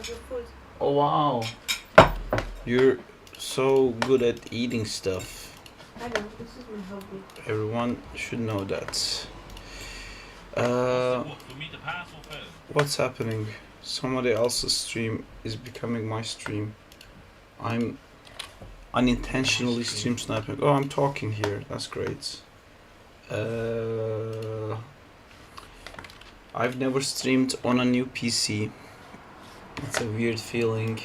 of your food. Oh wow. You're so good at eating stuff. I know, this is my hobby. Everyone should know that. What's happening? Somebody else's stream is becoming my stream. I'm unintentionally stream sniping. Oh, I'm talking here. That's great. I've never streamed on a new PC. It's a weird feeling.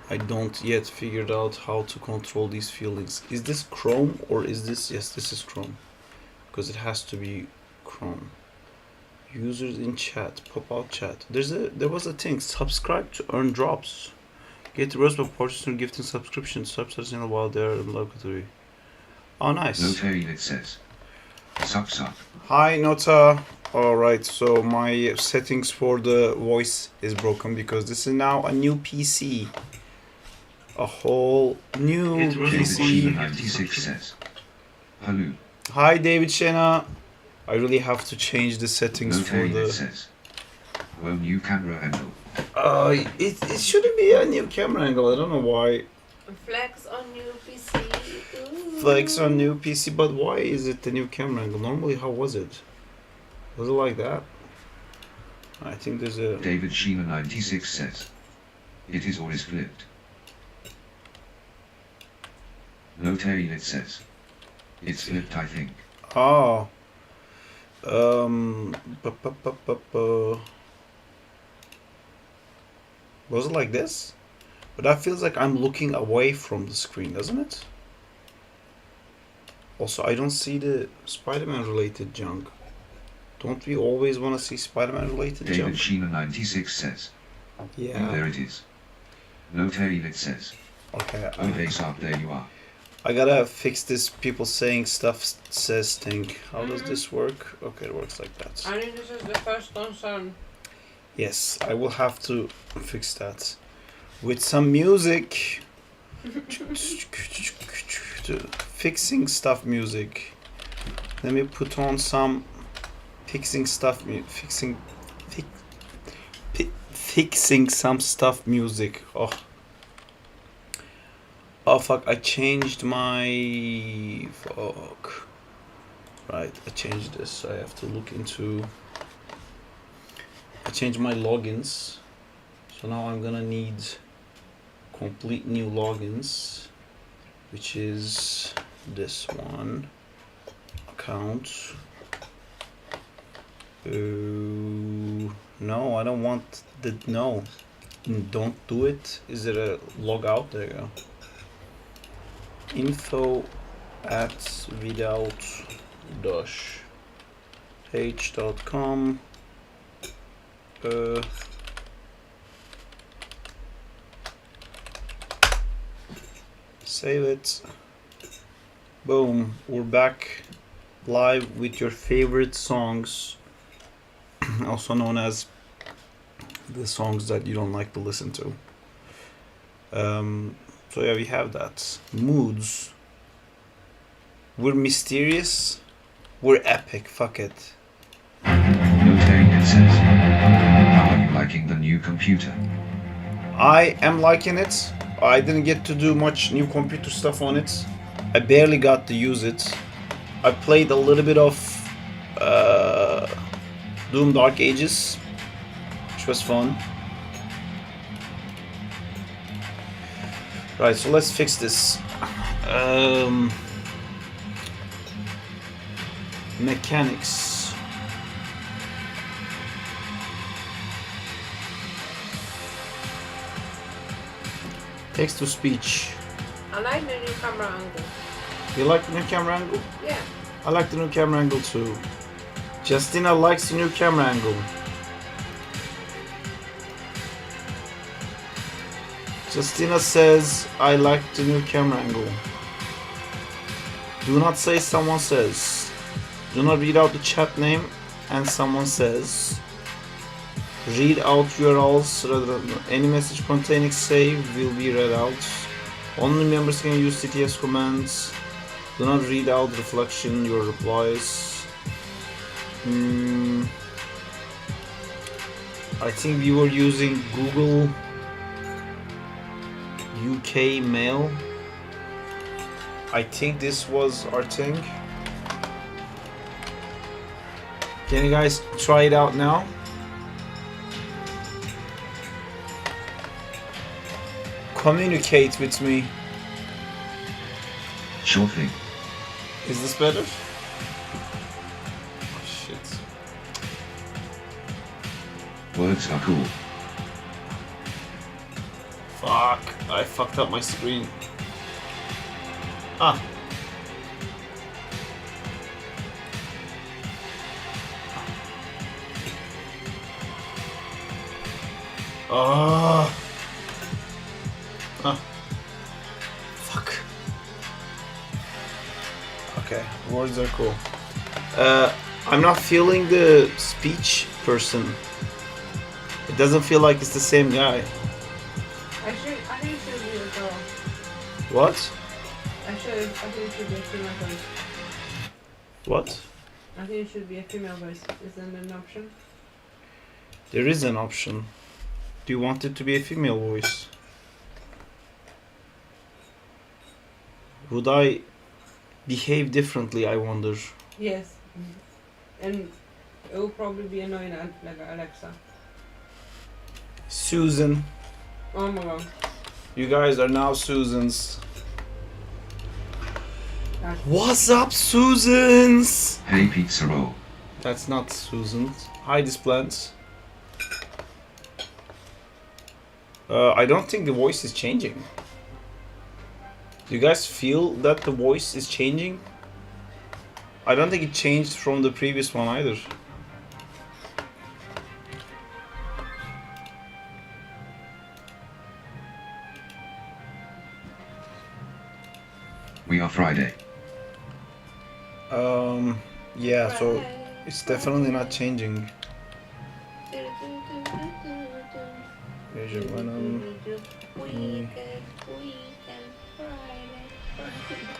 I don't yet figured out how to control these feelings. Is this Chrome or is this... Yes, this is Chrome. Because it has to be Chrome. Users in chat, pop out chat. There was a thing. Subscribe to earn drops. Get the rest of purchasing gifting subscription subsidies in a while they're in locatory. Oh, nice. Nota, it says. Sup. Hi, Nota. Alright, so my settings for the voice is broken because this is now a new PC. A whole new PC. 96 says. Hello. Hi, David Shena. I really have to change the settings Nota, for the... it says. Well, new camera angle. It shouldn't be a new camera angle. I don't know why. Flex on new PC. Ooh. Flex on new PC, but why is it the new camera angle? Normally, how was it? Was it like that? I think there's a... David Sheena 96 says. It is always flipped. Nota, it says. It's flipped, I think. Oh. Was it like this? But that feels like I'm looking away from the screen, doesn't it? Also, I don't see the Spider-Man related junk. Don't we always want to see Spider-Man related junk? David Sheena 96 says. Yeah. Oh, there it is. Nota, it says. Okay. Oh, days up, there you are. I gotta fix this people saying stuff says thing. How does this work? Okay, it works like that. I think this is the first concern. Yes, I will have to fix that. With some music. Fixing stuff music. Let me put on some fixing stuff fixing some stuff music. Oh fuck, I changed my... Fuck. Right, I changed this. I have to look into... I changed my logins. So now I'm gonna need complete new logins. Which is this one. Account. No, I don't want the... No. Don't do it. Is it a log out? There you go. info@without-page.com. Save it. Boom, we're back live with your favorite songs, also known as the songs that you don't like to listen to. So yeah, we have that. Moods. We're mysterious. We're epic. Fuck it. Nota, it says. How are you liking the new computer? I am liking it. I didn't get to do much new computer stuff on it. I barely got to use it. I played a little bit of Doom Dark Ages, which was fun. Right, so let's fix this. Mechanics. Text to speech. I like the new camera angle. You like the new camera angle? Yeah. I like the new camera angle too. Justina likes the new camera angle. Justina says, I like the new camera angle. Do not say someone says. Do not read out the chat name and someone says. Read out URLs rather than any message containing save will be read out. Only members can use CTS commands. Do not read out reflection your replies. I think we were using Google UK Mail. I think this was our thing. Can you guys try it out now? Communicate with me. Sure thing. Is this better? Oh, shit. Words are cool. Fuck, I fucked up my screen. Ah. Ah. Ah. Fuck. Okay, words are cool. I'm not feeling the speech person. It doesn't feel like it's the same guy. I think it should be a girl. What? I think it should be a female voice. What? I think it should be a female voice. Isn't that an option? There is an option. Do you want it to be a female voice? Would I behave differently, I wonder? Yes. And it will probably be annoying like Alexa. Susan. Oh my god. You guys are now Susans. That's What's up, Susans? Hey pizza roll. That's not Susans. Hi, Displants. I don't think the voice is changing. Do you guys feel that the voice is changing? I don't think it changed from the previous one either. We are Friday. Yeah, so it's definitely not changing. Here's your Venom.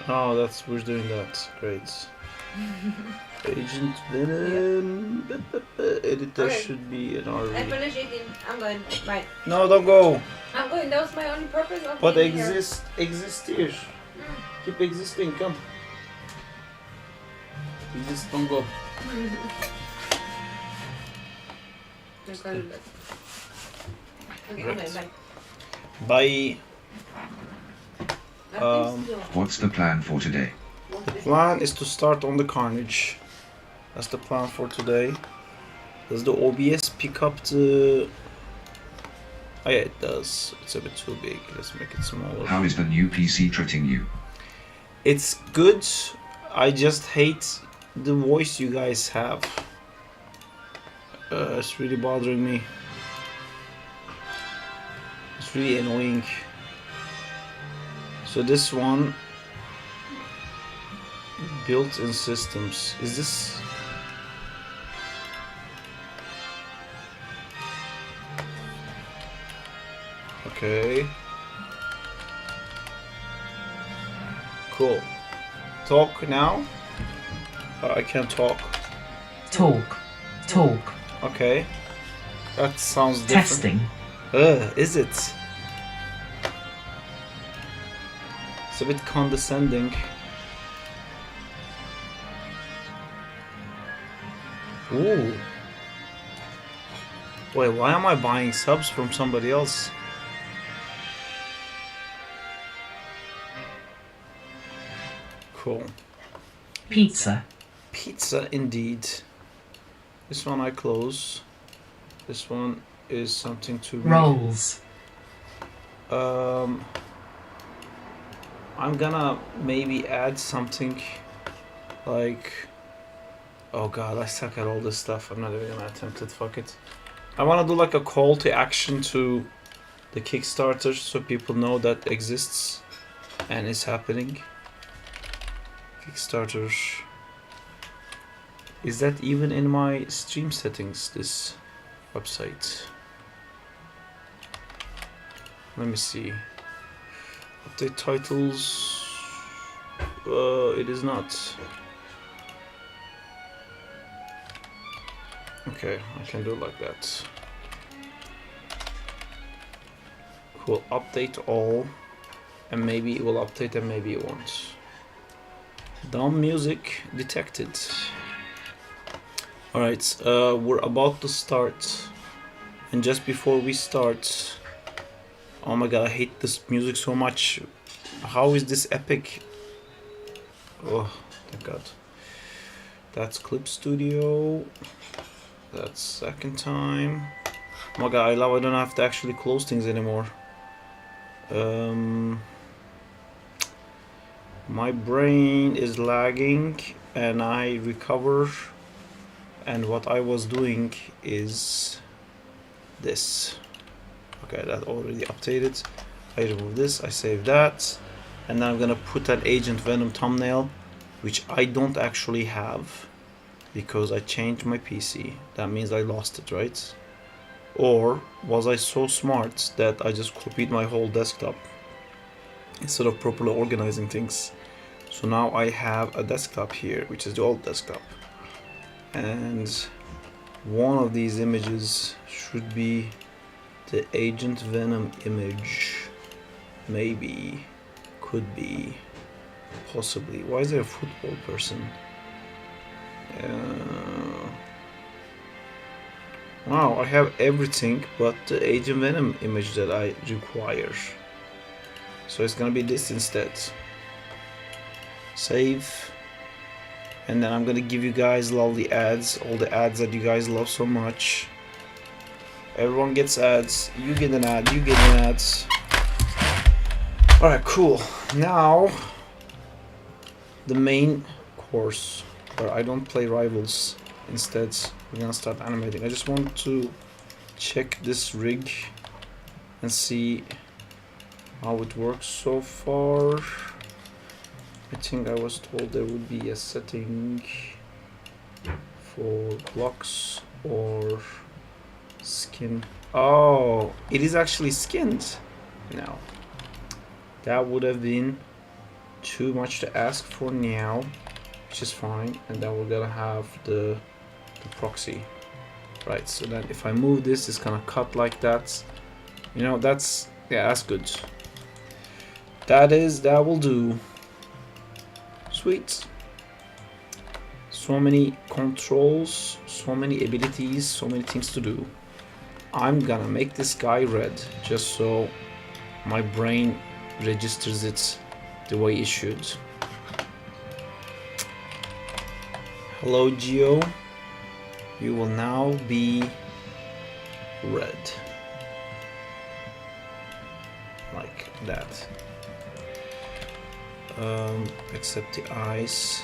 Oh, we're doing that. Great. Agent Venom. Editor Okay. should be an I RV. finished eating. I'm going. Bye. No, don't go. I'm going. That was my only purpose of But being here. exist here. Keep existing. Come. Exist. Don't go. Just gonna do that. Okay, Right. okay, bye. Bye. Nothing still. What's the plan for today? Plan is to start on the carnage. That's the plan for today. Does the OBS pick up the... Oh yeah, it does. It's a bit too big. Let's make it smaller. How is the new PC treating you? It's good. I just hate the voice you guys have. It's really bothering me. It's really annoying. So this one, built-in systems. Is this? Okay. Cool. Talk now? I can't talk. Talk. Talk. Okay. That sounds different. Testing. Is it? It's a bit condescending. Ooh. Wait, why am I buying subs from somebody else? Cool. Pizza. Pizza indeed. This one I close. This one is something to read. Rolls. I'm gonna maybe add something like, oh god, I suck at all this stuff. I'm not even gonna attempt it. Fuck it. I wanna do like a call to action to the Kickstarter so people know that exists and is happening. Kickstarter. Is that even in my stream settings, this website? Let me see. Update titles. It is not. Okay, I can do it like that. Cool. Update all, and maybe it will update and maybe it won't. Dumb music detected. Alright, we're about to start, and just before we start, oh my god, I hate this music so much. How is this epic? Oh, thank god. That's Clip Studio. That's second time. Oh my god, I love I don't have to actually close things anymore. My brain is lagging and I recover, and what I was doing is this. Okay, that already updated. I remove this, I save that, and then I'm gonna put an Agent Venom thumbnail, which I don't actually have because I changed my PC. That means I lost it, right? Or was I so smart that I just copied my whole desktop instead of properly organizing things? So now I have a desktop here, which is the old desktop, and one of these images should be the Agent Venom image. Maybe, could be, possibly. Why is there a football person? Wow, I have everything but the Agent Venom image that I require. So it's gonna be this instead. Save. And then I'm gonna give you guys lovely ads, all the ads that you guys love so much. Everyone gets ads, you get an ad, you get an ad. Alright, cool. Now, the main course, where I don't play Rivals. Instead, we're gonna start animating. I just want to check this rig and see how it works so far. I think I was told there would be a setting for blocks or skin. Oh, it is actually skinned now. That would have been too much to ask for now, which is fine. And then we're gonna have the proxy, right? So that if I move this, it's gonna cut like that. You know, that's, yeah, that's good. That will do. Sweet. So many controls, so many abilities, so many things to do. I'm gonna make this guy red just so my brain registers it the way it should. Hello, Geo. You will now be red. Like that. Except the eyes.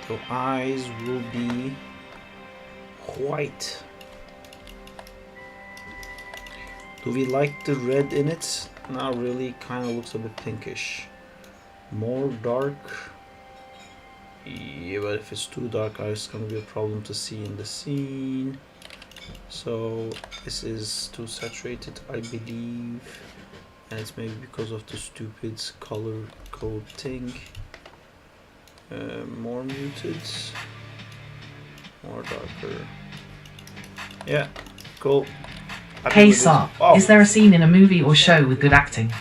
The eyes will be white. Do we like the red in it? Not really, kind of looks a bit pinkish. More dark. Yeah, but if it's too dark, it's gonna be a problem to see in the scene. So this is too saturated, I believe. And it's maybe because of the stupid color code thing. More muted. More darker. Yeah, cool. Hey Sa, is there a scene in a movie or show with good acting?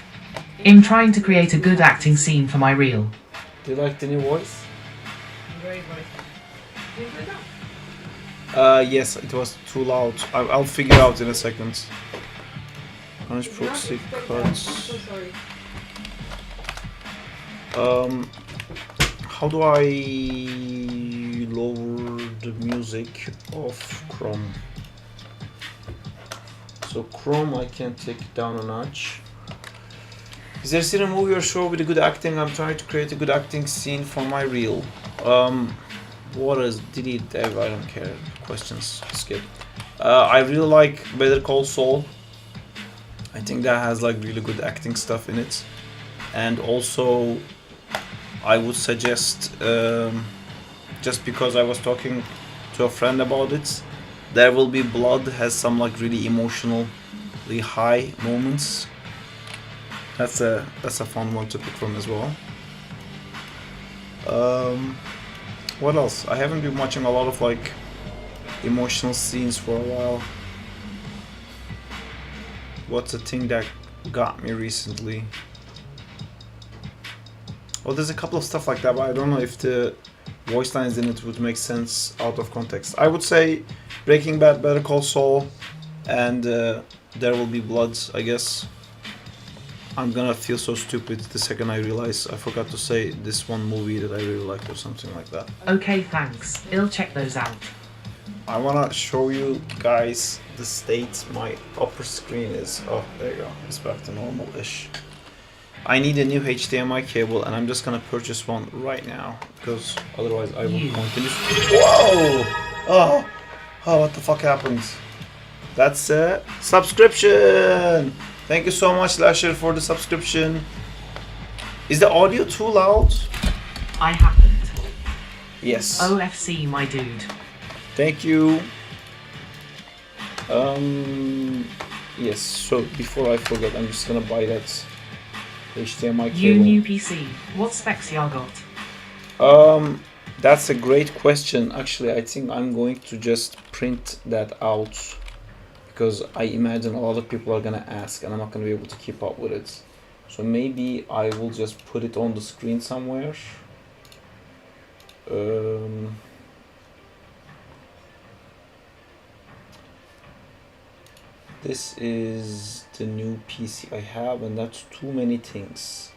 I'm trying to create a good acting scene for my reel. Do you like the new voice? Very voice. Is it not? Yes, it was too loud. I'll figure out in a second. Punch proxy cuts. I'm so sorry. How do I lower the music of Chrome? So Chrome, I can take it down a notch. Is there still a movie or show with a good acting? I'm trying to create a good acting scene for my reel. What is delete? I don't care. Questions, skip. I really like Better Call Saul. I think that has like really good acting stuff in it. And also, I would suggest, just because I was talking to a friend about it, There Will Be Blood has some like really emotionally high moments. That's a fun one to pick from as well. What else? I haven't been watching a lot of like emotional scenes for a while. what's the thing that got me recently? Well, there's a couple of stuff like that, but I don't know if the voice lines in it would make sense out of context. I would say Breaking Bad, Better Call Saul, and There Will Be Blood, I guess. I'm gonna feel so stupid the second I realize I forgot to say this one movie that I really liked or something like that. Okay, thanks. I'll check those out. I wanna show you guys the state my upper screen is. Oh, there you go. It's back to normal-ish. I need a new HDMI cable, and I'm just gonna purchase one right now because otherwise I will continue. Whoa! Oh, what the fuck happened? That's a subscription. Thank you so much, Lasher, for the subscription. Is the audio too loud? I happened. Yes. OFC, my dude. Thank you. Yes. So before I forget, I'm just gonna buy that HDMI cable. You new PC. What specs y'all got? That's a great question. Actually, I think I'm going to just print that out because I imagine a lot of people are gonna ask, and I'm not gonna be able to keep up with it. So maybe I will just put it on the screen somewhere. This is the new PC I have, and that's too many things.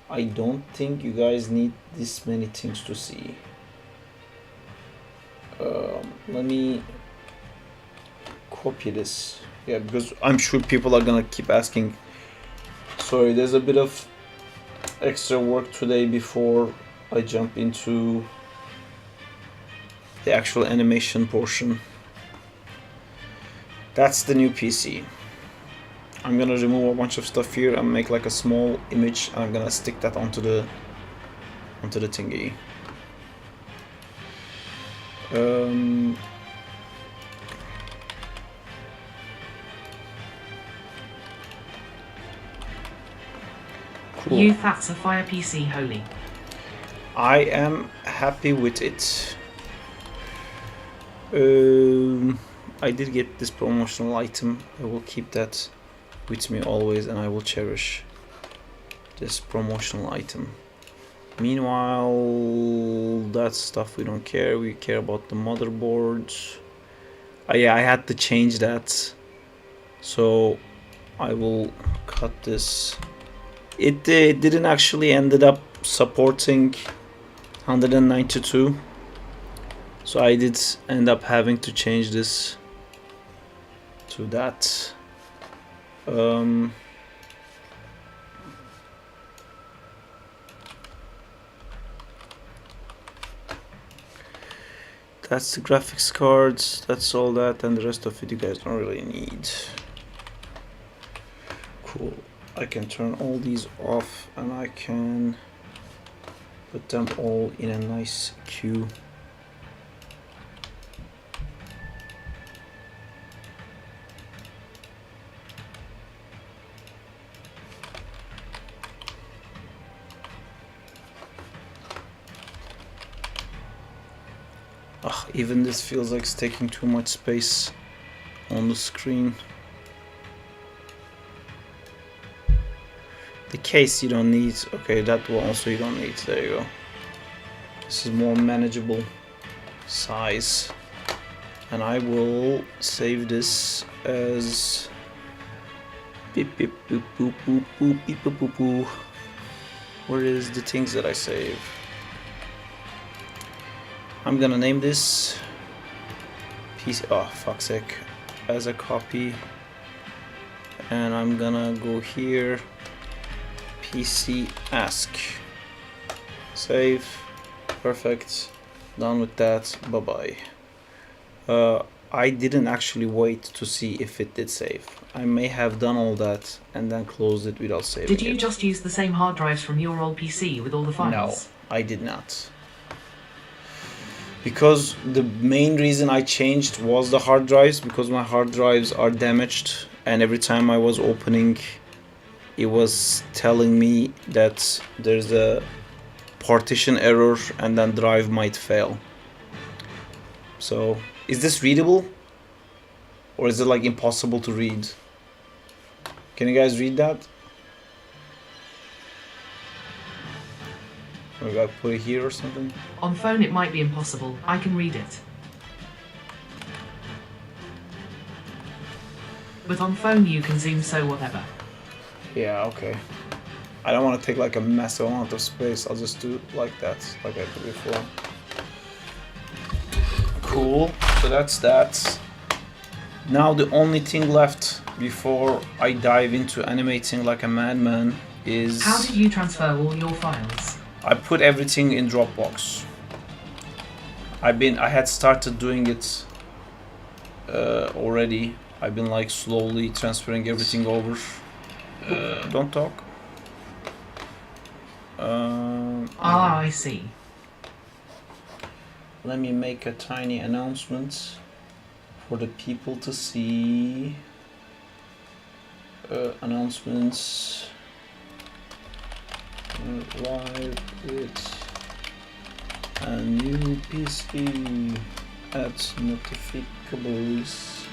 I don't think you guys need this many things to see. Let me copy this. Yeah, because I'm sure people are gonna keep asking. Sorry, there's a bit of extra work today before I jump into the actual animation portion. That's the new PC. I'm gonna remove a bunch of stuff here and make like a small image, and I'm gonna stick that onto the thingy. Cool. You that's a fire PC, holy. I am happy with it. I did get this promotional item. I will keep that with me always, and I will cherish this promotional item. Meanwhile, that stuff we don't care. We care about the motherboard. Yeah, I had to change that, so I will cut this. It didn't actually ended up supporting 192, so I did end up having to change this to that. That's the graphics cards, that's all that, and the rest of it you guys don't really need. Cool. I can turn all these off, and I can put them all in a nice queue. Even this feels like it's taking too much space on the screen. The case you don't need. Okay, that one also you don't need. There you go. This is more manageable size. And I will save this as beep beep boop boop boop boop beep boop boop boop. Where is the things that I save? I'm gonna name this PC, oh fuck's sake, as a copy, and I'm gonna go here, PC ask, save, perfect, done with that, bye bye. I didn't actually wait to see if it did save. I may have done all that and then closed it without saving it. Did you just use the same hard drives from your old PC with all the files? No, I did not. Because the main reason I changed was the hard drives, because my hard drives are damaged, and every time I was opening it was telling me that there's a partition error and then drive might fail. So is this readable, or is it like impossible to read? Can you guys read that? Or do I put it here or something? On phone it might be impossible. I can read it. But on phone you can zoom, so whatever. Yeah, okay. I don't want to take like a massive amount of space. I'll just do it like that, like I did before. Cool. So that's that. Now the only thing left before I dive into animating like a madman is... How did you transfer all your files? I put everything in Dropbox. I had started doing it already. I've been like slowly transferring everything over. Don't talk. I see. Let me make a tiny announcement for the people to see. Announcements. Live with a new PC at notificables.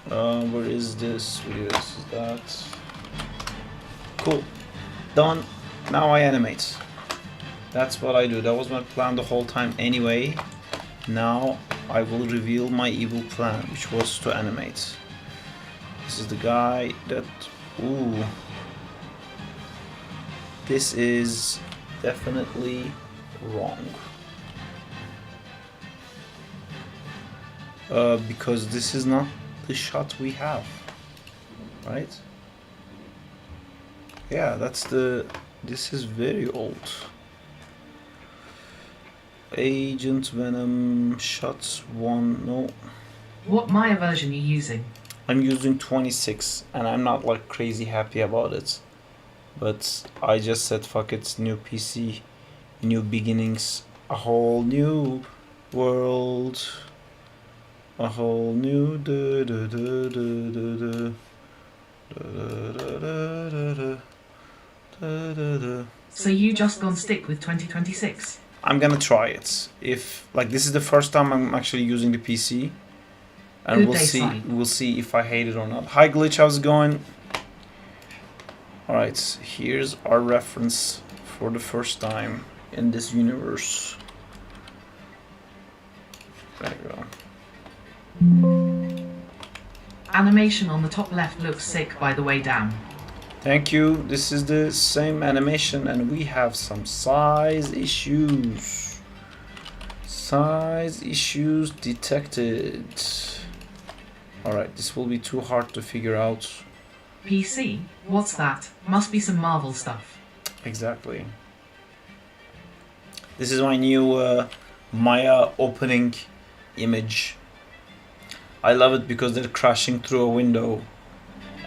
Where is this video? This is that. Cool. Done. Now I animate. That's what I do. That was my plan the whole time anyway. Now I will reveal my evil plan, which was to animate. This is the guy that... Ooh. This is definitely wrong. Because this is not the shot we have, right? Yeah, that's the... This is very old. Agent Venom shots 1, no. What Maya version are you using? I'm using 26 and I'm not like crazy happy about it. But I just said fuck it, new PC, new beginnings, a whole new world. A whole new So you just gonna stick with 2026? I'm gonna try it. If like this is the first time I'm actually using the PC, and Good we'll day, see. Sai. We'll see if I hate it or not. Hi Glitch, how's it going? All right, here's our reference for the first time in this universe. There you go. Animation on the top left looks sick by the way down. Thank you. This is the same animation and we have some size issues. Size issues detected. Alright, this will be too hard to figure out. PC? What's that? Must be some Marvel stuff. Exactly. This is my new Maya opening image. I love it because they're crashing through a window.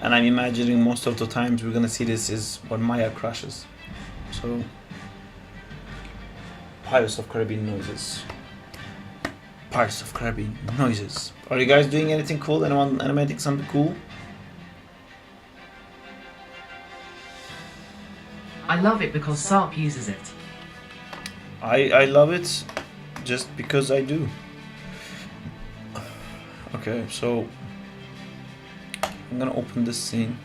And I'm imagining most of the times we're gonna see this is when Maya crashes. So, Pirates of Caribbean noises. Pirates of Caribbean noises. Are you guys doing anything cool? Anyone animating something cool? I love it because Sarp uses it. I love it just because I do. Okay, so I'm gonna open this scene.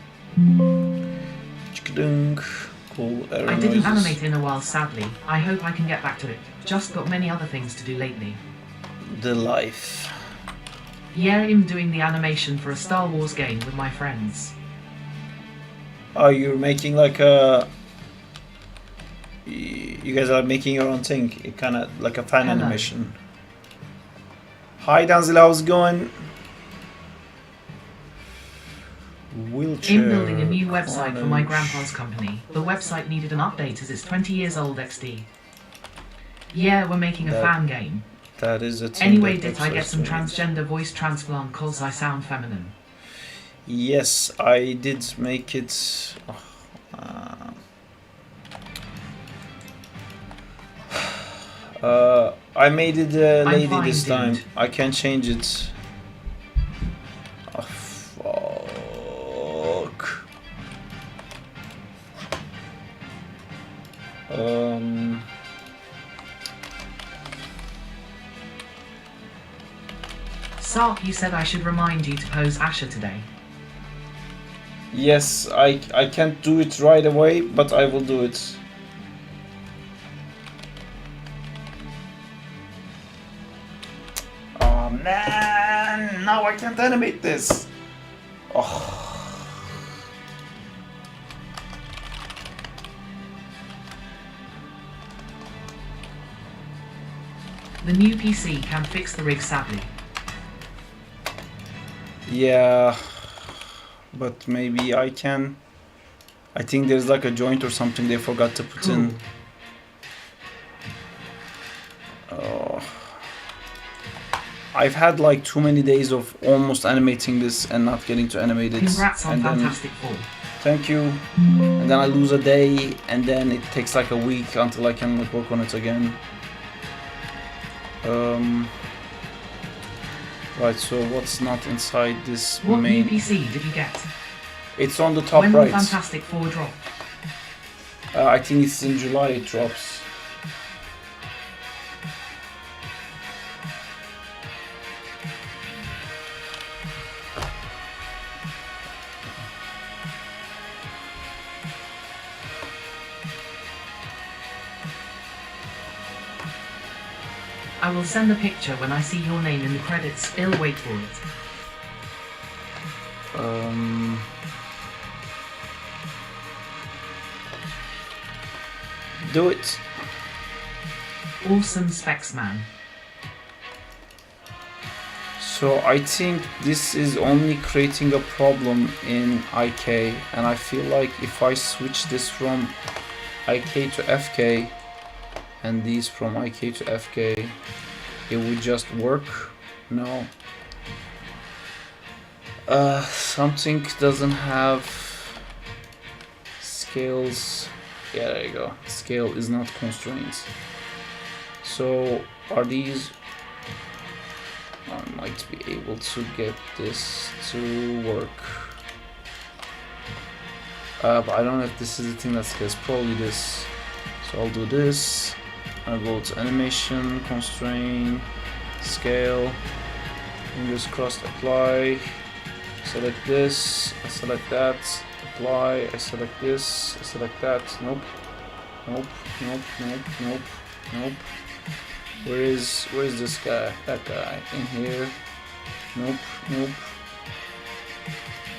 Chickadunk. Cool error I didn't noises. animate in a while, sadly. I hope I can get back to it. Just got many other things to do lately. The life. Yeah, I'm doing the animation for a Star Wars game with my friends. Oh, you're making like a... You guys are making your own thing. Kind of like a fan Hello. animation. Hi Danzila, how's it going? Wheelchair. I'm building a new website for my carnage. grandpa's company. The website needed an update as it's 20 years old XD. Yeah, we're making a That- fan game. That is a thing. Anyway, that did I get some websites do. transgender voice transplant cause I sound feminine? Yes, I did make it. I made it a I'm lady fine, this time. dude. I can change it. Oh, fuck. Sark, you said I should remind you to pose Asher today. Yes, I can't do it right away, but I will do it. Oh man, now I can't animate this. Oh. The new PC can fix the rig sadly. Yeah, but maybe I can. I think there's like a joint or something they forgot to put in. Oh. I've had like too many days of almost animating this and not getting to animate it. Congrats on and Fantastic then, Four. Thank you. And then I lose a day, and then it takes like a week until I can like, work on it again. Right, so what's not inside this What main... new PC did you get? It's on the top when right. When will Fantastic Four drop? I think it's in July it drops. I will send a picture when I see your name in the credits. I'll wait for it. Do it. Awesome specs, man. So I think this is only creating a problem in IK, and I feel like if I switch this from IK to FK and these from IK to FK, it would just work. No. Something doesn't have scales. Yeah, there you go. Scale is not constraints. So are these... I might be able to get this to work. But I don't know if this is the thing that scales. Probably this. So I'll do this. I'll go to animation, constraint, scale, fingers crossed, apply. Select this, I select that, apply, I select this, I select that. Nope. Nope, nope, nope, nope, nope. Where is this guy? That guy in here. Nope, nope.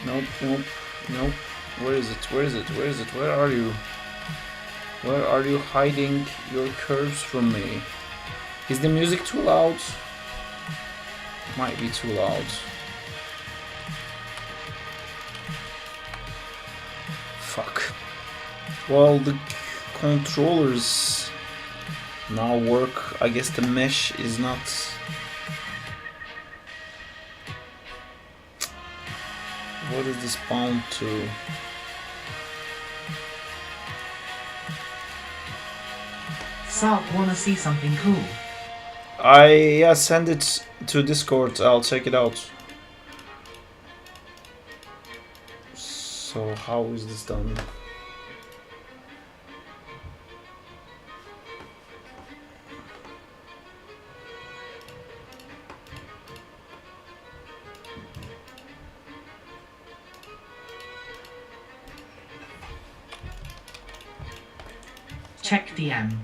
Nope, nope, nope. Where is it? Where is it? Where is it? Where are you? Where are you hiding your curves from me? Is the music too loud? Might be too loud. Fuck. Well, the controllers now work. I guess the mesh is not... What is this bound to? Sark, wanna see something cool? Yeah, send it to Discord. I'll check it out. So how is this done? Check DM.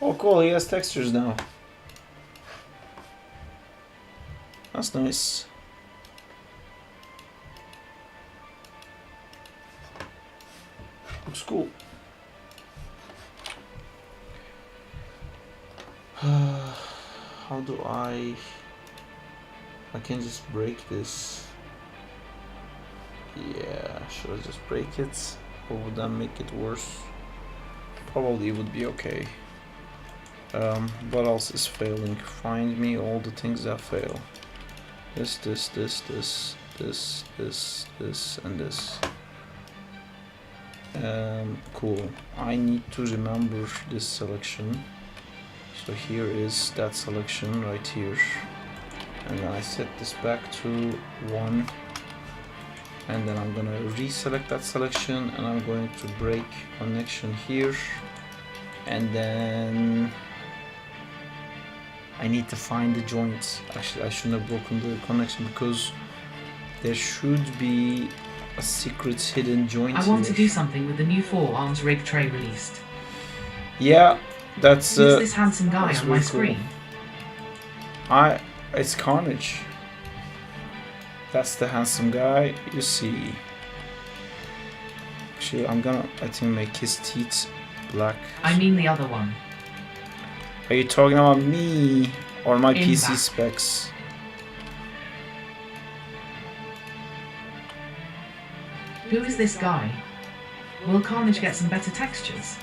Oh cool, he has textures now. That's nice. Looks cool. How do I can just break this. Yeah, should I just break it? Or would that make it worse? Probably it would be okay. What else is failing? Find me all the things that fail. This, and this. Cool. I need to remember this selection. So here is that selection right here. And then I set this back to 1. And then I'm gonna reselect that selection, and I'm going to break connection here. And then I need to find the joints. Actually, I shouldn't have broken the connection because there should be a secret hidden joint I want to here. do something with the new 4-arms rig tray released. Yeah, that's Who's this handsome guy that's on my really cool. screen? It's Carnage. That's the handsome guy, you see. Actually, I think make his teeth black. I mean the other one. Are you talking about me or my In PC back. specs? Who is this guy? Will Carnage get some better textures?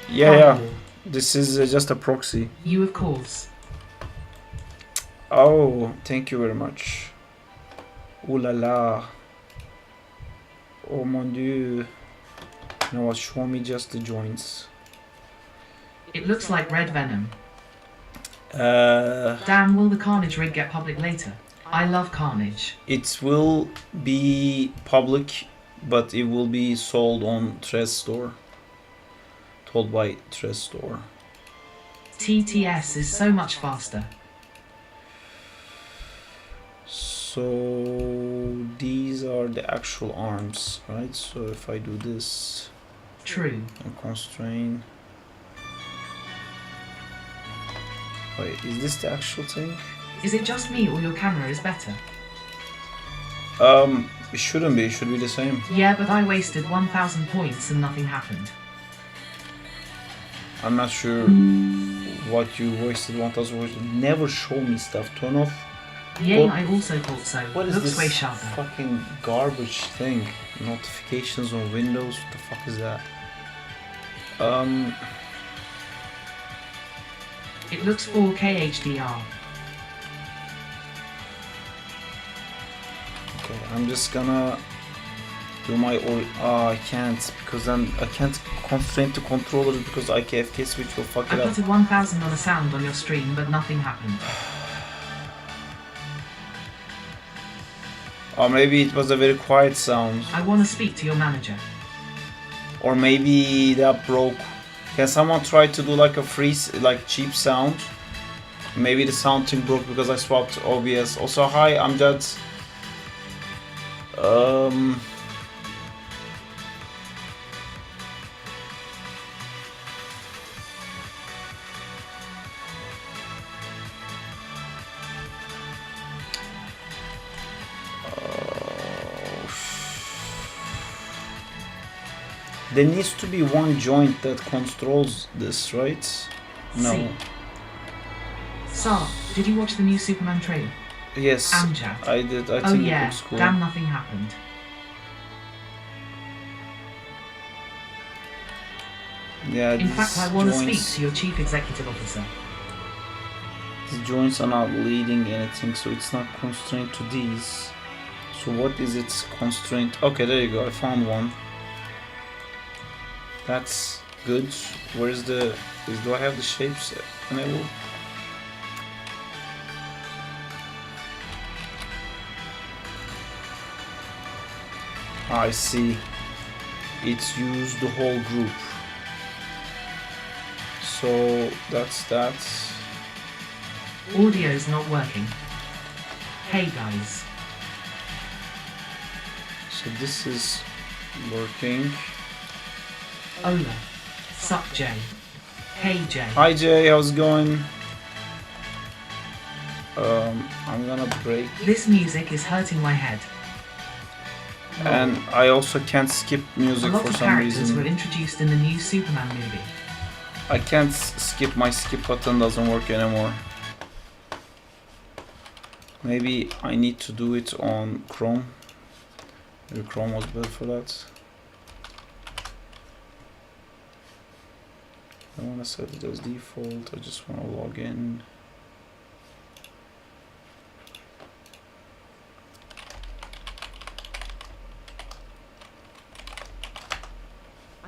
Yeah. This is just a proxy. You of course. Oh, thank you very much. Ooh la la. Oh mon dieu. You know what? Show me just the joints. It looks like red venom. Uh, Damn, will the Carnage rig get public later? I love Carnage. it will be public, but it will be sold on Trez Store. Told by Trez Store. TTS is so much faster. So these are the actual arms, right? So if I do this True. and constrain. Wait, is this the actual thing? Is it just me or your camera is better? It shouldn't be. It should be the same. Yeah, but I wasted 1,000 points and nothing happened. I'm not sure what you wasted 1,000 words. Never show me stuff. Turn off. Yay, What- I also thought so. What is Looks this way sharper. fucking garbage thing? Notifications on Windows? What the fuck is that? It looks 4K HDR. Okay, I'm just gonna do my I can't because then I can't constrain the controller because IKFK switch will fuck I it up. put a 1,000 on a sound on your stream, but nothing happened. Or maybe it was a very quiet sound. I want to speak to your manager. Or maybe that broke. Can someone try to do like a free, like cheap sound? Maybe the sound thing broke because I swapped OBS. Also, hi, I'm Jad. There needs to be one joint that controls this, right? No. See. Sar, did you watch the new Superman trailer? Yes, Amjad. I did. I Oh think it yeah, looks cool. damn nothing happened. Yeah, In fact, these I want to speak joints- to your chief executive officer. The joints are not leading anything, so it's not constrained to these. So what is its constraint? Okay, there you go. I found one. That's good. Where's the? Do I have the shapes enabled? I see. It's used the whole group. So that's that. Audio's not working. Hey guys. So this is working. Ola. Sup Jay. Hey Jay. Hi Jay, how's it going? I'm gonna break, This music is hurting my head. and I also can't skip A music lot for of some characters were reason. introduced in the new Superman movie. I can't skip. My skip button doesn't work anymore. Maybe I need to do it on Chrome. Maybe Chrome was better for that. I don't want to set it as default. I just want to log in.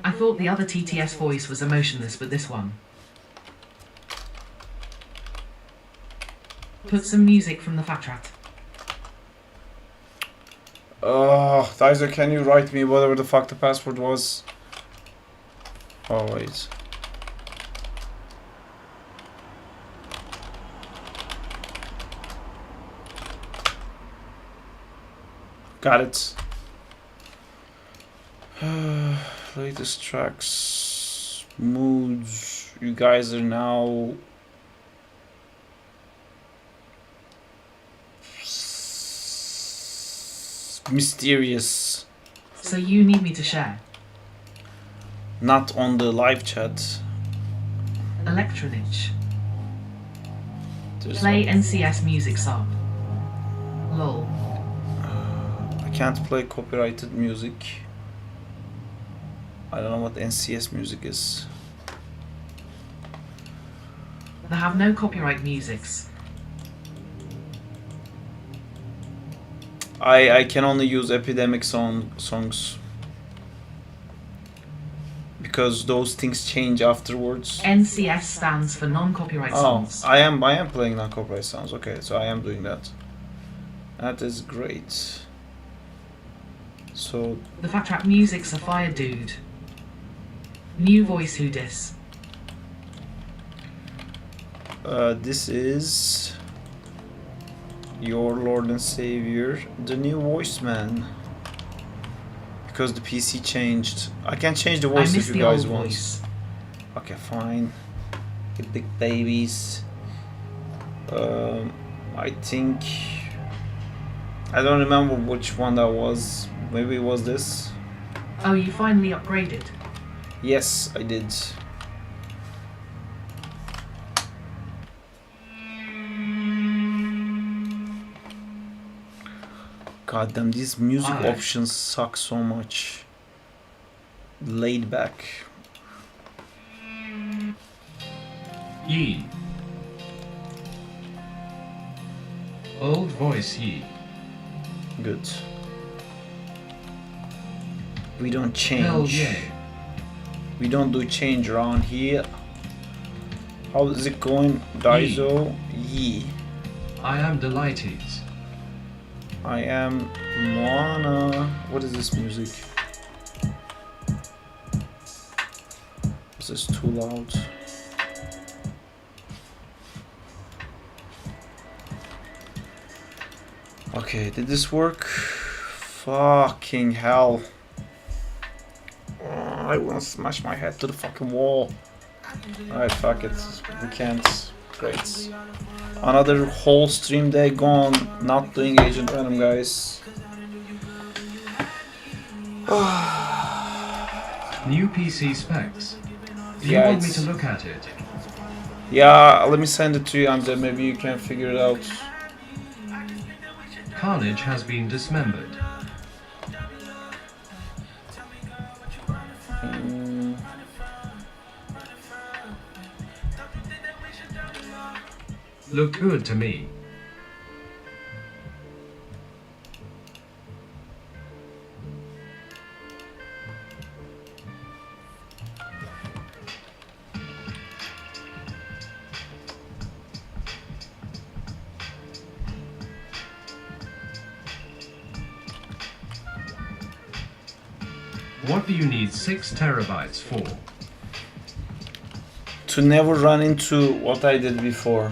I thought the other TTS voice was emotionless, but this one. Put some music from the Fat Rat. Dizer, can you write me whatever the fuck the password was? Oh, wait. 'Cause I want to speak to your chief executive officer. I thought the other TTS voice was emotionless, but this one. Put some music from the Fat Rat. Oh, Dizer, can you write me whatever the fuck the password was? Oh, wait. Got it. Latest tracks, moods. You guys are now mysterious. So you need me to share. Not on the live chat. Electronich. There's Play NCS music song. Lol. I can't play copyrighted music. I don't know what NCS music is. They have no copyright musics. I can only use Epidemic songs. Because those things change afterwards. NCS stands for non-copyright songs. I am playing non-copyright sounds. Okay, so I am doing that. That is great. So The fact track music's a fire dude. New voice who dis. this is your Lord and Savior, the new voice man. Because the PC changed. I can change the I voice miss if you the guys old want. voice. Okay, fine. You big babies. I think I don't remember which one that was. Maybe it was this. Oh, you finally upgraded. Yes, I did. God damn, these music Aye. options suck so much. Laid back. Ye. Old voice ye. Good. We don't Hell change. yay. We don't do change around here. How is it going? Daiso? Yee. I am delighted. I am Moana. What is this music? Is this too loud? Okay, did this work? Fucking hell. I wanna smash my head to the fucking wall. Alright, fuck it. We can't. Great. Another whole stream day gone. Not doing Agent Venom, guys. New PC specs. Do you Yeah, want me it's- to look at it? Yeah, let me send it to you, and then maybe you can figure it out. Carnage has been dismembered. Mm, Look good to me. What do you need 6 terabytes for? to never run into what I did before.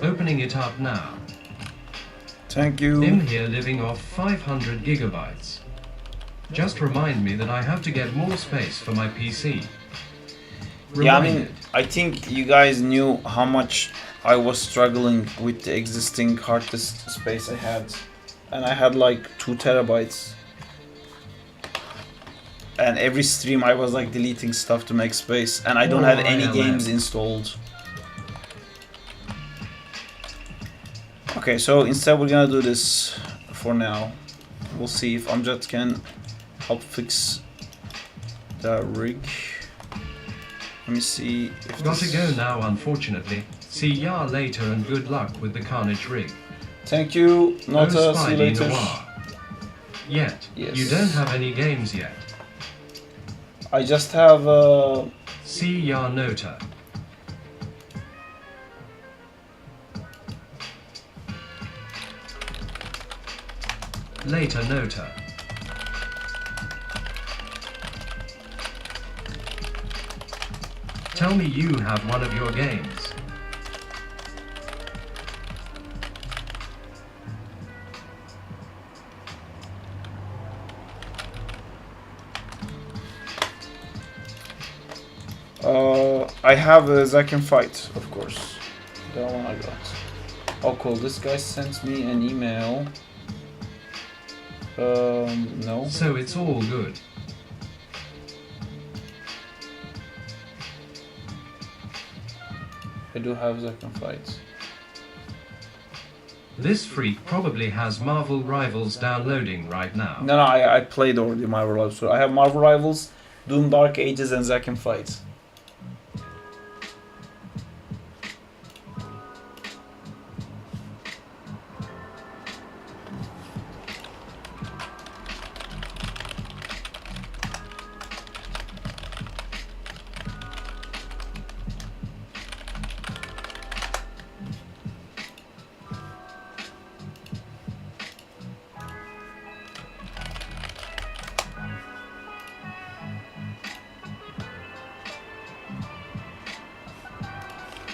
Opening it up now. Thank you. Him here living off 500 gigabytes. Just remind me that I have to get more space for my PC. Yeah, I mean, Reminded. I think you guys knew how much I was struggling with the existing hard disk space I had. And I had like 2 terabytes. And every stream I was like deleting stuff to make space. And I don't have any ILM. games installed. Okay, so instead we're gonna do this for now. We'll see if Amjad can help fix the rig. Let me see if Got to this- go now, unfortunately. See ya later and good luck with the Carnage rig. Thank you, Nota, Oh, see you Spidey later. Noir. Yet. Yes. You don't have any games yet. I just have See your nota. Later nota. Tell me you have one of your games. I have a Zack and Fight, of course. That one I got. Oh cool, this guy sent me an email. No. So it's all good. I do have Zack and Fight. This freak probably has Marvel Rivals downloading right now. No, I played already Marvel Rivals. So I have Marvel Rivals, Doom Dark Ages, and Zack and Fight.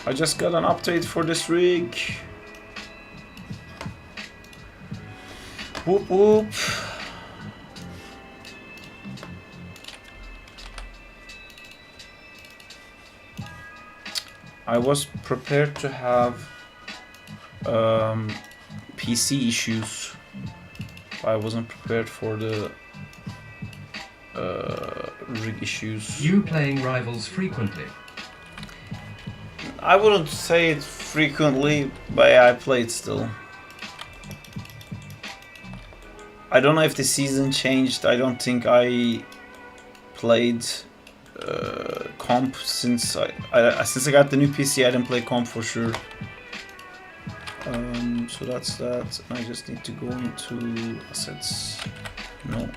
I just got an update for this rig. Whoop whoop. I was prepared to have PC issues. I wasn't prepared for the rig issues. You playing Rivals frequently? I wouldn't say it frequently, but yeah, I play it still. I don't know if the season changed. I don't think I played comp since I got the new PC. I didn't play comp for sure. So that's that. I just need to go into assets. No,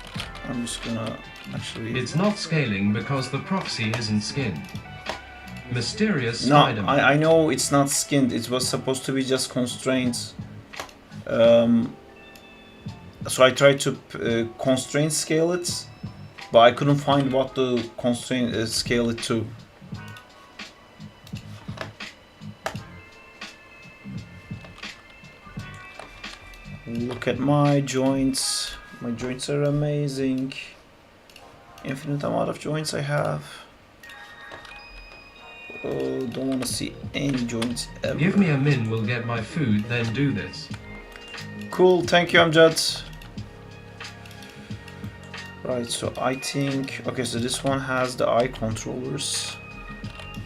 I'm just gonna actually. It's not scaling because the proxy isn't skinned. Mysterious No, Spider-Man. I know it's not skinned. It was supposed to be just constraints. So I tried to constraint scale it, but I couldn't find what to constraint scale it to. Look at my joints. My joints are amazing. Infinite amount of joints I have. Oh, don't want to see any joints ever. Give me a min, we'll get my food, then do this. Cool, thank you, Amjad. Right, so I think... Okay, so this one has the eye controllers,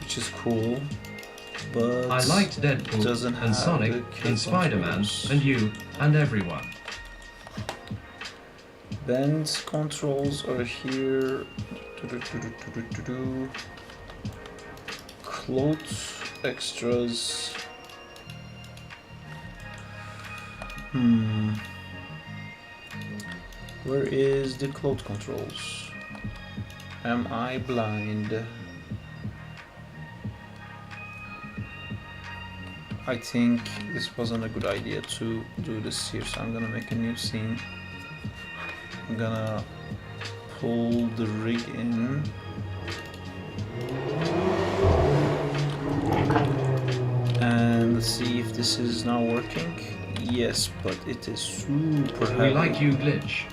which is cool, but... I liked Deadpool, doesn't and have Sonic, the key and Spider-Man, controls. and you, and everyone. Bend controls are here. Clothes extras. Where is the cloth controls? Am I blind? I think this wasn't a good idea to do this here, so I'm gonna make a new scene. I'm gonna pull the rig in. And let's see if this is now working. Yes, but it is super heavy. We like you, glitch.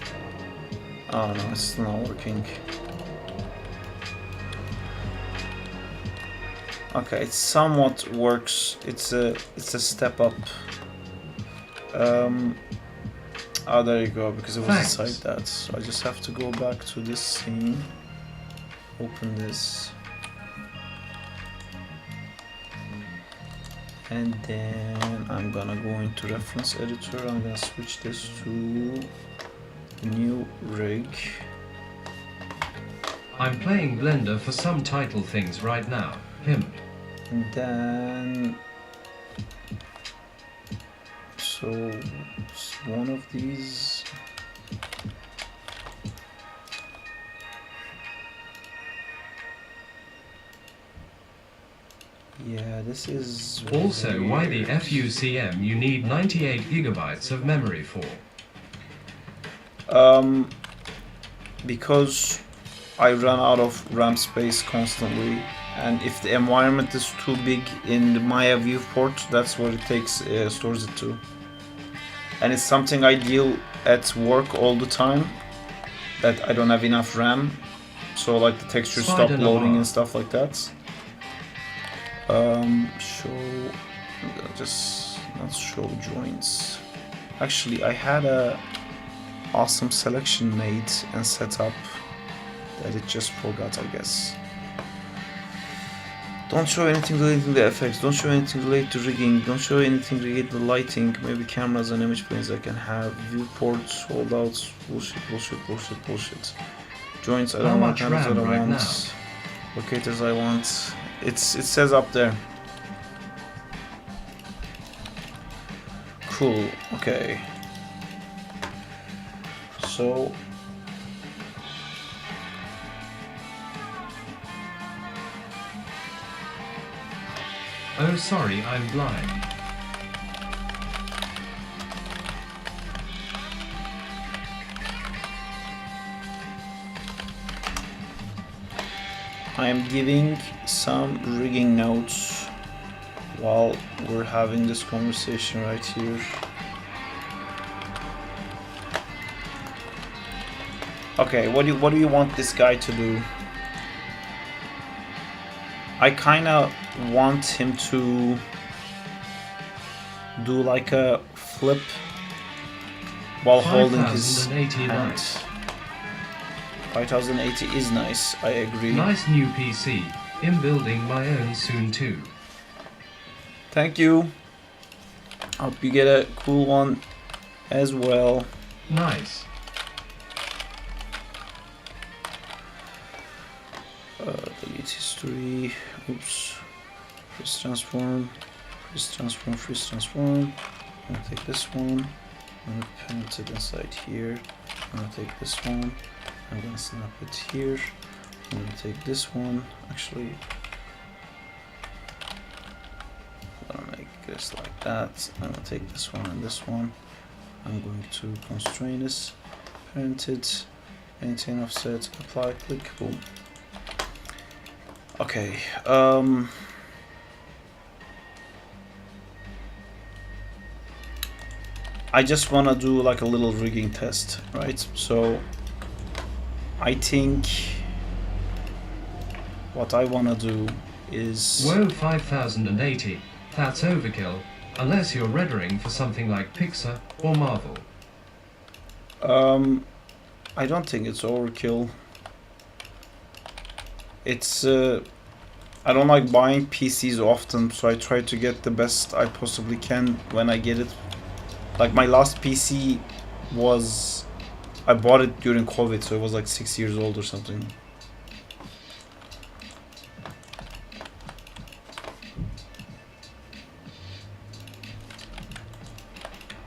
Oh no, it's still not working. Okay, it somewhat works. It's a step up. Oh, there you go, because it was inside that. So I just have to go back to this scene. Open this. And then I'm gonna go into reference editor. I'm gonna switch this to new rig. I'm playing Blender for some title things right now. Him. And then so it's one of these. this is Also, why the weird. FUCM you need 98 gigabytes of memory for? Because I run out of RAM space constantly, and if the environment is too big in the Maya viewport, that's what it takes, stores it to. And it's something I deal at work all the time, that I don't have enough RAM, so like the textures stop loading and stuff like that. Show, just not show joints. Actually, I had a awesome selection made and set up that it just forgot, I guess. Don't show anything related to the effects, don't show anything related to rigging, don't show anything related to lighting, maybe cameras and image planes I can have, viewports, holdouts, bullshit, bullshit, bullshit, bullshit. Joints I don't want, handles I don't want, locators I want. It says up there. Cool, okay. So Oh, sorry, I'm blind. I am giving some rigging notes while we're having this conversation right here. Okay, what do you want this guy to do? I kinda want him to do like a flip while holding his hand. 5080 is nice, I agree. Nice new PC. In building my own soon too. Thank you. Hope you get a cool one as well. Nice. Delete history. Oops. Freeze transform. Freeze transform. Freeze transform. I'm gonna take this one. I'm gonna paint it inside here. I'm gonna take this one. I'm gonna snap it here. I'm gonna take this one. Actually, I'm gonna make this like that. I'm gonna take this one and this one. I'm going to constrain this. Parent it. Maintain offset. Apply. Click. Boom. Okay, I just wanna do like a little rigging test, right? So I think what I wanna do is... Whoa, 5080. That's overkill. Unless you're rendering for something like Pixar or Marvel. I don't think it's overkill. It's I don't like buying PCs often, so I try to get the best I possibly can when I get it. Like my last PC was, I bought it during COVID, so it was like 6 years old or something.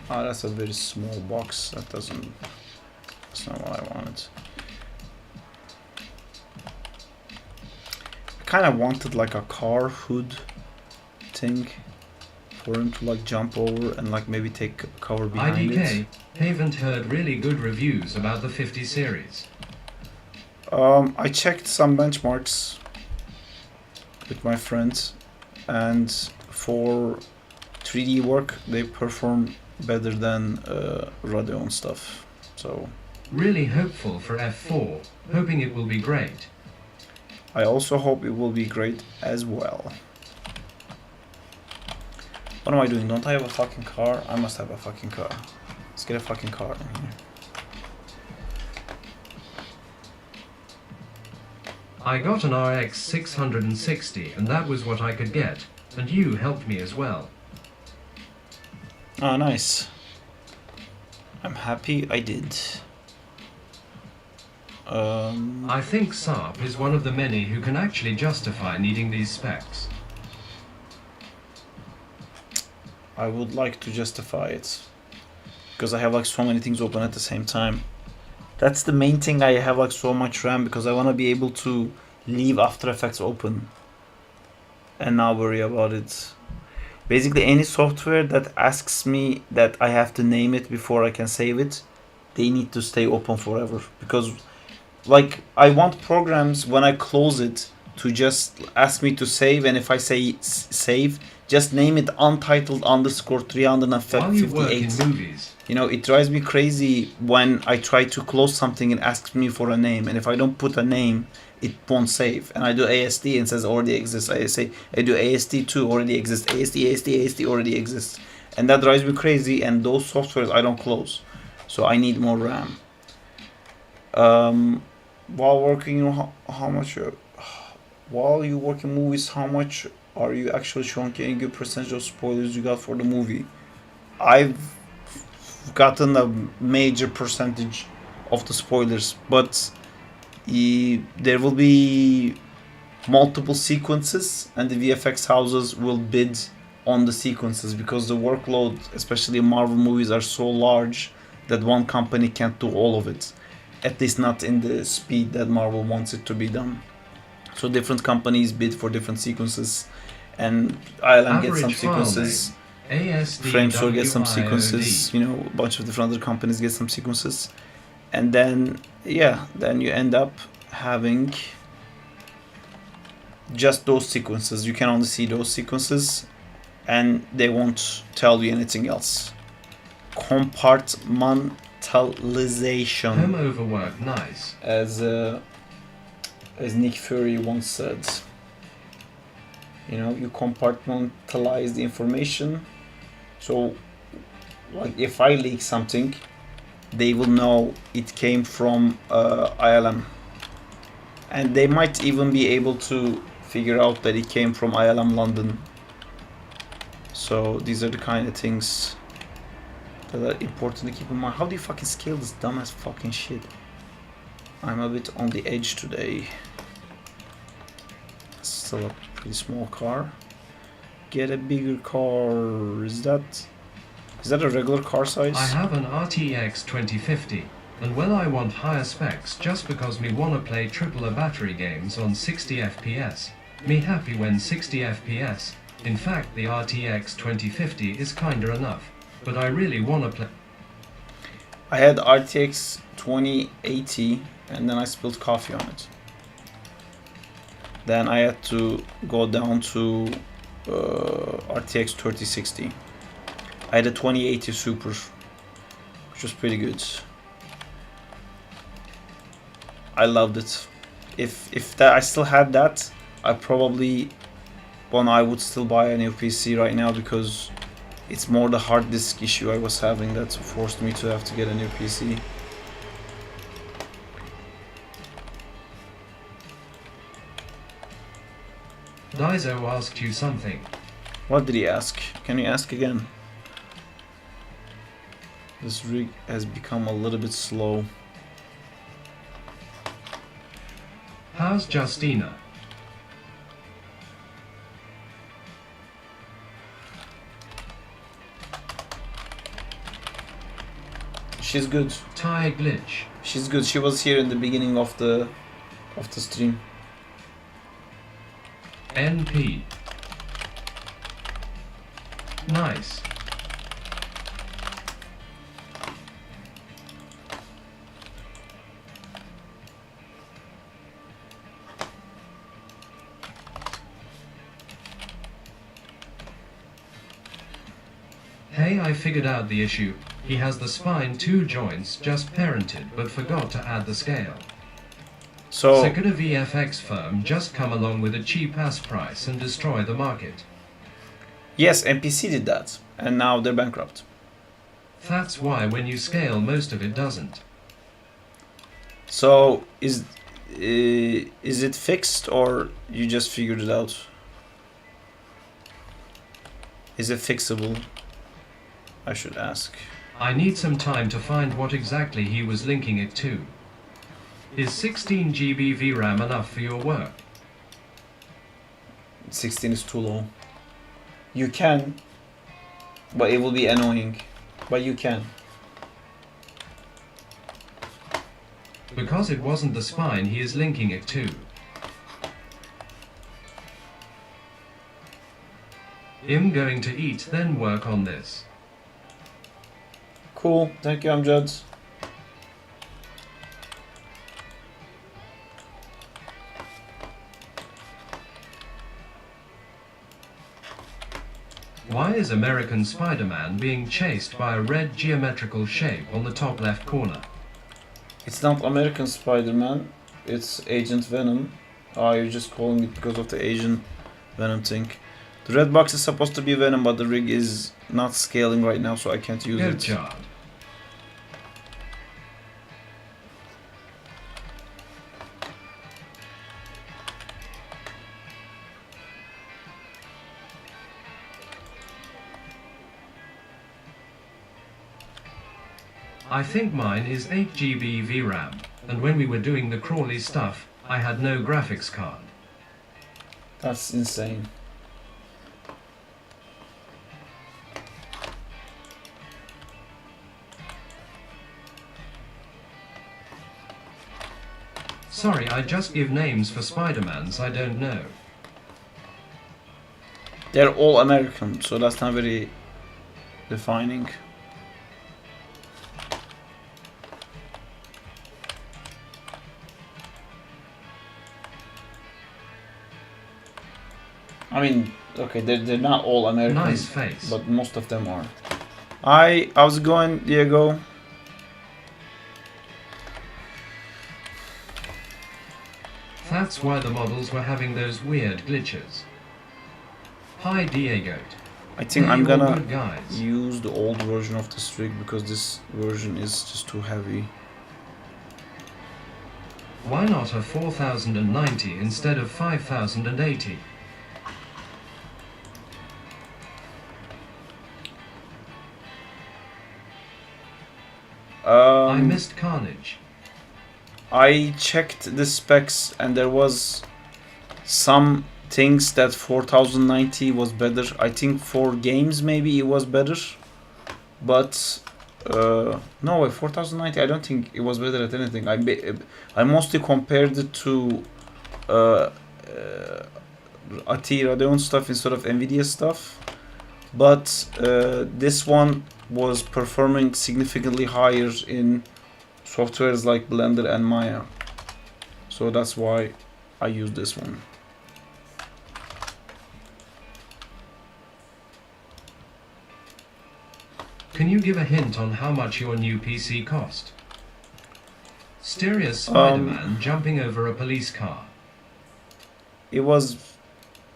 Ah, that's a very small box. That's not what I wanted. Kind of wanted like a car hood thing for him to like jump over and like maybe take cover behind IDK, it. haven't heard really good reviews about the 50 series. I checked some benchmarks with my friends, and for 3D work they perform better than Radeon stuff. So really hopeful for F4, hoping it will be great. I also hope it will be great as well. What am I doing? Don't I have a fucking car? I must have a fucking car. Let's get a fucking car in here. I got an RX 660 and that was what I could get, and you helped me as well. Ah, nice. I'm happy I did. I think Saab is one of the many who can actually justify needing these specs. I would like to justify it because I have like so many things open at the same time. That's the main thing. I have like so much RAM because I want to be able to leave After Effects open and not worry about it. Basically, any software that asks me that I have to name it before I can save it, they need to stay open forever. Because, like, I want programs when I close it to just ask me to save, and if I say save, just name it untitled underscore While you work in 358. movies, You know, it drives me crazy when I try to close something and asks me for a name, and if I don't put a name, it won't save. And I do ASD and says already exists. I say I do ASD2 already exists. ASD already exists, and that drives me crazy. And those softwares I don't close, so I need more RAM. While working, how much? While you work in movies, how much are you actually showing any good percentage of spoilers you got for the movie? I've gotten a major percentage of the spoilers, but there will be multiple sequences, and the VFX houses will bid on the sequences because the workload, especially in Marvel movies, are so large that one company can't do all of it, at least not in the speed that Marvel wants it to be done. So different companies bid for different sequences, and ILM gets some sequences, Framestore gets some sequences, you know, a bunch of different other companies get some sequences, and then then you end up having just those sequences. You can only see those sequences, and they won't tell you anything else. Compartmentalization. home overwork, nice. As Nick Fury once said, you know, you compartmentalize the information. So, like, if I leak something, they will know it came from ILM, and they might even be able to figure out that it came from ILM London. So these are the kind of things that are important to keep in mind. How do you fucking scale this dumbass fucking shit? I'm a bit on the edge today. Still a pretty small car. Get a bigger car. Is that a regular car size? I have an RTX 2050, and well, I want higher specs just because me wanna play triple A battery games on 60 FPS. Me happy when 60 FPS. In fact, the RTX 2050 is kinda enough, but I really wanna play. I had RTX 2080 and then I spilled coffee on it. Then I had to go down to RTX 3060. I had a 2080 Super, which was pretty good. I loved it. If that I still had that, I would still buy a new PC right now, because it's more the hard disk issue I was having that forced me to have to get a new PC. Daiso asked you something. What did he ask? Can you ask again? This rig has become a little bit slow. How's Justina? She's good. Tire glitch. She's good. She was here in the beginning of the stream. NP. Nice. Hey, I figured out the issue. He has the spine 2 joints just parented but forgot to add the scale. So could a VFX firm just come along with a cheap ass price and destroy the market? yes, NPC did that, and now they're bankrupt. That's why when you scale most of it doesn't. So is it fixed, or you just figured it out? Is it fixable? I should ask. I need some time to find what exactly he was linking it to. Is 16 GB VRAM enough for your work? 16 is too low. You can, but it will be annoying. But you can. Because it wasn't the spine he is linking it to. I'm going to eat, then work on this. Cool, thank you, Amjad. Why is American Spider-Man being chased by a red geometrical shape on the top left corner? It's not American Spider-Man, it's Agent Venom. Ah, you're just calling it because of the Asian Venom thing. The red box is supposed to be Venom, but the rig is not scaling right now, so I can't use Good it. job. I think mine is 8 GB VRAM, and when we were doing the crawly stuff, I had no graphics card. That's insane. Sorry, I just give names for Spider-Mans I don't know. They're all American, so that's not very defining. I mean, okay, they're not all American, Nice face. but most of them are. Hi, how's it going, Diego? That's why the models were having those weird glitches. Hi Diego. I think Hey, I'm you all gonna good guys. use the old version of this rig because this version is just too heavy. Why not a 4090 instead of 5080? I missed Carnage. I checked the specs and there was some things that 4090 was better. I think for games maybe it was better, but no, 4090 I don't think it was better at anything. I mostly compared it to AT Radeon stuff instead of Nvidia stuff, but this one was performing significantly higher in softwares like Blender and Maya, so that's why I use this one. Can you give a hint on how much your new PC cost? Stereo Spider-Man jumping over a police car. It was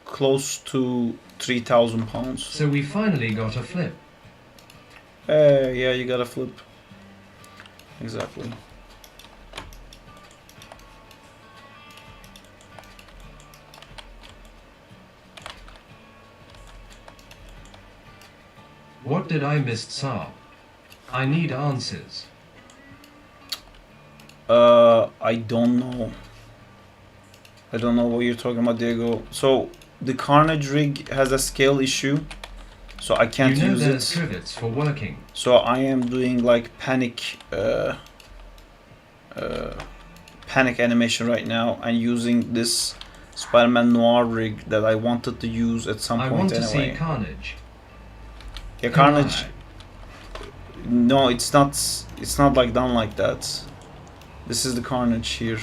close to £3,000. So we finally got a flip. Yeah, you gotta flip. Exactly. What did I miss, Saab? I need answers. I don't know. I don't know what you're talking about, Diego. So the Carnage rig has a scale issue, so I can't use there's it. trivets for working. So I am doing like panic animation right now and using this Spider-Man Noir rig that I wanted to use at some I point want to anyway. see Carnage. Yeah, Carnage. No, it's not like done like that. This is the Carnage here.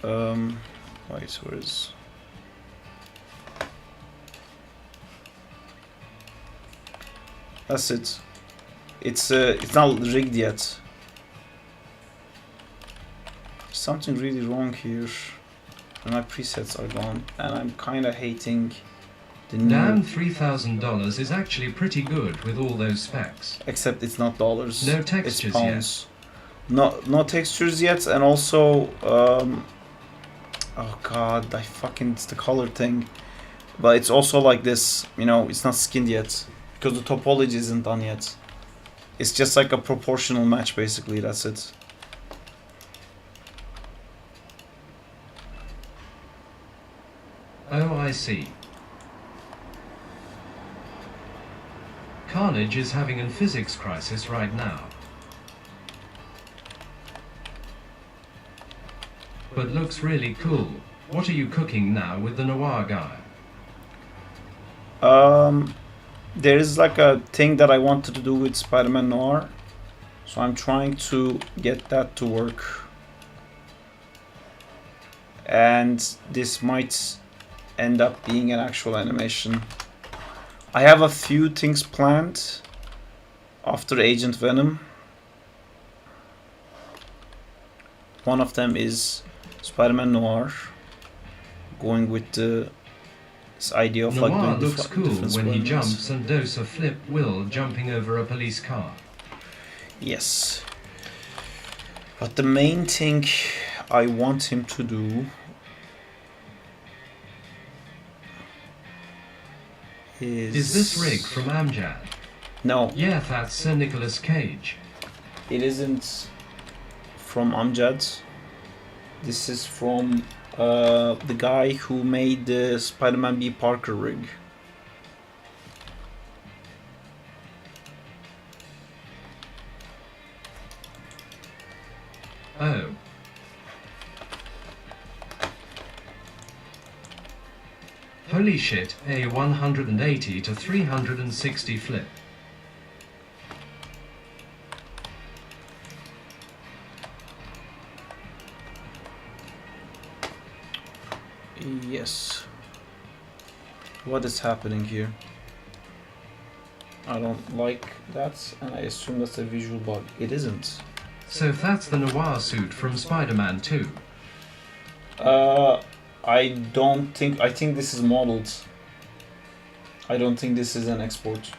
Wait, where is? That's it. It's not rigged yet. Something really wrong here. And my presets are gone, and I'm kind of hating the new. Damn, $3,000 is actually pretty good with all those specs. Except it's not dollars. No It's textures pounds. No textures yet, and also oh god, it's the color thing. But it's also like this, you know, it's not skinned yet because the topology isn't done yet. It's just like a proportional match basically. That's it. Oh, I see. Carnage is having a physics crisis right now. But looks really cool. What are you cooking now with the Noir guy? There is like a thing that I wanted to do with Spider-Man Noir, so I'm trying to get that to work. And this might end up being an actual animation. I have a few things planned after Agent Venom. One of them is Spider-Man Noir, going with this idea of Noir like doing looks cool different when he Spider-Mans. jumps and does a flip Will jumping over a police car. Yes. But the main thing I want him to do Is this rig from Amjad? No, Yeah, that's Sir Nicolas Cage. it isn't from Amjad. This is from the guy who made the Spider-Man B. Parker rig. Oh. Holy shit, a 180 to 360 flip. Yes. What is happening here? I don't like that, and I assume that's a visual bug. It isn't. So that's the Noir suit from Spider-Man 2. I don't think. I think this is modeled. I don't think this is an export.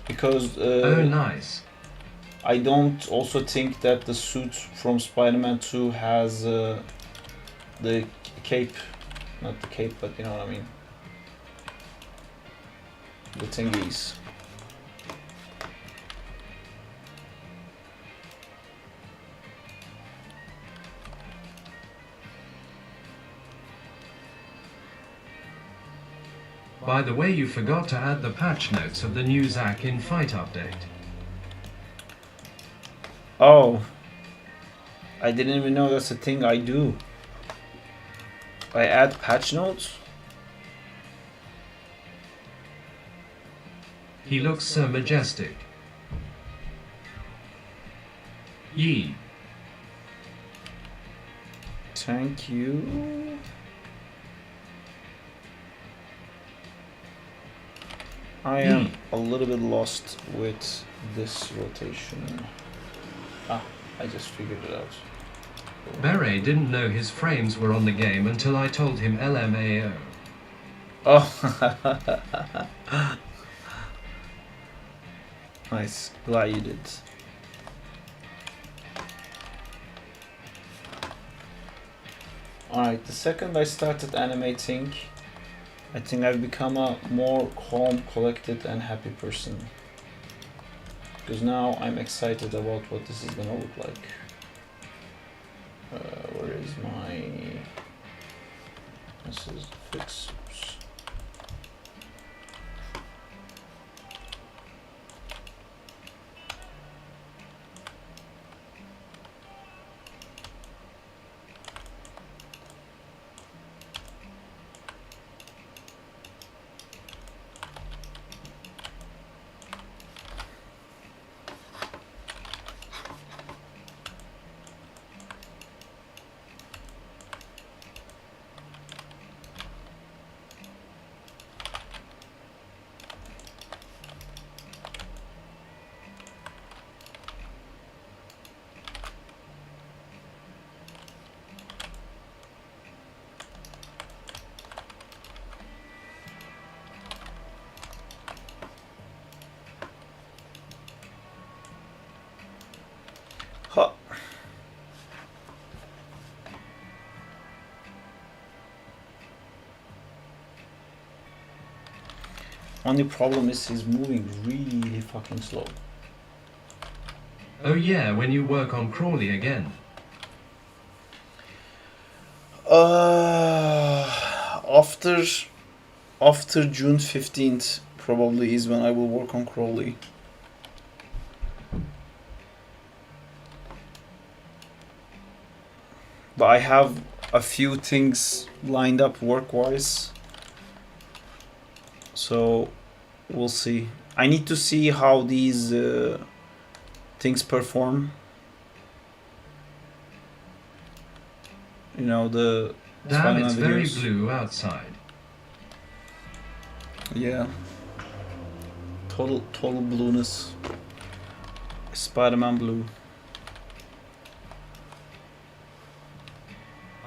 Because Oh, nice. I don't also think that the suit from Spider-Man 2 has the cape. Not the cape, but you know what I mean. The thingies. By the way, you forgot to add the patch notes of the new Zack in Fight update. Oh, I didn't even know that's a thing I do. I add patch notes? He looks so majestic. Yee. Thank you. I am a little bit lost with this rotation. Ah, I just figured it out. Beret didn't know his frames were on the game until I told him LMAO. Oh, nice. Glad you did. Alright, the second I started animating, I think I've become a more calm, collected, and happy person. Because now I'm excited about what this is gonna look like. Where is my... This is fix. Huh. Only problem is he's moving really fucking slow. Oh yeah, when you work on Crawley again. After June 15th probably is when I will work on Crawley. But I have a few things lined up work-wise. So we'll see. I need to see how these things perform. You know, the Damn, it's Spider-Man very videos. blue outside. Yeah. Total blueness. Spider-Man blue.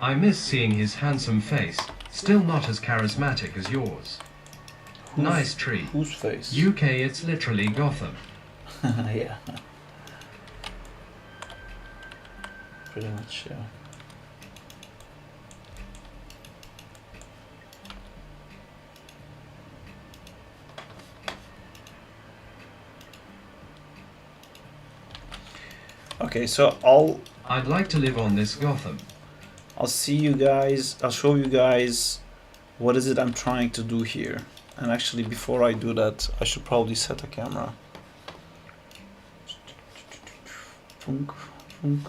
I miss seeing his handsome face, still not as charismatic as yours. Nice tree. Whose face? UK, it's literally Gotham. Yeah. Pretty much, yeah. Okay, so I'd like to live on this Gotham. I'll see you guys, I'll show you guys what is it I'm trying to do here. And actually, before I do that, I should probably set a camera. Funk, funk.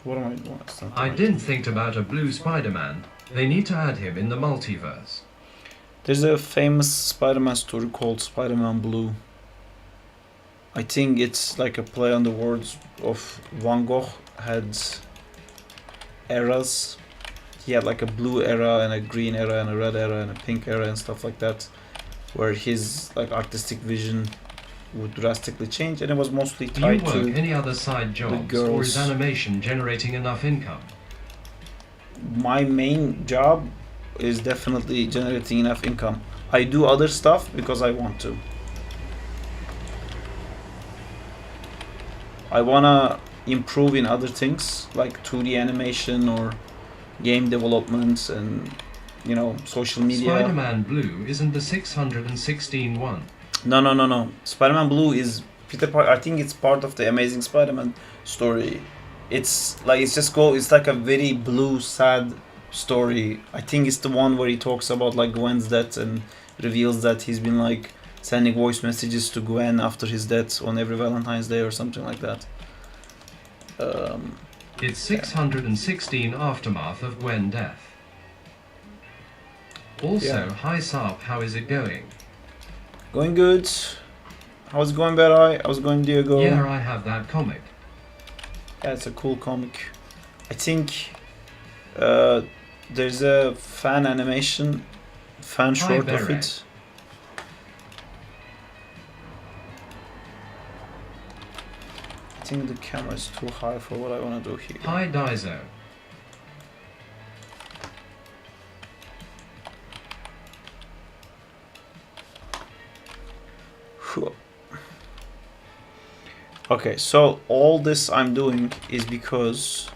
What am I doing? I didn't think about a blue Spider-Man. They need to add him in the multiverse. There's a famous Spider-Man story called Spider-Man Blue. I think it's like a play on the words of Van Gogh had eras. He had like a blue era and a green era and a red era and a pink era and stuff like that, where his like artistic vision would drastically change, and it was mostly Do you tied work to any other side jobs, girls. or is animation generating enough income? my main job is definitely generating enough income. I do other stuff because I want to. I wanna improve in other things like 2D animation or game development and, you know, social media. Spider-Man Blue isn't the 616 one. No. Spider-Man Blue is Peter Parker. I think it's part of the Amazing Spider-Man story. It's like it's like a very blue, sad story. I think it's the one where he talks about like Gwen's death and reveals that he's been like sending voice messages to Gwen after his death on every Valentine's Day or something like that. It's 616 aftermath of Gwen death. Also, Yeah. hi Sarp, how is it going? Going good. How's it going, Bad Eye? How's it going, Diego? Yeah, I have that comic. Yeah, it's a cool comic. I think there's a fan short of it. I think the camera is too high for what I want to do here. Hi Daizo. Okay, so all this I'm doing is because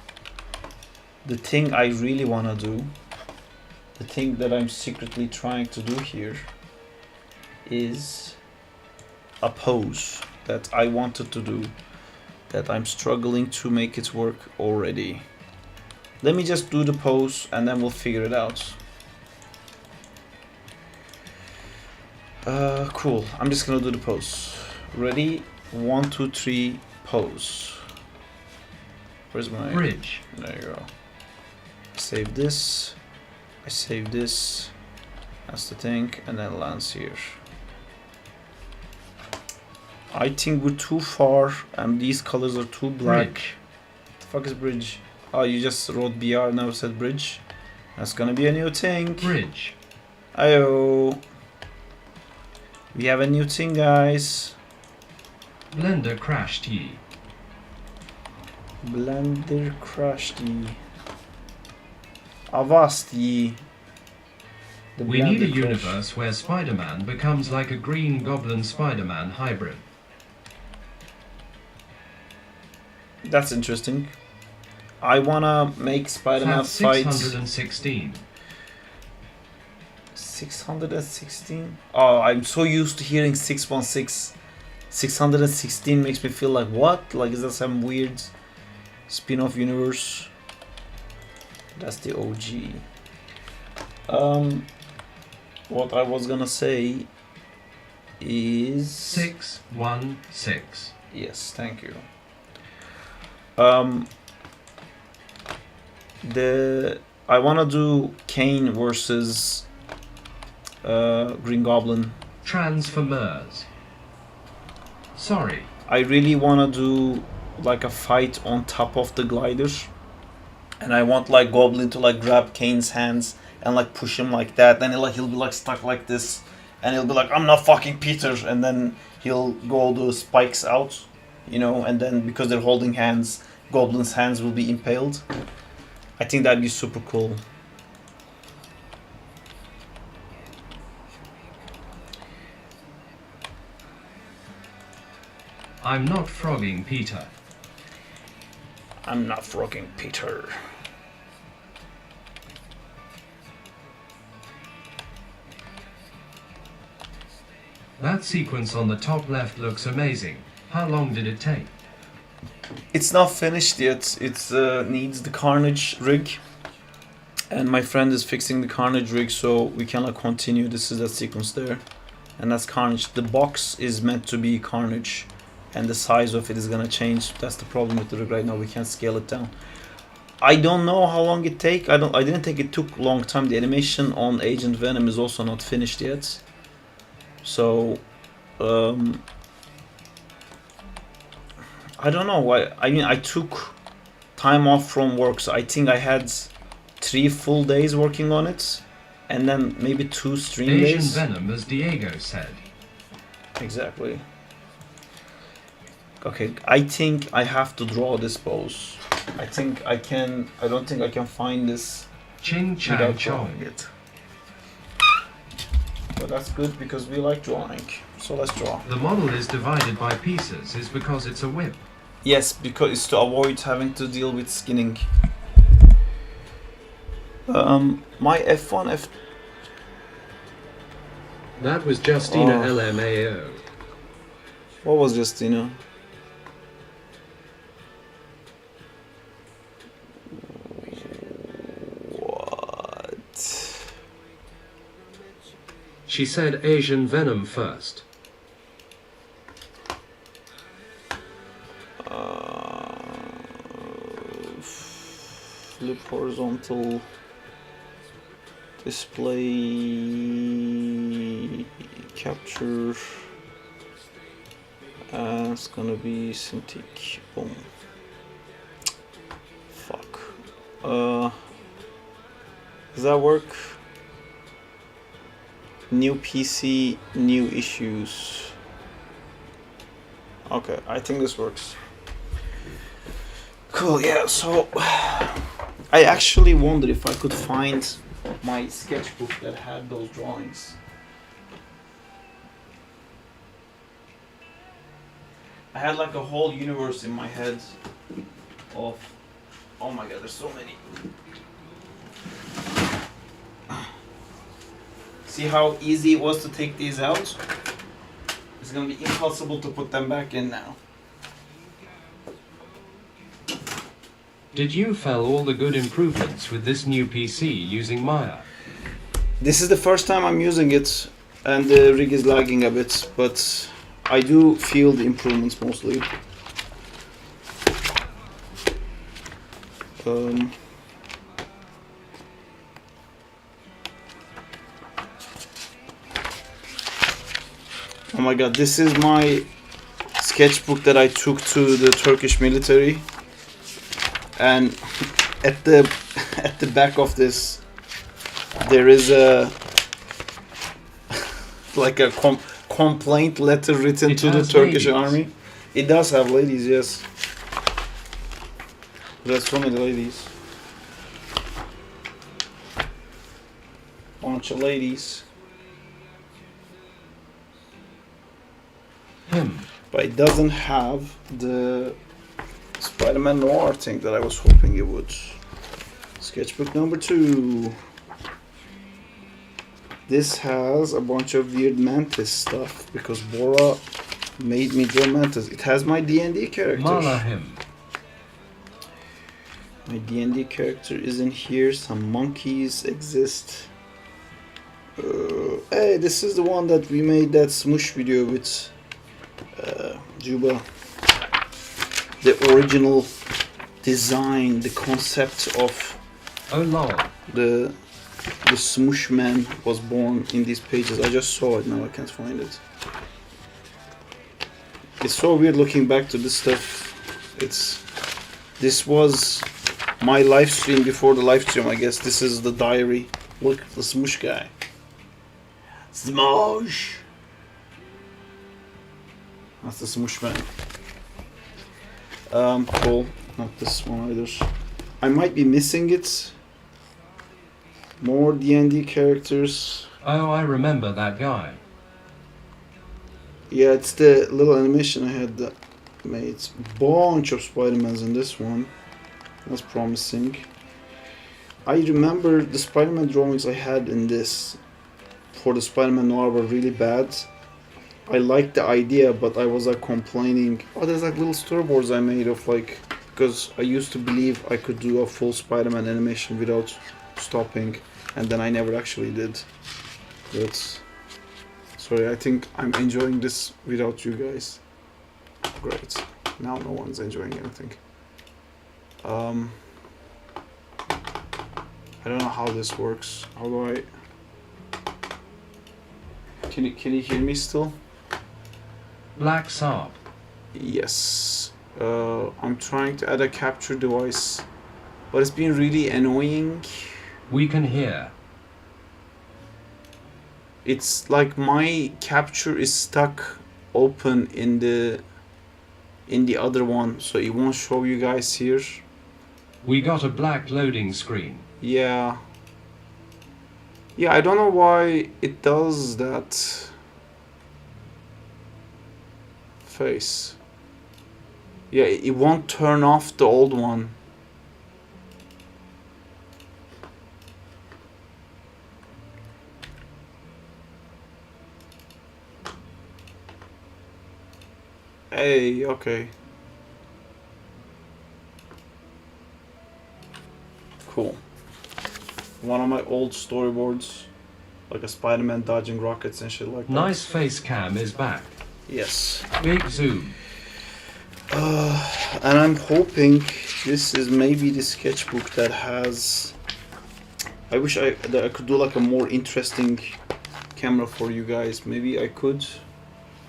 the thing I really want to do, the thing that I'm secretly trying to do here, is a pose that I wanted to do, that I'm struggling to make it work already. Let me just do the pose and then we'll figure it out. Cool, I'm just gonna do the pose. Ready? 1, 2, 3, pose. Where's my Bridge? There you go. Save this. I save this. That's the thing, and then lands here. I think we're too far, and these colors are too black. Bridge. The fuck is bridge? Oh, you just wrote BR, never said bridge. That's gonna be a new thing. Bridge. Ayo. We have a new thing, guys. Blender crashed ye. Blender crashed ye. Avast ye. The We need a Blender crash. universe where Spider-Man becomes like a Green Goblin Spider-Man hybrid. That's interesting. I wanna make Spider-Man That's fight 616. 616. Oh, I'm so used to hearing 616. 616 makes me feel like, what? Like, is that some weird spin-off universe? That's the OG. What I was gonna say is 616. yes, thank you. I wanna do Kane versus Green Goblin. Transformers. Sorry. I really wanna do like a fight on top of the glider, and I want like Goblin to like grab Kane's hands and like push him like that. Then he'll be like stuck like this, and he'll be like, "I'm not fucking Peter," and then he'll go all the spikes out, you know. And then because they're holding hands, Goblin's hands will be impaled. I think that'd be super cool. I'm not frogging Peter. I'm not frogging Peter. That sequence on the top left looks amazing. How long did it take? It's not finished yet. It needs the Carnage rig, and my friend is fixing the Carnage rig, so we can like continue. This is that sequence there, and that's Carnage. The box is meant to be Carnage, and the size of it is gonna change. That's the problem with the rig right now. We can't scale it down. I don't know how long it take. I didn't think it took a long time. The animation on Agent Venom is also not finished yet. So, I don't know. I mean, I took time off from work, so I think I had 3 full days working on it, and then maybe 2 stream Asian days. Venom, as Diego said. Exactly. Okay, I think I have to draw this pose. I think I can. I don't think I can find this Ching Chang without Chong. drawing it. But that's good because we like drawing. So let's draw. The model is divided by pieces is because it's a whip. Yes, because it's to avoid having to deal with skinning. My F1, F. That was Justina Oh. LMAO. What was Justina? What? She said Asian Venom first. Flip horizontal display capture. It's gonna be Cintiq. Boom. Fuck. Does that work? New PC, new issues. Okay, I think this works. Cool, yeah, so I actually wondered if I could find my sketchbook that had those drawings. I had like a whole universe in my head of, oh my god, there's so many. See how easy it was to take these out? It's gonna be impossible to put them back in now. Did you fell all the good improvements with this new PC using Maya? This is the first time I'm using it, and the rig is lagging a bit, but I do feel the improvements mostly. Oh my god, this is my sketchbook that I took to the Turkish military, and at the back of this there is a like a complaint letter written to the Turkish army. It does have ladies, yes. There's so many ladies. Bunch of ladies. But it doesn't have the Spider-Man Noir thing that I was hoping it would. Sketchbook number 2. This has a bunch of weird Mantis stuff because Bora made me draw mantis. It has my D&D character. Malahim. My D&D character is in here. Some monkeys exist. Hey, this is the one that we made that Smush video with Juba. The original design, the concept of Oh lol. the Smush man was born in these pages. I just saw it, now I can't find it. It's so weird looking back to this stuff. This was my live stream before the live stream, I guess. This is the diary. Look, the Smush guy. Smush! That's the Smush man. Cool. Not this one either. I might be missing it. More D&D characters. Oh, I remember that guy. Yeah, it's the little animation I had that made. Bunch of Spider-Mans in this one. That's promising. I remember the Spider-Man drawings I had in this for the Spider-Man Noir were really bad. I liked the idea, but I was like complaining. Oh, there's like little storyboards I made of like, because I used to believe I could do a full Spider-Man animation without stopping, and then I never actually did. But sorry, I think I'm enjoying this without you guys. Great. Now no one's enjoying anything. I don't know how this works. How do I? Can you hear me still? Black Saab. Yes. I'm trying to add a capture device, but it's been really annoying. We can hear. It's like my capture is stuck open in the other one, so it won't show you guys here. We got a black loading screen. Yeah. Yeah, I don't know why it does that. Face. Yeah, it won't turn off the old one. Hey, okay. Cool. One of my old storyboards, like a Spider-Man dodging rockets and shit like that. Nice face cam is back. Yes. Big zoom. And I'm hoping this is maybe the sketchbook that has. I wish that I could do like a more interesting camera for you guys. Maybe I could.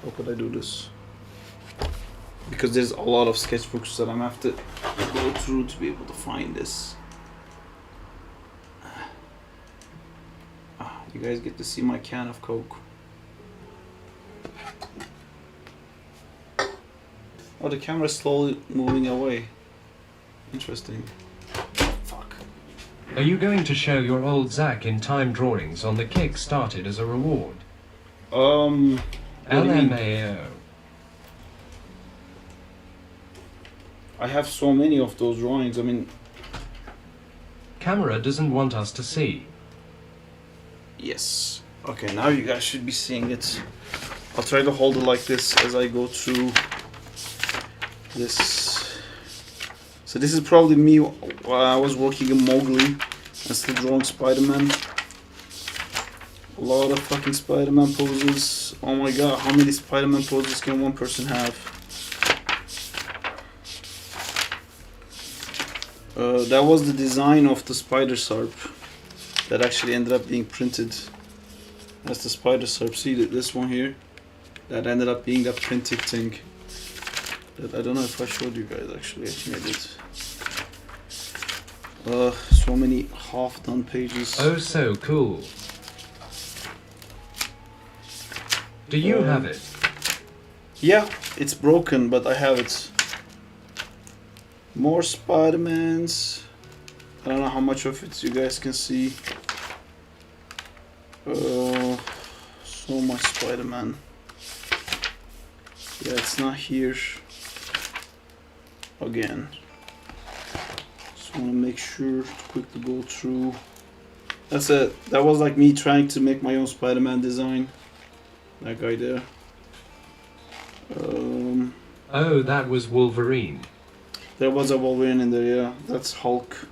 How could I do this? Because there's a lot of sketchbooks that I'm gonna have to go through to be able to find this. You guys get to see my can of Coke. Oh, the camera's slowly moving away. Interesting. Fuck. Are you going to show your old Zack in time drawings on the kick started as a reward? What do you mean? LMAO. I have so many of those drawings. I mean, Camera doesn't want us to see. yes. Okay, now you guys should be seeing it. I'll try to hold it like this as I go through this. So this is probably me while I was working in Mowgli and still drawing Spider-Man. A lot of fucking Spider-Man poses. Oh my god, how many Spider-Man poses can one person have? That was the design of the Spider Sarp that actually ended up being printed. That's the Spider Sarp. See this one here? That ended up being that printed thing. That I don't know if I showed you guys actually. I think I did. So many half-done pages. Oh, so cool. Do you have it? Yeah, it's broken, but I have it. More Spider-Mans. I don't know how much of it you guys can see. So much Spider-Man. Yeah, it's not here. Again. Just want to make sure to quickly go through. That's it. That was like me trying to make my own Spider-Man design. That guy there. Oh, that was Wolverine. There was a Wolverine in there, yeah. That's Hulk.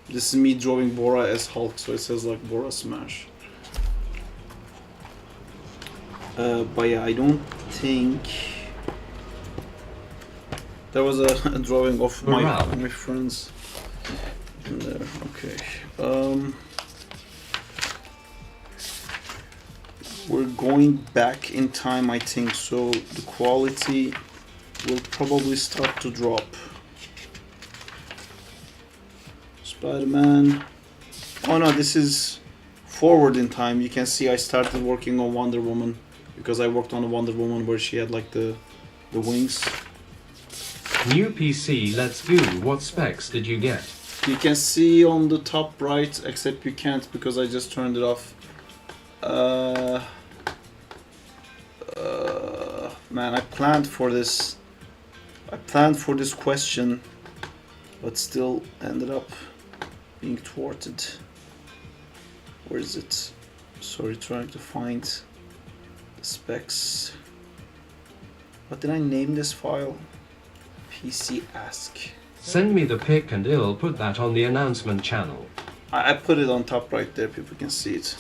This is me drawing Bora as Hulk, so it says like Bora Smash. But yeah, I don't think... There was a drawing of my friends in there. Okay. We're going back in time, I think, so the quality will probably start to drop. Spider-Man. Oh no, this is forward in time. You can see I started working on Wonder Woman because I worked on a Wonder Woman where she had like the wings. New PC, let's go. What specs did you get? You can see on the top right, except you can't because I just turned it off. Man, I planned for this. I planned for this question, but still ended up being thwarted. Where is it? Sorry, trying to find the specs. What did I name this file? PC ask. Send me the pic and I'll put that on the announcement channel. I put it on top right there, people can see it.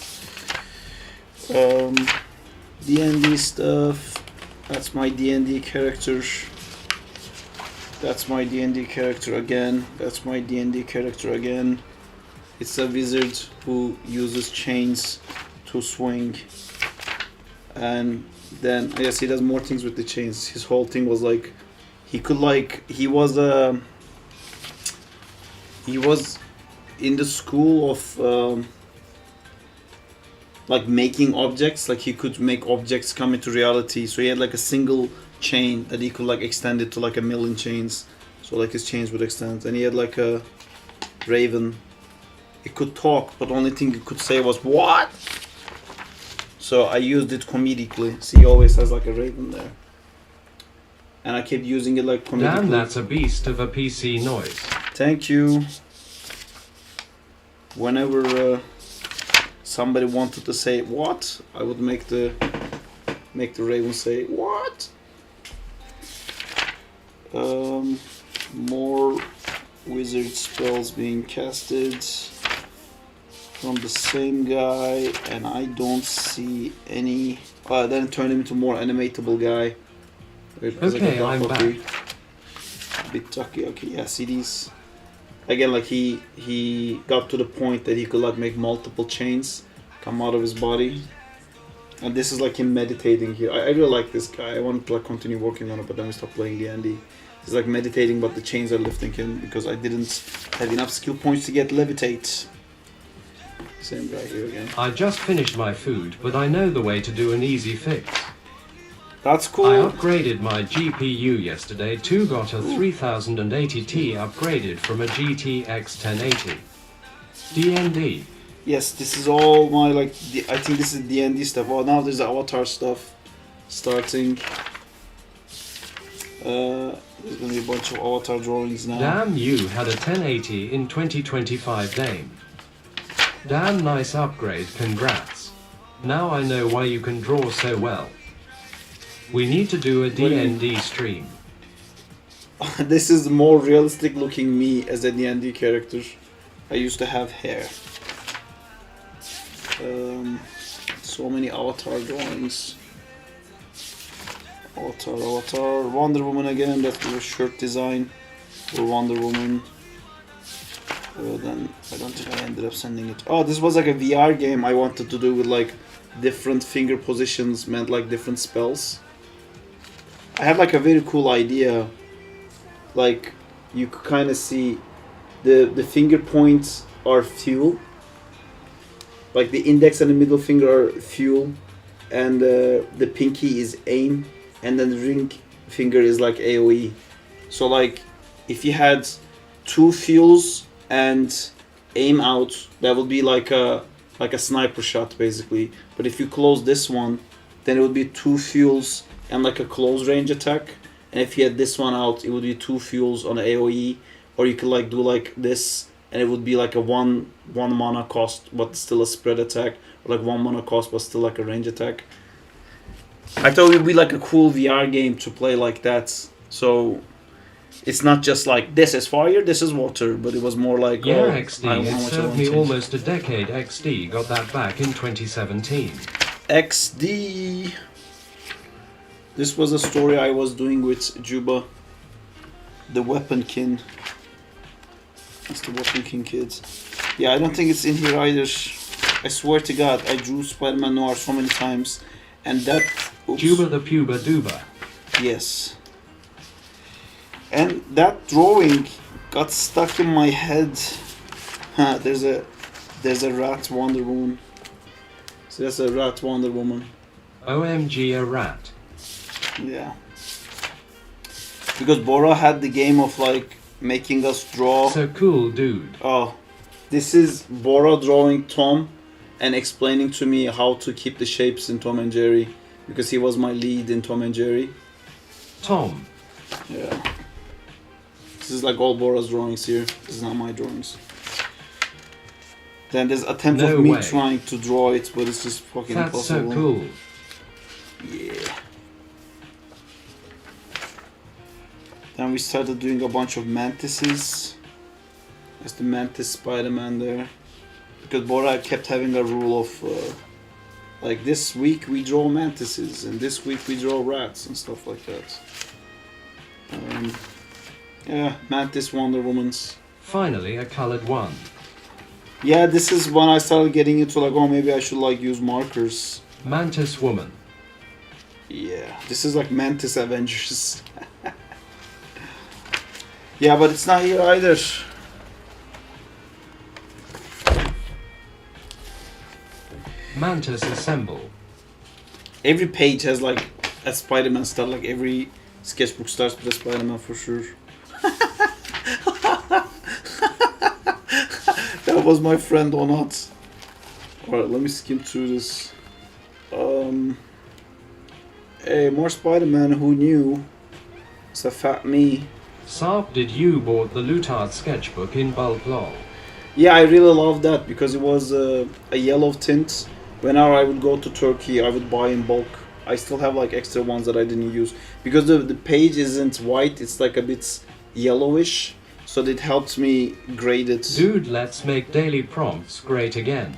D&D stuff. That's my D&D character. That's my D&D character again. That's my D&D character again. It's a wizard who uses chains to swing. And then, yes, he does more things with the chains. His whole thing was like, he could like, he was in the school of like making objects, like he could make objects come into reality. So he had like a single chain that he could like extend it to like 1,000,000 chains. So like his chains would extend. And he had like a raven. It could talk, but the only thing it could say was what? So I used it comedically. See, he always has like a raven there. And I kept using it like comedically. Damn, that's a beast of a PC noise. Thank you. Whenever somebody wanted to say what, I would make the raven say what. More wizard spells being casted from the same guy, and I don't see any. Then it turned him into more animatable guy. Okay, I'm back. A bit tucky. Okay, yeah, see these. Again, like he got to the point that he could like make multiple chains come out of his body, and this is like him meditating here. I really like this guy. I want to like continue working on it, but then we stopped playing D&D. He's like meditating, but the chains are lifting him because I didn't have enough skill points to get levitate. Same guy here again. I just finished my food, but I know the way to do an easy fix. That's cool. I upgraded my GPU yesterday too, got a 3080 Ti upgraded from a GTX 1080. D&D. Yes, this is all my like. I think this is D&D stuff. Oh, now there's the Avatar stuff starting. There's gonna be a bunch of Avatar drawings now. Damn, you had a 1080 in 2025 game. Damn nice upgrade, congrats. Now I know why you can draw so well. We need to do a D&D stream. This is more realistic looking me as a D&D character. I used to have hair. So many Avatar drawings. Avatar. Wonder Woman again. That's the shirt design for Wonder Woman. Then I don't think I ended up sending it. Oh, this was like a VR game I wanted to do with like different finger positions meant like different spells. I had like a very cool idea. Like you could kind of see the finger points are fuel. Like the index and the middle finger are fuel, and the pinky is aim, and then the ring finger is like AoE. So like if you had two fuels and aim out, that would be like a sniper shot basically. But if you close this one, then it would be two fuels and like a close range attack. And if you had this one out, it would be two fuels on AoE, or you could like do like this, and it would be like a one mana cost but still a spread attack, or like 1 mana cost but still like a range attack. I thought it would be like a cool VR game to play like that. So it's not just like this is fire, this is water, but it was more like Yeah, oh, XD, how it much I served me wanted. almost a decade. XD got that back in 2017. XD. This was a story I was doing with Juba, the Weapon Kin. It's the Weapon King kids. Yeah, I don't think it's in here either. I swear to God, I drew Spider-Man Noir so many times, and that. Oops. Juba the Puba Duba. Yes. And that drawing got stuck in my head. Huh, there's a rat Wonder Woman. So that's a rat Wonder Woman. OMG, a rat. Yeah. Because Bora had the game of like making us draw. So cool, dude. Oh, this is Bora drawing Tom and explaining to me how to keep the shapes in Tom and Jerry, because he was my lead in Tom and Jerry. Tom. Yeah. This is like all Bora's drawings here. This is not my drawings. Then there's attempt No of me way. trying to draw it, but it's just fucking That's impossible. so cool. Yeah. Then we started doing a bunch of mantises. There's the mantis Spider-Man there. Because Bora kept having a rule of like this week we draw mantises and this week we draw rats and stuff like that. Yeah, Mantis Wonder Womans. Finally, a colored one. Yeah, this is when I started getting into like, oh, maybe I should like use markers. Mantis woman. Yeah, this is like Mantis Avengers. Yeah, but it's not here either. Mantis assemble. Every page has like a Spider-Man start, like every sketchbook starts with a Spider-Man for sure. That was my friend or not. Alright, let me skim through this. Hey, more Spider-Man, who knew? It's a fat me. Sarp, did you bought the Lutard sketchbook in bulk lol? Yeah, I really love that because it was a yellow tint. Whenever I would go to Turkey, I would buy in bulk. I still have like extra ones that I didn't use. Because the page isn't white, it's like a bit yellowish. So it helps me grade it. Dude, let's make daily prompts great again.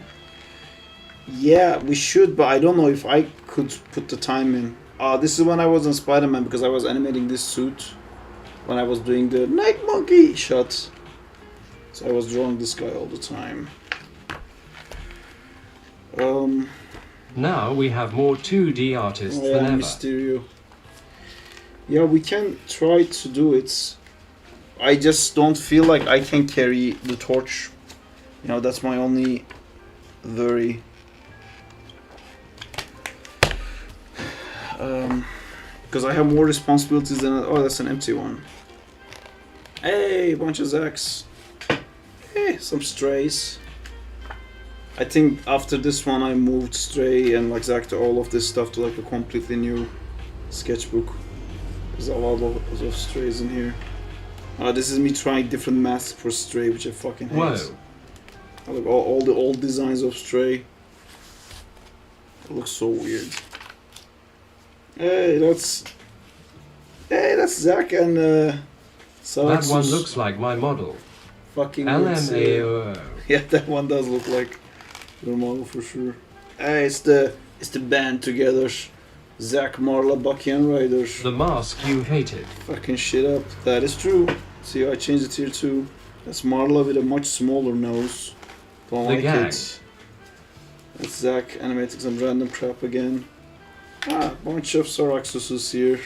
Yeah, we should, but I don't know if I could put the time in. This is when I was on Spider-Man because I was animating this suit. When I was doing the Night Monkey shot. So I was drawing this guy all the time. Now we have more 2D artists Oh, than yeah, ever. Mysterio. Yeah, we can try to do it. I just don't feel like I can carry the torch. You know, that's my only worry. Because I have more responsibilities than... Oh, that's an empty one. Hey, bunch of Zacks. Hey, some strays. I think after this one I moved Stray and like Zack to all of this stuff to like a completely new sketchbook. There's a lot of strays in here. This is me trying different masks for Stray, which I fucking hate. Whoa. Like all the old designs of Stray. It looks so weird. Hey, that's Zack and That Salaxus. one looks like my model. Fucking LMAO. Yeah, that one does look like your model for sure. Hey, it's the band together. Zack, Marla, Bucky, and Ryder. The mask you hated. Fucking shit up. That is true. See, I changed it here too. That's Marla with a much smaller nose. Don't The like gang. it. That's Zack animating some random crap again. Bunch of Saraxuses here.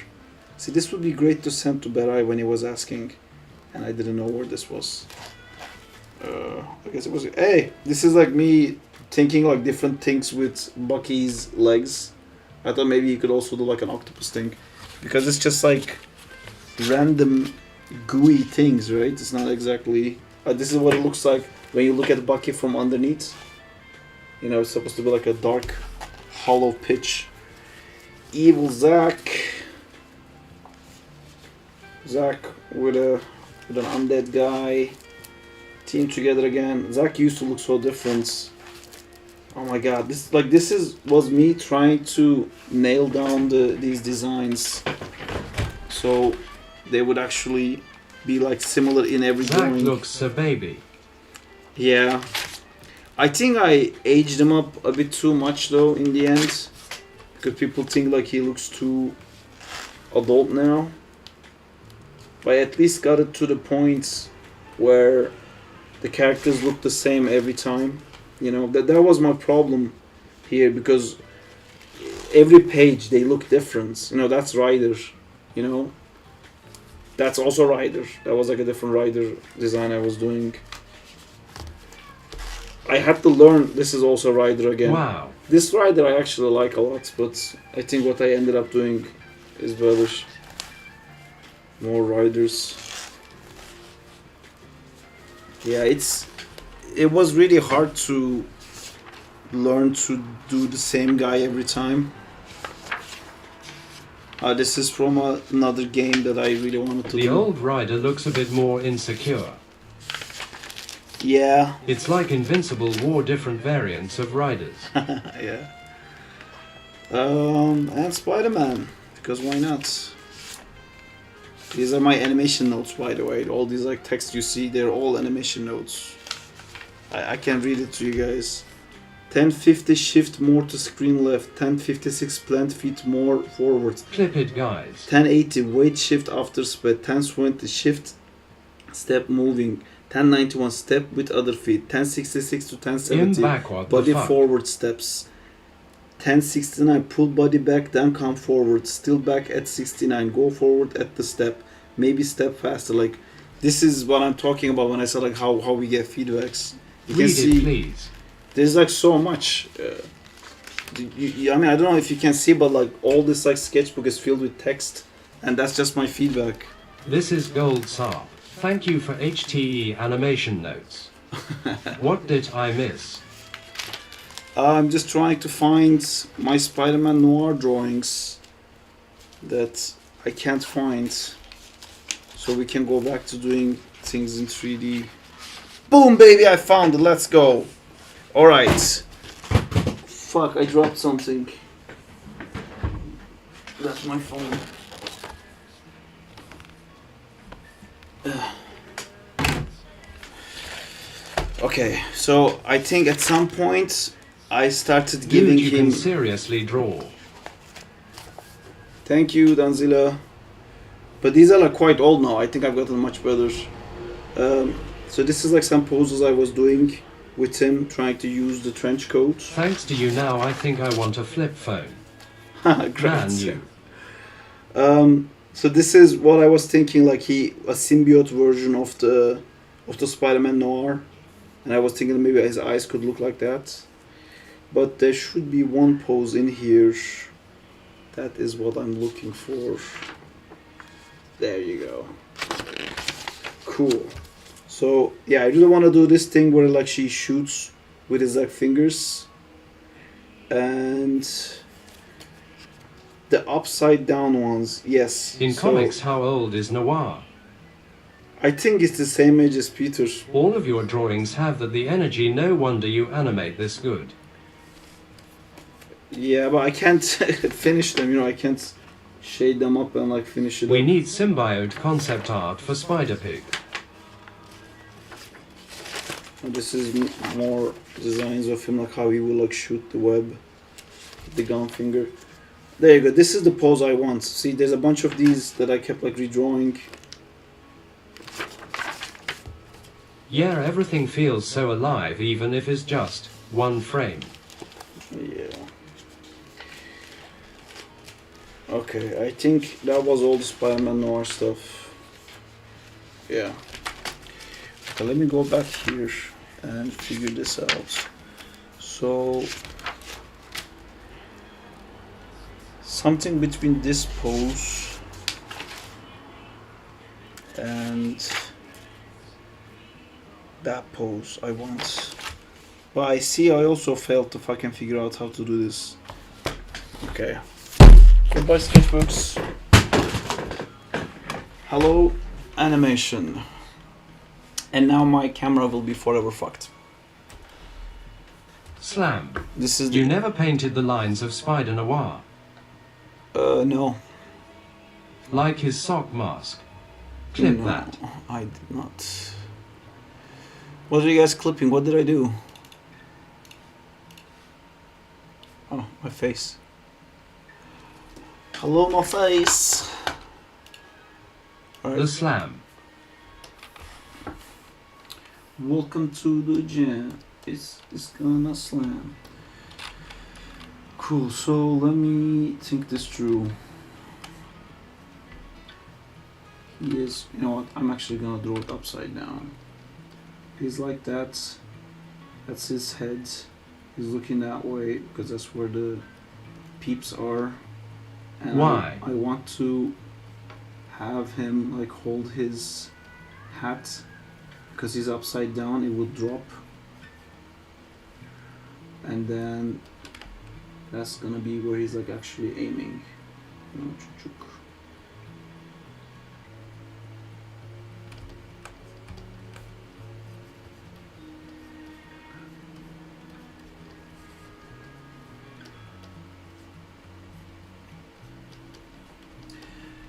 See, this would be great to send to Berai when he was asking. And I didn't know where this was. I guess it was... Hey! This is like me thinking like different things with Bucky's legs. I thought maybe you could also do like an octopus thing. Because it's just like random gooey things, right? It's not exactly... this is what it looks like when you look at Bucky from underneath. You know, it's supposed to be like a dark, hollow pitch. Evil Zack. Zack with an undead guy. Team together again. Zack used to look so different. Oh my god, this was me trying to nail down these designs so they would actually be like similar in every Zach drawing. looks a baby. Yeah. I think I aged him up a bit too much though in the end. Because people think like he looks too adult now. But I at least got it to the point where the characters look the same every time. You know, that was my problem here, because every page they look different. You know, that's Ryder, you know. That's also Ryder. That was like a different Ryder design I was doing. I had to learn this is also Ryder again. Wow. This Ryder I actually like a lot, but I think what I ended up doing is better. More Ryders. Yeah, it was really hard to learn to do the same guy every time. This is from another game that I really wanted to do. The old rider looks a bit more insecure. Yeah. It's like Invincible wore different variants of riders. Yeah. And Spider-Man, because why not? These are my animation notes, by the way. All these like text you see, they're all animation notes. I can read it to you guys. 1050 shift more to screen left. 1056 plant feet more forward. Clip it, guys. 1080 weight shift after speed. 1020 shift step moving. 1091 step with other feet. 1066 to 1070 body forward steps. 1069 pull body back, then come forward. Still back at 69. Go forward at the step. Maybe step faster. Like, this is what I'm talking about when I said like how we get feedbacks. You can see, please. There's like so much. I mean, I don't know if you can see, but like all this like sketchbook is filled with text, and that's just my feedback. This is Gold Sarp. Thank you for HTE animation notes. What did I miss? I'm just trying to find my Spider-Man Noir drawings that I can't find, so we can go back to doing things in 3D. Boom, baby, I found it. Let's go. Alright. Fuck, I dropped something. That's my phone. Okay, so I think at some point I started giving you him... can seriously draw. Thank you, Danzila. But these are like quite old now. I think I've gotten much better. So this is like some poses I was doing with him, trying to use the trench coat. Thanks to you now, I think I want a flip phone. Brand new. So this is what I was thinking, like a symbiote version of the Spider-Man Noir, and I was thinking maybe his eyes could look like that. But there should be one pose in here. That is what I'm looking for. There you go. Cool. So yeah, I really want to do this thing where like she shoots with his like fingers, and the upside down ones, yes. In comics, how old is Noir? I think it's the same age as Peter. All of your drawings have the energy, no wonder you animate this good. Yeah, but I can't finish them, you know, I can't shade them up and like finish it We up. need symbiote concept art for Spider-Pig. And this is more designs of him, like how he will like shoot the web with the gun finger. There you go, this is the pose I want. See, there's a bunch of these that I kept like redrawing. Yeah, everything feels so alive even if it's just one frame. Yeah. Okay, I think that was all the Spider-Man Noir stuff. Yeah. Okay, let me go back here and figure this out. So, something between this pose and that pose I want. But I see I also failed to fucking figure out how to do this. Okay. Goodbye sketchbooks. Hello animation. And now my camera will be forever fucked. Slam. This is You never painted the lines of Spider Noir. no. Like his sock mask. Clip No, that. I did not. What are you guys clipping? What did I do? Oh, my face. Hello, my face. All The right. slam. Welcome to the gym. It's gonna slam. Cool. So let me think this through. He is. You know what? I'm actually gonna draw it upside down. He's like that. That's his head. He's looking that way because that's where the peeps are. And Why? I want to have him like hold his hat because he's upside down. It would drop, and then that's gonna be where he's like actually aiming. You know, chuk-chuk.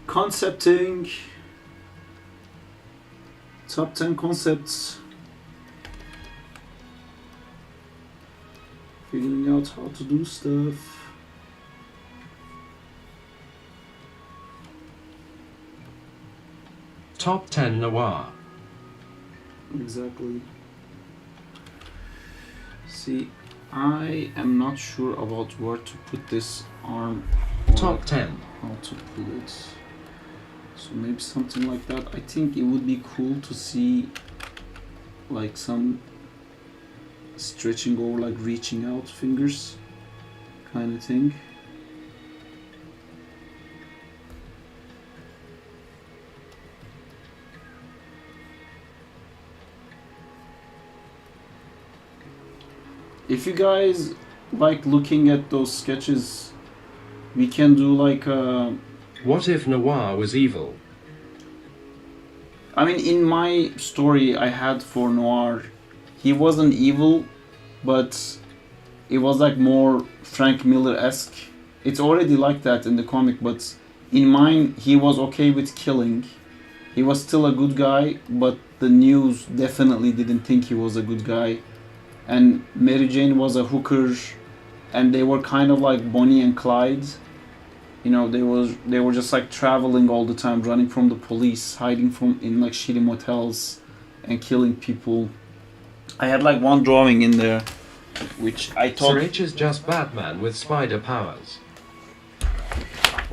Concepting. Top 10 concepts. Figuring out how to do stuff. Top 10 Noir. Exactly. See, I am not sure about where to put this arm. Or Top 10. how to put it. So maybe something like that. I think it would be cool to see like some stretching or like reaching out fingers kind of thing. If you guys like looking at those sketches, we can do like a What if Noir was evil? I mean, in my story I had for Noir, he wasn't evil, but it was like more Frank Miller-esque. It's already like that in the comic, but in mine, he was okay with killing. He was still a good guy, but the news definitely didn't think he was a good guy. And Mary Jane was a hooker, and they were kind of like Bonnie and Clyde. You know, they were just like traveling all the time, running from the police, hiding from in like shitty motels, and killing people. I had like one drawing in there, which I thought. Sir H is just Batman with spider powers.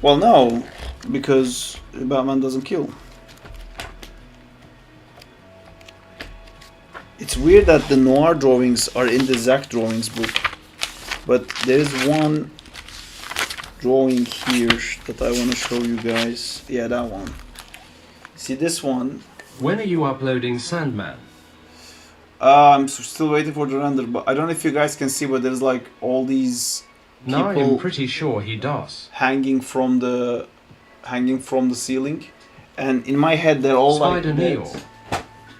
Well, no, because Batman doesn't kill. It's weird that the Noir drawings are in the Zack drawings book, but there's one drawing here that I want to show you guys. Yeah, that one. See this one? When are you uploading Sandman? I'm still waiting for the render, but I don't know if you guys can see, but there's like all these Now people I'm pretty sure he does. hanging from the ceiling, and in my head they're all Spider like Neil.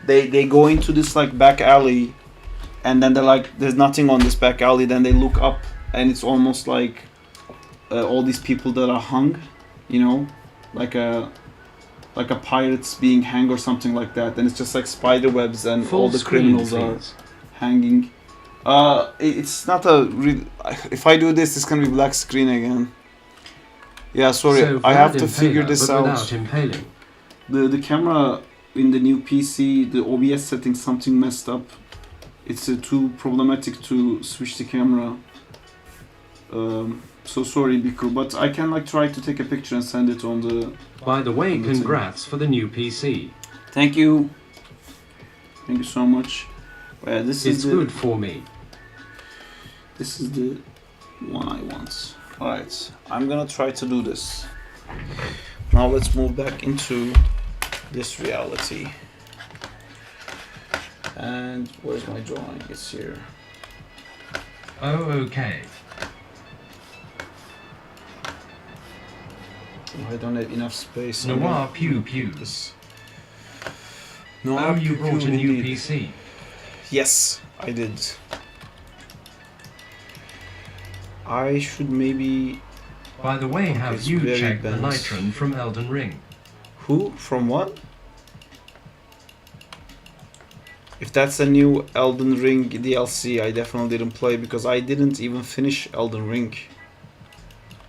they go into this like back alley, and then they're like there's nothing on this back alley. Then they look up, and it's almost like all these people that are hung, you know, like a pirates being hanged or something like that. And it's just like spider webs, and Full all the screen, criminals are please. hanging. It's not a real. If I do this, it's gonna be black screen again. Yeah, sorry, So I have Vlad to figure Impaler, this but out. without impaling. The camera in the new PC, the OBS settings, something messed up. It's too problematic to switch the camera. So sorry, Biku, but I can like try to take a picture and send it on the. By the way, on the thing. congrats for the new PC. Thank you. Thank you so much. This It's is the, good for me. This is the one I want. Alright, I'm gonna try to do this. Now let's move back into this reality. And where's my drawing? It's here. Oh, okay. I don't have enough space. Noir pew pew. This. Oh, you brought a new indeed. PC. Yes, I did. I should maybe... By the way, have it's you very checked the bent. Nitron from Elden Ring? Who? From what? If that's a new Elden Ring DLC, I definitely didn't play because I didn't even finish Elden Ring,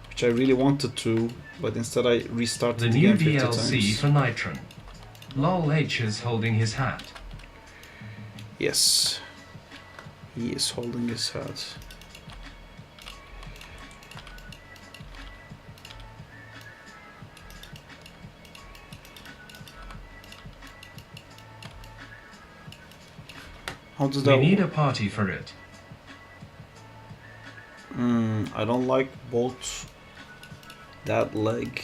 which I really wanted to, but instead I restarted The the new game 50 DLC times. for Nitron. Lol H is holding his hat. Yes, he is holding his hat. How does We that need a work? party for it. I don't like both that leg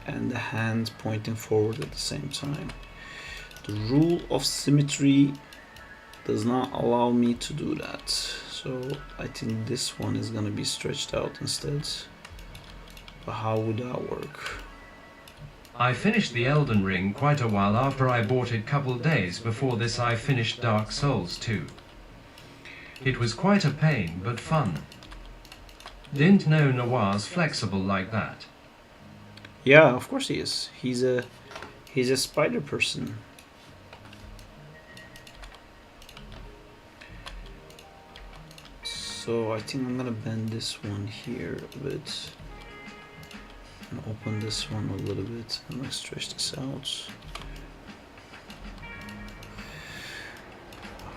and the hand pointing forward at the same time. The rule of symmetry does not allow me to do that. So I think this one is gonna be stretched out instead. But how would that work? I finished the Elden Ring quite a while after I bought it. Couple days before this I finished Dark Souls 2. It was quite a pain but fun. Didn't know Noir's flexible like that. Yeah, of course he is. He's a spider person. So I think I'm gonna bend this one here a bit. And open this one a little bit and like stretch this out.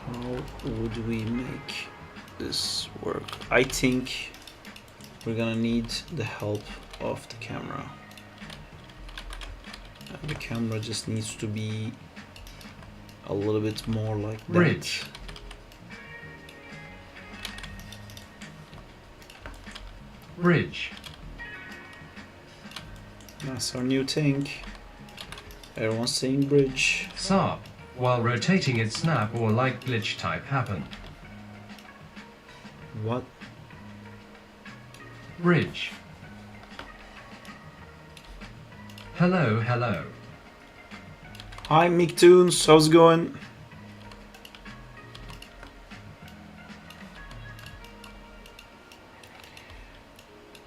How would we make this work? I think we're gonna need the help of the camera. And the camera just needs to be a little bit more like that. Bridge. Bridge. That's our new thing. Everyone's saying bridge. Sarp. While rotating it snap or like glitch type happen. What? Bridge. Hello, hello. Hi Micktoons, how's it going?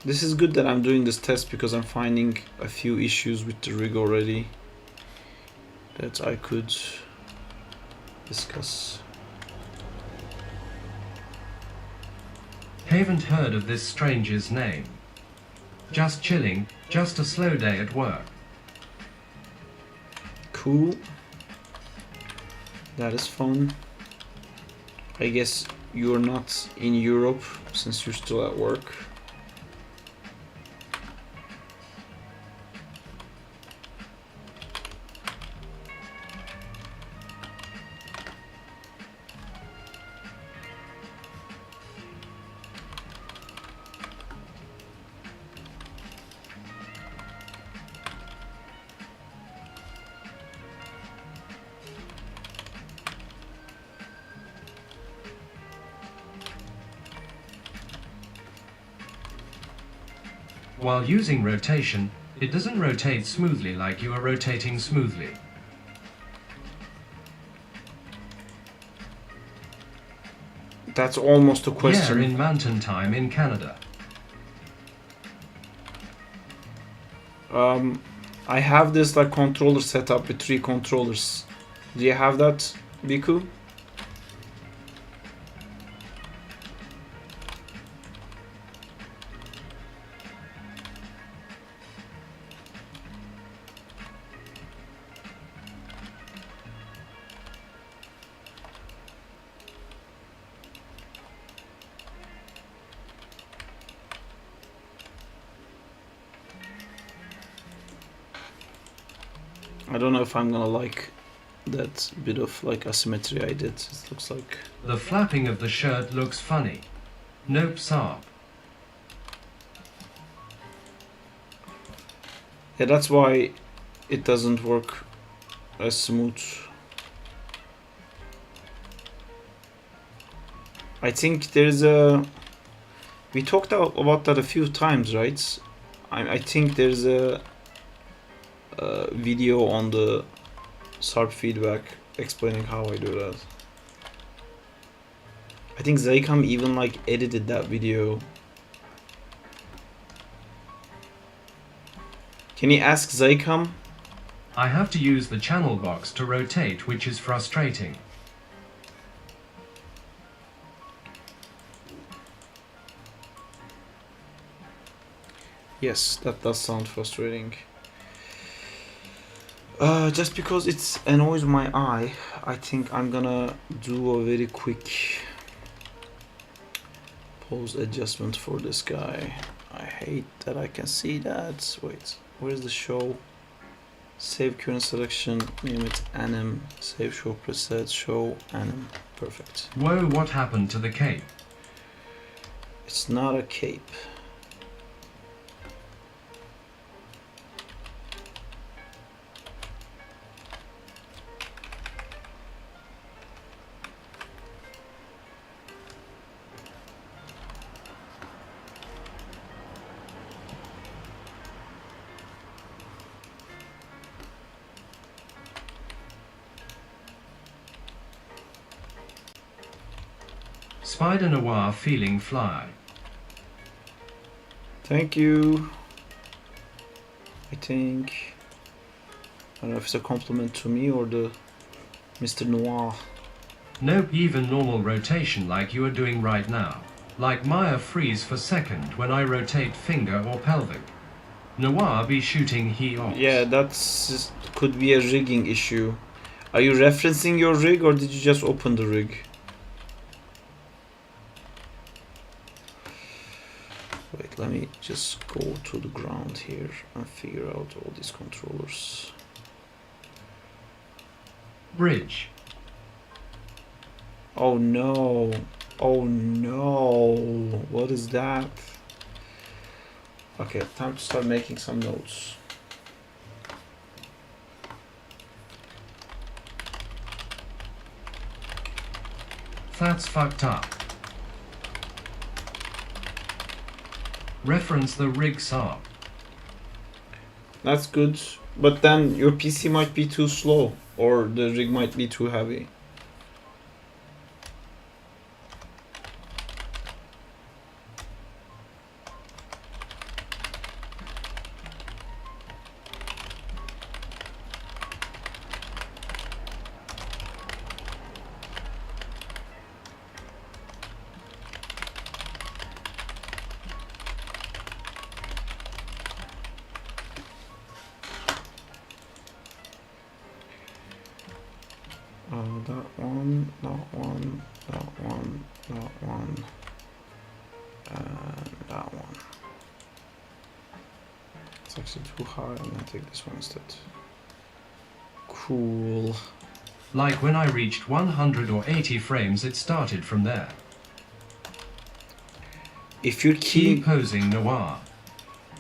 This is good that I'm doing this test because I'm finding a few issues with the rig already that I could discuss. Haven't heard of this stranger's name. Just chilling, just a slow day at work. Cool. That is fun. I guess you're not in Europe since you're still at work. While using rotation, it doesn't rotate smoothly like you are rotating smoothly. That's almost a Yeah, question. in mountain time in Canada. I have this like controller set up with 3 controllers. Do you have that, Biku? I don't know if I'm gonna like that bit of like asymmetry I did. It looks like... The flapping of the shirt looks funny. Nope, Sarp. Yeah, that's why it doesn't work as smooth. I think there's a... We talked about that a few times, right? I think there's a video on the Sarp feedback explaining how I do that. I think Zaykam even like edited that video Can you ask Zaykam? I have to use the channel box to rotate, which is frustrating. Yes, that does sound frustrating. Just because it annoys my eye, I think I'm gonna do a very quick pose adjustment for this guy. I hate that I can see that. Wait, where's the show? Save current selection, name it anim, save show preset, show anim. Perfect. Whoa, what happened to the cape? It's not a cape. Spider Noir feeling fly. Thank you. I think, I don't know if it's a compliment to me or the Mr. Noir. Nope, even normal rotation like you are doing right now. Like Maya freeze for second when I rotate finger or pelvic. Noir be shooting he off. Yeah, that's could be a rigging issue. Are you referencing your rig or did you just open the rig? Wait, let me just go to the ground here and figure out all these controllers. Bridge. Oh no. Oh no. What is that? Okay, time to start making some notes. That's fucked up. Reference the rig SAR. That's good, but then your PC might be too slow or the rig might be too heavy. That one, that one, that one, that one, and that one. It's actually too high. I'm gonna take this one instead. Cool. Like when I reached 100 or 80 frames, it started from there. If you're Key keying, posing Noir.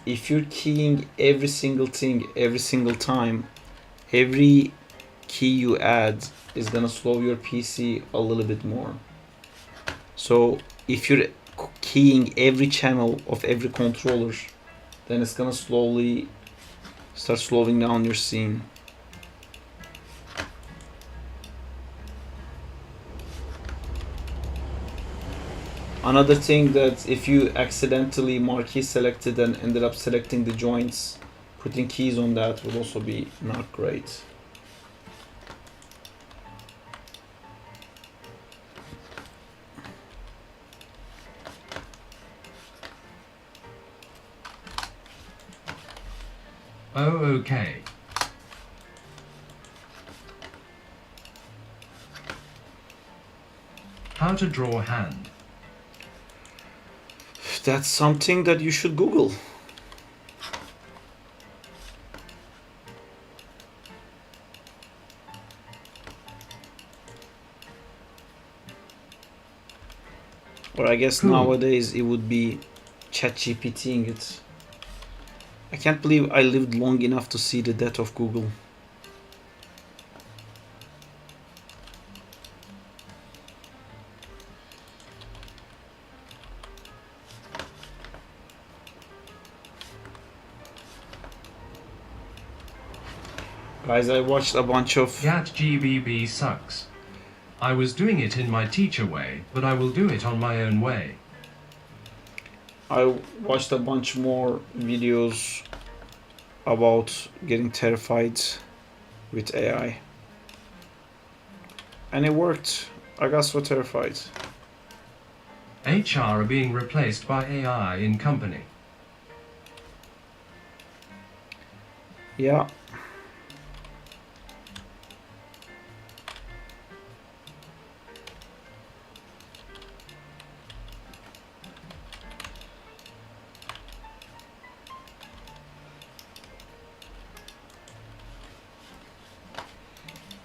if you're keying every single thing every single time, every key you add is gonna slow your PC a little bit more. So if you're keying every channel of every controller, then it's gonna slowly start slowing down your scene. Another thing that if you accidentally marquee selected and ended up selecting the joints, putting keys on that would also be not great. Oh, okay. How to draw hand. That's something that you should Google. Or I guess Cool. nowadays it would be ChatGPTing it. I can't believe I lived long enough to see the death of Google. Guys, I watched a bunch of... Gat GBB sucks. I was doing it in my teacher way, but I will do it on my own way. I watched a bunch more videos about getting terrified with AI. And it worked. I got so terrified. HR are being replaced by AI in company. Yeah.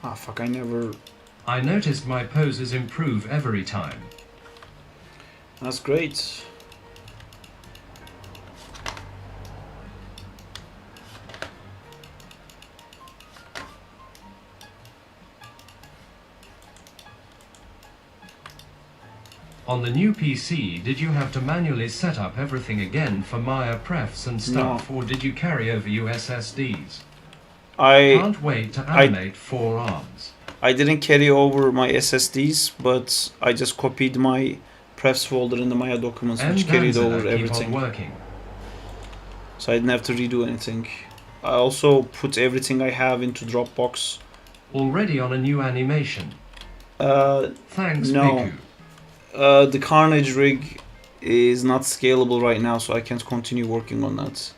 Ah, fuck, I never... I noticed my poses improve every time. That's great. On the new PC, did you have to manually set up everything again for Maya prefs and stuff, or did you carry over USSDs? Can't wait to animate 4 arms. I didn't carry over my SSDs, but I just copied my prefs folder in the Maya documents, which carried over everything. Working. So I didn't have to redo anything. I also put everything I have into Dropbox. Already on a new animation. Thanks, no. Miku. The Carnage rig is not scalable right now, so I can't continue working on that.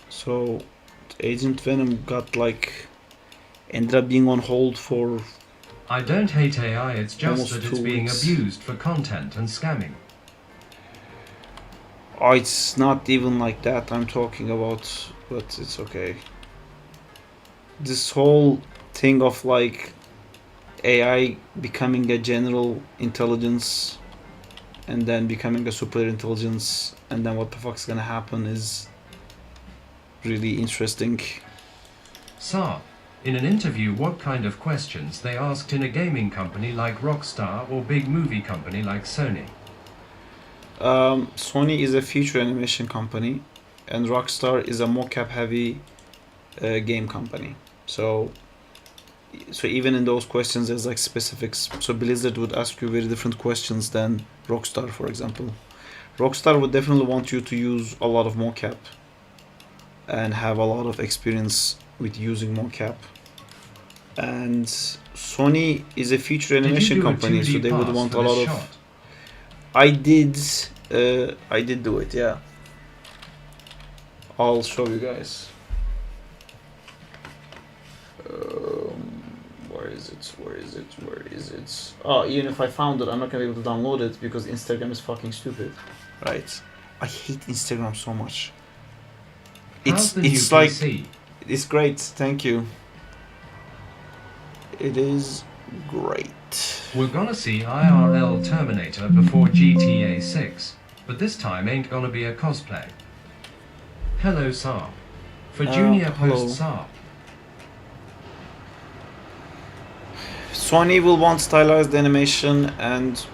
So Agent Venom got ended up being on hold for... I don't hate AI, it's just that it's being weeks. abused for content and scamming. Oh, it's not even like that I'm talking about, but it's okay. This whole thing of AI becoming a general intelligence and then becoming a super intelligence, and then what the fuck's gonna happen is really interesting. Saab, in an interview, what kind of questions they asked in a gaming company like Rockstar or big movie company like Sony? Sony is a feature animation company, and Rockstar is a mocap heavy game company. So even in those questions, there's specifics. So Blizzard would ask you very different questions than Rockstar, for example. Rockstar would definitely want you to use a lot of mocap and have a lot of experience with using mocap. And Sony is a feature animation company, so they would want a lot of... I did do it, yeah. I'll show you guys. Where is it? Oh, even if I found it, I'm not gonna be able to download it because Instagram is fucking stupid. Right. I hate Instagram so much. It's it's great, thank you. It is great. We're gonna see IRL Terminator before GTA 6, but this time ain't gonna be a cosplay. Hello Saab. For Junior Post Saab. Sony will want stylized animation and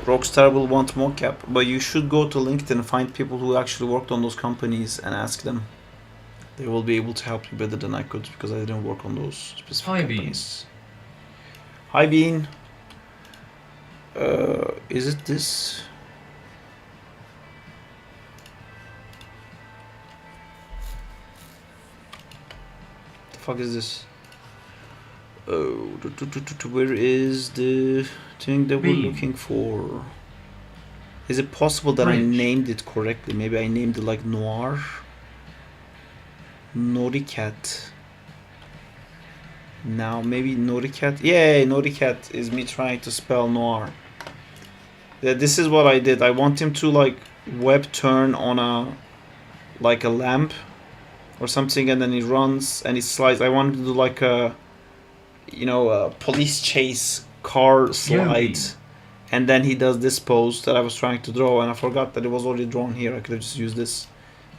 Rockstar will want mocap, but you should go to LinkedIn and find people who actually worked on those companies and ask them. They will be able to help you better than I could because I didn't work on those specific companies. Hi Bean. Is it this? The fuck is this? Oh, where is the thing that we're looking for? Is it possible that I named it correctly? Maybe I named it Noir? Noricat. Now maybe Noricat. Yay, Noricat is me trying to spell noir. Yeah, this is what I did. I want him to web turn on a lamp or something, and then he runs and he slides. I wanted to do a police chase car slide, and then he does this pose that I was trying to draw, and I forgot that it was already drawn here. I could have just used this.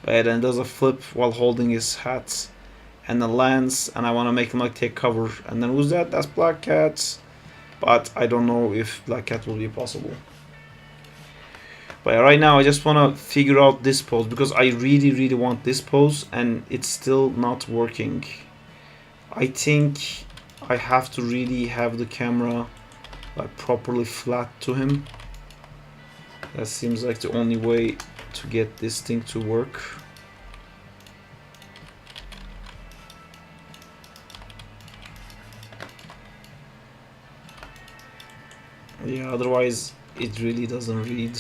But then does a flip while holding his hat, and then lands, and I want to make him take cover. And then who's that? That's Black Cat. But I don't know if Black Cat will be possible. But right now I just want to figure out this pose because I really, really want this pose, and it's still not working. I think I have to really have the camera like properly flat to him. That seems like the only way to get this thing to work. Yeah, otherwise it really doesn't read.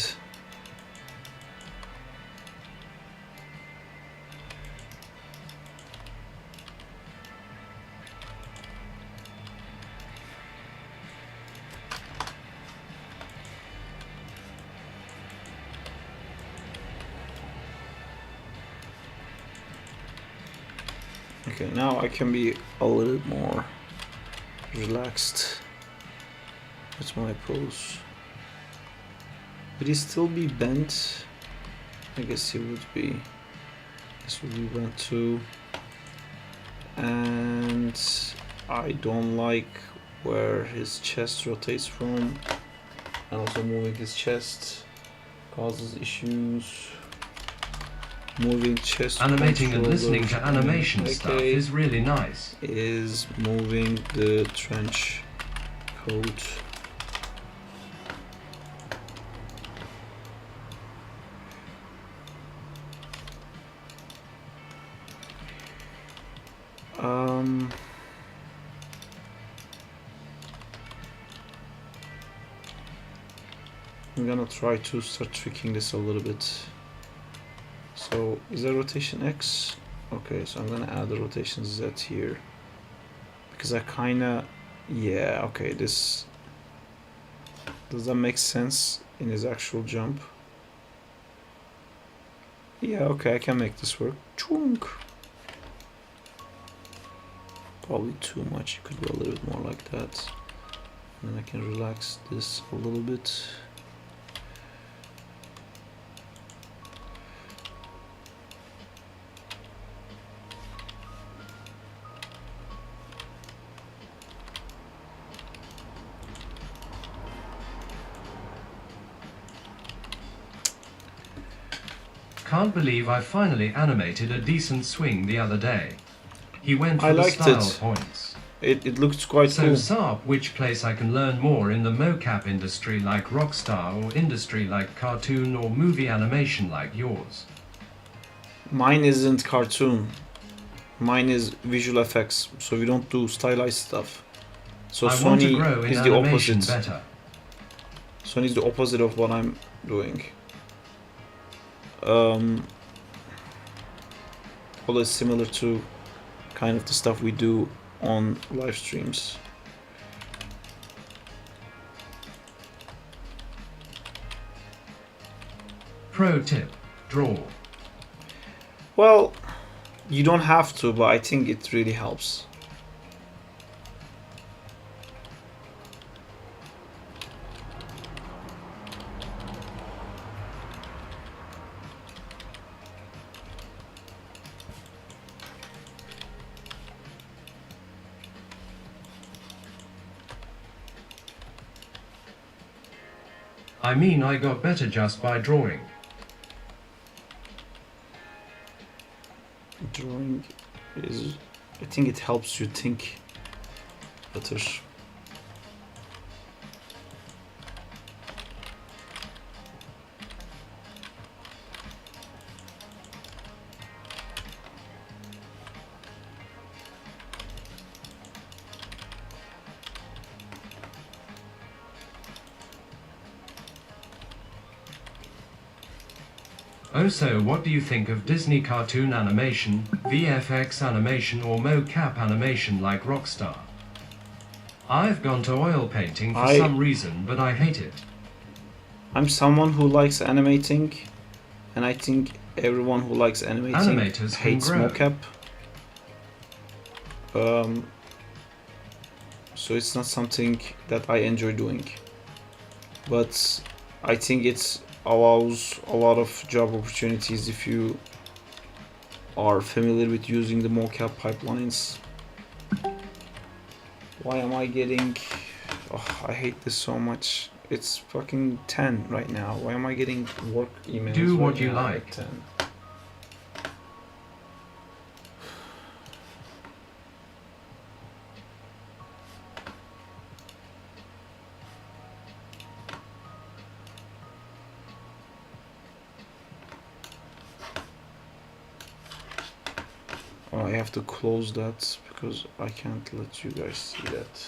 Okay, now I can be a little more relaxed with my pose. Would he still be bent? I guess he would be. This would be bent too. And I don't like where his chest rotates from. And also moving his chest causes issues. Moving chest. Animating and listening to animation stuff is really nice. Is moving the trench coat. I'm gonna try to start tweaking this a little bit. So is that rotation X? Okay, so I'm gonna add the rotation Z here because I kinda, yeah, okay, this, does that make sense in his actual jump? Yeah, okay, I can make this work. Chunk. Probably too much, it could go a little bit more like that. And then I can relax this a little bit. Can't believe I finally animated a decent swing the other day. He went for I the liked style it. points. It looks quite So cool. Saab, which place I can learn more in the mocap industry like Rockstar or industry like cartoon or movie animation like yours? Mine isn't cartoon. Mine is visual effects, so we don't do stylized stuff. So I want to Sony grow in is the animation opposite. better. Sony is the opposite of what I'm doing. Although it's similar to kind of the stuff we do on live streams. Pro tip: draw. Well, you don't have to, but I think it really helps. I mean, I got better just by drawing. Drawing is, I think it helps you think better. Oh, so what do you think of Disney cartoon animation, VFX animation or mocap animation like Rockstar? I've gone to oil painting for some reason, but I hate it. I'm someone who likes animating, and I think everyone who likes animating Animators hates can grow. mocap. So it's not something that I enjoy doing. But I think it allows a lot of job opportunities if you are familiar with using the mocap pipelines. Why am I getting... Oh, I hate this so much. It's fucking 10 right now. Why am I getting work emails? Do what right you now like. at 10? Oh, I have to close that because I can't let you guys see that.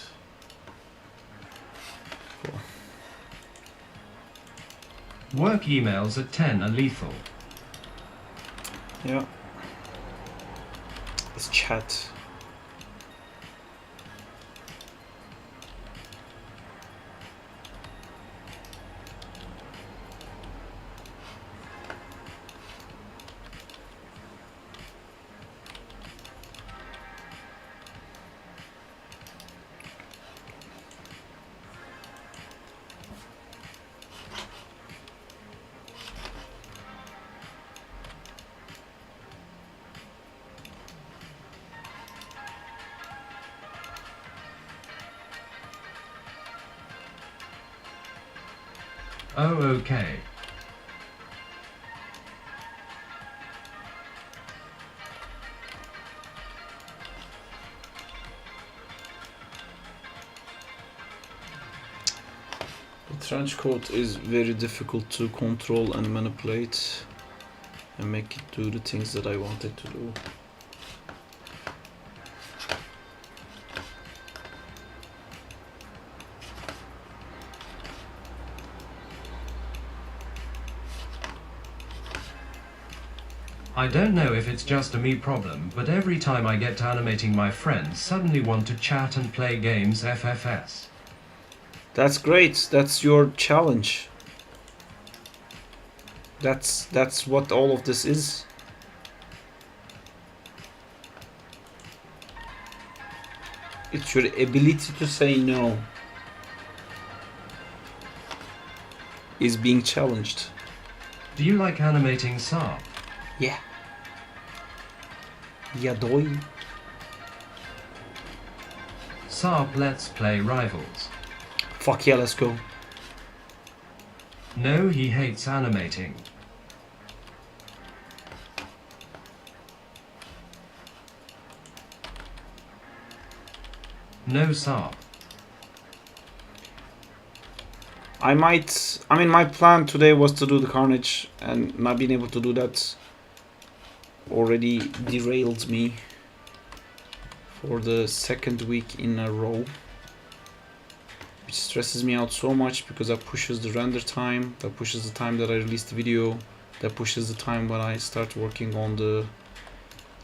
Cool. Work emails at 10 are lethal. Yeah. Let's chat. Oh, okay. The trench coat is very difficult to control and manipulate and make it do the things that I want it to do. I don't know if it's just a me problem, but every time I get to animating, my friends suddenly want to chat and play games FFS. That's great. That's your challenge. That's what all of this is. It's your ability to say no is being challenged. Do you like animating Saab? Yeah. Yadoy. Saab Let's Play Rivals. Fuck yeah, let's go. No, he hates animating. No Saab. I mean, my plan today was to do the Carnage, and not being able to do that already derailed me for the second week in a row, which stresses me out so much because that pushes the render time, that pushes the time that I release the video, that pushes the time when I start working on the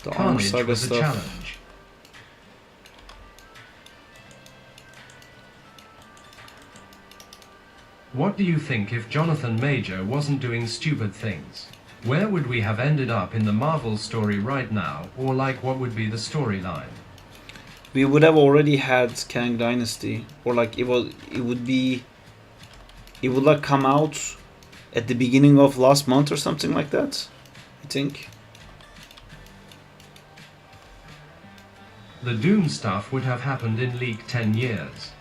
armor Carnage saga was a stuff. challenge. What do you think if Jonathan Major wasn't doing stupid things? Where would we have ended up in the Marvel story right now, or like what would be the storyline? We would have already had Kang Dynasty, or like it would like come out at the beginning of last month or something like that, I think. The Doom stuff would have happened in League 10 years.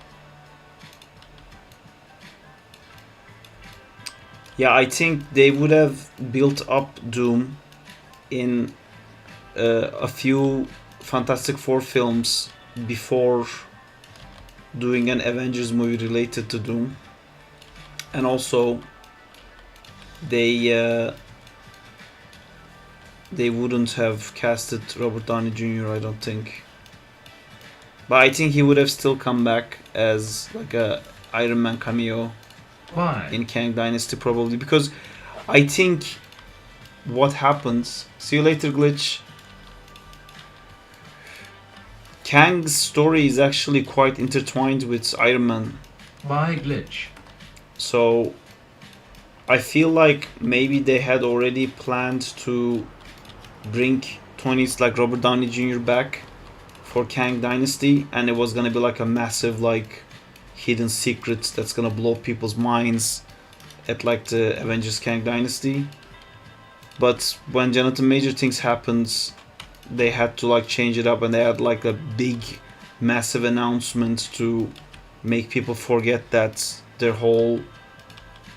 Yeah, I think they would have built up Doom in a few Fantastic Four films before doing an Avengers movie related to Doom. And also, they wouldn't have casted Robert Downey Jr., I don't think. But I think he would have still come back as like a Iron Man cameo. Why? In Kang Dynasty, probably because I think what happens. See you later, Glitch. Kang's story is actually quite intertwined with Iron Man. Why Glitch? So I feel like maybe they had already planned to bring Tony's like Robert Downey Jr. back for Kang Dynasty, and it was gonna be like a massive like hidden secrets that's gonna blow people's minds at like the Avengers Kang Dynasty. But when Jonathan Major things happens, they had to like change it up, and they had like a big massive announcement to make people forget that their whole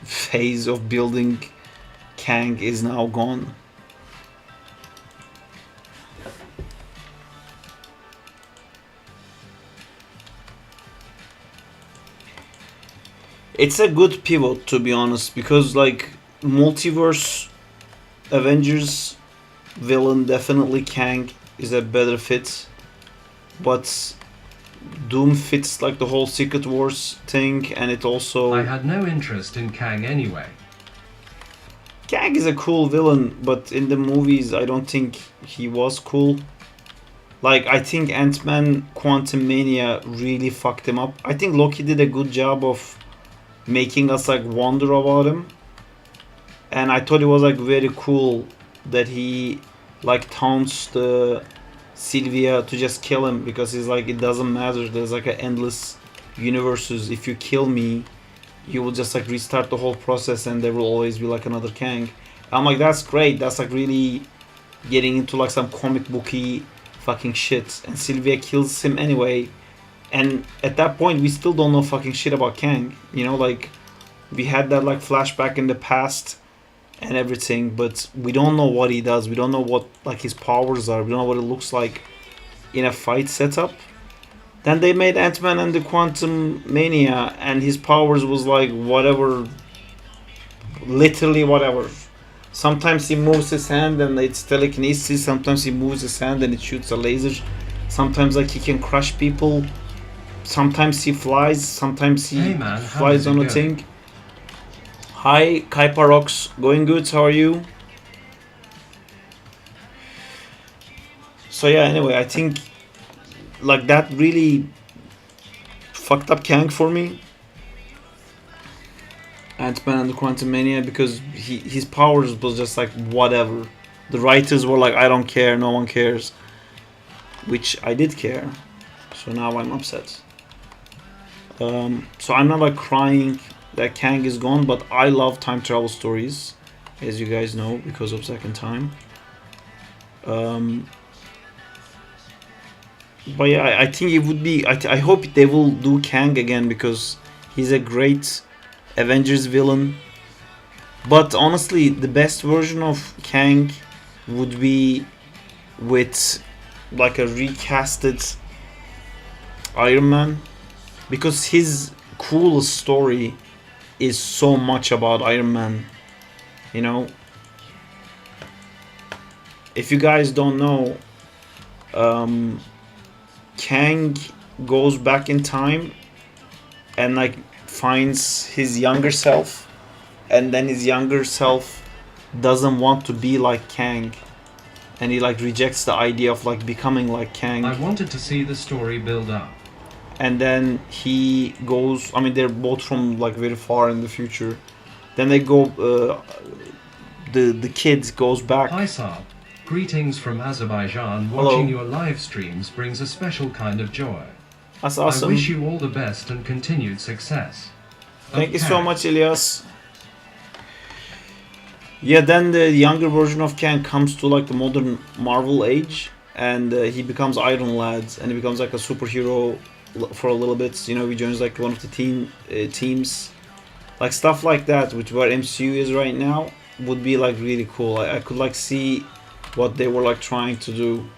phase of building Kang is now gone. It's a good pivot, to be honest, because like multiverse Avengers villain, definitely Kang, is a better fit, but Doom fits like the whole Secret Wars thing, and it also... I had no interest in Kang anyway. Kang is a cool villain, but in the movies I don't think he was cool. Like, I think Ant-Man Quantumania really fucked him up. I think Loki did a good job of making us like wonder about him. And I thought it was like very cool that he like taunts the Sylvia to just kill him, because he's like, it doesn't matter, there's like an endless universes. If you kill me, you will just like restart the whole process and there will always be like another Kang. I'm like, that's great, that's like really getting into like some comic booky fucking shit. And Sylvia kills him anyway, and at that point we still don't know fucking shit about Kang, you know, like we had that like flashback in the past and everything, but we don't know what he does, we don't know what like his powers are, we don't know what it looks like in a fight setup. Then they made Ant-Man and the Quantumania, and his powers was like whatever, literally whatever. Sometimes he moves his hand and it's telekinesis, sometimes he moves his hand and it shoots a laser, sometimes like he can crush people, sometimes he flies, sometimes he flies on a thing. Hi, Kaiparox, going good, how are you? So yeah, anyway, I think like that really fucked up Kang for me, Ant-Man and the Quantumania, because his powers was just like whatever. The writers were like, I don't care, no one cares, which I did care, so now I'm upset. So I'm not like crying that Kang is gone, but I love time travel stories, as you guys know, because of Second Time. But yeah, I think it would be, I hope they will do Kang again, because he's a great Avengers villain. But honestly, the best version of Kang would be with like a recasted Iron Man, because his coolest story is so much about Iron Man, you know. If you guys don't know, Kang goes back in time and like finds his younger self, and then his younger self doesn't want to be like Kang, and he like rejects the idea of like becoming like Kang. I wanted to see the story build up. And then he goes, I mean, they're both from like very far in the future. Then they go, the kid goes back. Hi Saab, greetings from Azerbaijan. Hello. Watching your live streams brings a special kind of joy. That's awesome. I wish you all the best and continued success. Thank you so much, Elias. Yeah, then the younger version of Kang comes to like the modern Marvel age, and he becomes Iron Lad, and he becomes like a superhero for a little bit. You know, he joins like one of the teams, like stuff like that, which where MCU is right now, would be like really cool. I could like see what they were like trying to do,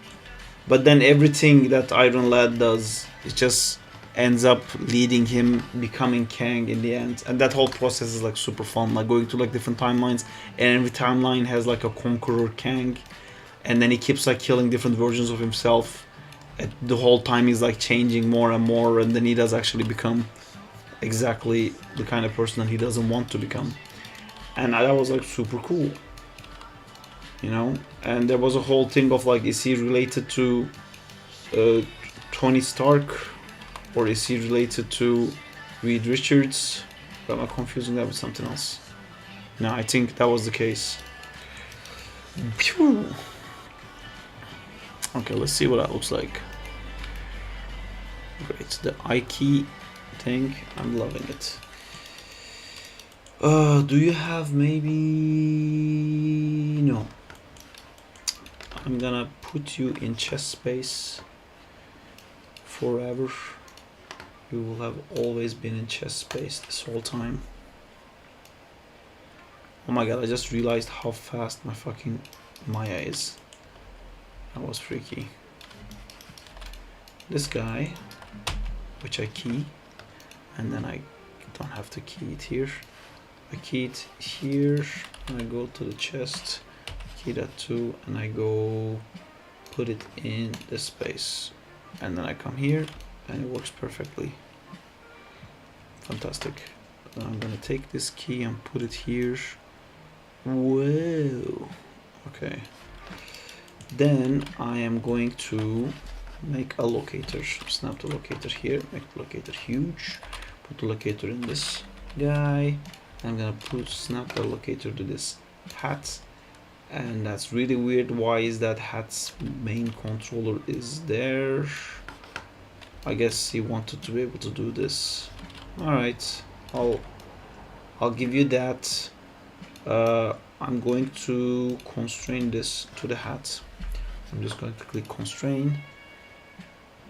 but then everything that Iron Lad does, it just ends up leading him becoming Kang in the end. And that whole process is like super fun, like going to like different timelines, and every timeline has like a conqueror Kang, and then he keeps like killing different versions of himself. And the whole time he's like changing more and more, and then he does actually become exactly the kind of person that he doesn't want to become. And that was like super cool, you know. And there was a whole thing of like, is he related to Tony Stark, or is he related to Reed Richards? Or am I confusing that with something else? No, I think that was the case. Phew. Okay, let's see what that looks like. Great, the I key thing, I'm loving it. Do you have maybe... No. I'm gonna put you in chest space forever. You will have always been in chest space this whole time. Oh my god, I just realized how fast my fucking Maya is. That was freaky. This guy, which I key, and then I don't have to key it here. I key it here, and I go to the chest, key that too, and I go put it in this space, and then I come here and it works perfectly. Fantastic. Then I'm gonna take this key and put it here. Whoa. Okay. Then I am going to make a locator. Snap the locator here, make the locator huge, put the locator in this guy. I'm gonna snap the locator to this hat, and that's really weird. Why is that hat's main controller is there? I guess he wanted to be able to do this. All right, I'll give you that. I'm going to constrain this to the hat. I'm just going to click constrain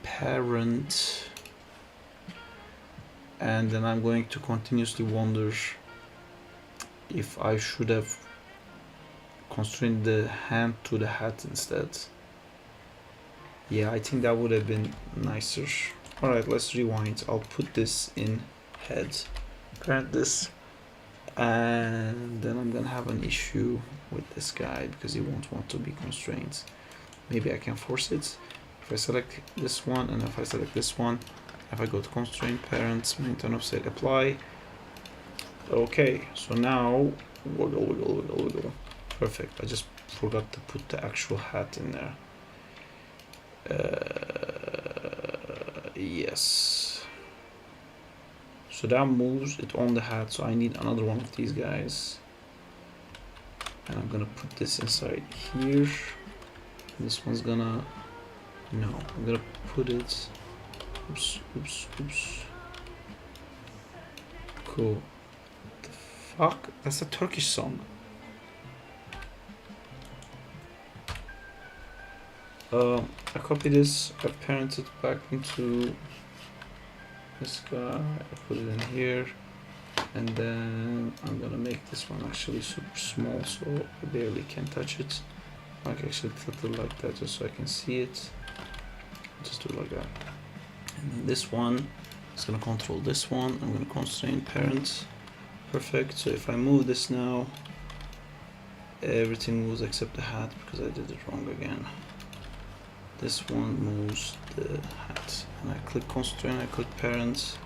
parent, and then I'm going to continuously wonder if I should have constrained the hand to the hat instead. Yeah, I think that would have been nicer. Alright, let's rewind. I'll put this in head, parent this, and then I'm gonna have an issue with this guy because he won't want to be constrained. Maybe I can force it. If I select this one and if I select this one, if I go to constraint parents, main turn offset apply. Okay, so now wiggle, wiggle, wiggle, wiggle. Perfect. I just forgot to put the actual hat in there. Yes. So that moves it on the hat. So I need another one of these guys, and I'm gonna put this inside here. This one's gonna. No, I'm gonna put it. Oops, oops, oops. Cool. The fuck? That's a Turkish song. I copy this, I parent it back into this guy, I put it in here, and then I'm gonna make this one actually super small so I barely can touch it. I can actually tilt it like that just so I can see it. Just do it like that. And then this one is gonna control this one. I'm gonna constrain parent. Perfect. So if I move this now, everything moves except the hat because I did it wrong again. This one moves the hat, and I click constrain, I click parent,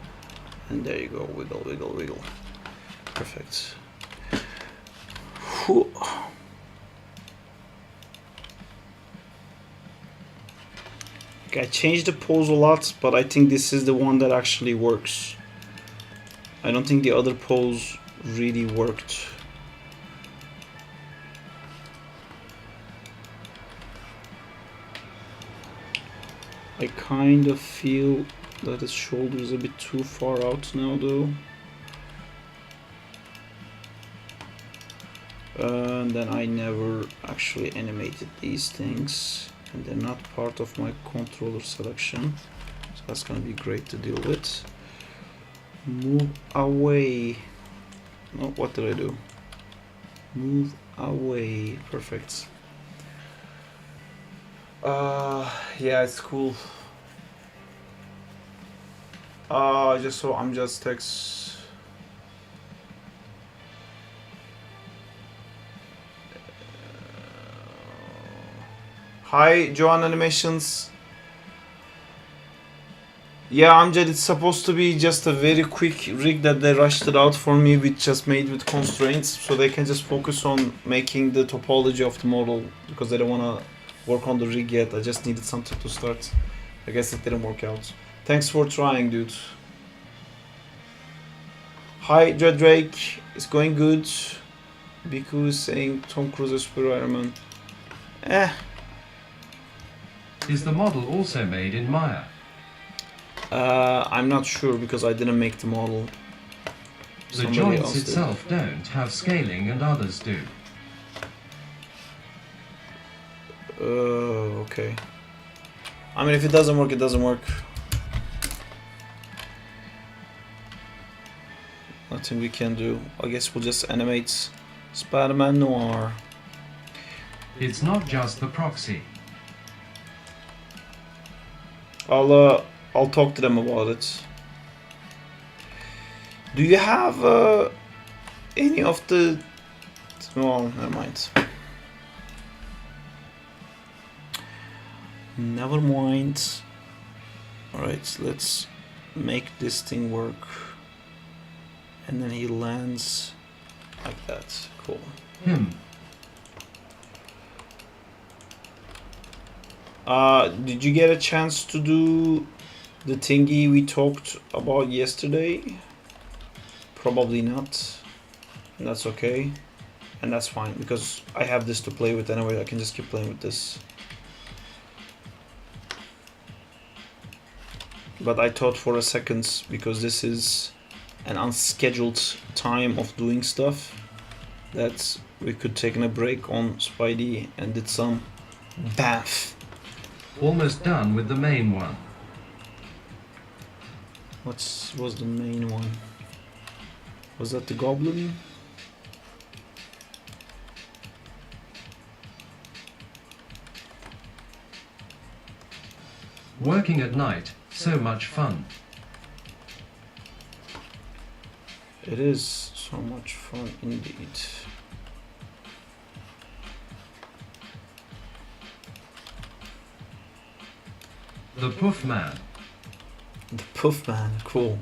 and there you go, wiggle, wiggle, wiggle. Perfect. Whew. Okay, I changed the pose a lot, but I think this is the one that actually works. I don't think the other pose really worked. I kind of feel that his shoulder is a bit too far out now though. And then I never actually animated these things, and they're not part of my controller selection, so that's gonna be great to deal with. Move away. No, what did I do? Move away. Perfect. Yeah, it's cool. I'm just text. Hi, Joan Animations. Yeah, Amjad, it's supposed to be just a very quick rig that they rushed it out for me, with just made with constraints, so they can just focus on making the topology of the model because they don't want to work on the rig yet. I just needed something to start. I guess it didn't work out. Thanks for trying, dude. Hi, Dread Drake. It's going good. Biku is saying Tom Cruise is Super Iron Man. Is the model also made in Maya? I'm not sure because I didn't make the model. The joints itself don't have scaling and others do. Okay. I mean, if it doesn't work, it doesn't work. Nothing we can do. I guess we'll just animate Spider-Man Noir. It's not just the proxy. I'll talk to them about it. Do you have any of the... Well, never mind. Never mind. Alright, let's make this thing work. And then he lands like that. Cool. Did you get a chance to do the thingy we talked about yesterday? Probably not. And that's okay. And that's fine, because I have this to play with anyway. I can just keep playing with this. But I thought for a second, because this is an unscheduled time of doing stuff, that we could take a break on Spidey and did some bath. Almost done with the main one. What was the main one? Was that the goblin? Working at night, so much fun. It is so much fun indeed. The Puff Man. The Puff Man, cool.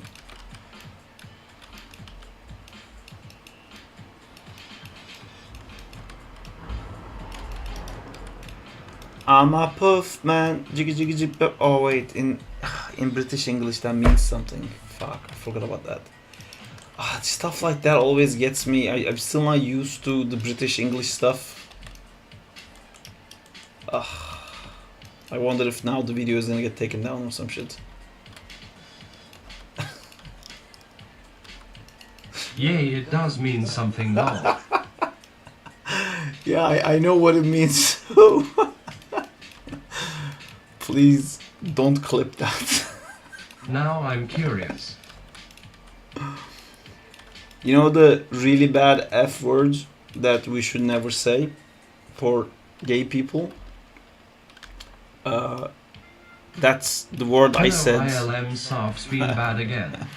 I'm a puff man. Jiggy jiggy jiggy. Oh wait, in British English that means something. Fuck, I forgot about that. Stuff like that always gets me. I'm still not used to the British English stuff. I wonder if now the video is gonna get taken down or some shit. Yay, it does mean something lol. Yeah, I know what it means. Please don't clip that. Now I'm curious. You know the really bad F word that we should never say for gay people? That's the word I said. ILM Sarf's been bad again.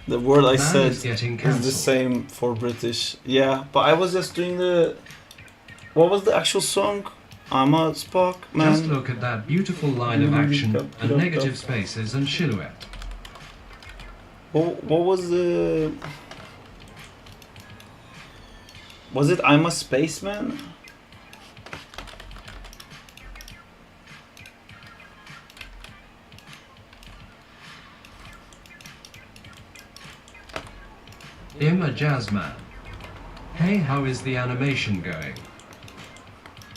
The word I Man said is getting is the cancelled. same for British. Yeah, but I was just doing the... What was the actual song? I'm a Spock man. Just look at that beautiful line of action and negative spaces and silhouette. What was the... Was it I'm a Spaceman? I'm a jazz man. Hey, how is the animation going?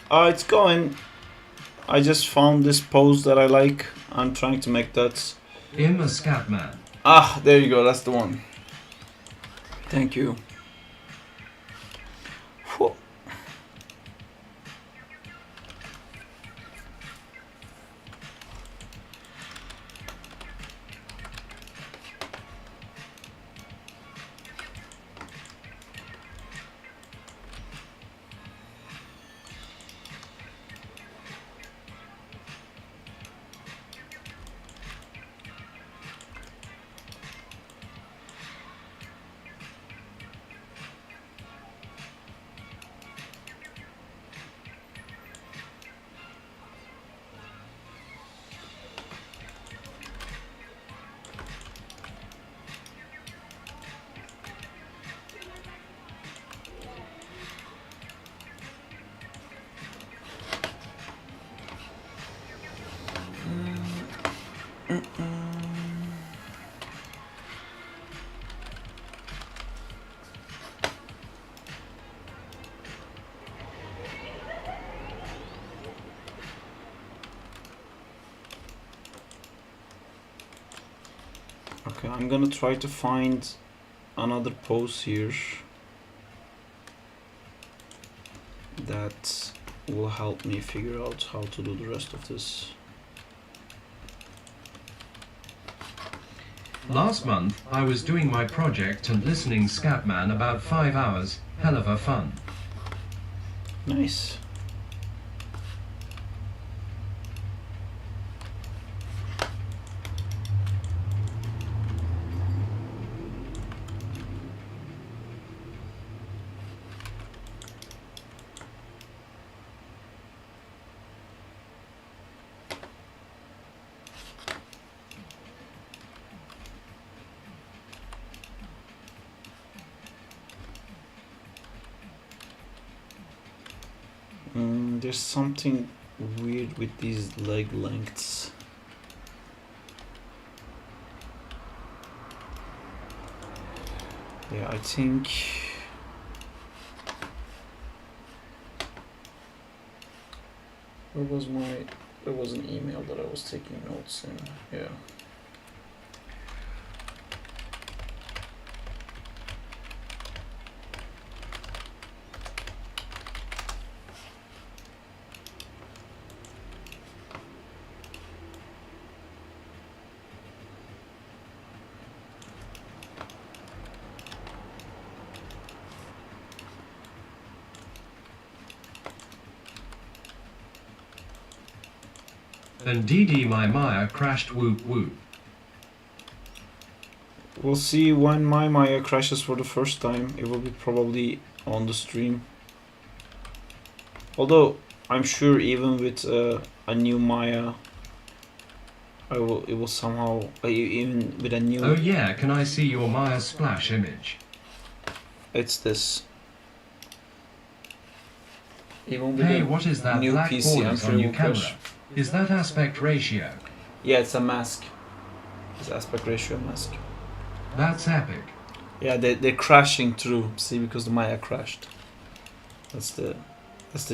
It's going. I just found this pose that I like. I'm trying to make that. I'm a scat man. There you go. That's the one. Thank you. Whew. Okay, I'm gonna try to find another pose here that will help me figure out how to do the rest of this. Last month, I was doing my project and listening Scatman about 5 hours. Hell of a fun. Nice. There's something weird with these leg lengths. Yeah, I think there was an email that I was taking notes in. Yeah. And DD my Maya crashed whoop whoop. We'll see when my Maya crashes for the first time. It will be probably on the stream. Although I'm sure even with a new Maya, it will somehow even with a new. Oh yeah, can I see your Maya splash image? It's this. Even with Hey, a what is that new black PC, I'm borders sure on it your will camera? crash. Is that aspect ratio? Yeah, it's a mask. It's aspect ratio mask. That's epic. Yeah, they're crashing through. See, because the Maya crashed. That's the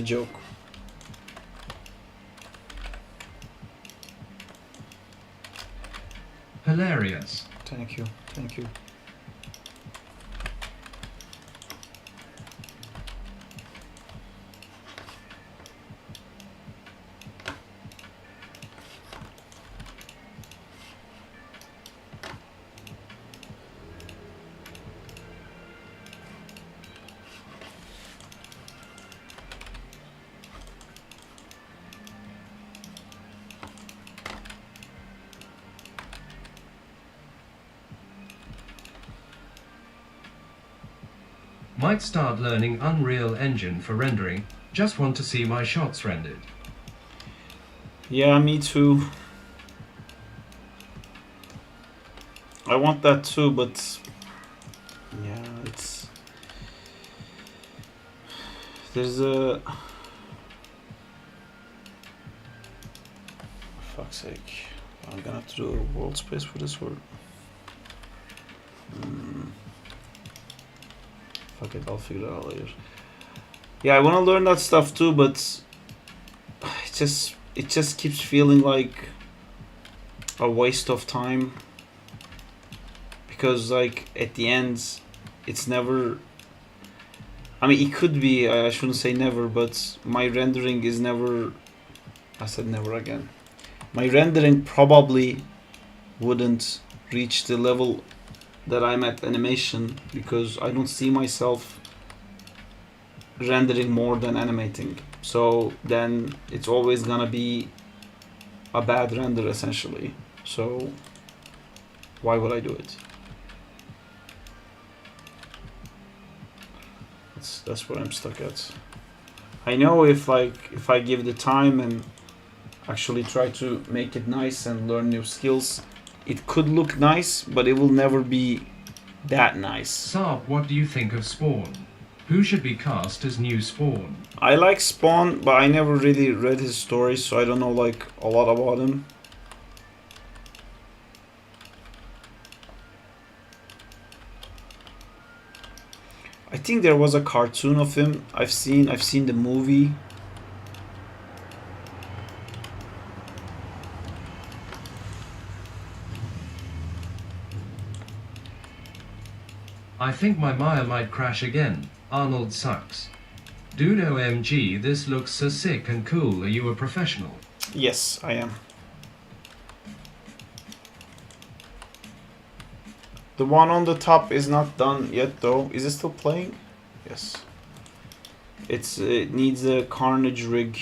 joke. Hilarious. Thank you, thank you. Might start learning Unreal Engine for rendering. Just want to see my shots rendered. Yeah, me too. I want that too, but yeah, there's a fuck's sake. I'm gonna have to do a world space for this word. Fuck it, I'll figure it out later. Yeah, I want to learn that stuff too, but it just keeps feeling like a waste of time, because like at the end it's never, I mean it could be, I shouldn't say never, but my rendering is never, I said never again, my rendering probably wouldn't reach the level that I'm at animation, because I don't see myself rendering more than animating. So then it's always gonna be a bad render essentially. So why would I do it? That's where I'm stuck at. I know if I give the time and actually try to make it nice and learn new skills, it could look nice, but it will never be that nice. Saab, what do you think of Spawn? Who should be cast as new Spawn? I like Spawn, but I never really read his story, so I don't know like a lot about him. I think there was a cartoon of him. I've seen the movie. I think my Maya might crash again. Arnold sucks. Dude OMG, this looks so sick and cool. Are you a professional? Yes, I am. The one on the top is not done yet though. Is it still playing? Yes. It needs a Carnage rig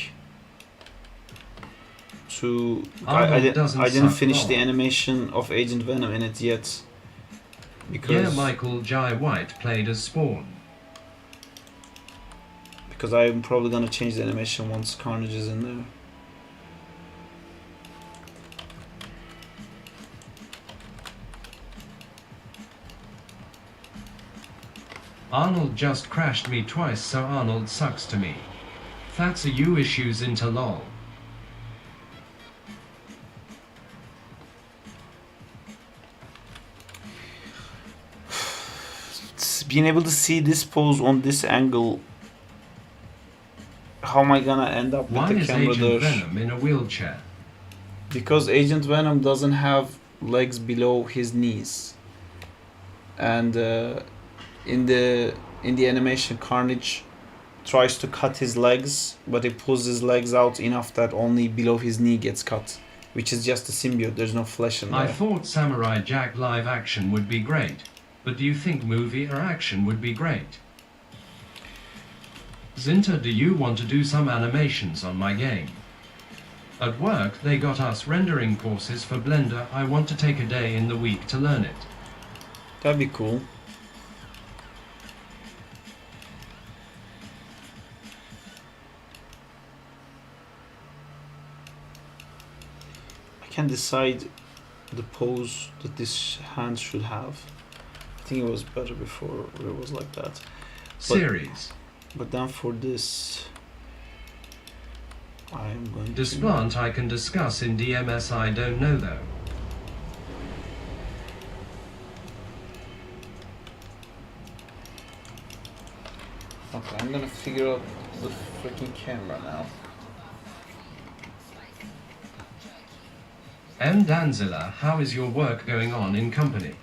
to... I didn't finish the animation of Agent Venom in it yet. Because, yeah, Michael Jai White played as Spawn. Because I'm probably gonna change the animation once Carnage is in there. Arnold just crashed me twice, so Arnold sucks to me. That's a you issues into lol. Being able to see this pose on this angle, how am I gonna end up Why with the is camera Agent there? Venom in a wheelchair? Because Agent Venom doesn't have legs below his knees, and in the animation, Carnage tries to cut his legs, but he pulls his legs out enough that only below his knee gets cut, which is just a symbiote. There's no flesh in there. I thought Samurai Jack live action would be great, but do you think movie or action would be great? Zinta, do you want to do some animations on my game? At work, they got us rendering courses for Blender. I want to take a day in the week to learn it. That'd be cool. I can decide the pose that this hand should have. I think it was better before it was like that. Series. But then for this, I am going This to... plant I can discuss in DMS. I don't know though. Okay, I'm gonna figure out the freaking camera now. M. Danzilla, how is your work going on in company?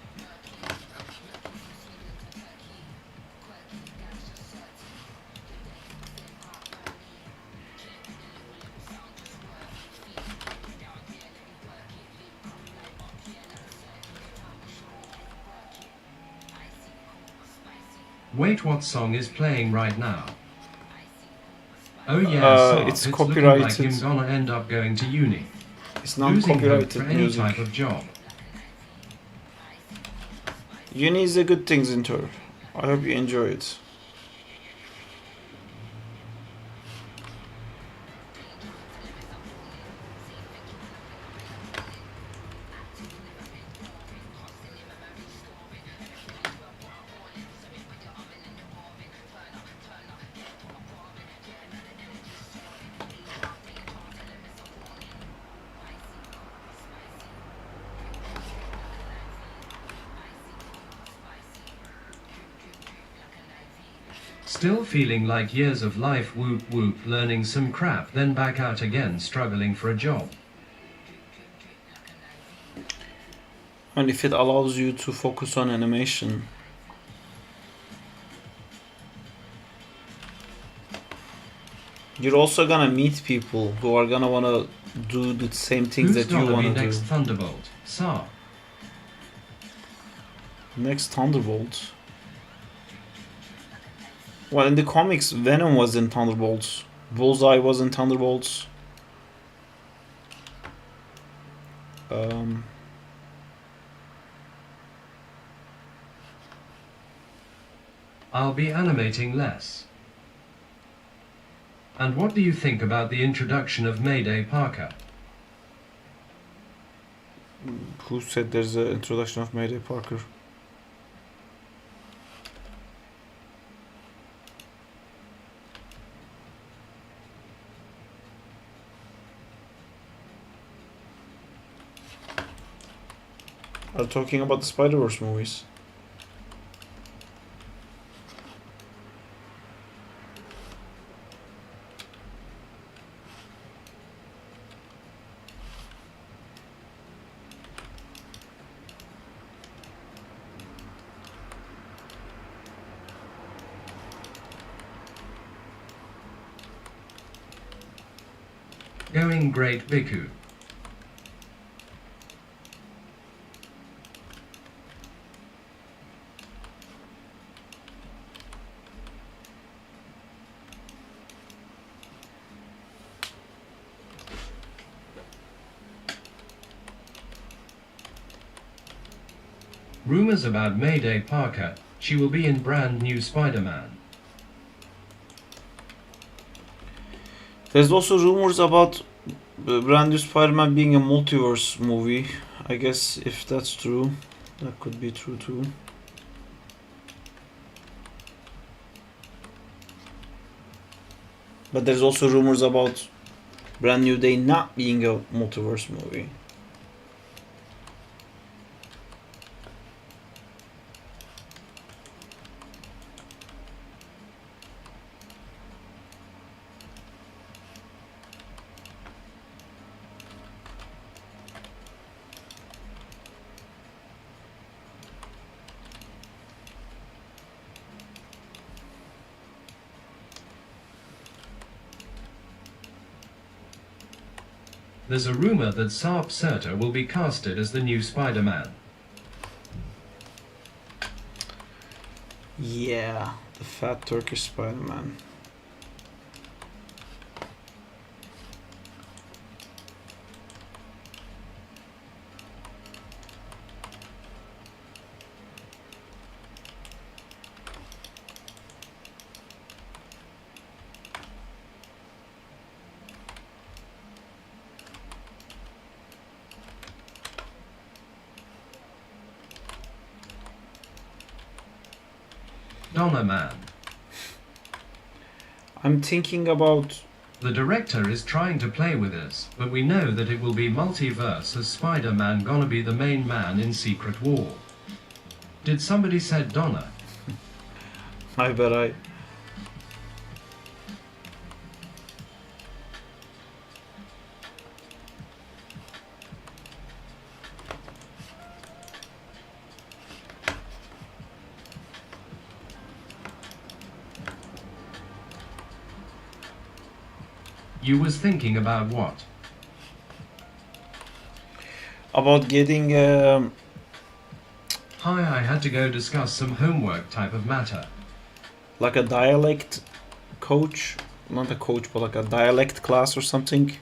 Wait, what song is playing right now? Oh yeah, it's looking copyrighted. like him gonna end up going to uni. It's Losing hope for non-copyrighted any music. type of job. Uni is a good thing, Zintor. I hope you enjoy it. Still feeling like years of life, whoop whoop, learning some crap, then back out again, struggling for a job. And if it allows you to focus on animation, you're also gonna meet people who are gonna wanna do the same things Who's that you gonna be wanna do. next Thunderbolt? Sa. Next Thunderbolt. Well, in the comics, Venom was in Thunderbolts. Bullseye was in Thunderbolts. I'll be animating less. And what do you think about the introduction of Mayday Parker? Who said there's an introduction of Mayday Parker? Are you talking about the Spider-Verse movies? Going great, Biku. Rumors about Mayday Parker. She will be in brand new Spider-Man. There's also rumors about brand new Spider-Man being a multiverse movie. I guess if that's true, that could be true too. But there's also rumors about Brand New Day not being a multiverse movie. There's a rumor that Sarp Surter will be casted as the new Spider-Man. Yeah, the fat Turkish Spider-Man. Donna Man. I'm thinking about... The director is trying to play with us, but we know that it will be multiverse as Spider-Man gonna be the main man in Secret War. Did somebody said Donna? I bet I... You was thinking about what? About getting... Hi, I had to go discuss some homework type of matter. like a dialect coach, not a coach, but like a dialect class or something.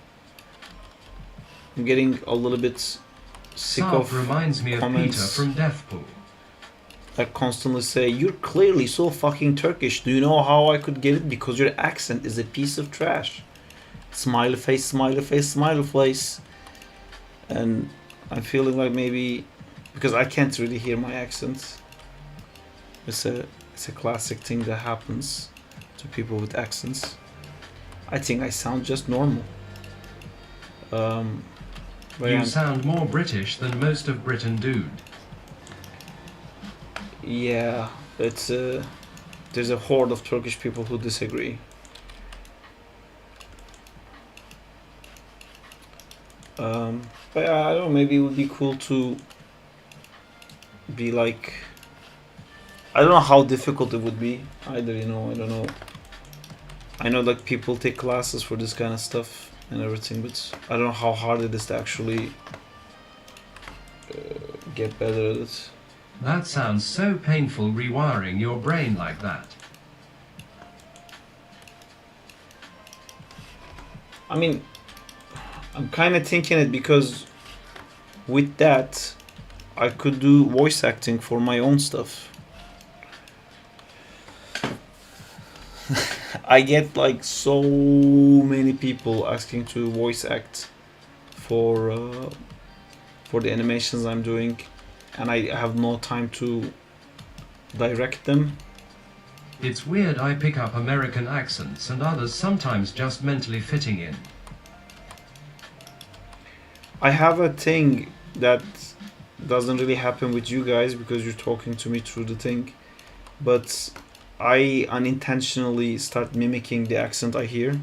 I'm getting a little bit sick Sarp of reminds me of Peter comments from Deathpool. that constantly say, "You're clearly so fucking Turkish. Do you know how I could get it? Because your accent is a piece of trash." Smiley face, smiley face, smiley face. And I'm feeling like maybe because I can't really hear my accent. It's a classic thing that happens to people with accents. I think I sound just normal. But You yeah, sound more British than most of Britain, dude. yeah, it's there's a horde of Turkish people who disagree. But yeah, I don't know, maybe it would be cool to be like, I don't know how difficult it would be either, you know, I don't know. I know like people take classes for this kind of stuff and everything, but I don't know how hard it is to actually get better at it. That sounds so painful rewiring your brain like that. I mean, I'm kind of thinking it because with that, I could do voice acting for my own stuff. I get like so many people asking to voice act for the animations I'm doing, and I have no time to direct them. It's weird I pick up American accents and others sometimes just mentally fitting in. I have a thing that doesn't really happen with you guys because you're talking to me through the thing, but I unintentionally start mimicking the accent I hear.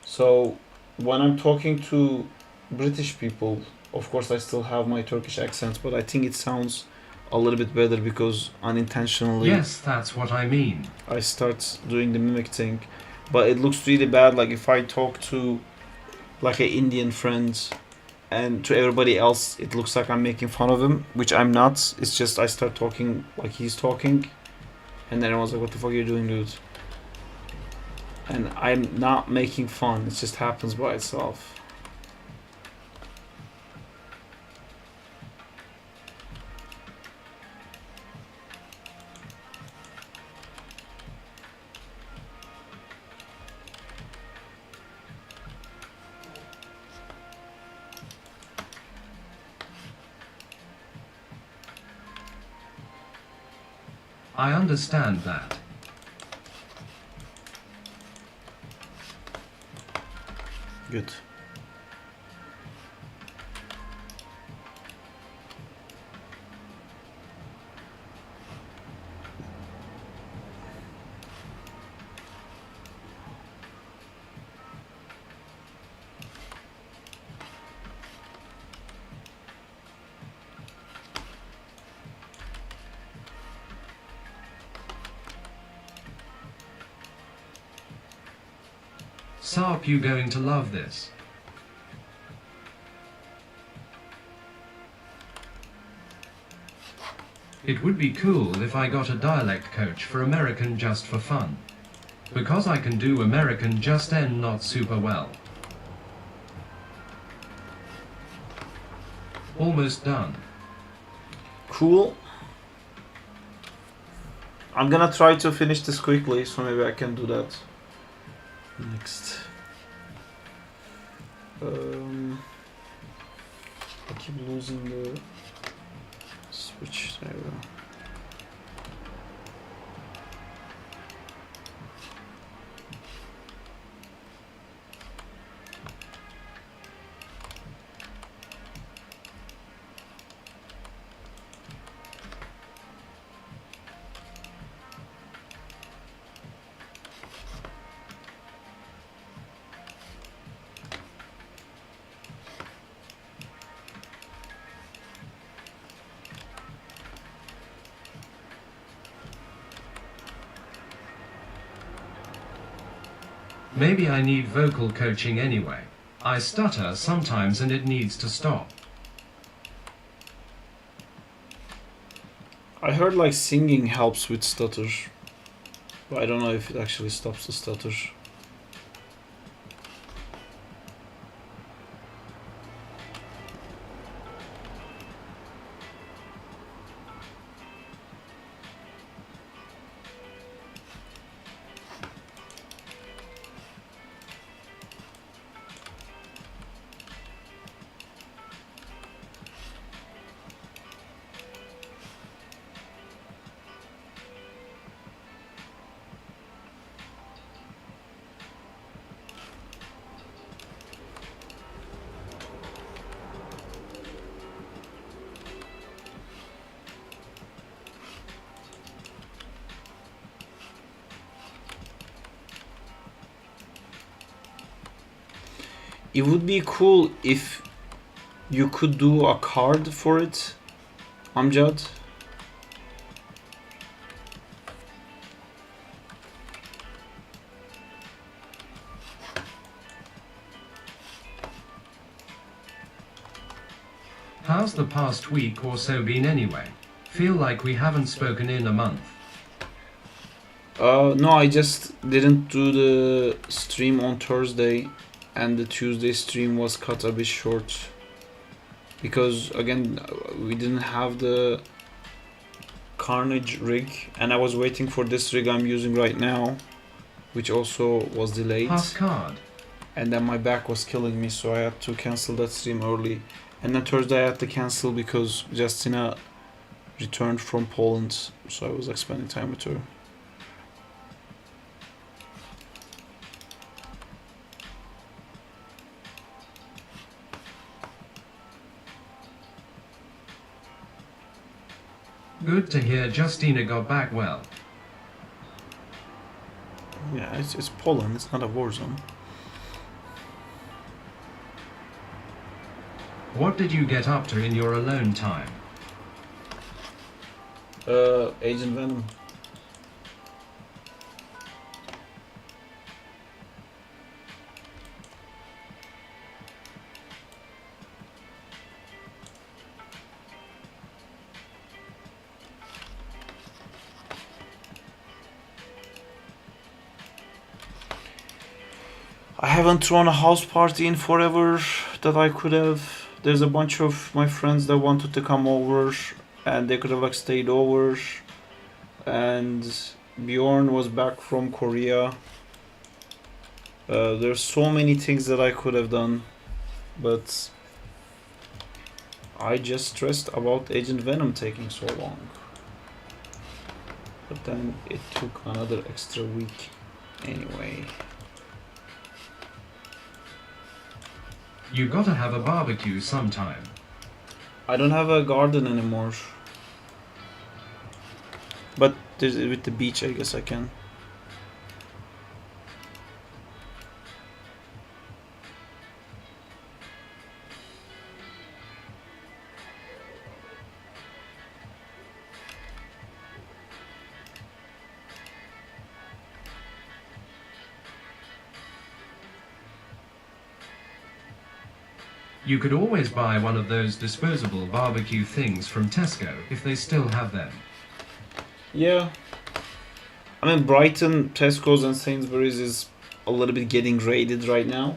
So when I'm talking to British people, of course I still have my Turkish accent, but I think it sounds a little bit better because unintentionally Yes, that's what I mean. I start doing the mimic thing. But it looks really bad like if I talk to like an Indian friend and to everybody else it looks like I'm making fun of him, which I'm not. It's just I start talking like he's talking and then everyone's like, what the fuck are you doing, dude? And I'm not making fun, it just happens by itself. I understand that. Good. Sarp, you going to love this. It would be cool if I got a dialect coach for American just for fun. Because I can do American just and not super well. Almost done. Cool. I'm gonna try to finish this quickly, so maybe I can do that next. I keep losing the switch there. Maybe I need vocal coaching anyway. I stutter sometimes and it needs to stop. I heard like singing helps with stutter, but I don't know if it actually stops the stutter. It would be cool if you could do a card for it, Amjad. How's the past week or so been anyway? Feel like we haven't spoken in a month. No, I just didn't do the stream on Thursday, and the Tuesday stream was cut a bit short because again we didn't have the Carnage rig, and I was waiting for this rig I'm using right now, which also was delayed. Pass card. And then my back was killing me, so I had to cancel that stream early. And then Thursday I had to cancel because Justina returned from Poland, so I was like spending time with her. Good to hear Justina got back well. Yeah, it's Poland, it's not a war zone. What did you get up to in your alone time? Agent Venom. I haven't thrown a house party in forever that I could have. There's a bunch of my friends that wanted to come over and they could have like stayed over, and Bjorn was back from Korea. There's so many things that I could have done, but I just stressed about Agent Venom taking so long. But then it took another extra week anyway. You gotta have a barbecue sometime. I don't have a garden anymore. But with the beach, I guess I can. You could always buy one of those disposable barbecue things from Tesco if they still have them. Yeah. I mean, Brighton, Tesco's and Sainsbury's is a little bit getting raided right now.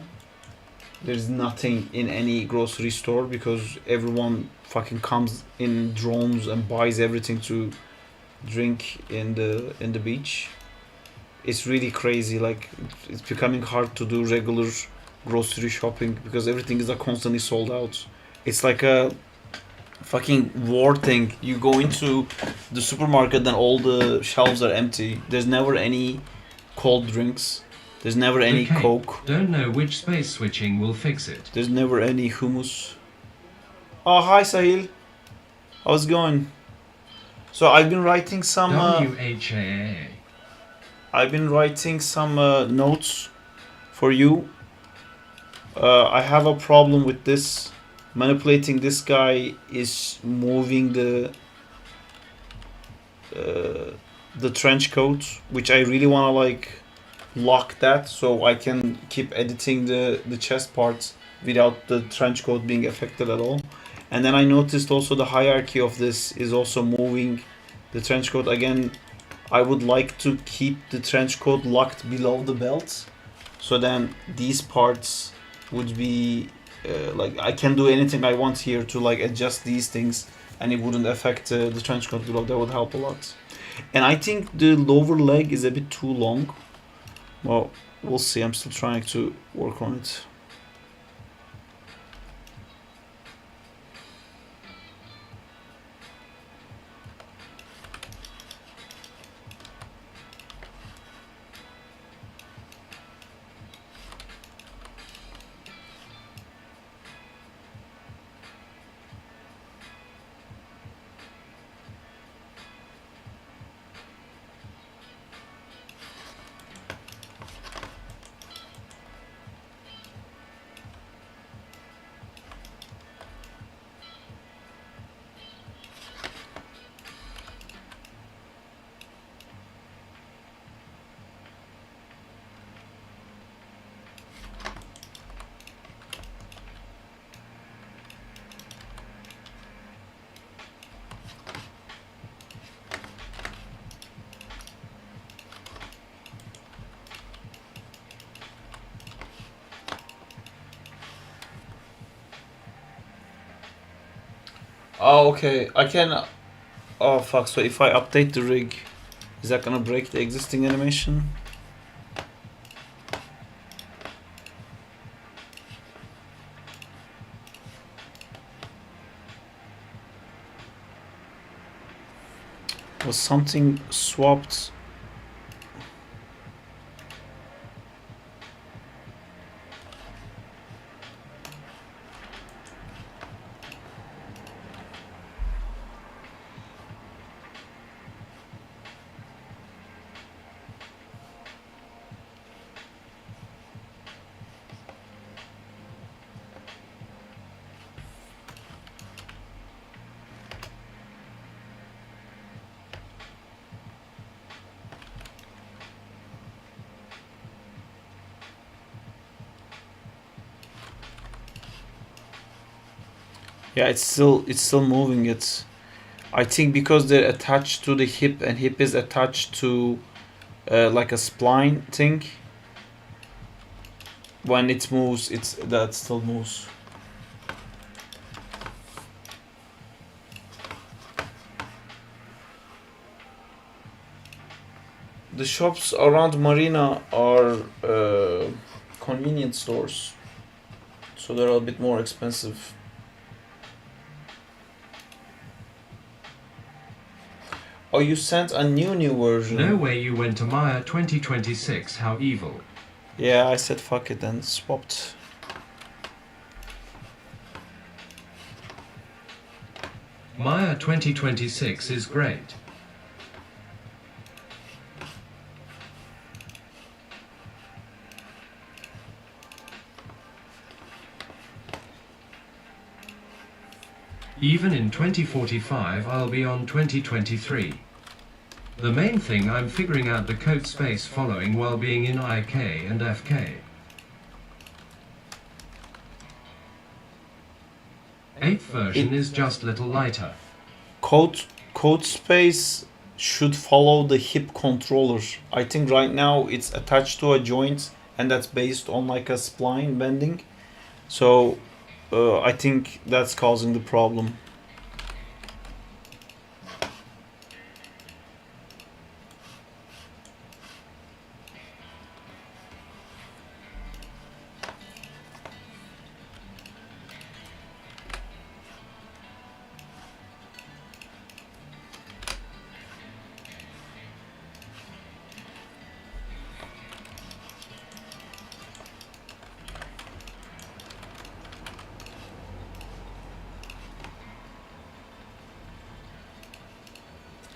There's nothing in any grocery store because everyone fucking comes in drones and buys everything to drink in the beach. It's really crazy. Like, it's becoming hard to do regular grocery shopping because everything is constantly sold out. It's like a fucking war thing. You go into the supermarket and all the shelves are empty. There's never any cold drinks. There's never any Okay, Coke. don't know which space switching will fix it. There's never any hummus. Oh, hi Sahil. How's it going? So I've been writing some WHAA. I've been writing some notes for you. I have a problem with this. Manipulating this guy is moving the trench coat, which I really want to like lock that so I can keep editing the chest parts without the trench coat being affected at all. And then I noticed also the hierarchy of this is also moving the trench coat. Again, I would like to keep the trench coat locked below the belt, so then these parts would be like I can do anything I want here to like adjust these things and it wouldn't affect the trench coat below. That would help a lot. And I think the lower leg is a bit too long. Well, we'll see. I'm still trying to work on it. Oh, okay. I can. Oh, fuck. So if I update the rig, is that gonna break the existing animation? Was something swapped? Yeah, it's still moving it. I think because they're attached to the hip and hip is attached to like a spline thing. When it moves, that still moves. The shops around Marina are convenience stores, so they're a bit more expensive. Oh, you sent a new version. No way you went to Maya 2026, how evil. Yeah, I said fuck it and swapped. Maya 2026 is great. Even in 2045 I'll be on 2023. The main thing I'm figuring out the code space following while being in IK and FK. 8th version is just a little lighter. Code space should follow the hip controller. I think right now it's attached to a joint and that's based on like a spline bending. So I think that's causing the problem.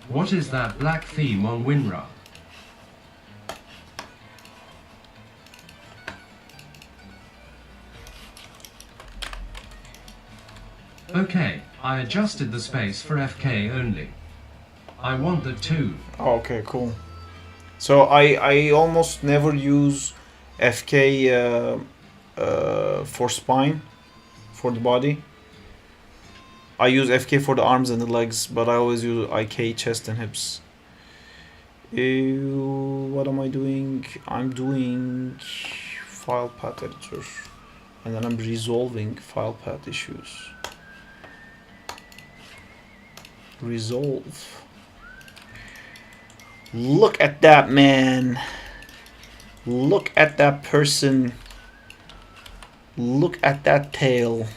What is that black theme on WinRAR? Okay, I adjusted the space for FK only. I want the 2. Oh, okay, cool. So I almost never use FK for spine, for the body. I use FK for the arms and the legs, but I always use IK, chest and hips. What am I doing? I'm doing file path editor, and then I'm resolving file path issues. Resolve. Look at that man. Look at that person. Look at that tail.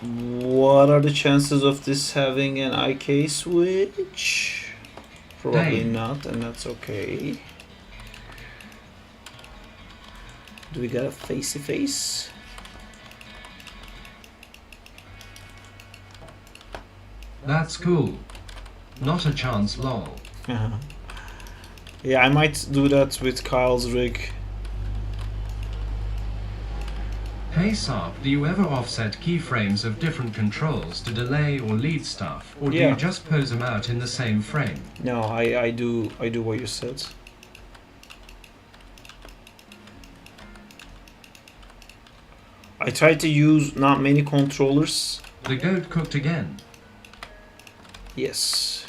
What are the chances of this having an IK switch? Probably Dang. not, and that's okay. Do we got a facey face? That's cool. Not a chance, lol. Yeah, I might do that with Kyle's rig. Hey Sarp, do you ever offset keyframes of different controls to delay or lead stuff, or do Yeah. you just pose them out in the same frame? No, I do what you said. I try to use not many controllers. The goat cooked again. Yes.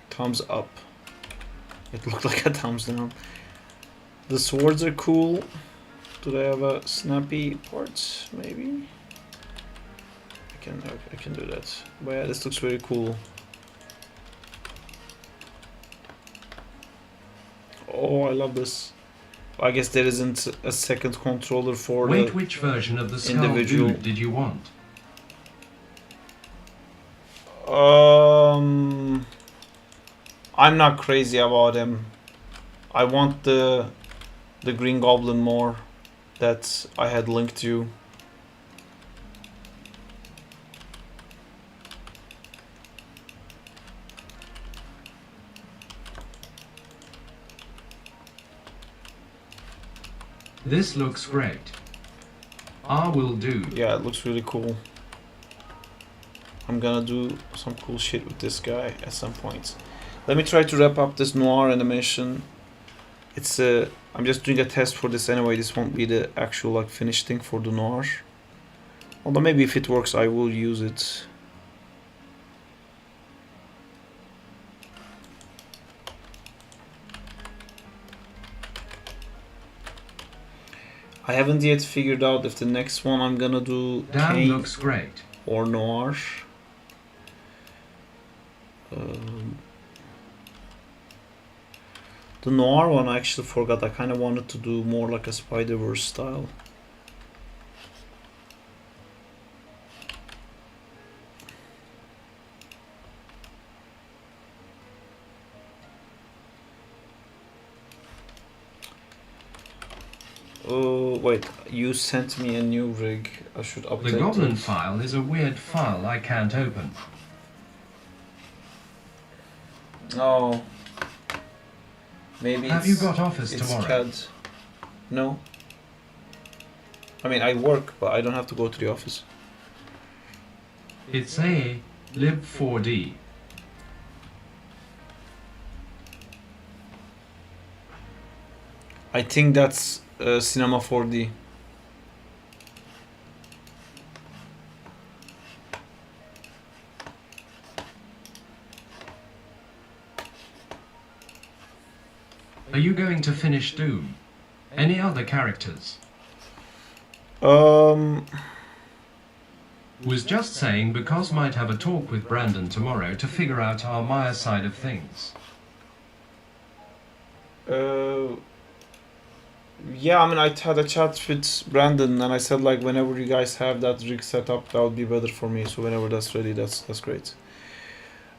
Thumbs up. It looked like a thumbs down. The swords are cool. Do they have a snappy part? Maybe. I can do that. But yeah, this looks very cool. Oh, I love this. I guess there isn't a second controller for Wait, the which version of the skull individual. dude did you want? I'm not crazy about him. I want the Green Goblin more that I had linked to. This looks great. I will do. Yeah, it looks really cool. I'm gonna do some cool shit with this guy at some point. Let me try to wrap up this noir animation. It's I'm just doing a test for this anyway. This won't be the actual like finished thing for the noir. Although maybe if it works, I will use it. I haven't yet figured out if the next one I'm gonna do Damn, Kane looks great. or noir. The noir one I actually forgot. I kind of wanted to do more like a Spider-Verse style. Oh, wait, you sent me a new rig. I should update The Goblin it. file is a weird file I can't open. Oh. Maybe Have you got office it's tomorrow? CAD. No. I mean, I work, but I don't have to go to the office. It's a lib4d. I think that's Cinema 4D. Are you going to finish Doom? Any other characters? Was just saying because might have a talk with Brandon tomorrow to figure out our Maya side of things. Yeah, I mean, I had a chat with Brandon and I said like whenever you guys have that rig set up, that would be better for me. So whenever that's ready, that's great.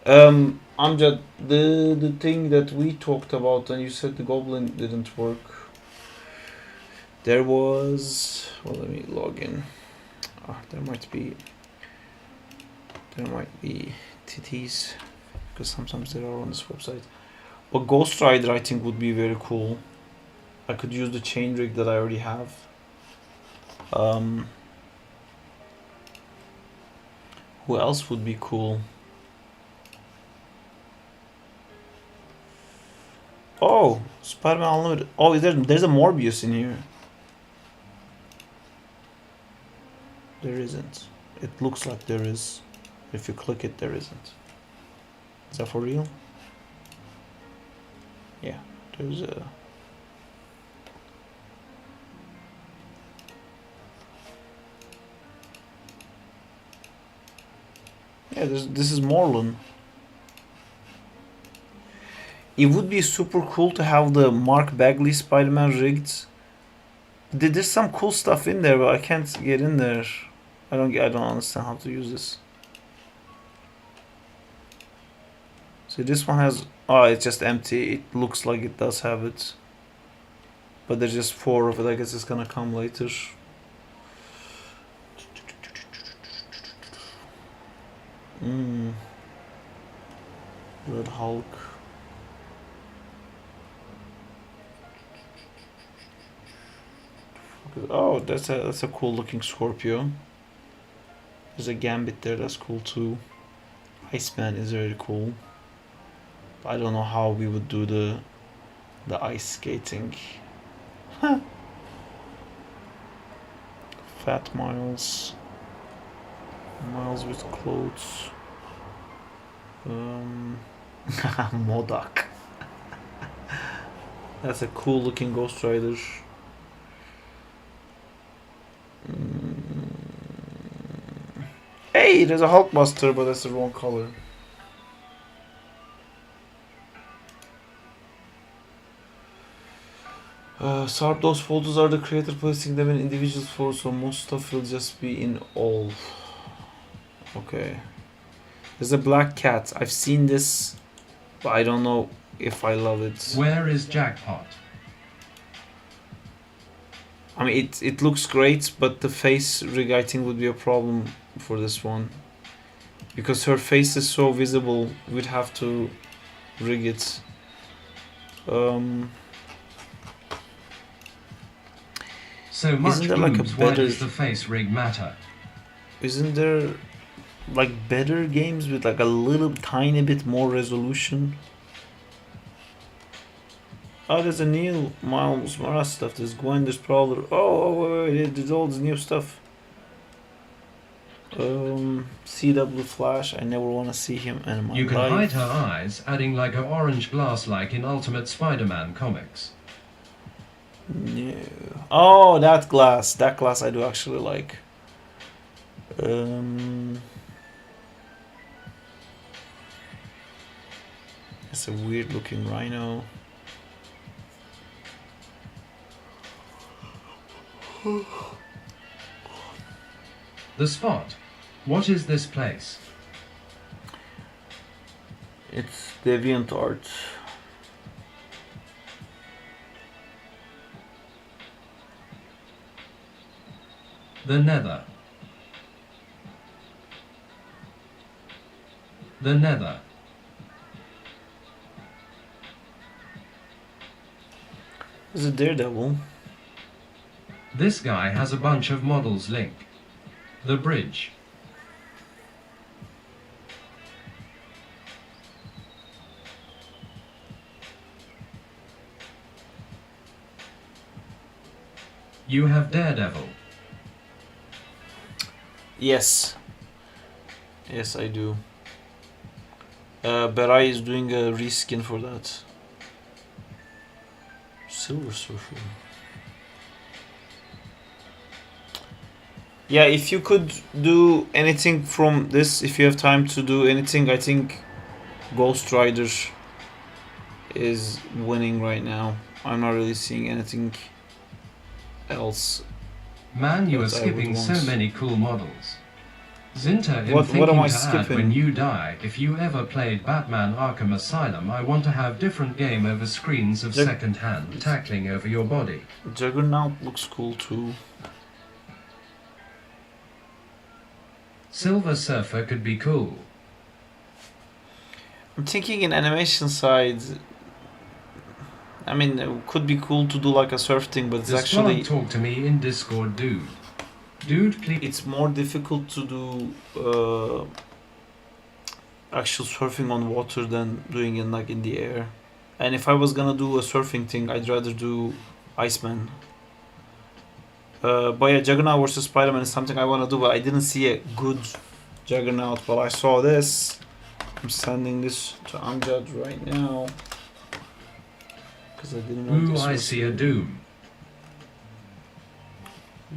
Amjad, the thing that we talked about and you said the goblin didn't work. There was, well, let me log in. There might be TTs because sometimes they are on this website. But Ghost Rider I think would be very cool. I could use the chain rig that I already have. Who else would be cool? Oh, Spider-Man Unlimited. Oh, there's a Morbius in here. There isn't. It looks like there is. If you click it, there isn't. Is that for real? Yeah, there's a... Yeah, this is Morlun. It would be super cool to have the Mark Bagley Spider-Man rigged. There's some cool stuff in there, but I can't get in there. I don't understand how to use this. So this one has, oh, it's just empty. It looks like it does have it, but there's just 4 of it. I guess it's gonna come later. Red Hulk. Oh, that's a cool looking Scorpio. There's a Gambit there, that's cool too. Iceman is very cool. I don't know how we would do the ice skating. Huh. Fat Miles. Miles with clothes. Modoc. That's a cool looking Ghost Rider. Hey, there's a Hulkbuster, but that's the wrong color. Sarp, those photos are the creator placing them in individual photos, so most stuff will just be in all. Okay. There's a black cat. I've seen this, but I don't know if I love it. Where is Jackpot? I mean, it looks great, but the face rig I think would be a problem for this one. Because her face is so visible, we'd have to rig it. So much Isn't there like a boobs, why better... does the face rig matter? Isn't there like better games with like a little tiny bit more resolution? Oh, there's a new Miles Morales stuff. There's Gwen, there's Prowler. Oh, wait, there's all this new stuff. CW Flash. I never want to see him in my life. You can hide her eyes, adding like a orange glass like in Ultimate Spider-Man comics. No. Oh, that glass. That glass I do actually like. It's a weird looking rhino. The spot. What is this place? It's DeviantArt. The Nether. The Nether. Is it Daredevil? This guy has a bunch of models link. The bridge. You have Daredevil. Yes. Yes, I do. Berai is doing a reskin for that. Silver Surfer. Yeah, if you could do anything from this, if you have time to do anything, I think Ghost Rider is winning right now. I'm not really seeing anything else. Man, you are that I would skipping so want. many cool models. Zinta, I'm What thinking am I to add, when skipping? you die, if you ever played Batman Arkham Asylum, I want to have different game over screens of second-hand tackling over your body. Juggernaut looks cool too. Silver Surfer could be cool. I'm thinking in animation side. I mean, it could be cool to do like a surf thing, but it's Just actually talk to me in Discord, dude. Dude, please. it's more difficult to do actual surfing on water than doing it like in the air. And if I was gonna do a surfing thing, I'd rather do Iceman. But yeah, Juggernaut versus Spider-Man is something I want to do, but I didn't see a good Juggernaut. But I saw this. I'm sending this to Amjad right now. Because I didn't know Ooh, this I was see a here. Doom.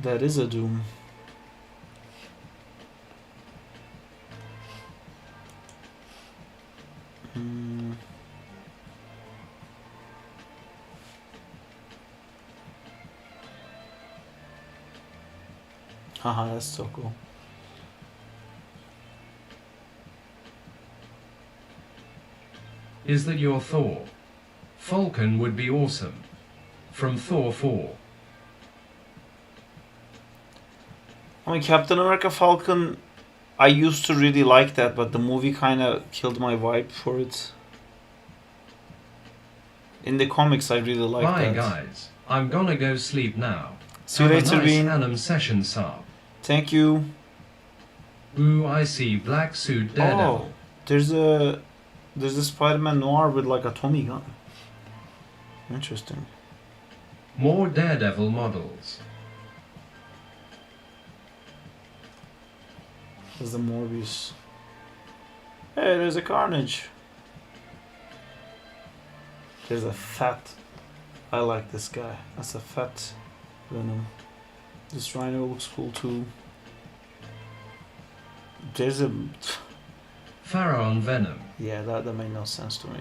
That is a Doom. Hmm. Haha, that's so cool. Is that your Thor? Falcon would be awesome. From Thor 4. I mean, Captain America Falcon, I used to really like that, but the movie kind of killed my vibe for it. In the comics, I really like Bye, that. guys. I'm gonna go sleep now. See you Have later, a nice Bean. Anim session, Saab. Thank you. Ooh, I see black suit Daredevil. Oh, there's a Spider-Man Noir with like a Tommy gun. Interesting. More Daredevil models. There's the Morbius. Hey, there's a Carnage. There's a fat. I like this guy. That's a fat Venom. This Rhino looks cool too. There's a. Pharaoh Venom. Yeah, that made no sense to me.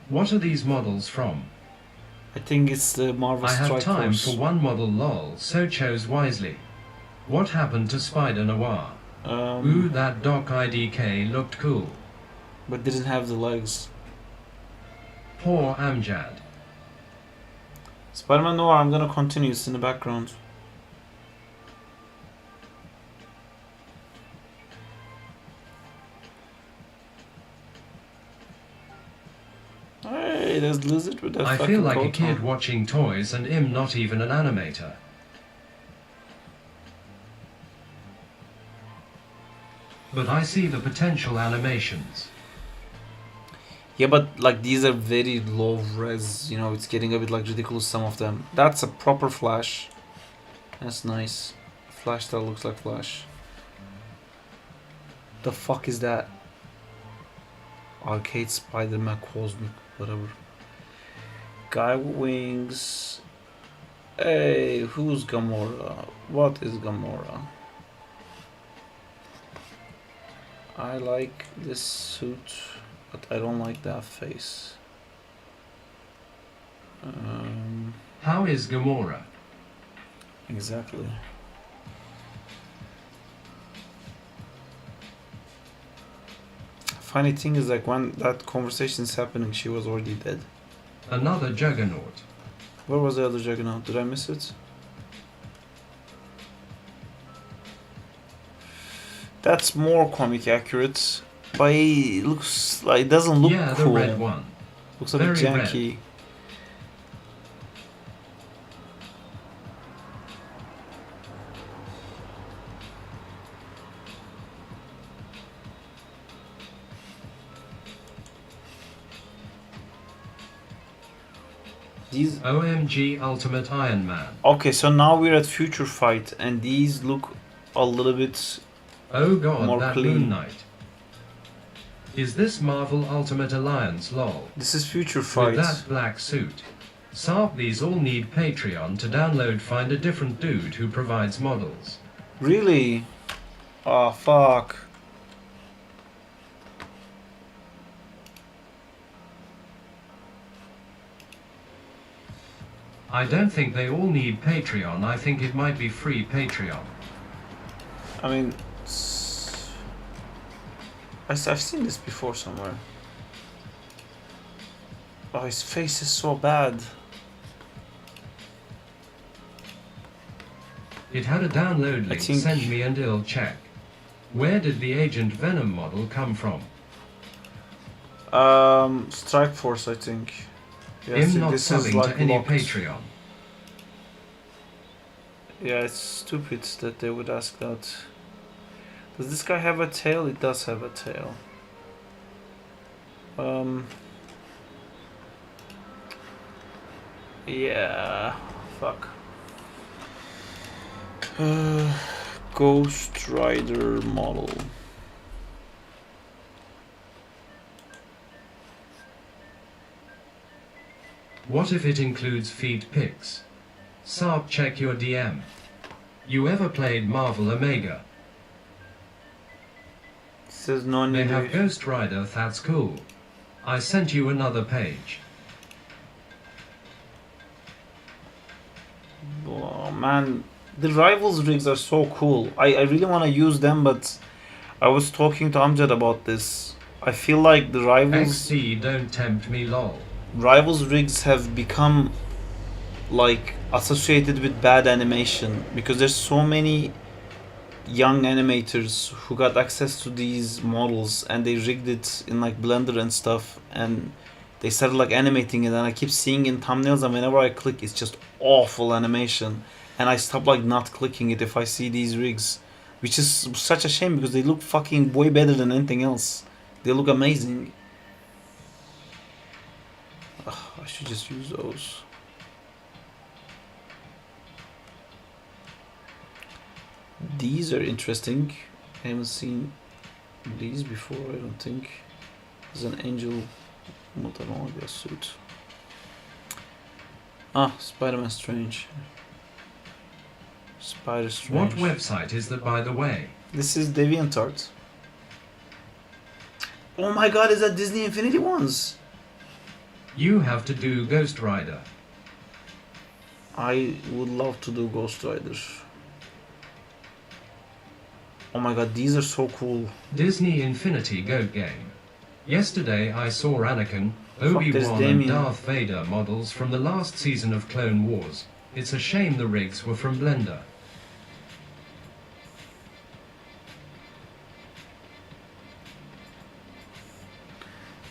What are these models from? I think it's the Marvel I have Strike time Force. for one model lol, so chose wisely. What happened to Spider Noir? Ooh, that Doc IDK looked cool. But didn't have the legs. Poor Amjad. Spider-Man Noir, I'm gonna continue. It's in the background. Hey, there's Lizard with that I fucking feel like a proton. kid watching toys and I'm not even an animator. But I see the potential animations. Yeah, but like these are very low res, you know, it's getting a bit like ridiculous, some of them. That's a proper Flash. That's nice. Flash that looks like Flash. The fuck is that? Arcade Spider-Man Cosmic, whatever. Guy with wings. Hey, who's Gamora? What is Gamora? I like this suit, but I don't like that face. How is Gamora? Exactly. Funny thing is, like, when that conversation is happening, she was already dead. Another juggernaut. Where was the other juggernaut? Did I miss it? That's more comic accurate, but it looks like, it doesn't look Yeah, the cool. red one. Looks a bit Very janky. red. These. OMG Ultimate Iron Man. Okay, so now we're at Future Fight, and these look a little bit. Oh god, More that clean. Moon Knight. Is this Marvel Ultimate Alliance lol? This is Future With Fight. that black suit. Sarp, these all need Patreon to download. Find a different dude who provides models. Really? Oh fuck. I don't think they all need Patreon. I think it might be free Patreon. I mean, I've seen this before somewhere. Oh, his face is so bad. It had a download link. think- Send me and I'll check. Where did the Agent Venom model come from? Strike Force, I think. Yes, Him not this is selling like to any locked. Patreon. Yeah, it's stupid that they would ask that. Does this guy have a tail? It does have a tail. Yeah. Fuck. Ghost Rider model. What if it includes feed pics? Sarp, check your DM. You ever played Marvel Omega? Says no They need. have Ghost Rider, that's cool. I sent you another page. Oh man, the Rivals rigs are so cool. I really want to use them, but I was talking to Amjad about this. I feel like the XD, don't tempt me lol. Rivals rigs have become like associated with bad animation because there's so many young animators who got access to these models and they rigged it in like Blender and stuff, and they started like animating it, and I keep seeing in thumbnails, and whenever I click it's just awful animation, and I stop like not clicking it if I see these rigs, which is such a shame because they look fucking way better than anything else. They look amazing. Ugh, I should just use those. These are interesting. I haven't seen these before, I don't think. There's an angel Motorola suit. Ah, Spider-Man Strange. Spider Strange. What website is that, by the way? This is DeviantArt. Oh my god, is that Disney Infinity ones? You have to do Ghost Rider. I would love to do Ghost Rider. Oh my god, these are so cool. Disney Infinity Goat Game. Yesterday I saw Anakin, there's Obi-Wan and Damien. Darth Vader models from the last season of Clone Wars. It's a shame the rigs were from Blender.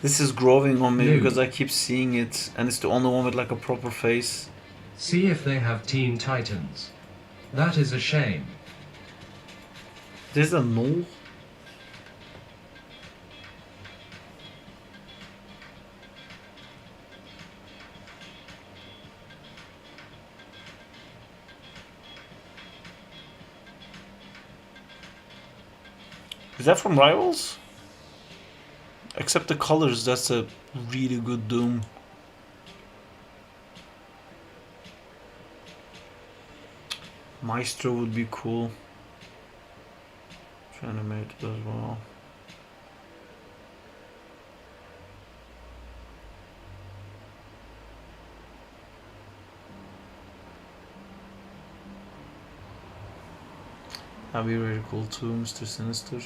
This is growing on me New. because I keep seeing it, and it's the only one with like a proper face. See if they have Teen Titans. That is a shame. There's a null. Is that from Rivals? Except the colors, that's a really good Doom. Maestro would be cool. Animated as well. That'd be very cool too, Mr. Sinister.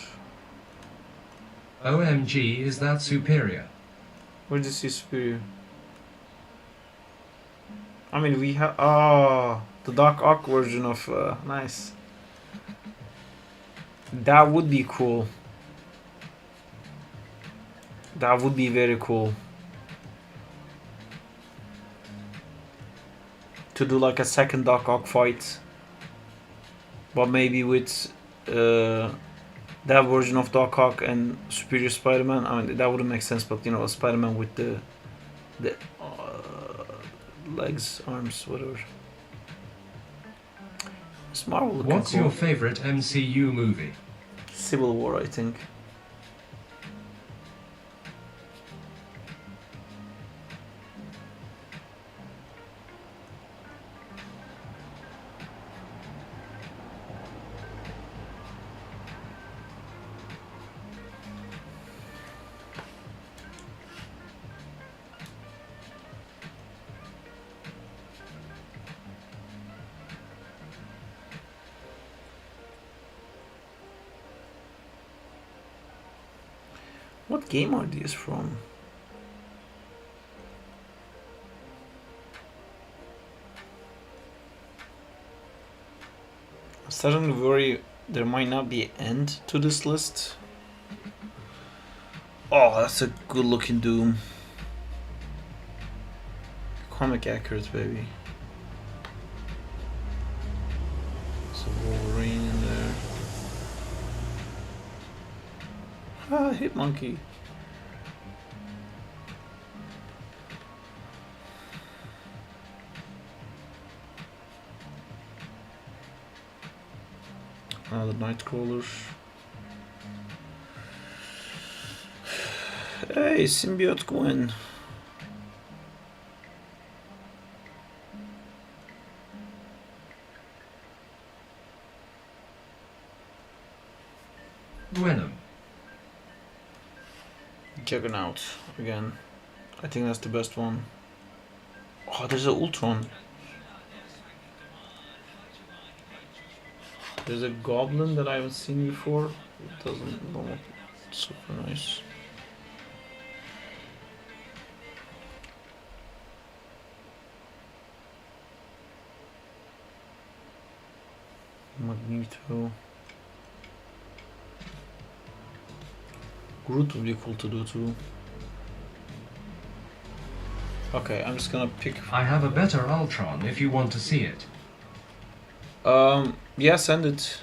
OMG, is that superior? Where did you see superior? I mean, we have the Doc Ock version of nice. That would be cool. That would be very cool. To do like a second Doc Ock fight, but maybe with that version of Doc Ock and Superior Spider-Man. I mean, that wouldn't make sense, but you know, a Spider-Man with the legs, arms, whatever. It's Marvel looking What's cool. your favorite MCU movie? Civil War, I think. What game are these from? I'm starting to worry there might not be an end to this list. Oh, that's a good looking Doom. Comic accurate, baby. There's a Wolverine in there. Ah, hit monkey. The Nightcrawler. Hey, Symbiote Gwen. Venom. Juggernaut again. I think that's the best one. Oh, there's a Ultron. There's a Goblin that I haven't seen before. It doesn't look super nice. Magneto. Groot would be cool to do too. Okay, I'm just gonna pick. I have a better Ultron if you want to see it. Yeah, send it.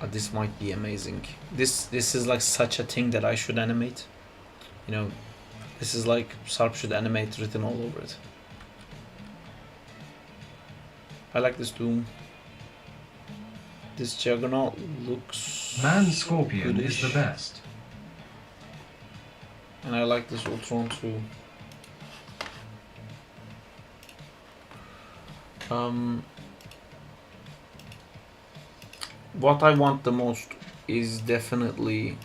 This might be amazing. This is like such a thing that I should animate. You know, this is like Sarp should animate written all over it. I like this Doom. This Juggernaut looks Man Scorpion goodish. is the best. And I like this Ultron too. What I want the most is definitely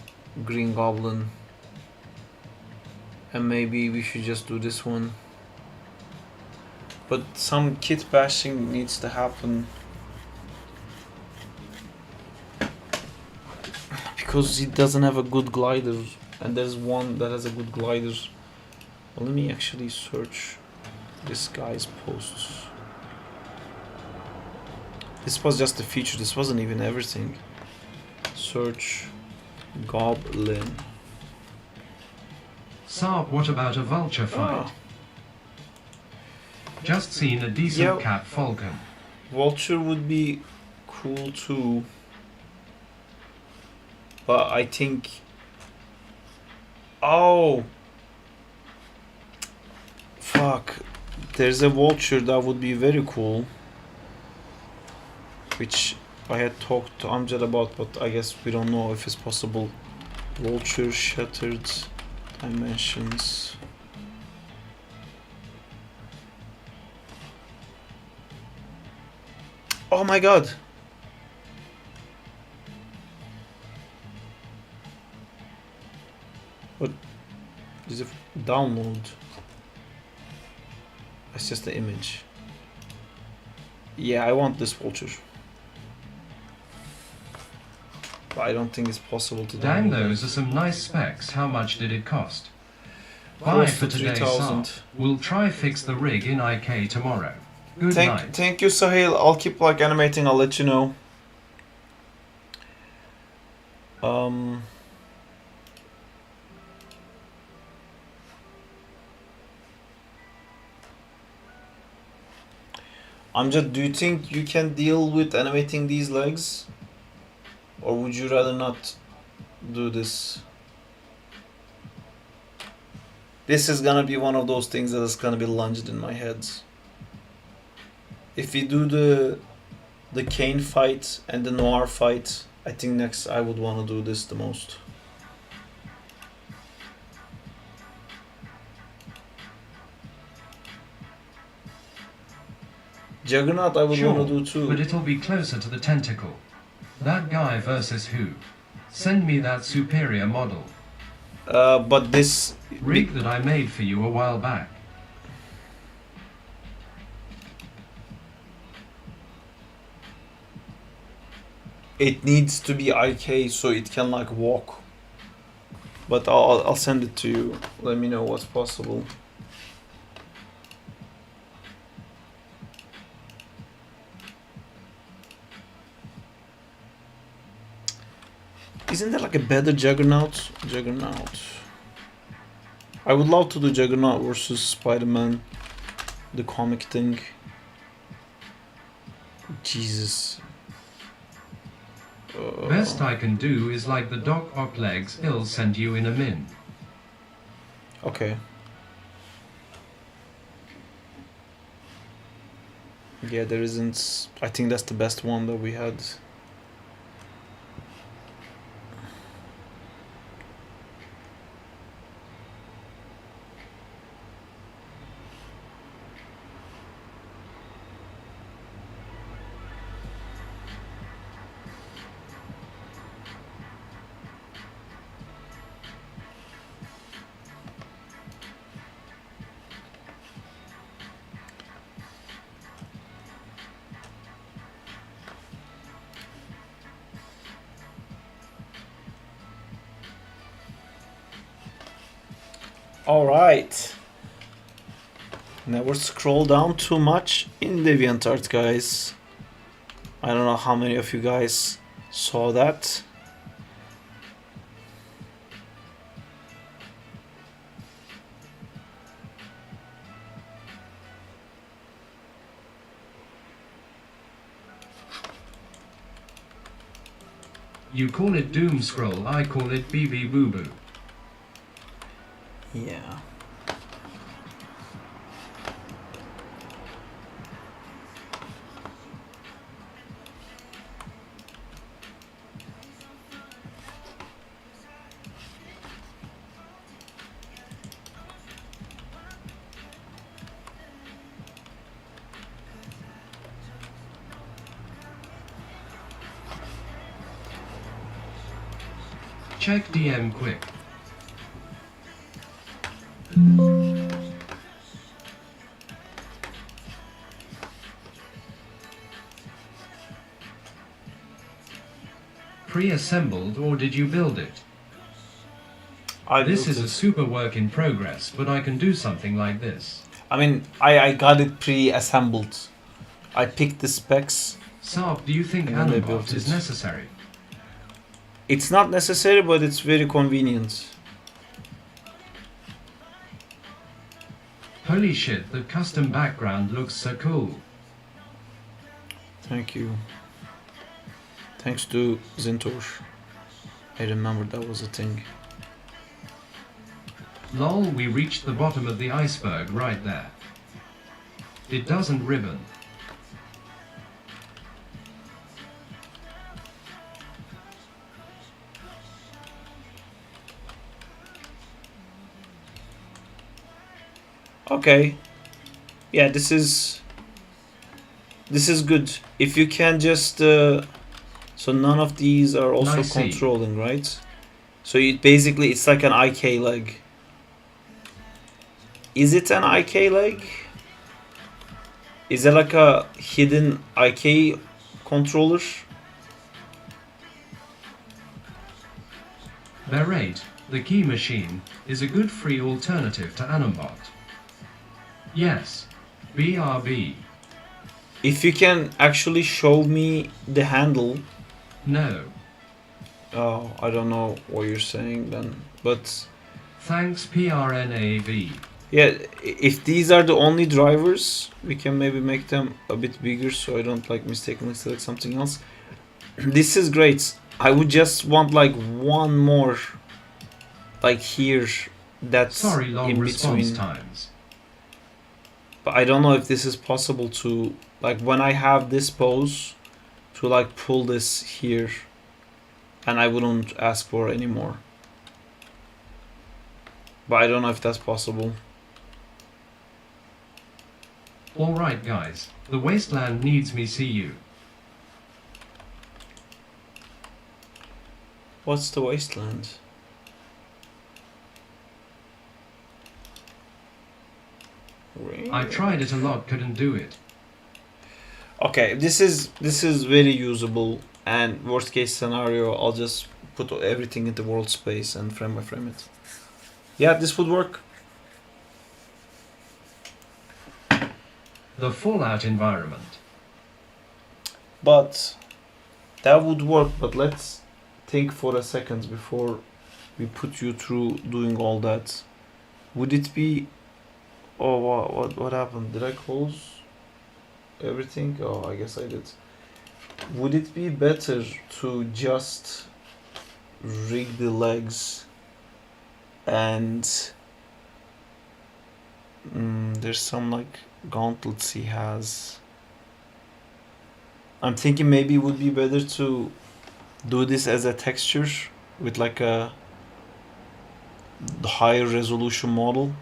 Green Goblin. And maybe we should just do this one. But some kit bashing needs to happen. Because he doesn't have a good glider. And there's one that has a good glider. Well, let me actually search this guy's posts. This was just a feature, this wasn't even everything. Search Goblin. Sarp, what about a vulture fight? Oh. Just seen a decent Cat Falcon. Vulture would be cool too. But I think... Oh! Fuck. There's a Vulture that would be very cool. Which I had talked to Amjad about, but I guess we don't know if it's possible. Vulture Shattered Dimensions. Oh my god! What is it? Download. That's just the image. Yeah, I want this vulture. But I don't think it's possible to Dang, download those that. are some nice specs. How much did it cost? Bye Close for to today, 3,000. Saab. We'll try fix the rig in IK tomorrow. Good night. Thank you, Sahil. I'll keep like animating. I'll let you know. Amjad, do you think you can deal with animating these legs? Or would you rather not do this? This is gonna be one of those things that is gonna be lunged in my head. If we do the Kane fight and the Noir fight, I think next I would want to do this the most. Juggernaut I would Sure, want to do too. but it'll be closer to the tentacle. That guy versus who? Send me that superior model. But this Rig that I made for you a while back. it needs to be IK so it can like walk. But I'll send it to you. Let me know what's possible. Isn't there like a better Juggernaut? I would love to do Juggernaut versus Spider-Man. The comic thing. Jesus. Best I can do is like the Doc Ock legs he'll send you in a min. Okay. Yeah, there isn't... I think that's the best one that we had. Alright. Never scroll down too much in DeviantArt, guys. I don't know how many of you guys saw that. You call it doom scroll, I call it BB boo boo. Yeah. Check DM quick. Pre-assembled or did you build it? This is a super work in progress, but I can do something like this. I mean, I got it pre-assembled. I picked the specs. Saab, do you think And then they built Animbot is it. necessary? It's not necessary, but it's very convenient. Holy shit, the custom background looks so cool. Thank you. Thanks to Zintor. I remember that was a thing. Lol, we reached the bottom of the iceberg right there. It doesn't ribbon. Okay. Yeah, this is good. If you can just so none of these are also Nice. controlling, right? So basically it's like an IK leg. Is it an IK leg? Is there like a hidden IK controller? Berate, the key machine, is a good free alternative to Animbot. Yes. BRB. If you can actually show me the handle. No. Oh, I don't know what you're saying then, but Thanks PRNAV. yeah, if these are the only drivers, we can maybe make them a bit bigger so I don't like mistakenly select something else. This is great. I would just want like one more, like here, that's Sorry, long in response between. times. But I don't know if this is possible to, like when I have this pose, to like pull this here, and I wouldn't ask for any more. But I don't know if that's possible. Alright guys, the wasteland needs me, see you. What's the wasteland? I tried it a lot, couldn't do it. Okay, this is very usable, and worst case scenario, I'll just put everything into world space and frame by frame it. Yeah, this would work. The Fallout environment. But that would work, but let's think for a second before we put you through doing all that. Would it be... Oh, what happened? Did I close everything? Oh, I guess I did. Would it be better to just rig the legs and there's some like gauntlets he has. I'm thinking maybe it would be better to do this as a texture with like a higher resolution model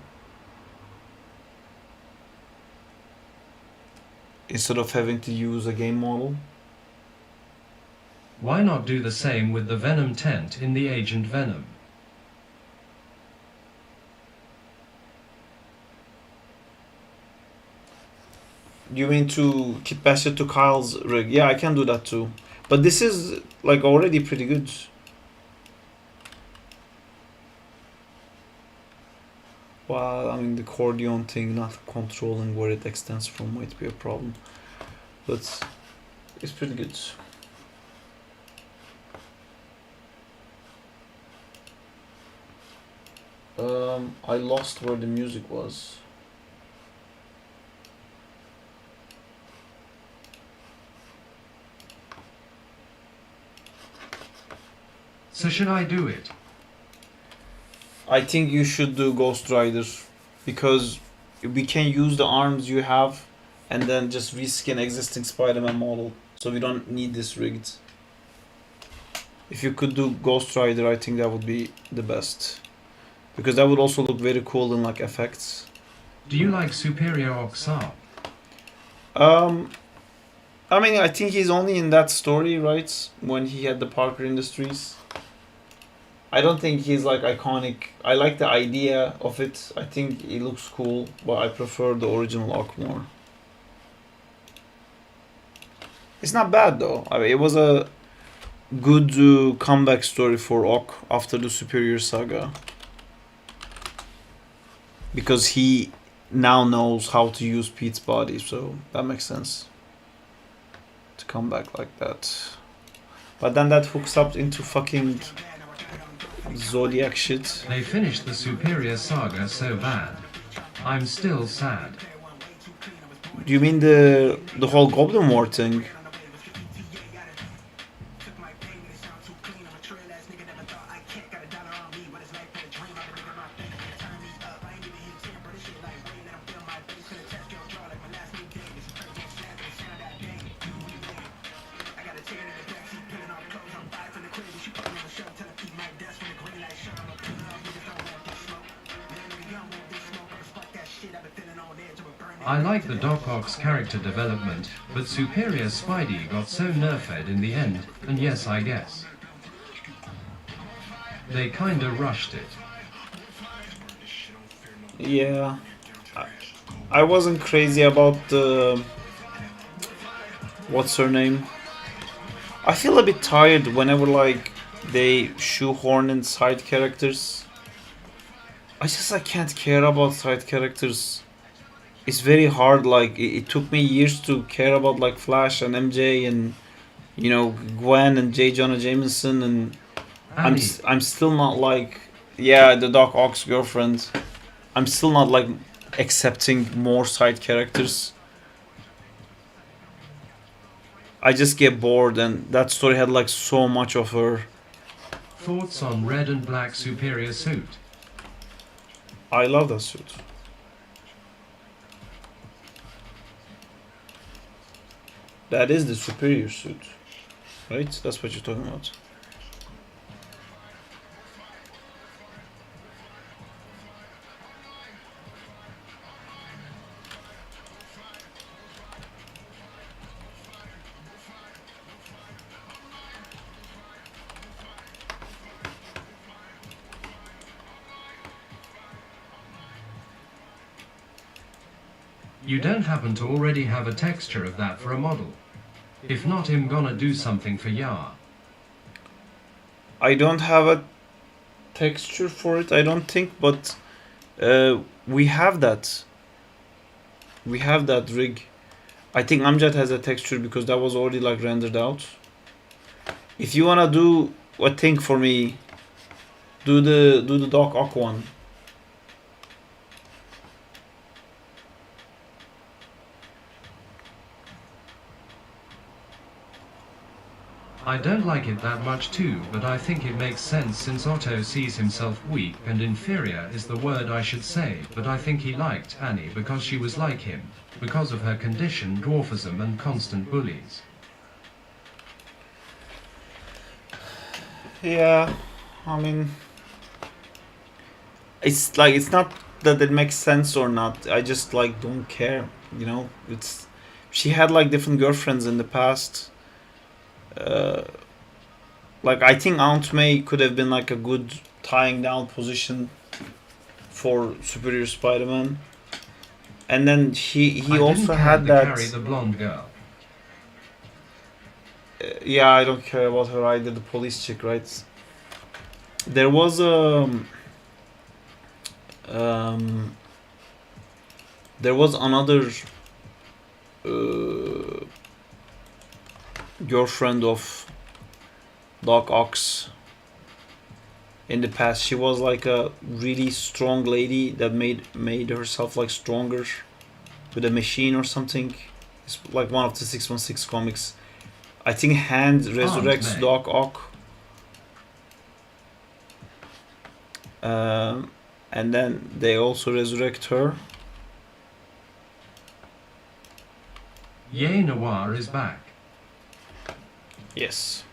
instead of having to use a game model. Why not do the same with the Venom tent in the Agent Venom? You mean to pass it to Kyle's rig? Yeah, I can do that too. But this is like already pretty good. Well, I mean the accordion thing, not controlling where it extends from, might be a problem. But it's pretty good. I lost where the music was. So should I do it? I think you should do Ghost Rider because we can use the arms you have and then just reskin existing Spider-Man model, so we don't need this rigged. If you could do Ghost Rider, I think that would be the best, because that would also look very cool in like effects. Do you like Superior Oxar? I mean, I think he's only in that story, right? When he had the Parker Industries. I don't think he's like iconic. I like the idea of it. I think it looks cool, but I prefer the original Ock more. It's not bad though. I mean, it was a good comeback story for Ock after the Superior Saga, because he now knows how to use Pete's body, so that makes sense to come back like that. But then that hooks up into fucking Zodiac shit. They finished the Superior Saga so bad. I'm still sad. Do you mean the whole Goblin War thing? I like the Doc Ock's character development, but Superior Spidey got so nerfed in the end, and yes, I guess they kinda rushed it. Yeah, I wasn't crazy about the what's her name? I feel a bit tired whenever like they shoehorn in side characters. I can't care about side characters. It's very hard. Like it took me years to care about like Flash and MJ and Gwen and J. Jonah Jameson, and Annie, I'm still not like, yeah, the Doc Ock's girlfriend. I'm still not like accepting more side characters. I just get bored, and that story had like so much of her. thoughts on red and black superior suit? I love that suit. That is the superior suit, right? That's what you're talking about. You don't happen to already have a texture of that for a model? If not, I'm gonna do something for ya. I don't have a texture for it, I don't think, but we have that. We have that rig. I think Amjad has a texture because that was already like rendered out. If you wanna do a thing for me, do the Doc Ock one. I don't like it that much too, but I think it makes sense since Otto sees himself weak and inferior is the word I should say, but I think he liked Annie because she was like him, because of her condition, dwarfism and constant bullies. Yeah, I mean, it's like, it's not that it makes sense or not. I just like don't care, It's, she had like different girlfriends in the past. Like I think Aunt May could have been like a good tying down position for Superior Spider-Man. And then he also had that. Carry the blonde girl. Yeah, I don't care about her either. The police chick, right? There was there was another girlfriend of Doc Ock's in the past. She was like a really strong lady that made herself like stronger with a machine or something. It's like one of the 616 comics. I think Hand resurrects Doc Ock. And then they also resurrect her. Ye Noir is back. Yes.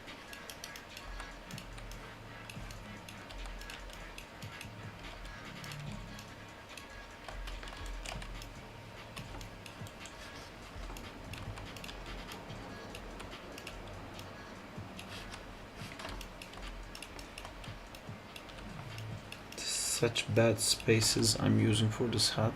Such bad spaces I'm using for this hat.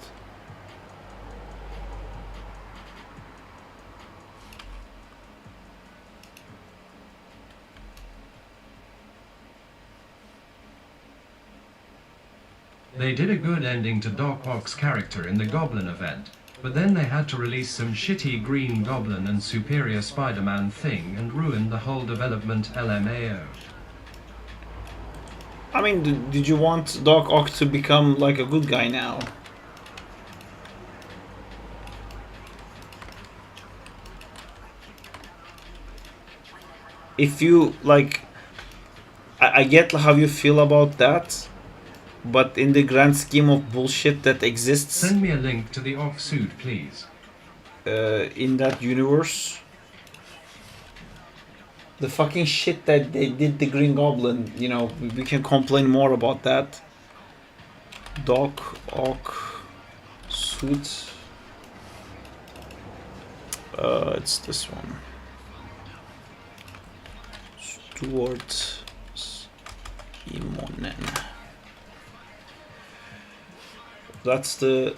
They did a good ending to Doc Ock's character in the Goblin event, but then they had to release some shitty Green Goblin and Superior Spider-Man thing and ruined the whole development LMAO. I mean, did you want Doc Ock to become like a good guy now? If you like, I get how you feel about that, but in the grand scheme of bullshit that exists, send me a link to the Ock suit, please. In that universe, the fucking shit that they did the Green Goblin, we can complain more about that. Doc Ock suit. It's this one. Stuart Imonen. That's the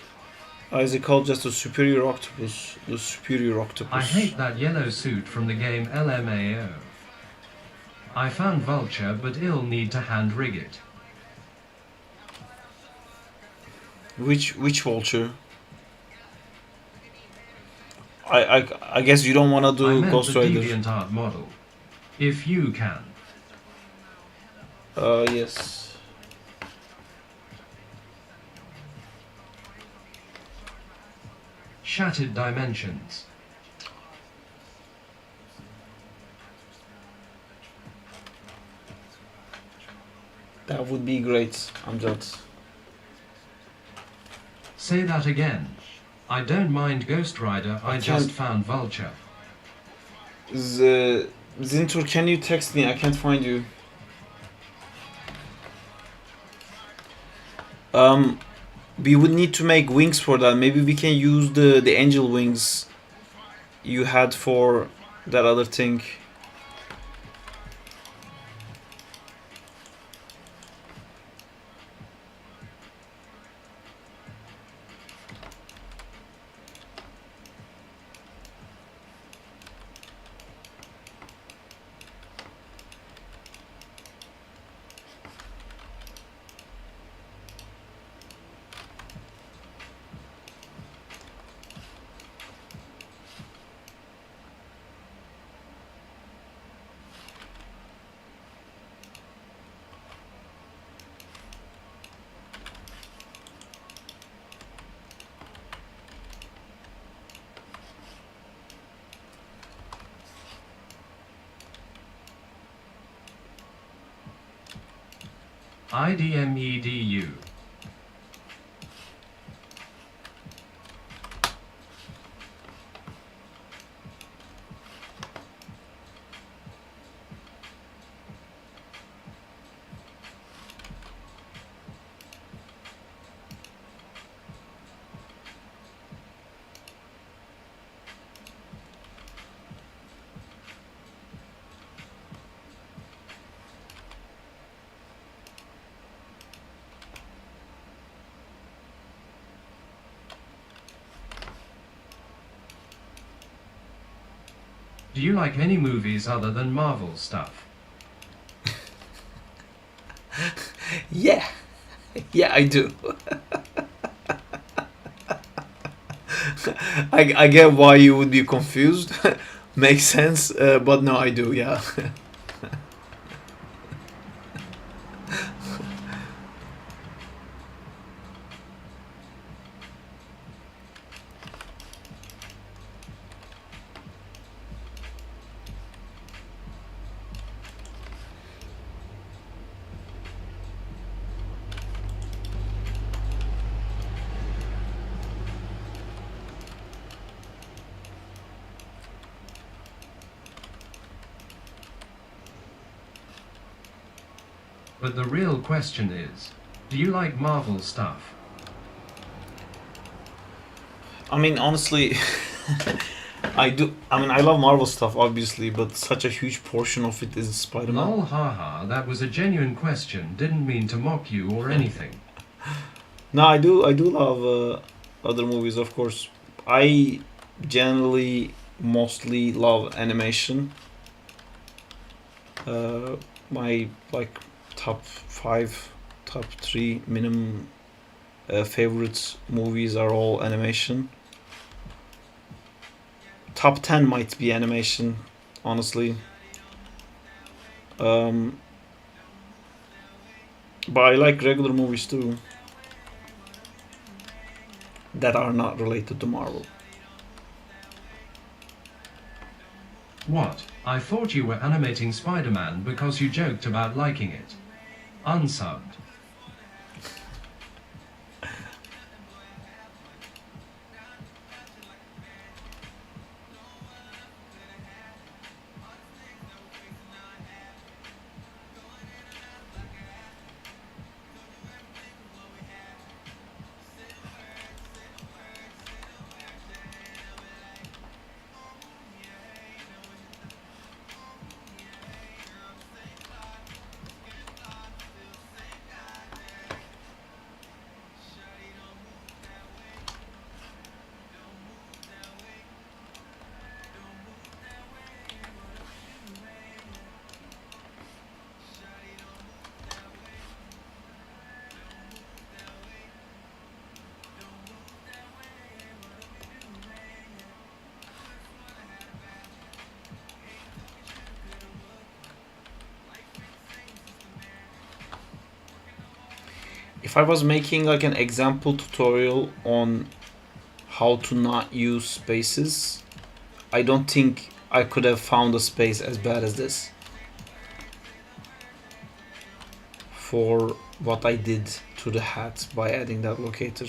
Is it called just the superior octopus? The superior octopus. I hate that yellow suit from the game LMAO. I found Vulture, but ill need to hand rig it. Which vulture? I guess you don't want to I do meant Ghost the Rider. DeviantArt model. If you can. Yes. Shattered Dimensions. That would be great. I'm just. Say that again. I don't mind Ghost Rider, I just can't- found Vulture. Zintur, can you text me? I can't find you. We would need to make wings for that. Maybe we can use the angel wings you had for that other thing. IDMEDU. Do you like any movies other than Marvel stuff? Yeah. Yeah, I do. I get why you would be confused. Makes sense, but no, I do, yeah. But the real question is, do you like Marvel stuff? I mean, honestly, I do. I mean, I love Marvel stuff, obviously, but such a huge portion of it is Spider-Man. Lol haha, that was a genuine question, didn't mean to mock you or anything. No, I do. I do love other movies, of course. I generally mostly love animation. My like top 5, top 3 minimum favorite movies are all animation. Top 10 might be animation, honestly. But I like regular movies too that are not related to Marvel. What? I thought you were animating Spider-Man because you joked about liking it. Unsubbed. If I was making like an example tutorial on how to not use spaces, I don't think I could have found a space as bad as this for what I did to the hat by adding that locator.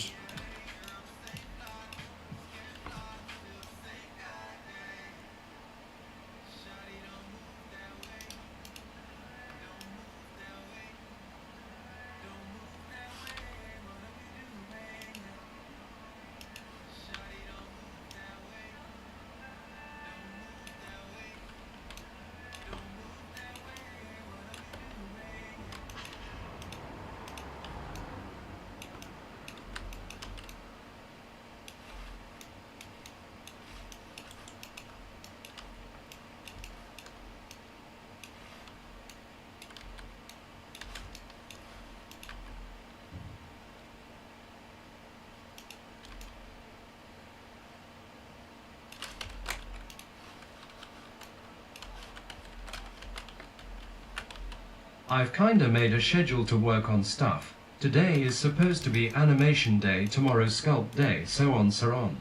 I've kinda made a schedule to work on stuff. Today is supposed to be animation day, tomorrow sculpt day, so on so on.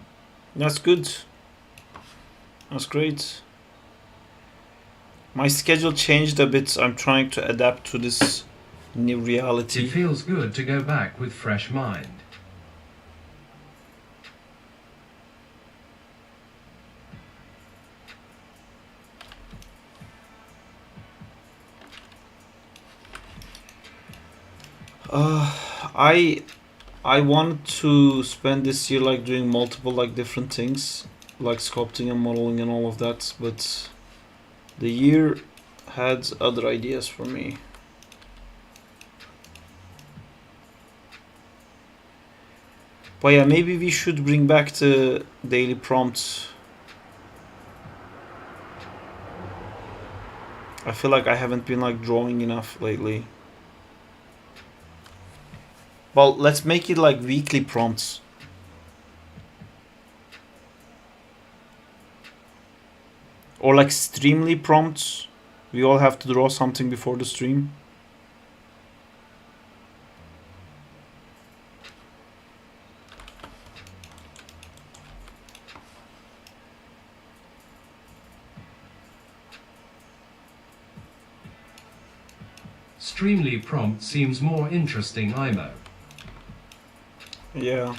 That's good. That's great. My schedule changed a bit. I'm trying to adapt to this new reality. It feels good to go back with fresh mind. I wanted to spend this year like doing multiple like different things, like sculpting and modeling and all of that, but the year had other ideas for me. But yeah, maybe we should bring back the daily prompts. I feel like I haven't been like drawing enough lately. Well, let's make it like weekly prompts. Or like streamly prompts. We all have to draw something before the stream. Streamly prompt seems more interesting, IMO. Yeah.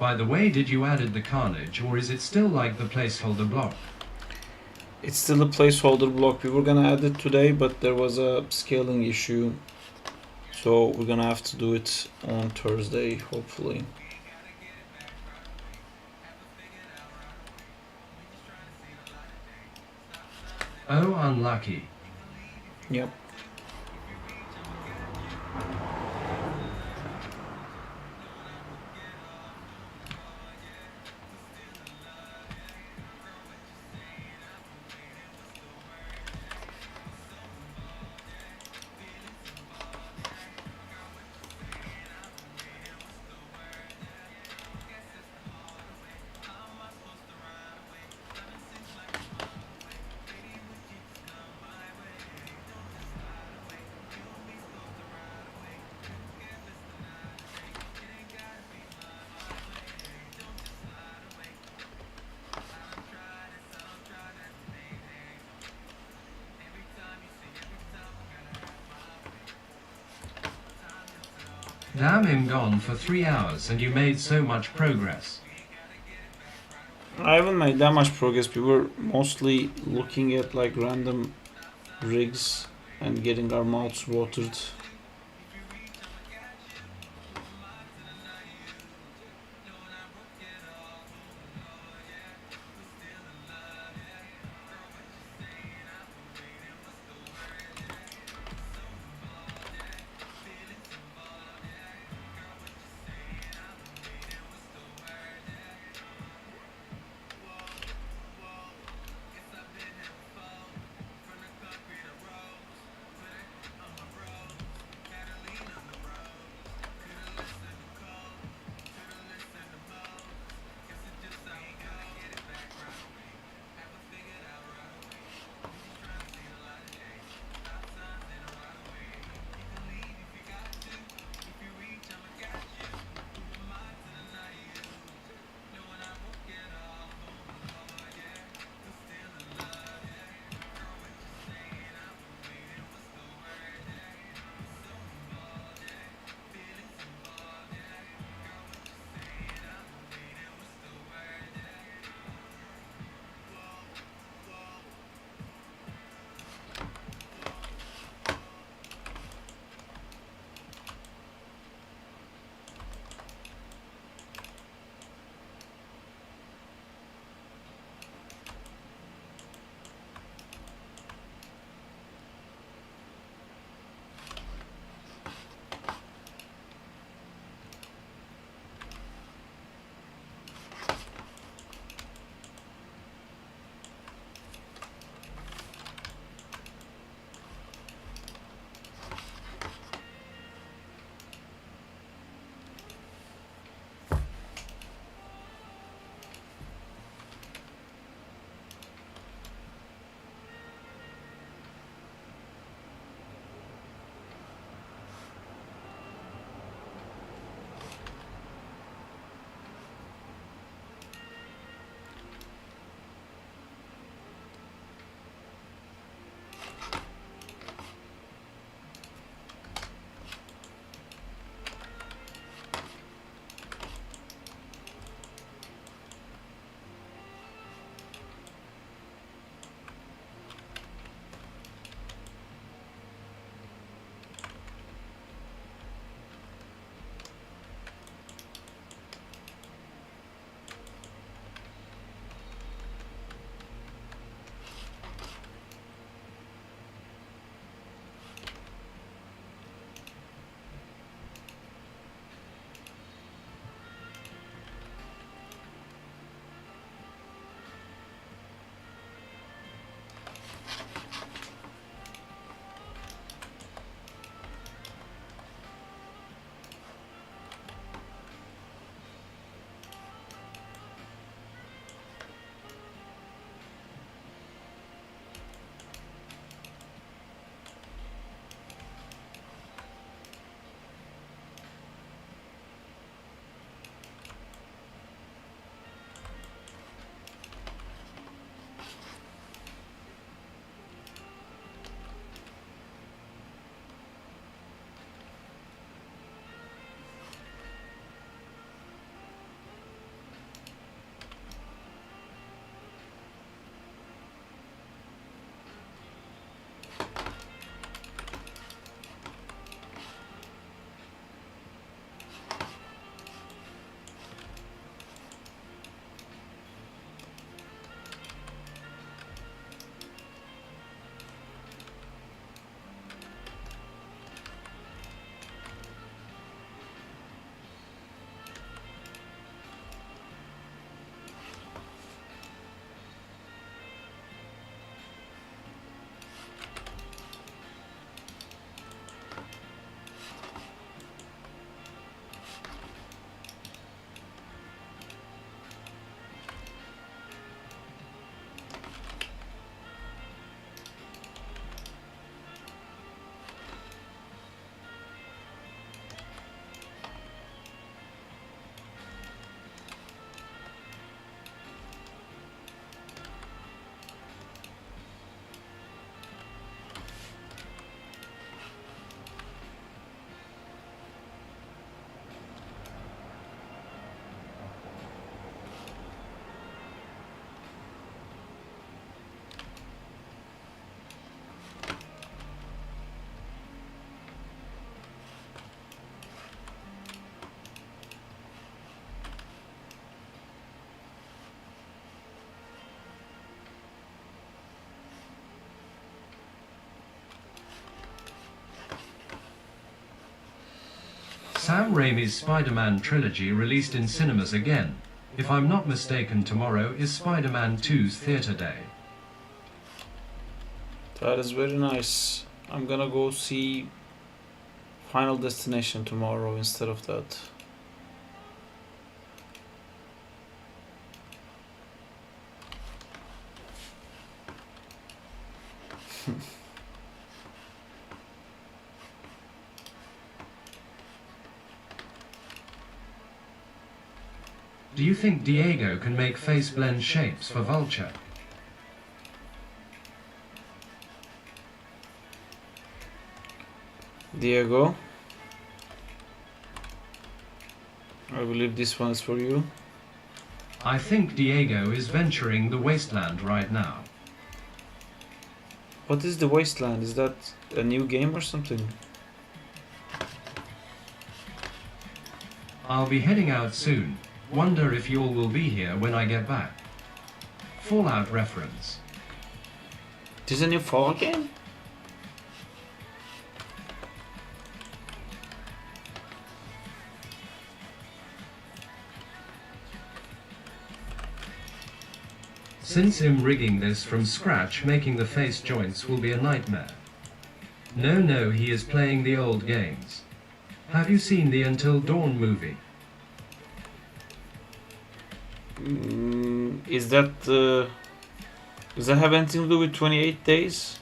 By the way, did you added the carnage, or is it still like the placeholder block? It's still a placeholder block. We were gonna add it today, but there was a scaling issue. So we're gonna have to do it on Thursday, hopefully. Oh, unlucky. Yep. Damn, him gone for 3 hours and you made so much progress. I haven't made that much progress. We were mostly looking at like random rigs and getting our mouths watered. Sam Raimi's Spider-Man trilogy released in cinemas again. If I'm not mistaken, tomorrow is Spider-Man 2's theater day. That is very nice. I'm gonna go see Final Destination tomorrow instead of that. Do you think Diego can make face blend shapes for Vulture? Diego, I believe this one is for you. I think Diego is venturing the wasteland right now. What is the Wasteland? Is that a new game or something? I'll be heading out soon. Wonder if you all will be here when I get back. Fallout reference. There's a new Fallout game? Since I'm rigging this from scratch, making the face joints will be a nightmare. No, he is playing the old games. Have you seen the Until Dawn movie? Is that does that have anything to do with 28 days?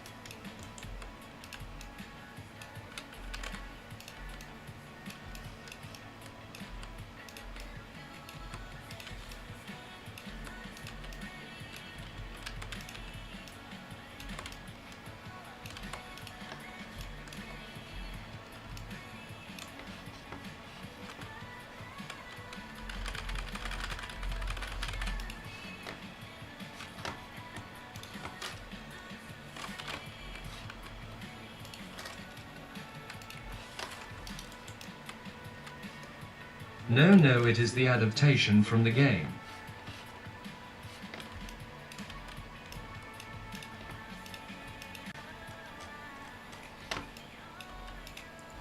No, it is the adaptation from the game.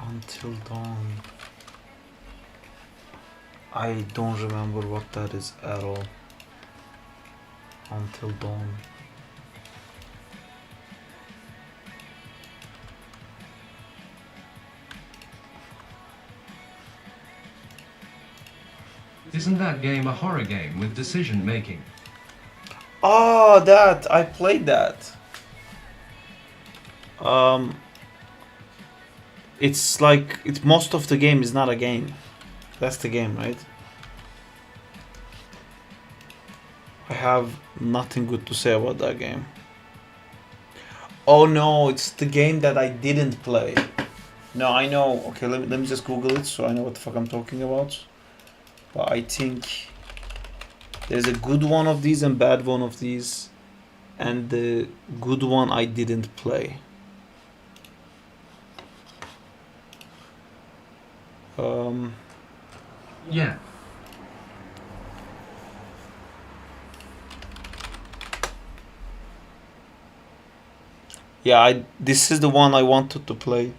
Until Dawn. I don't remember what that is at all. Until Dawn. Isn't that game a horror game with decision making? Oh, that! I played that. It's like most of the game is not a game. That's the game, right? I have nothing good to say about that game. Oh no, it's the game that I didn't play. No, I know. Okay, let me just Google it so I know what the fuck I'm talking about. But I think there's a good one of these and bad one of these, and the good one I didn't play. Yeah. Yeah, this is the one I wanted to play,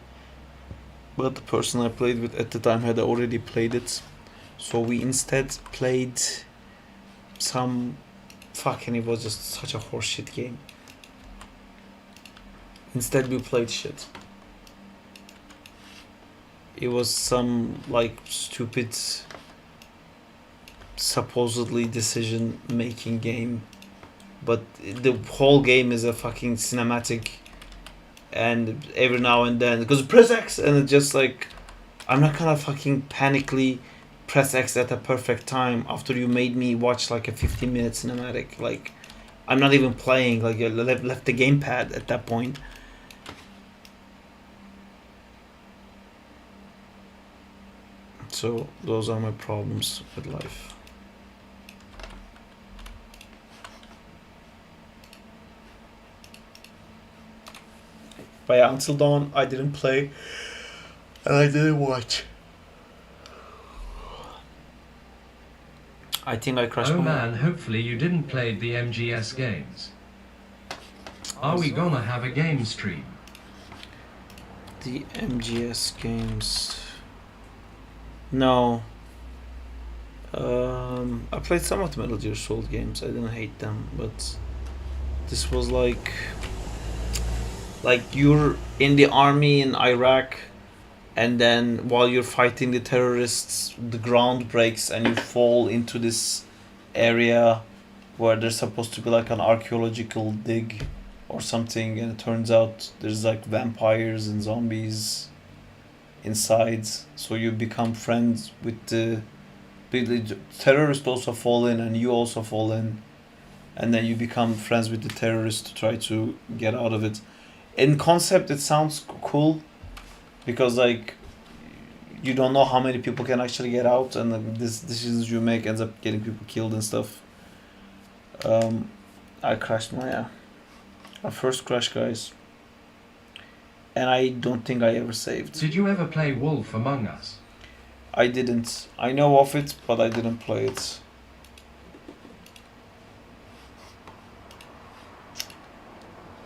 but the person I played with at the time had already played it, so we instead played some fucking, it was just such a horseshit game. Instead we played shit. It was some like stupid supposedly decision making game, but the whole game is a fucking cinematic, and every now and then it goes press X and it's just like, I'm not gonna fucking panically press X at a perfect time after you made me watch like a 15-minute cinematic. Like, I'm not even playing, like I left the gamepad at that point. So those are my problems with life. But yeah, Until Dawn I didn't play and I didn't watch. I think I crashed Oh my... man, hopefully you didn't play the MGS games. Are we gonna have a game stream? The MGS games... No. I played some of the Metal Gear Solid games. I didn't hate them, but this was like you're in the army in Iraq, and then while you're fighting the terrorists, the ground breaks and you fall into this area where there's supposed to be like an archaeological dig or something, and it turns out there's like vampires and zombies inside. So you become friends with the terrorists, also fall in, and you also fall in, and then you become friends with the terrorists to try to get out of it. In concept, it sounds cool because like you don't know how many people can actually get out, and this decisions you make ends up getting people killed and stuff. I crashed my first crash, guys, and I don't think I ever saved. Did you ever play Wolf Among Us? I didn't. I know of it, but I didn't play it.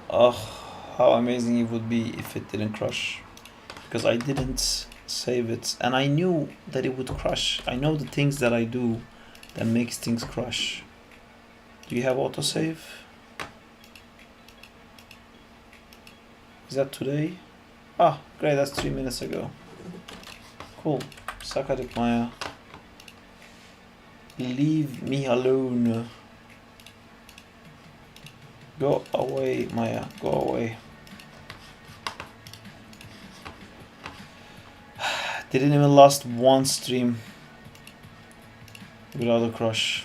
Ugh, how amazing it would be if it didn't crash. Because I didn't save it, and I knew that it would crash. I know the things that I do that makes things crash. Do you have autosave? Is that today? Ah, great, that's 3 minutes ago. Cool. Sakadik Maya. Leave me alone. Go away, Maya. Go away. Didn't even last one stream without a crush.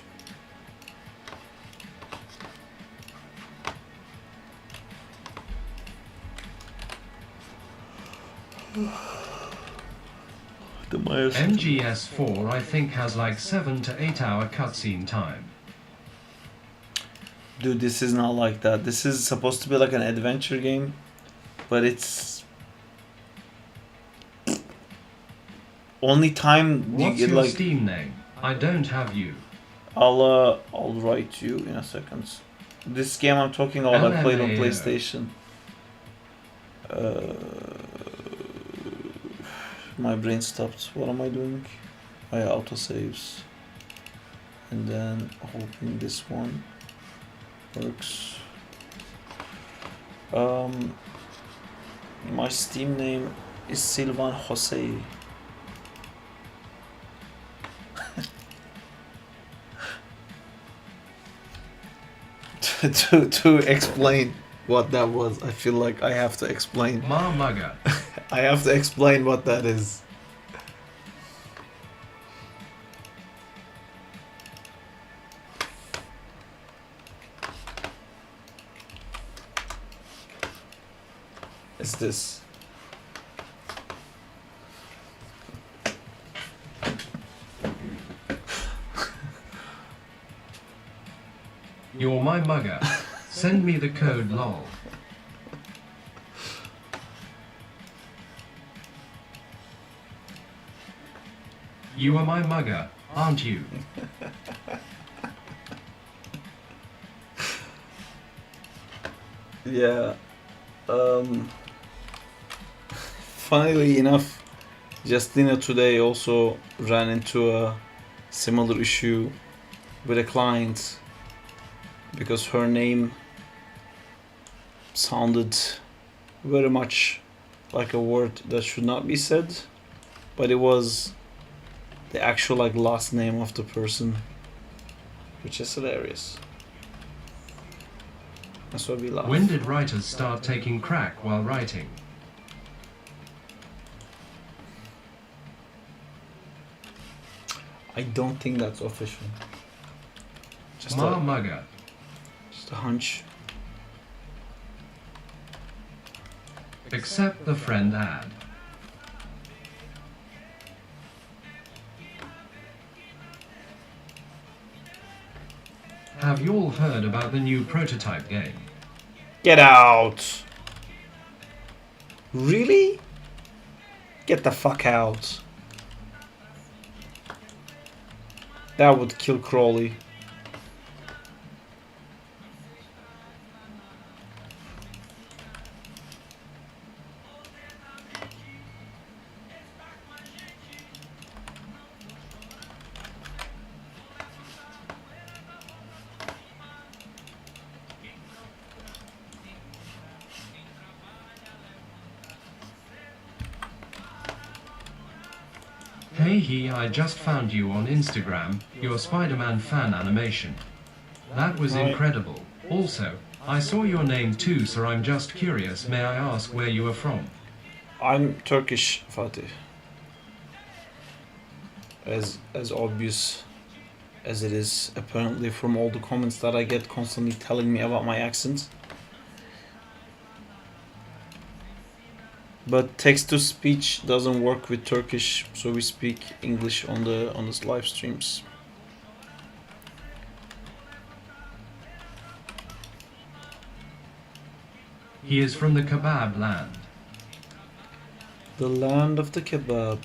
The Maya's MGS4 I think has like 7 to 8 hour cutscene time. Dude, this is not like that. This is supposed to be like an adventure game, but it's only time you What's get your like. Steam name? I don't have you. I'll write you in a second. This game I'm talking about, I played on LMAO. PlayStation. My brain stopped. What am I doing? My autosaves. And then hoping this one works. My Steam name is Silvan Jose. to explain what that was, I feel like I have to explain. Ma Mugger. I have to explain what that is. It's this. You're my mugger. Send me the code lol. You are my mugger, aren't you? Yeah. Funnily enough, Justina today also ran into a similar issue with a client because her name sounded very much like a word that should not be said, but it was the actual like last name of the person, which is hilarious. That's why we laugh. When did writers start taking crack while writing? I don't think that's official. Just Ma a mugger. hunch. Accept the friend ad. Have you all heard about the new prototype game? Get out! Really? Get the fuck out. That would kill Crowley. Hey I just found you on Instagram, your Spider-Man fan animation. That was Right. incredible. Also, I saw your name too, so I'm just curious, may I ask where you are from? I'm Turkish, Fatih. As obvious as it is apparently from all the comments that I get constantly telling me about my accent. But text to speech doesn't work with Turkish, so we speak English on the live streams. He is from the kebab land. The land of the kebab.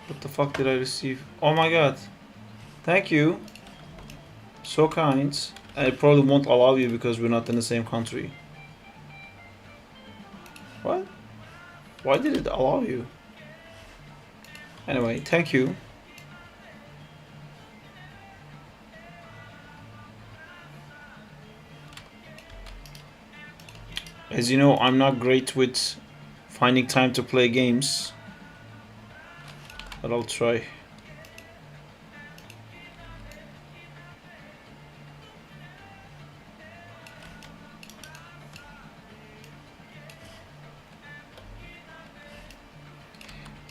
What the fuck did I receive? Oh my god. Thank you. So kind. And it probably won't allow you because we're not in the same country. What? Why did it allow you? Anyway, thank you. As you know, I'm not great with finding time to play games, but I'll try.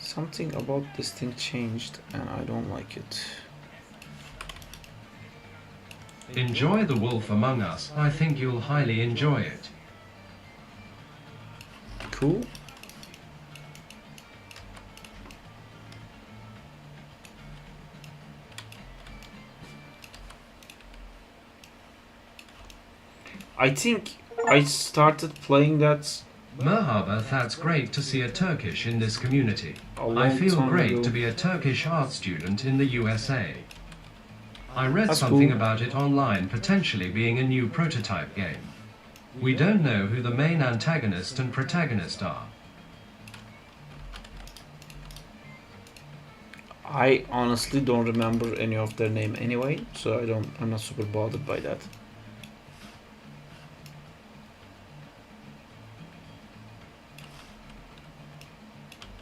Something about this thing changed and I don't like it. Enjoy The Wolf Among Us. I think you'll highly enjoy it. Cool. I think I started playing that Merhaba, that's great to see a Turkish in this community. a I long feel time great ago. to be a Turkish art student in the USA. I read That's something cool. about it online potentially being a new prototype game. We don't know who the main antagonist and protagonist are. I honestly don't remember any of their name anyway, so I'm not super bothered by that.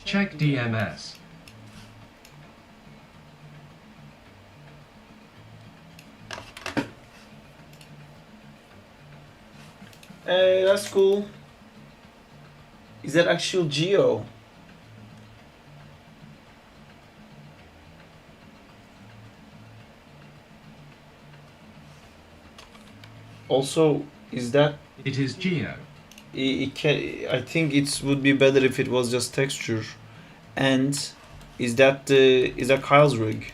Check DMS. Hey, that's cool. Is that actual Geo? Also, is that It is Geo. it can, I think it would be better if it was just texture. And is that Kyle's rig?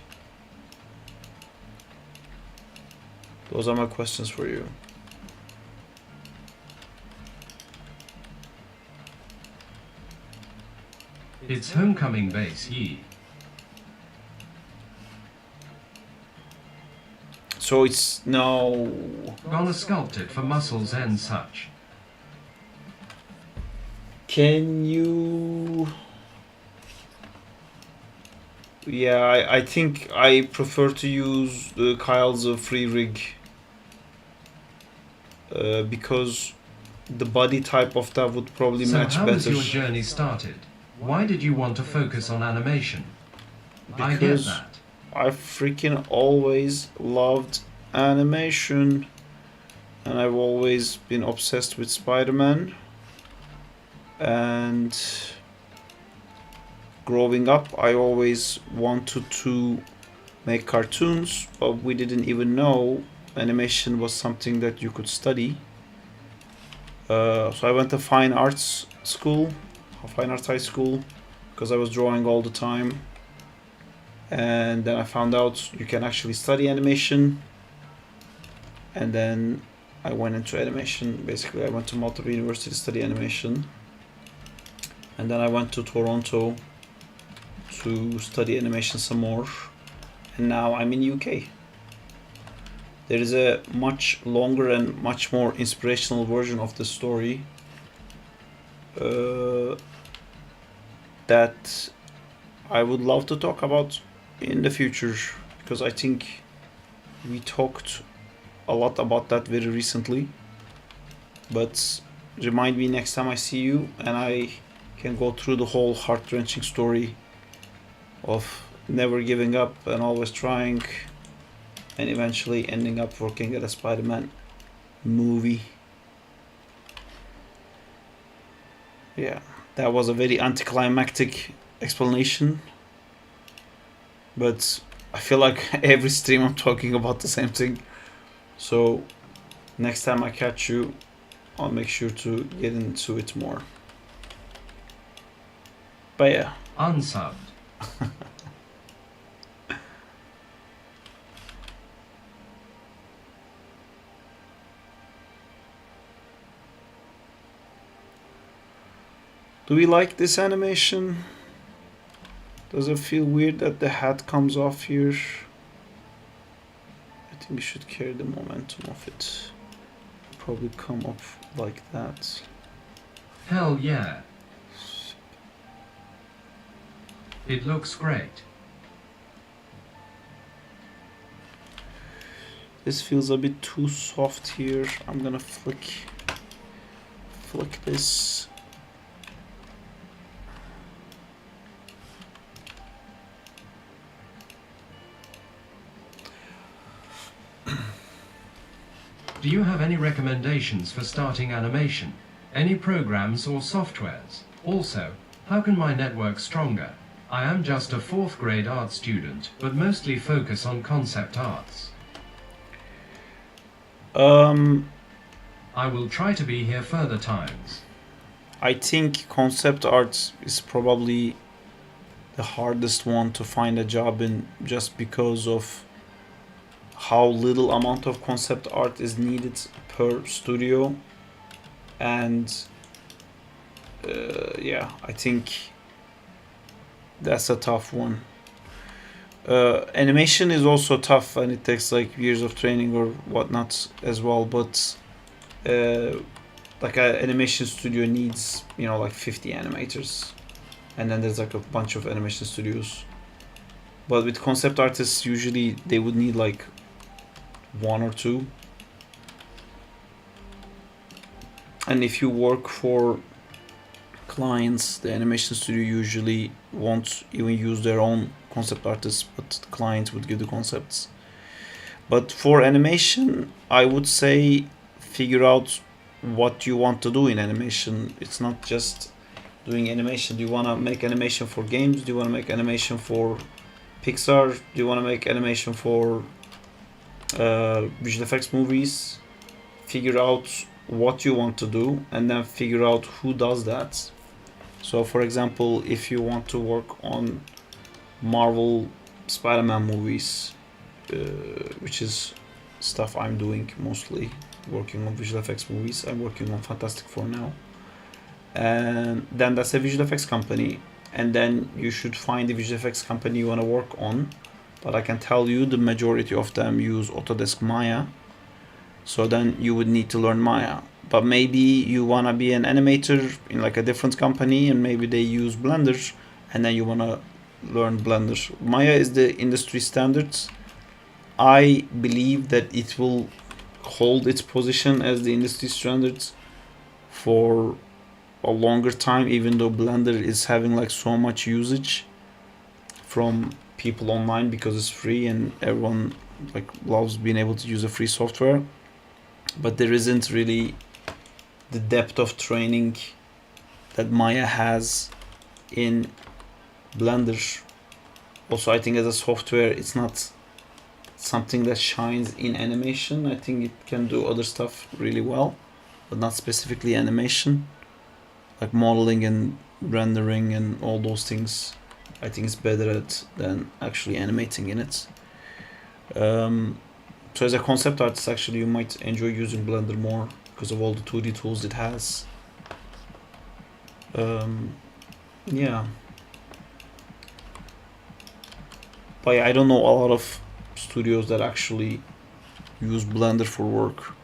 Those are my questions for you. It's homecoming base ye. So it's no. Gonna sculpt it for muscles and such. Can you? Yeah, I think I prefer to use Kyle's free rig because the body type of that would probably So match how was better. your journey started? Why did you want to focus on animation? I get Because that. I freaking always loved animation, and I've always been obsessed with Spider-Man. And growing up, I always wanted to make cartoons, but we didn't even know animation was something that you could study. So I went to fine arts high school, because I was drawing all the time. And then I found out you can actually study animation. And then I went into animation. Basically, I went to multiple university to study animation. And then I went to Toronto to study animation some more. And now I'm in UK. There is a much longer and much more inspirational version of the story that I would love to talk about in the future, because I think we talked a lot about that very recently. but remind me next time I see you, and I can go through the whole heart-wrenching story of never giving up and always trying, and eventually ending up working at a Spider-Man movie. Yeah, that was a very anticlimactic explanation, but I feel like every stream I'm talking about the same thing. So next time I catch you, I'll make sure to get into it more. But yeah. Unsubbed. Do we like this animation? Does it feel weird that the hat comes off here? I think we should carry the momentum of it. Probably come up like that. Hell yeah. It looks great. This feels a bit too soft here. I'm gonna flick this. Do you have any recommendations for starting animation? Any programs or softwares? Also, how can my network stronger? I am just a 4th grade art student, but mostly focus on concept arts. I will try to be here further times. I think concept art is probably the hardest one to find a job in, just because of how little amount of concept art is needed per studio. And yeah, I think that's a tough one. Animation is also tough, and it takes like years of training or whatnot as well, but like an animation studio needs, you know, like 50 animators, and then there's like a bunch of animation studios. But with concept artists, usually they would need like 1 or 2. And if you work for clients, the animation studio usually won't even use their own concept artists, but the client would give the concepts. But for animation, I would say figure out what you want to do in animation. It's not just doing animation. Do you want to make animation for games? Do you want to make animation for Pixar? Do you want to make animation for visual effects movies? Figure out what you want to do, and then figure out who does that. So for example, if you want to work on Marvel Spider-Man movies, which is stuff I'm doing mostly, working on visual effects movies. I'm working on Fantastic Four now, and then that's a visual effects company, and then you should find the visual effects company you want to work on. But I can tell you the majority of them use Autodesk Maya, so then you would need to learn Maya. But maybe you want to be an animator in like a different company, and maybe they use Blender, and then you want to learn Blender. Maya is the industry standards. I believe that it will hold its position as the industry standards for a longer time, even though Blender is having like so much usage from people online because it's free and everyone like loves being able to use a free software. But there isn't really the depth of training that Maya has in Blender. Also, I think as a software, it's not something that shines in animation. I think it can do other stuff really well, but not specifically animation, like modeling and rendering and all those things. I think it's better at than actually animating in it. So as a concept artist, actually, you might enjoy using Blender more because of all the 2D tools it has. Yeah. But yeah, I don't know a lot of studios that actually use Blender for work.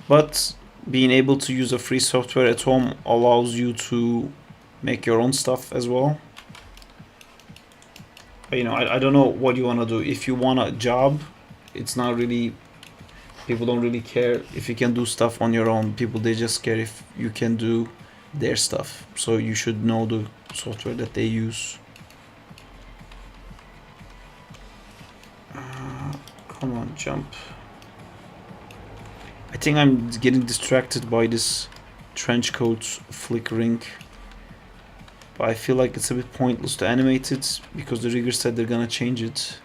But being able to use a free software at home allows you to make your own stuff as well. But, you know, I don't know what you want to do. If you want a job, it's not really People don't really care if you can do stuff on your own. They just care if you can do their stuff. So you should know the software that they use. Come on, jump. I think I'm getting distracted by this trench coat flickering. But I feel like it's a bit pointless to animate it because the rigger said they're gonna change it.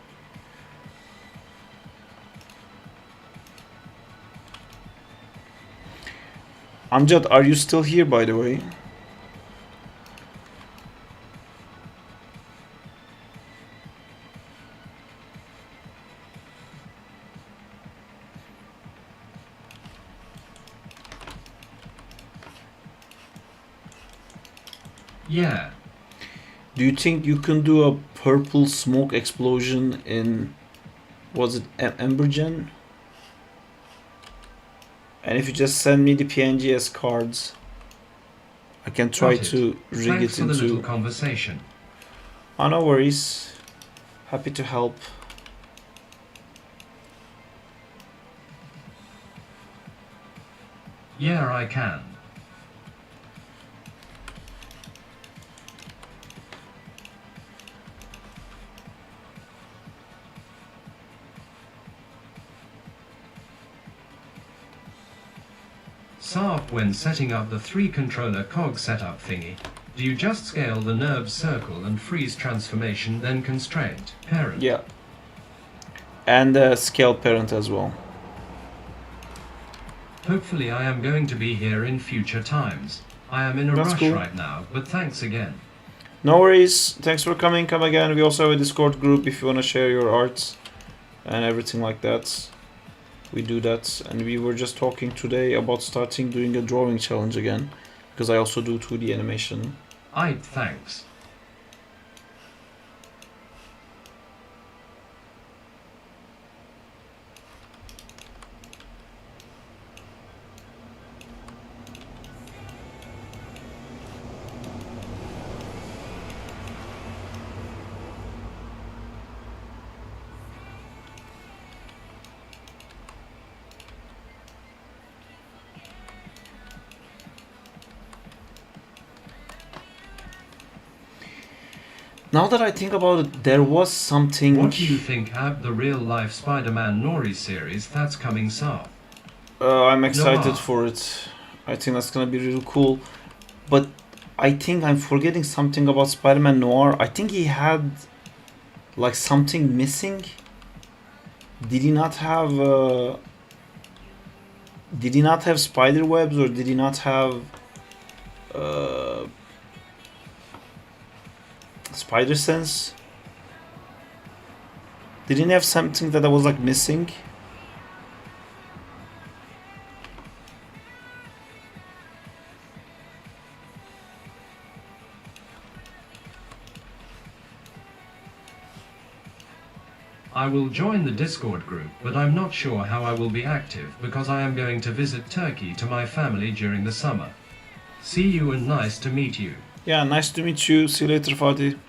Amjad, are you still here, by the way? Yeah. Do you think you can do a purple smoke explosion in, was it Embergen? And if you just send me the PNG as cards, I can try to rig Thanks it for the little into... conversation. Oh, no worries. Happy to help. Yeah, I can. Sarp, when setting up the 3-controller cog setup thingy, do you just scale the NURBS circle and freeze transformation, then constraint, parent? Yeah. And scale parent as well. Hopefully I am going to be here in future times. I am in a That's rush cool. right now, but thanks again. No worries. Thanks for coming. Come again. We also have a Discord group if you want to share your arts and everything like that. We do that. And we were just talking today about starting doing a drawing challenge again, because I also do 2D animation. Thanks. Now that I think about it, there was something... What do you think about the real-life Spider-Man Nori series that's coming Sarp? I'm excited Noir. for it. I think that's gonna be really cool. But I think I'm forgetting something about Spider-Man Noir. I think he had like something missing. Did he not have spider webs, or did he not have spider sense? Did he have something that was like missing? I will join the Discord group, but I'm not sure how I will be active because I am going to visit Turkey to my family during the summer. See you and nice to meet you. Yeah, nice to meet you. See you later, Fatih.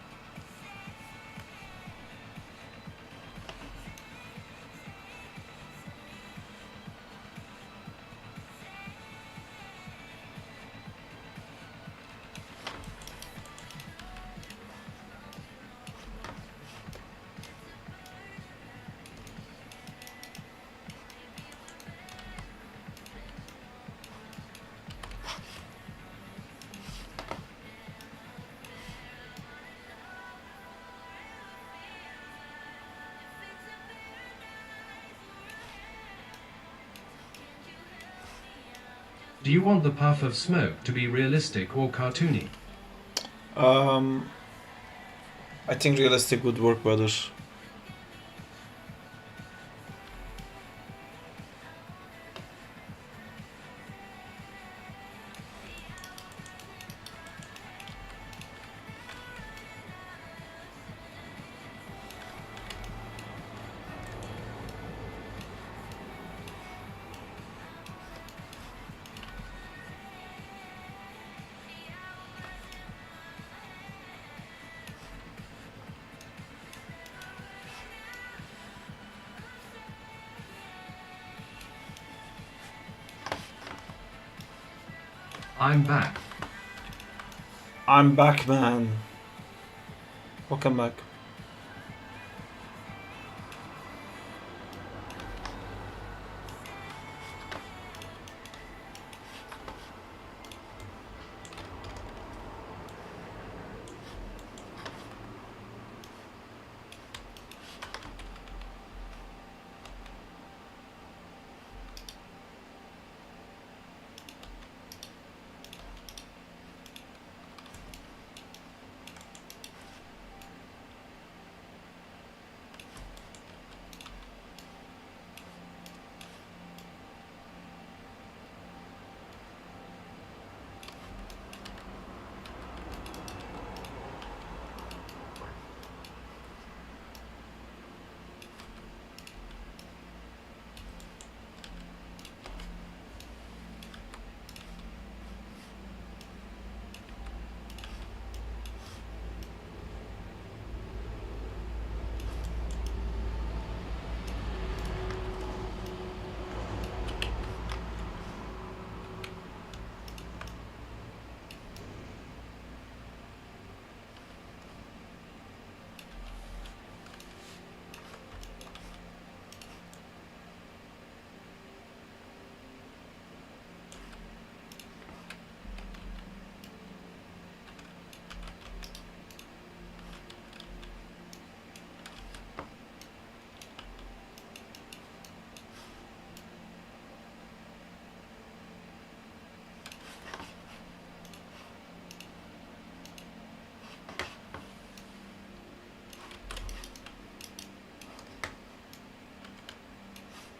Do you want the puff of smoke to be realistic or cartoony? I think realistic would work better. I'm back. I'm back, man. Welcome back.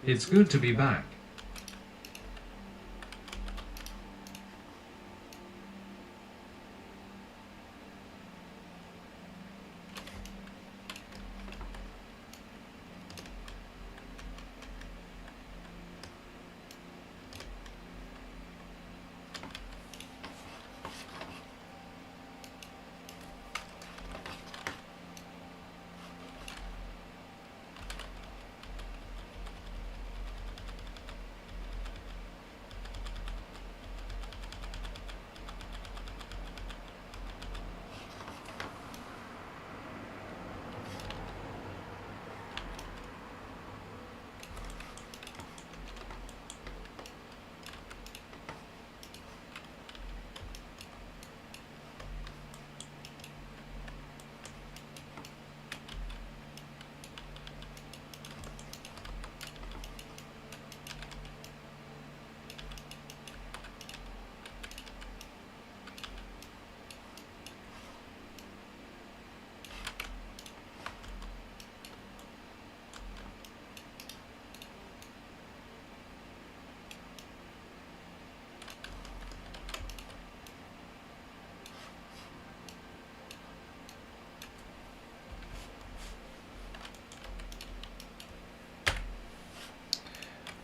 It's good to be back.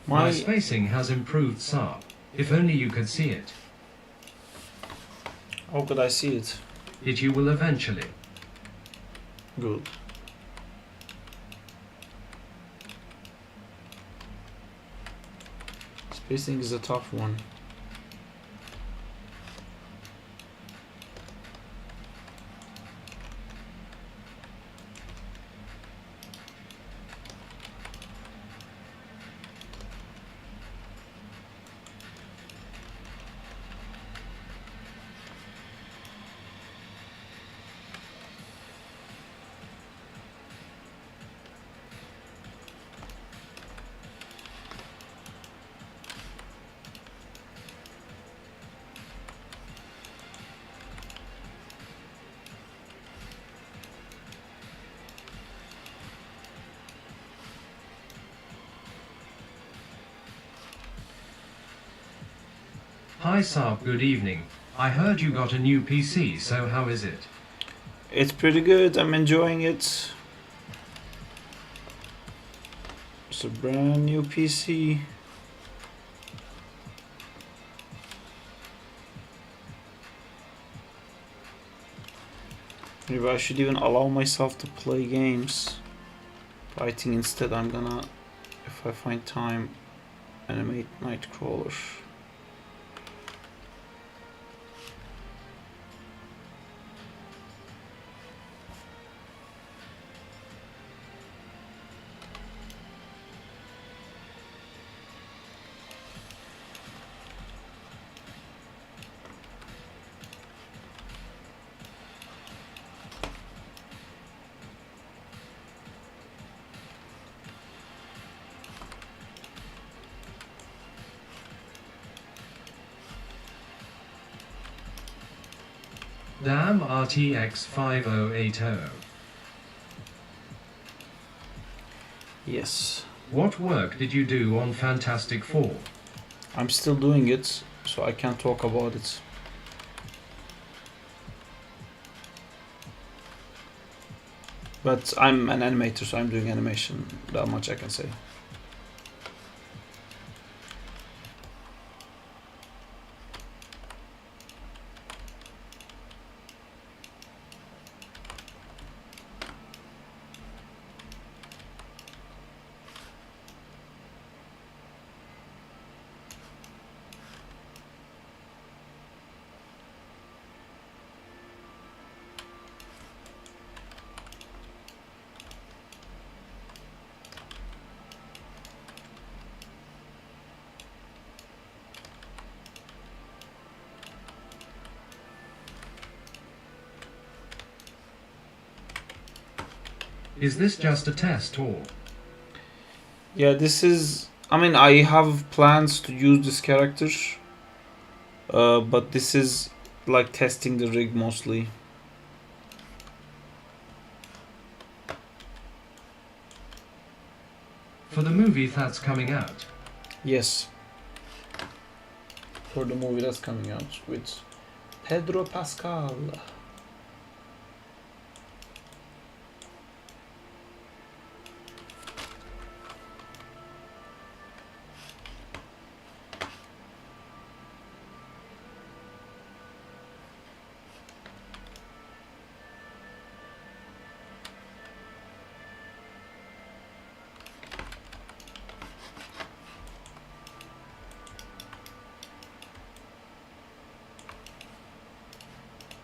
My spacing has improved, Saab. If only you could see it. How could I see it? It you will eventually. Good. Spacing is a tough one. Hi Saab, good evening. I heard you got a new PC, so how is it? It's pretty good. I'm enjoying it. It's a brand new PC. Maybe I should even allow myself to play games. But I think instead I'm gonna, if I find time, animate Nightcrawler. Damn RTX 5080. Yes. What work did you do on Fantastic Four? I'm still doing it, so I can't talk about it. But I'm an animator, so I'm doing animation. That much I can say. Is this just a test or? Yeah, this is... I mean, I have plans to use this character. But this is like testing the rig mostly. For the movie that's coming out. Yes. For the movie that's coming out with Pedro Pascal.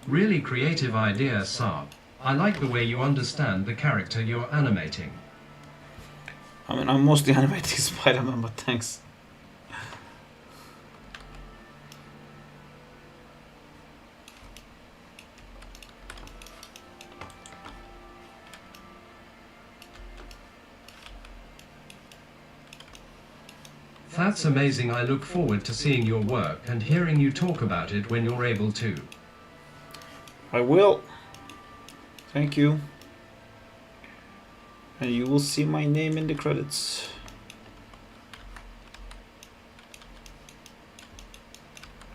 Really creative idea, Saab. I like the way you understand the character you're animating. I mean, I'm mostly animating Spider-Man, but thanks. That's amazing. I look forward to seeing your work and hearing you talk about it when you're able to. I will. Thank you. And you will see my name in the credits.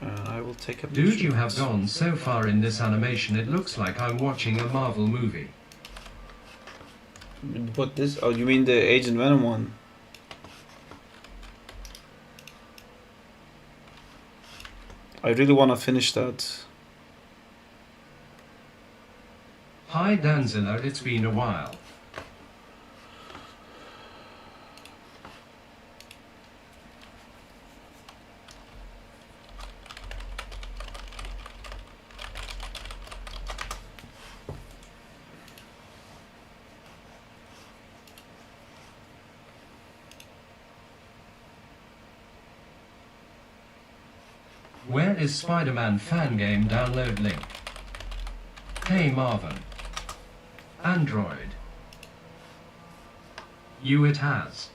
And I will take a Dude, you have gone so far in this animation, it looks like I'm watching a Marvel movie. But this... Oh, you mean the Agent Venom one? I really want to finish that. Hi Danzilla, it's been a while. Where is Spider-Man fan game download link? Hey Marvin. Android. You it has.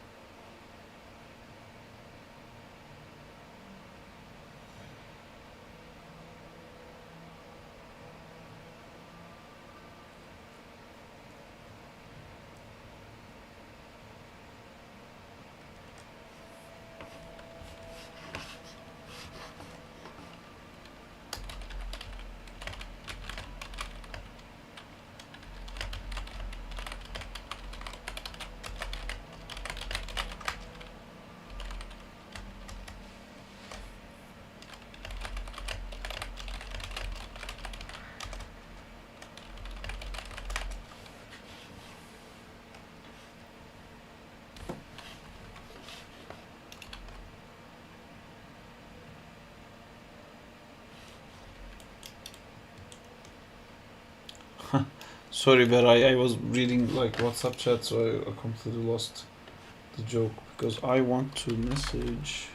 Sorry, but I was reading like WhatsApp chat, so I completely lost the joke because I want to message.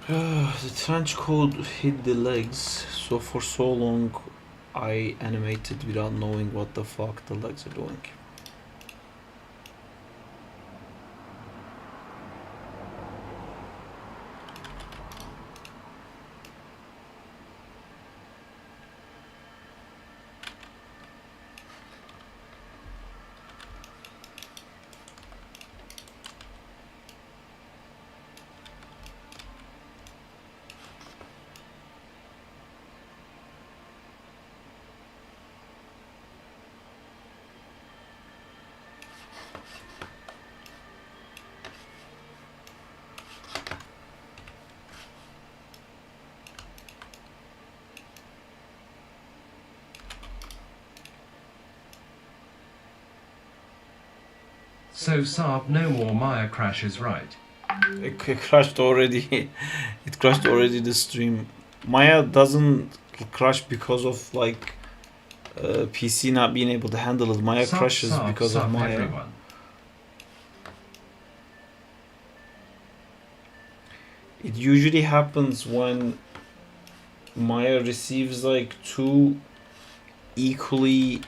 The trench coat hit the legs, so for so long I animated without knowing what the fuck the legs are doing. So Saab, no more Maya crashes, right? It crashed already. It crashed already the stream. Maya doesn't crash because of like PC not being able to handle it. Maya crashes because of Maya. Everyone. It usually happens when Maya receives like two equally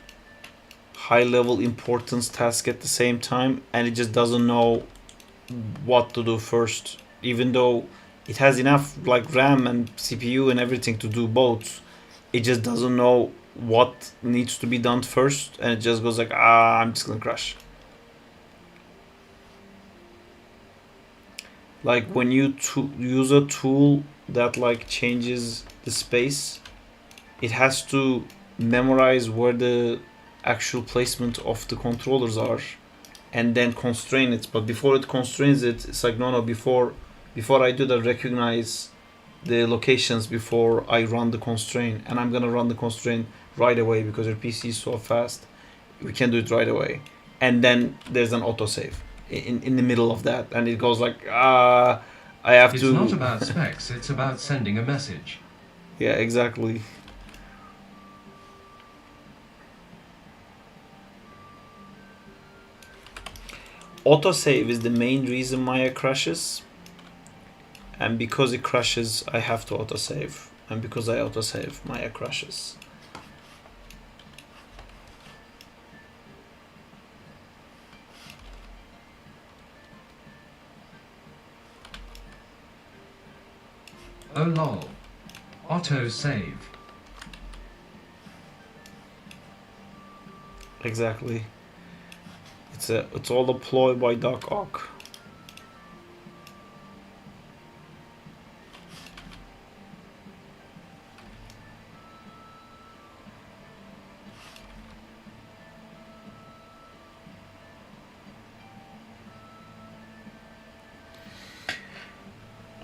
high level importance tasks at the same time, and it just doesn't know what to do first, even though it has enough like RAM and CPU and everything to do both. It just doesn't know what needs to be done first, and it just goes like, I'm just gonna crash. Like when you use a tool that like changes the space, it has to memorize where the actual placement of the controllers are and then constrain it. But before it constrains it, it's like, no, before I do that, recognize the locations before I run the constraint. And I'm gonna run the constraint right away because your PC is so fast, we can do it right away. And then there's an autosave in the middle of that, and it goes like, I have It's to. not about specs, it's about sending a message. Yeah, exactly. Autosave is the main reason Maya crashes, and because it crashes, I have to autosave, and because I autosave, Maya crashes. Oh lol. Auto save. Exactly. It's all a ploy by Doc Ock.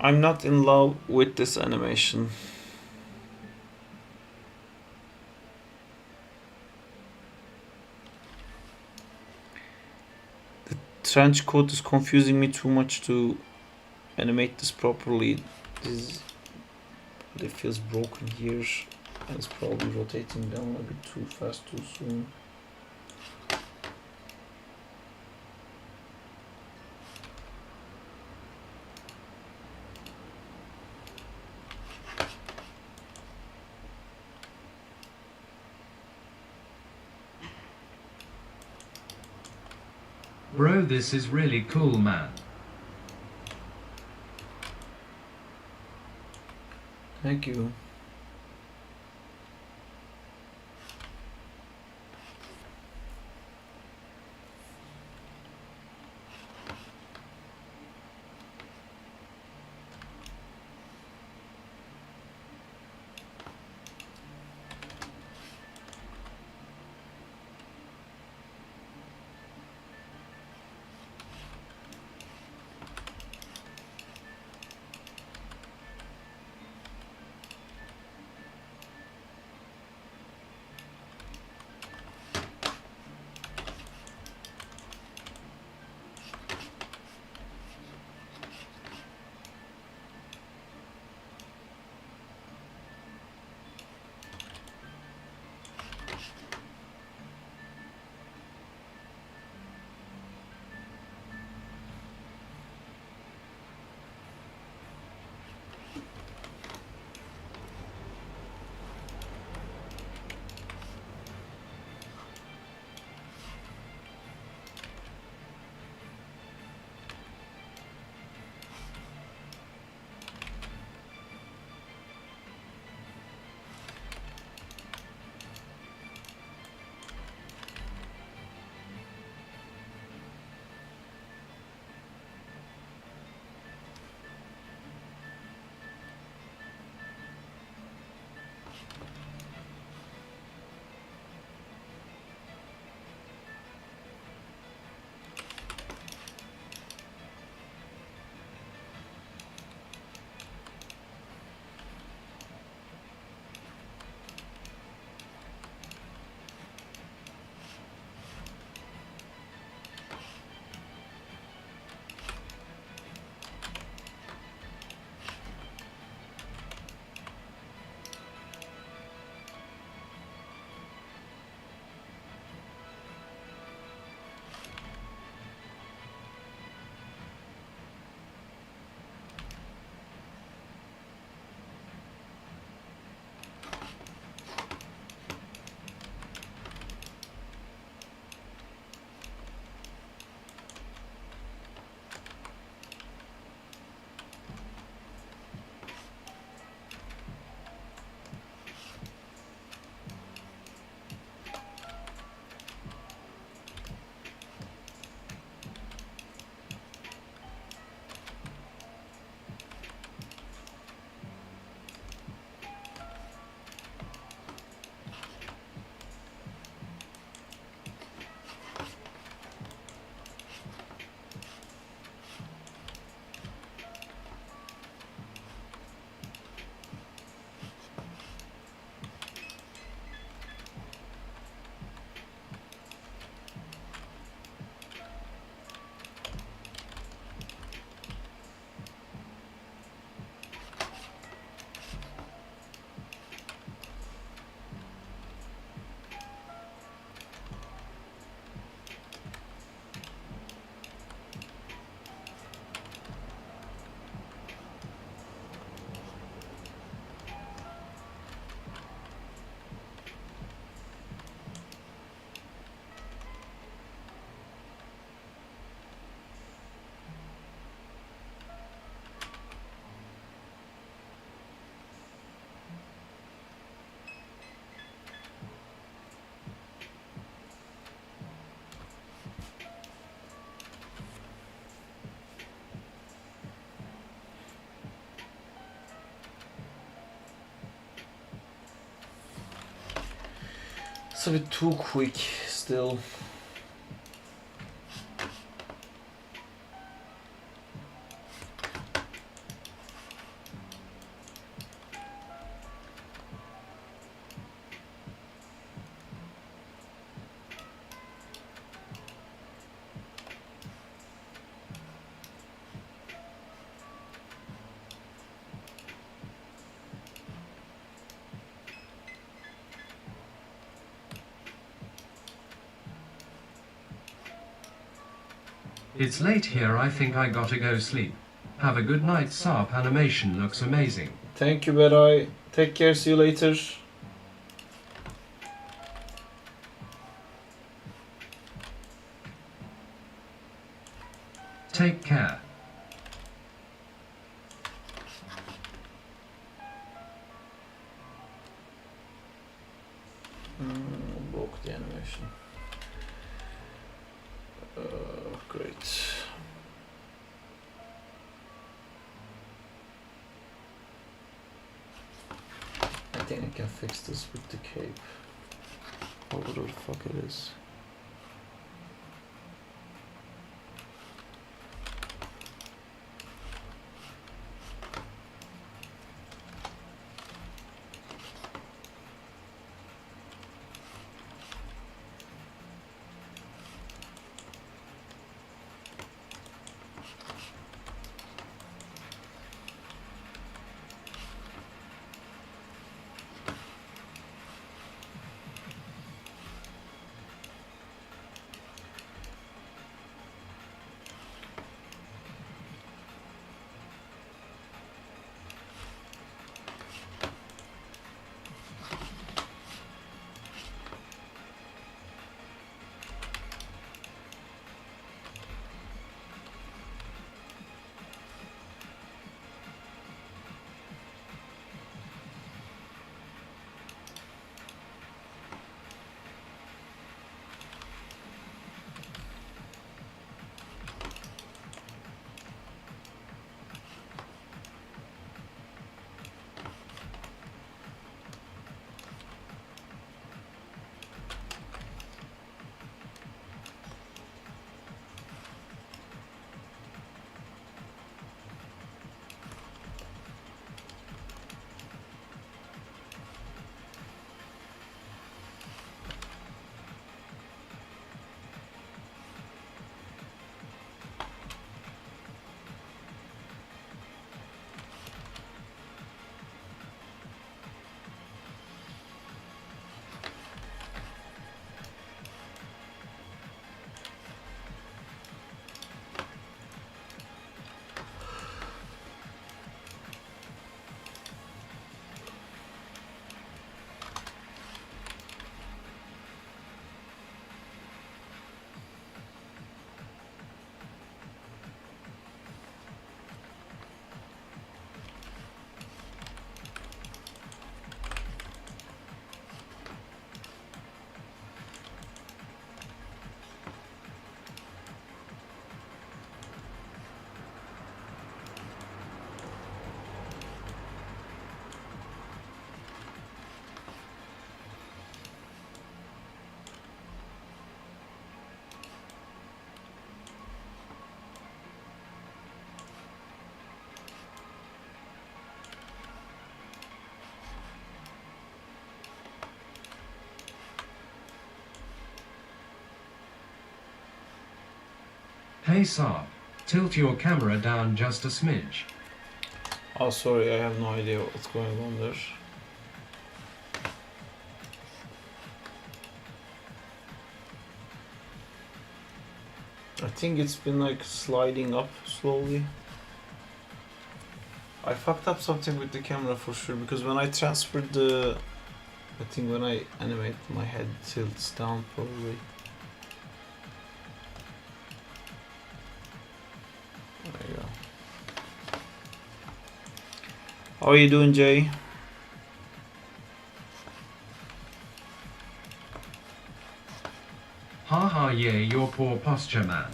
I'm not in love with this animation. The trench coat is confusing me too much to animate this properly. It feels broken here, and it's probably rotating down a bit too fast too soon. Bro, this is really cool, man. Thank you. It's a bit too quick still. It's late here, I think I gotta go sleep. Have a good night, Sarp. Animation looks amazing. Thank you, Beray. Take care, see you later. Take care. Block the animation. Great. I think I can fix this with the cape. Whatever the fuck it is. Hey Sarp, tilt your camera down just a smidge. Oh, sorry, I have no idea what's going on there. I think it's been like sliding up slowly. I fucked up something with the camera for sure, because when I transferred the... I think when I animate, my head tilts down probably. There you go. How are you doing, Jay? Haha, yeah, your poor posture, man.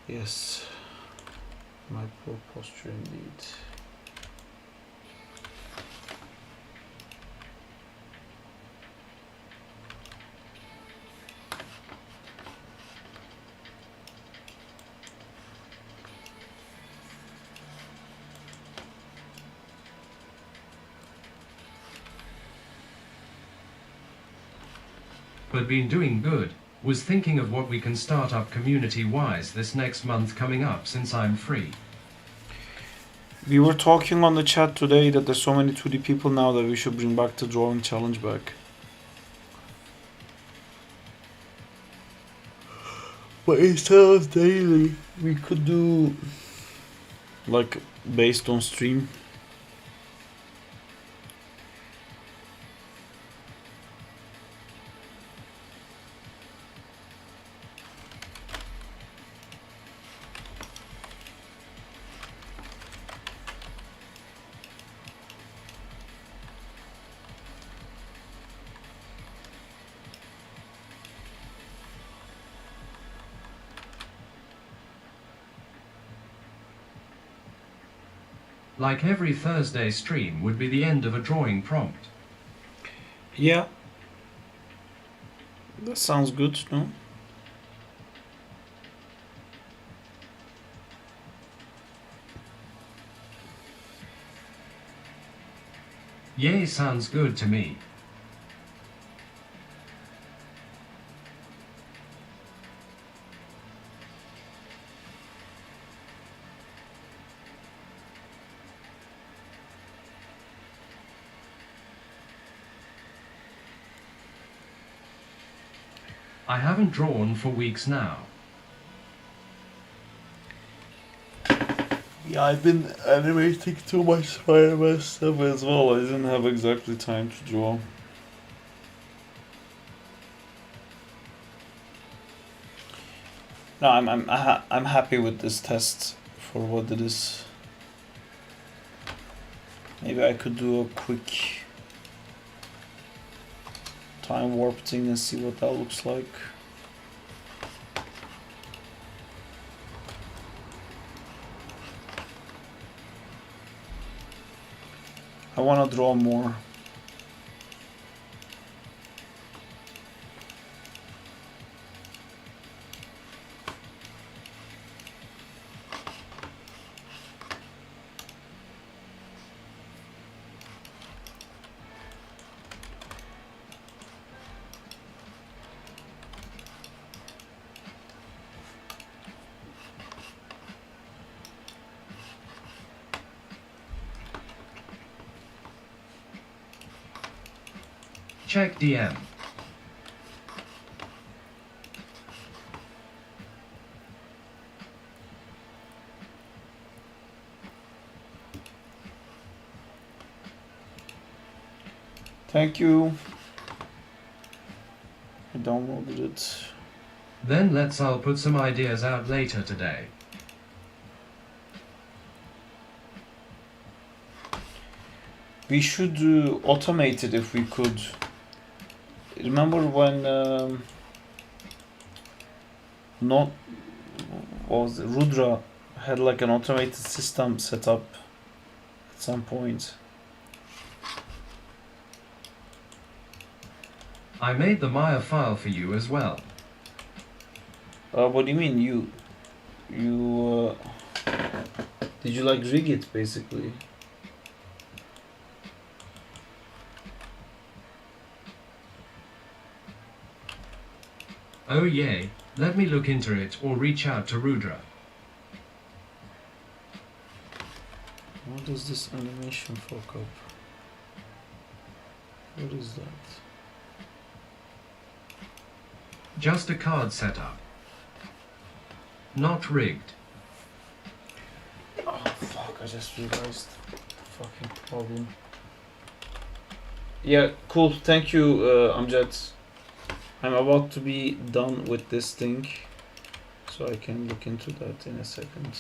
Yes. My poor posture indeed. but been doing good. Was thinking of what we can start up community-wise this next month coming up since I'm free. We were talking on the chat today that there's so many 2D people now that we should bring back the drawing challenge back. But instead of daily, we could do like based on stream. Like every Thursday stream would be the end of a drawing prompt. Yeah. That sounds good, no? Yay, sounds good to me. I haven't drawn for weeks now. Yeah, I've been animating too much Spider-Man stuff as well. I didn't have exactly time to draw. No, I'm happy with this test for what it is. Maybe I could do a quick time warp thing and see what that looks like. I want to draw more. Check DM. Thank you. I downloaded it. Then I'll put some ideas out later today. We should automate it if we could. Remember when not was Rudra had like an automated system set up at some point? I made the Maya file for you as well. What do you mean? You did you like rig it basically? Oh yay, let me look into it or reach out to Rudra. What is this animation fuck up? What is that? Just a card setup. Not rigged. Oh fuck, I just realized the fucking problem. Yeah, cool, thank you Amjad. I'm about to be done with this thing, so I can look into that in a second.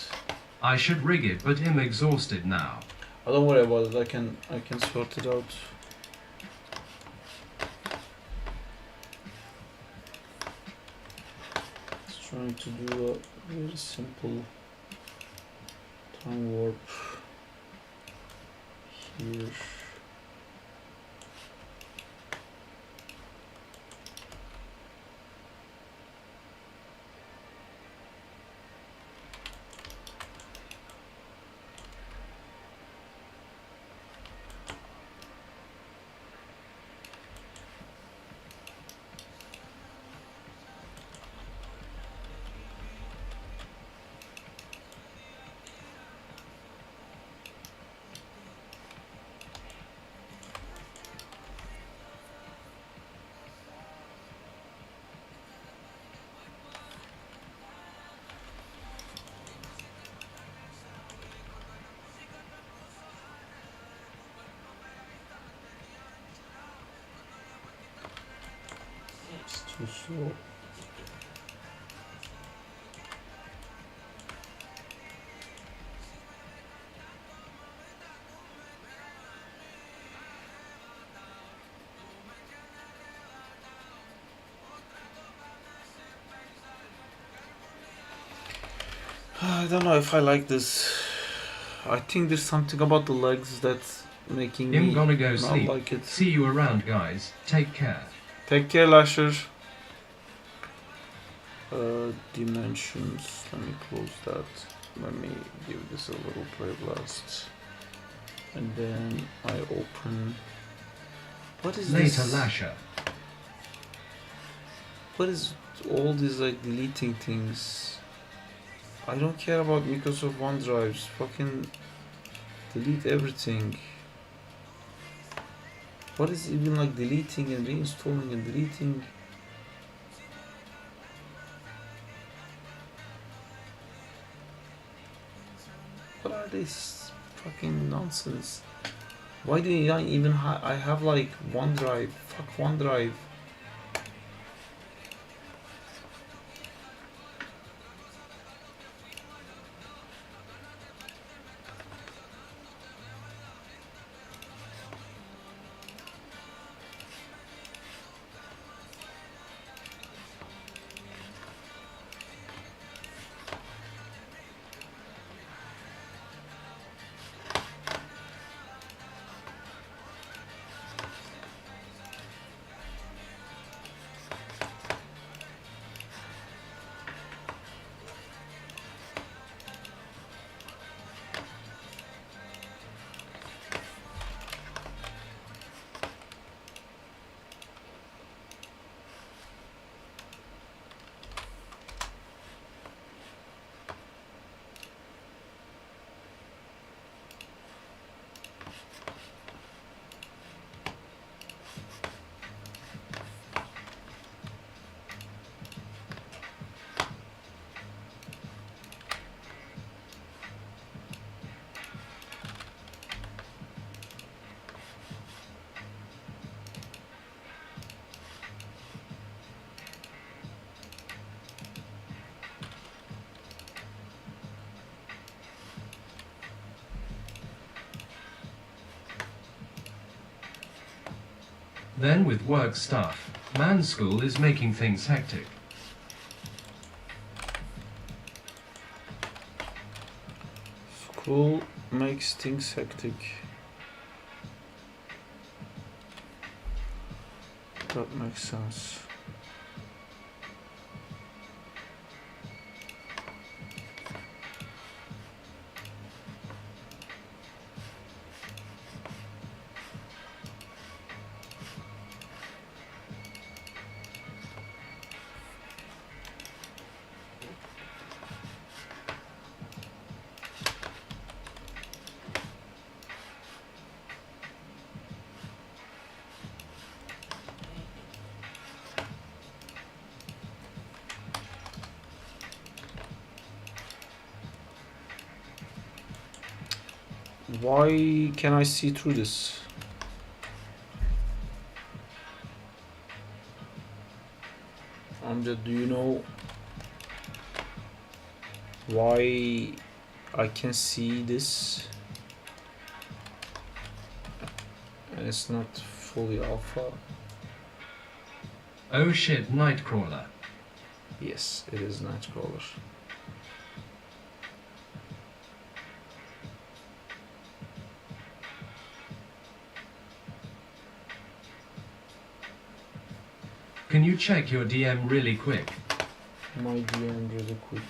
I should rig it, but I'm exhausted now. Oh, don't worry about it, I can sort it out. Just trying to do a very simple time warp here. too slow. I don't know if I like this. I think there's something about the legs that's making I'm me gonna go not sleep. like it. See you around, guys. Take care. Take care, Lasher. Dimensions. Let me close that. Let me give this a little play blast. And then I open. What is Later, this? Lasher. What is all these like deleting things? I don't care about Microsoft OneDrives. Fucking delete everything. What is even like deleting and reinstalling and deleting? What are these fucking nonsense? Why do I even I have like OneDrive? Fuck OneDrive. Then with work stuff, man, school is making things hectic. School makes things hectic. That makes sense. Why can I see through this? Amjad, do you know why I can see this? And it's not fully alpha. Oh shit, Nightcrawler. Yes, it is Nightcrawler. Can you check your DM really quick? My DM really quick.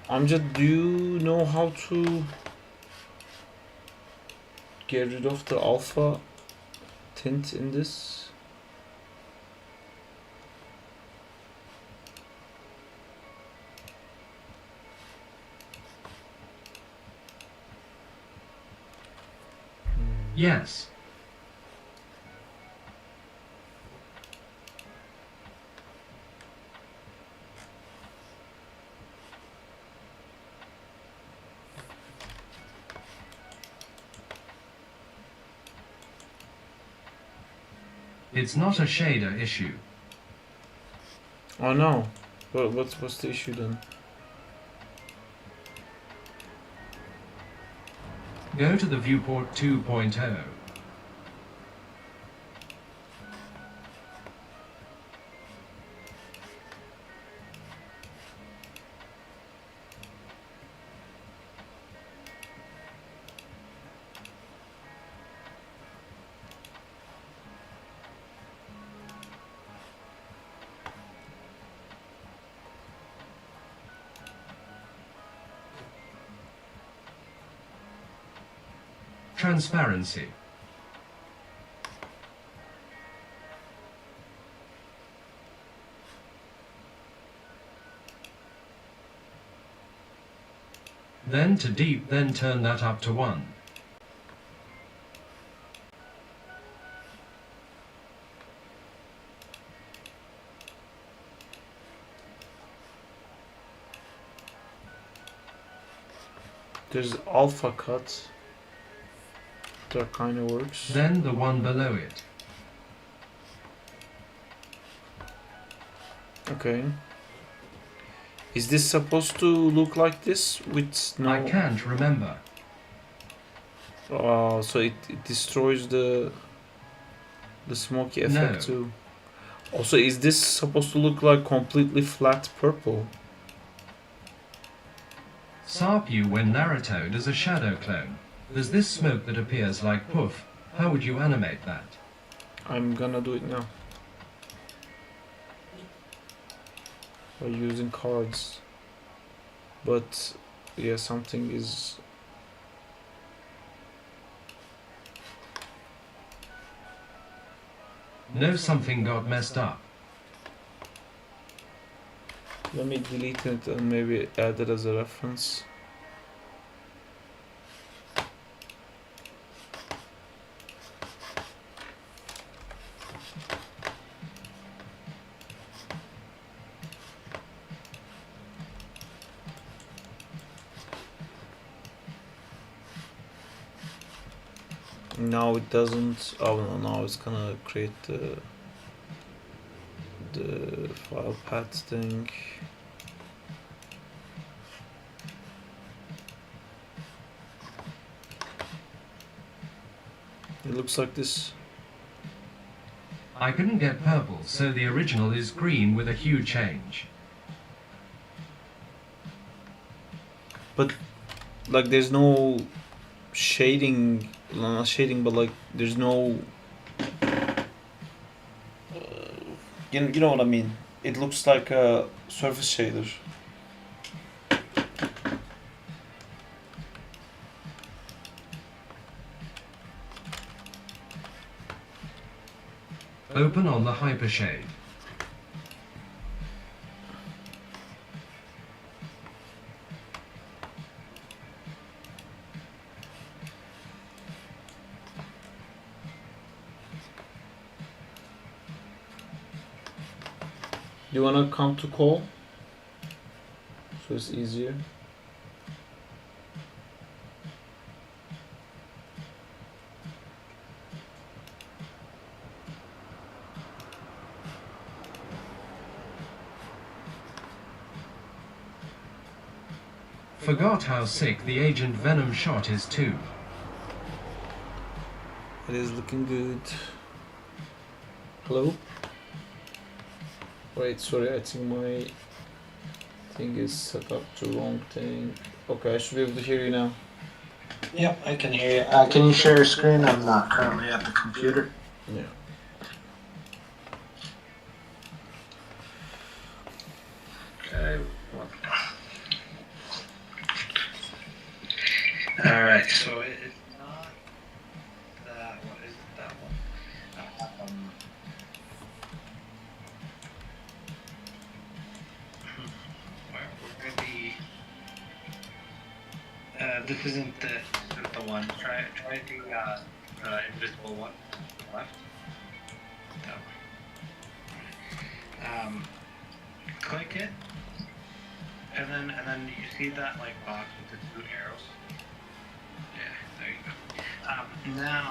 Amjad, do you know how to get rid of the alpha tint in this? Yes. It's not a shader issue. Oh no. What's the issue then? Go to the viewport 2.0. Transparency. Then to deep, then turn that up to 1. There's alpha cut. That kind of works. Then the one below it. Okay. Is this supposed to look like this with no? I can't remember. So it destroys the smoky effect No. too. Also, is this supposed to look like completely flat purple? Sarp you when Naruto does a shadow clone. There's this smoke that appears like poof. How would you animate that? I'm gonna do it now. By using cards. But yeah, something is. No, something got messed up. Let me delete it and maybe add it as a reference. Now it doesn't. Oh no! Now it's gonna create the file path thing. It looks like this. I couldn't get purple, so the original is green with a hue change. But like, there's no shading. Not shading, but like, there's no. You know what I mean? It looks like a surface shader. Open on the hypershade. Do you wanna come to call? So it's easier. Forgot how sick the Agent Venom shot is too. It is looking good. Hello? Wait, sorry, I think my thing is set up to wrong thing. Okay, I should be able to hear you now. Yep, I can hear you. Can you share your screen? I'm not currently at the computer. Yeah. Okay. All right. So it's not that one. Is it that one? We're gonna be. This isn't the one. Try the invisible one, left. That way. Click it, and then you see that like box with the 2 arrows. Yeah, there you go. Now,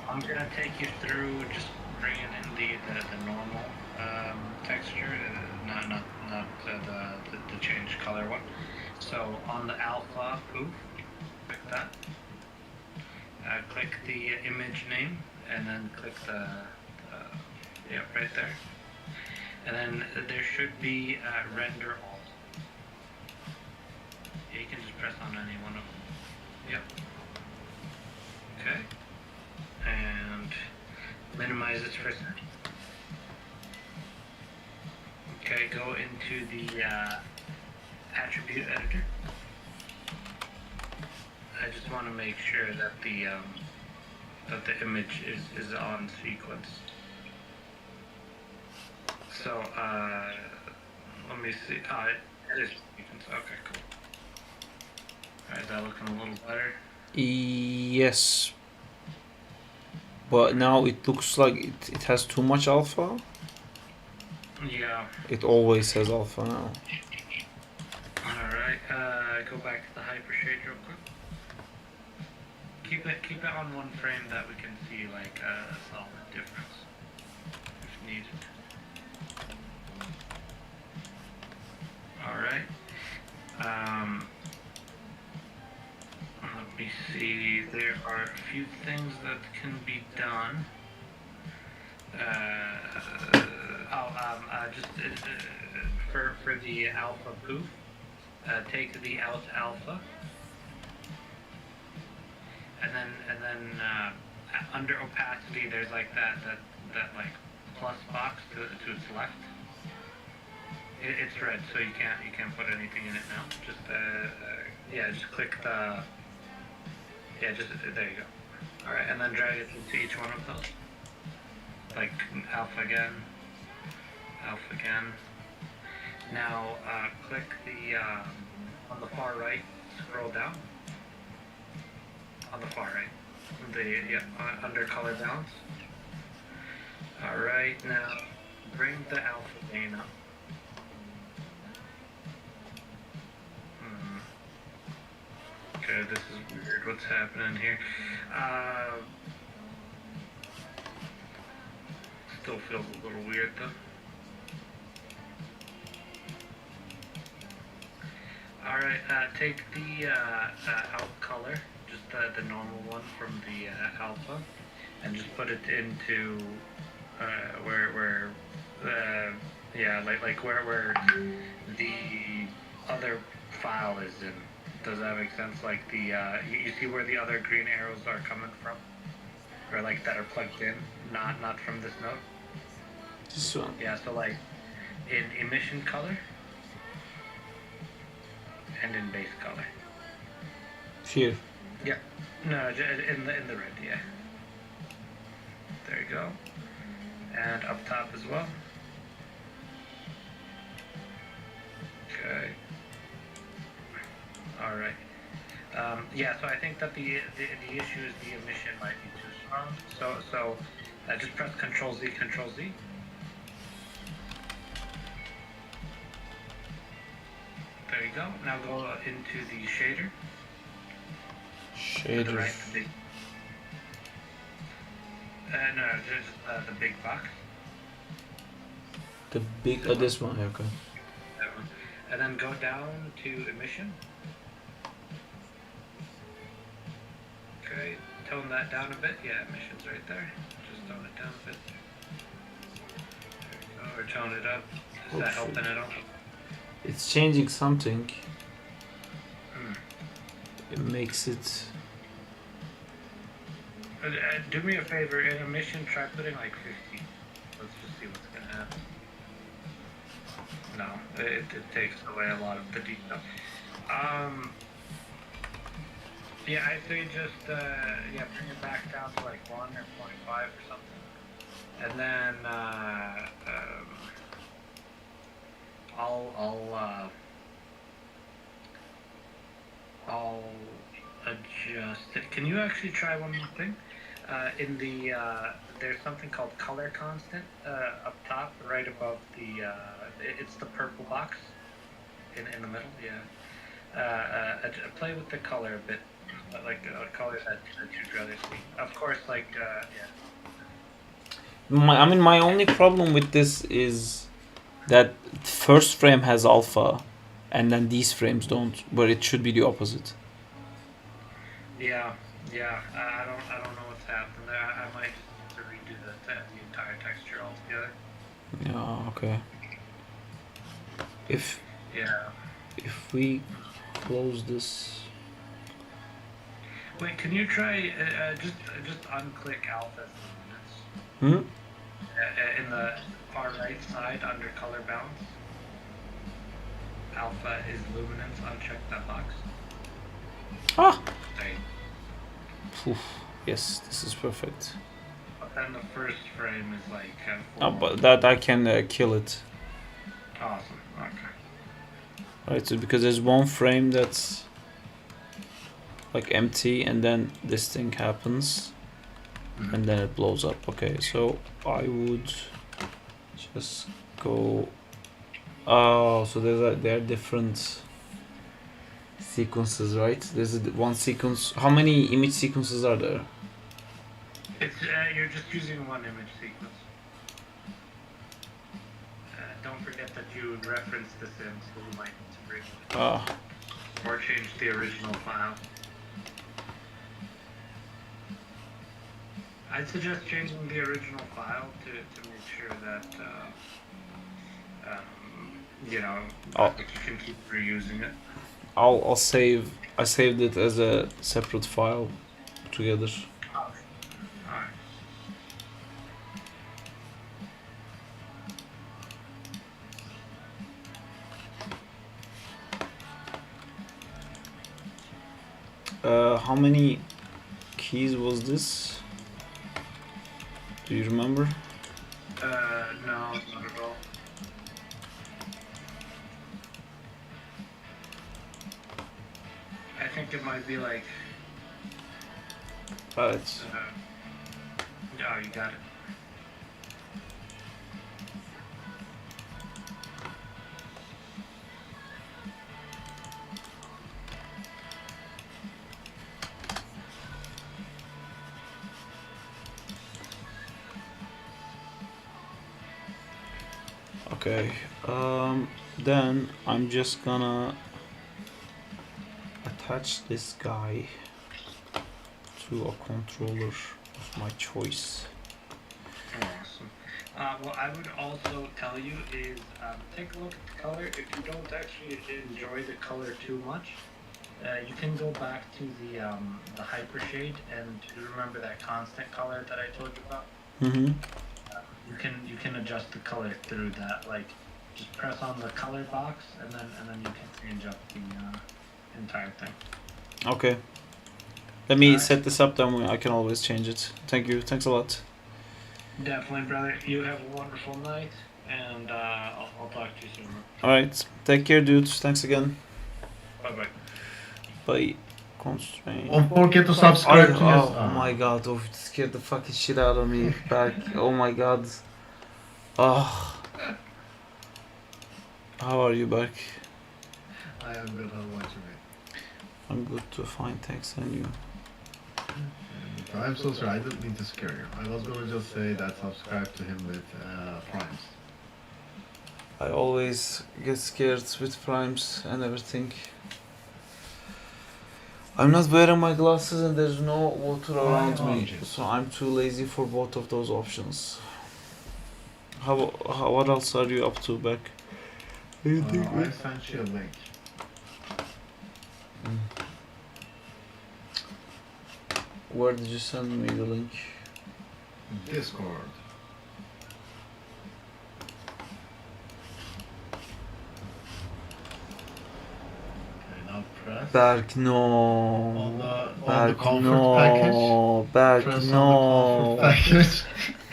I'm gonna take you through just bringing in the normal texture, not the change color one. So on the alpha poof, click that. Click the image name, and then click the yeah, right there. And then there should be render all. Yeah, you can just press on any one of them. Yep. Okay. And minimize this for a second. Okay, go into the attribute editor. I just want to make sure that the image is on sequence. So let me see. It is sequence. Okay, cool. Alright, is that looking a little better? Yes. But now it looks like it has too much alpha. Yeah. It always has alpha now. Alright, go back to the hypershade real quick. Keep it on one frame that we can see like a solid difference if needed. Alright. Let me see. There are a few things that can be done. For the alpha poof, take the out alpha, and then under opacity, there's like that like plus box to its left. It's red, so you can't put anything in it now. Just yeah, just click the just there you go. All right, and then drag it into each one of those. Like alpha again. Now click the on the far right. Scroll down. On the far right. Under color balance. All right, now bring the alpha gain up. Okay, this is weird. What's happening here? Still feels a little weird though. Alright, take the out color, just the normal one from the alpha, and just put it into where the other file is in. Does that make sense? Like the you see where the other green arrows are coming from, or like that are plugged in, not from this node. This one. Yeah, so like in emission color and in base color. Here. Yeah. No, in the red. Yeah. There you go. And up top as well. Okay. All right. Yeah. So I think that the issue is the emission might be too strong. So just press Control Z, Control Z. There you go. Now go into the shader. To the right, the big. No, just the big box. The big, this one, okay. That one. And then go down to emission. Okay, tone that down a bit. Yeah, emission's right there. Just tone it down a bit. There you go. Or tone it up. Is that helping at all? It's changing something. It makes it. Do me a favor, in emission, try putting like 50. Let's just see what's gonna happen. No, it takes away a lot of the detail. Yeah, I say just bring it back down to like 1 or 0.5 or something, and then I'll adjust it. Can you actually try one more thing? In the there's something called color constant up top, right above the. It's the purple box in the middle. Yeah. Play with the color a bit, like colors that you'd rather see. Of course, like yeah. My only problem with this is that first frame has alpha, and then these frames don't, where it should be the opposite. Yeah, yeah. I don't know what's happened there. I might just need to redo the entire texture altogether. Yeah, okay. If we close this. Wait, can you try just unclick alpha luminance in the far right side under color balance? Alpha is luminance. Uncheck that box. Ah. Right. Oof. Yes, this is perfect. But then the first frame is like. Oh, but that I can kill it. Awesome. Okay. Right, so because there's one frame that's like empty, and then this thing happens, and then it blows up. Okay, so I would just go. Oh, so there are different sequences, right? There's one sequence. How many image sequences are there? It's you're just using one image sequence. Don't forget that you referenced this in, so you might need to bring it. Or change the original file. I'd suggest changing the original file to make sure that you know that you can keep reusing it. I'll save. I saved it as a separate file together. Alright. How many keys was this? Do you remember? No, not at all. I think it might be like. It's Oh, you got it. okay. Then I'm just gonna attach this guy to a controller of my choice. Awesome. What I would also tell you is take a look at the color. If you don't actually enjoy the color too much, you can go back to the hypershade and remember that constant color that I told you about. You can adjust the color through that. Like just press on the color box and then you can change up the entire thing. Okay. Let me set this up, then I can always change it. Thank you. Thanks a lot. Definitely, brother. You have a wonderful night, and I'll talk to you soon. Alright. Take care, dudes. Thanks again. Bye-bye. Bye. Constraint. Don't forget to subscribe to us. Oh my god, it scared the fucking shit out of me back. Oh my god. Oh. How are you back? I am good. How about you, I'm good too, fine, thanks, and you? I'm so sorry. I didn't mean to scare you. I was going to just say that subscribe to him with Primes. I always get scared with primes and everything. I'm not wearing my glasses and there's no water around me, so I'm too lazy for both of those options. What else are you up to, back? I sent you a link. Where did you send me the link? Discord. Okay, now press. Berk, no. On the Berk, comfort no. package. Berk, Press no. on the comfort package.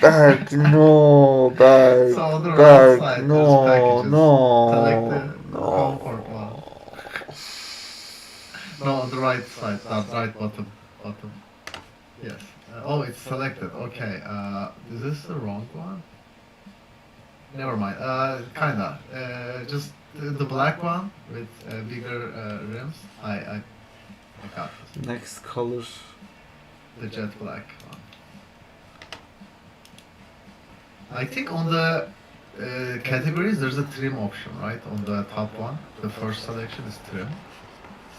Berk, no. Berk, So on the right Berk, side, no, there's packages. no. Select the No. comfort one. No, on the right side, right bottom. Yes. Oh, it's selected. Okay. Is this the wrong one? Never mind. Kinda. Just the black one with bigger rims. I got this. Next color. The jet black one. I think on the categories there's a trim option, right? On the top one, the first selection is trim.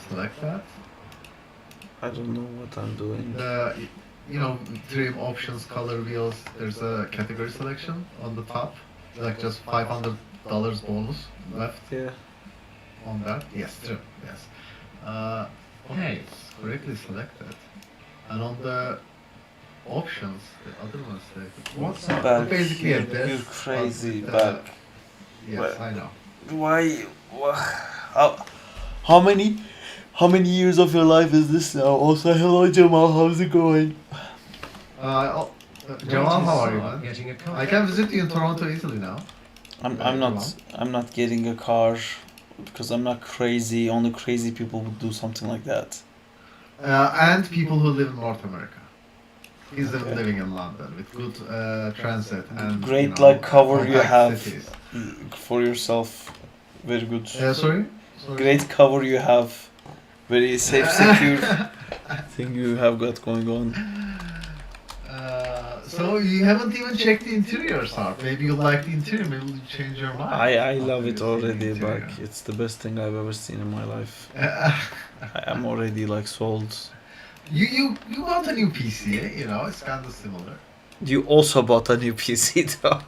Select that. I don't know what I'm doing. The trim options, color wheels. There's a category selection on the top, like just $500 bonus left Yeah. on that. Yes, trim. Yes. Okay, it's correctly selected. And on the options, the other one's selected. What's up? Back. Basically a You're desk, crazy. but with, Back. Yes, Well- I know. Why? How many years of your life is this now? Also, hello Jamal, how's it going? Jamal, how are you, man? Getting a car. I can visit you in Toronto easily now. I'm not getting a car because I'm not crazy. Only crazy people would do something like that. And people who live in North America. He's Okay. living in London with good transit and Great, like, cover you compact have. cities. For yourself, very good. Sorry? Great cover you have. Very safe, secure thing you have got going on. So you haven't even checked the interior, sir. Maybe you like the interior. Maybe you change your mind. I after love you it see the already, interior. Bak. It's the best thing I've ever seen in my life. I am already like sold. You bought a new PC, eh? You know, it's kind of similar. You also bought a new PC though.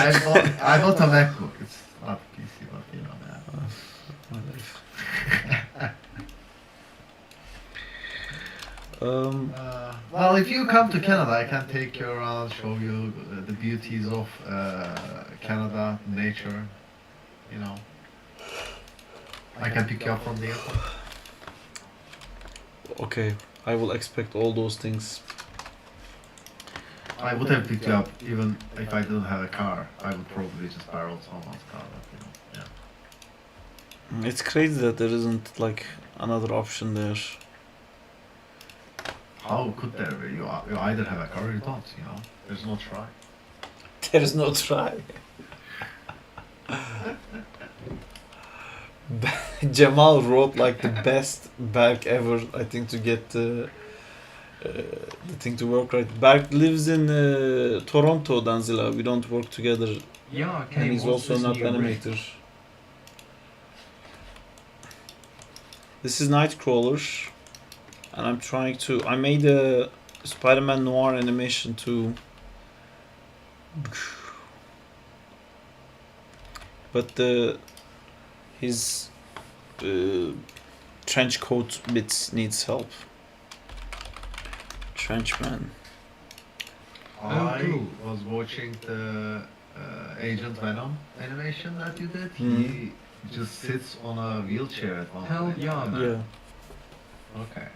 I bought a MacBook. It's not a PC, but you know. My life. Well, if you come to Canada, I can take you around, show you the beauties of Canada, nature. You know, I can pick you up from the airport. Okay, I will expect all those things. I would have picked you up even if I didn't have a car. I would probably just borrow someone's car. But, you know, yeah. It's crazy that there isn't like another option there. How could there be? You either have a car or you don't. You know, there's no try. There is no try. Jamal wrote like the best Berk ever, I think, to get the thing to work right. Berk lives in Toronto, Danzila. We don't work together, Yeah, and okay, he's what's also this not new rig? animator. This is Nightcrawler, and I'm trying to. I made a Spider-Man Noir animation too, but his trench coat bits needs help. Trenchman. I cool. was watching the Agent Venom animation that you did. Mhm. He just sits on a wheelchair at one Hell point. yeah, man. Yeah, Okay.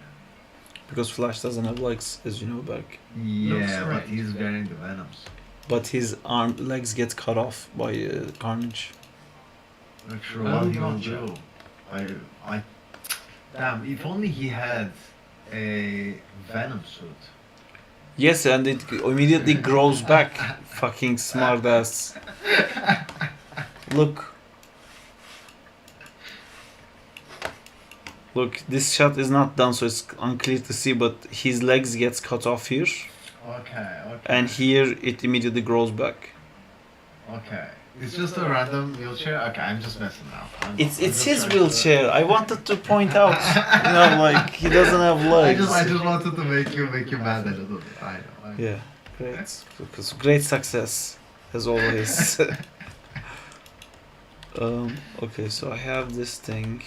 because Flash doesn't have legs, as you know, back. Yeah, but great. he's wearing the Venoms. But his legs get cut off by Carnage. Not sure Oh, what he will gotcha. do. Damn, if only he had a Venom suit. Yes, and it immediately grows back. Fucking smartass. Look. Look, this shot is not done, so it's unclear to see, but his legs gets cut off here, Okay, okay. and here it immediately grows back. Okay. It's just a random wheelchair? Okay, I'm just messing now. It's his wheelchair. I wanted to point out, you know, like he doesn't have legs. I just wanted to make you mad a little bit. I know. Yeah, great. Because great success, as always. Okay, so I have this thing.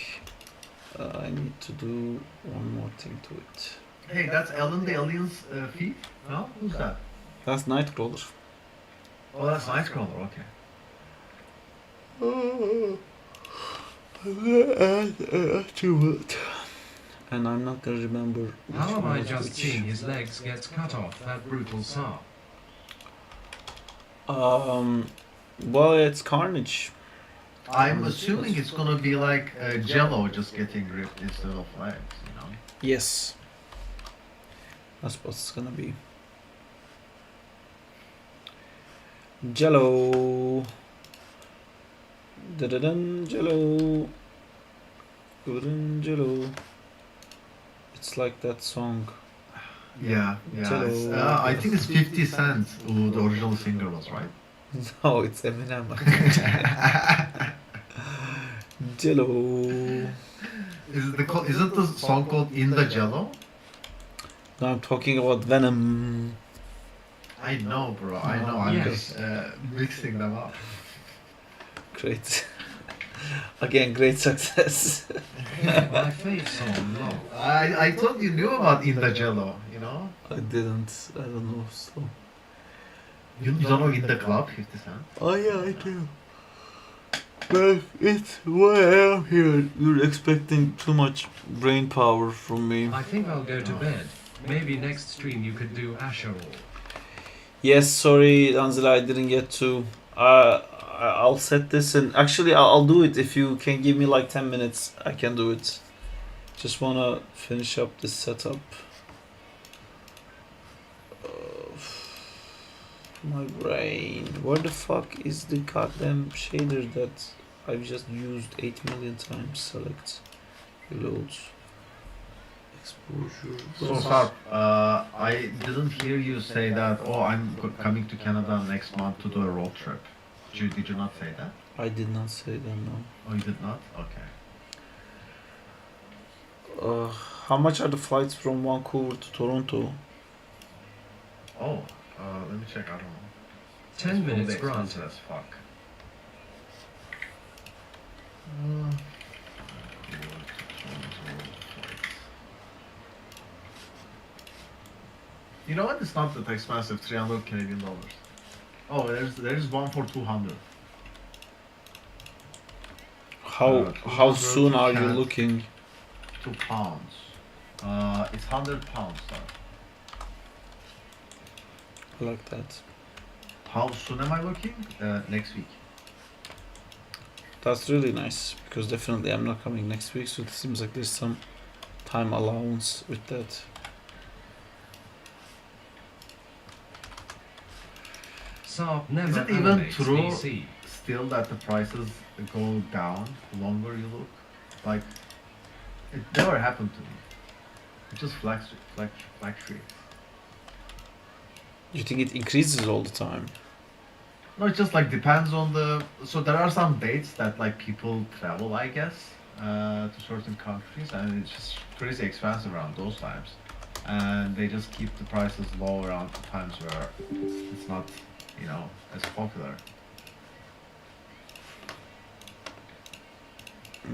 I need to do one more thing to it. Hey, that's Ellen the Alien's feet? No? Who's that? That's Nightcrawler. Oh, that's Nightcrawler, okay. And I'm not gonna remember. which How have one I was just which. seen his legs gets cut off? That brutal saw. Well, it's Carnage. I'm assuming it's gonna be like Jello just getting ripped instead of legs, you know? Yes. That's what it's gonna be. Jello. Da-da-dun, Jello. Dun, Jello. It's like that song. Yeah. Jello. It's, I think it's 50 Cent who the original singer was, right? No, it's Eminem. Jello. Isn't the song called In the Jello? No, I'm talking about Venom. I know, bro. I know. I'm Yes. just mixing them up. Great. Again, great success. My face on low. I thought you knew about In the Jello, you know? I didn't. I don't know. So. You don't know In the Club, 50 Cent? Oh yeah, I do. But it's why I am here. You're expecting too much brain power from me. I think I'll go to bed. Maybe next stream you could do Asher All. Yes, sorry, Anzela, I didn't get to. I'll set this and actually I'll do it if you can give me like 10 minutes. I can do it. Just wanna finish up this setup. My brain. Where the fuck is the goddamn shader that I've just used 8 million times? Select, reload, exposure. So, Sarp, I didn't hear you say that, oh, I'm coming to Canada next month to do a road trip. Did you not say that? I did not say that, no. Oh, you did not? Okay. How much are the flights from Vancouver to Toronto? Oh, let me check. I don't know. 10 minutes It's granted. expensive as fuck. You know what? It's not that expensive. 300 Canadian dollars. Oh, there's one for 200. How soon are you 200 looking? £2. It's £100, sir. I like that. How soon am I looking? Next week. That's really nice because definitely I'm not coming next week, so it seems like there's some time allowance with that. Saab never Is it even animates true VC. still that the prices go down the longer you look? Like, it never happened to me. It just fluctuates. You think it increases all the time? No, it just like depends on the. So there are some dates that like people travel, I guess, to certain countries, and it's just crazy expensive around those times, and they just keep the prices low around the times where it's not, you know, as popular.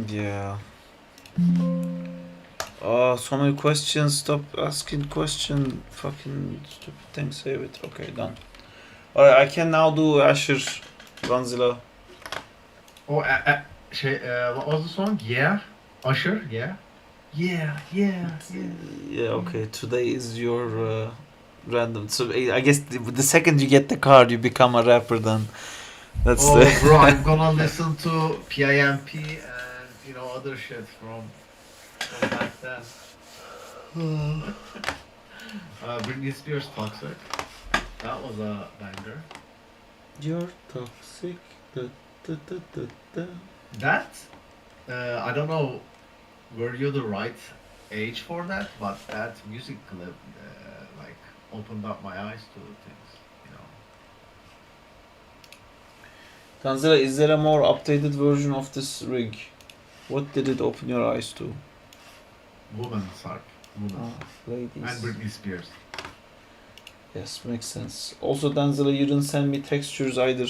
Yeah. So many questions. Stop asking question. Fucking stupid thing. Save it. Okay, done. Alright, I can now do Asher, Ranzilla. Oh, what was the song? Yeah, Usher. Yeah, yeah. Yeah, okay. Today is your random. So I guess the second you get the card, you become a rapper. Then that's. Oh, bro, I'm gonna listen to PIMP and you know other shit from back then. Britney Spears, Toxic. That was a banger. You're toxic. Da, da, da, da, da. That, I don't know, were you the right age for that? But that music clip, like, opened up my eyes to things, you know. Tanzila, is there a more updated version of this rig? What did it open your eyes to? Woman, Sarp. Woman. Ladies. And Britney Spears. Yes, makes sense. Also, Tanzila, you didn't send me textures either.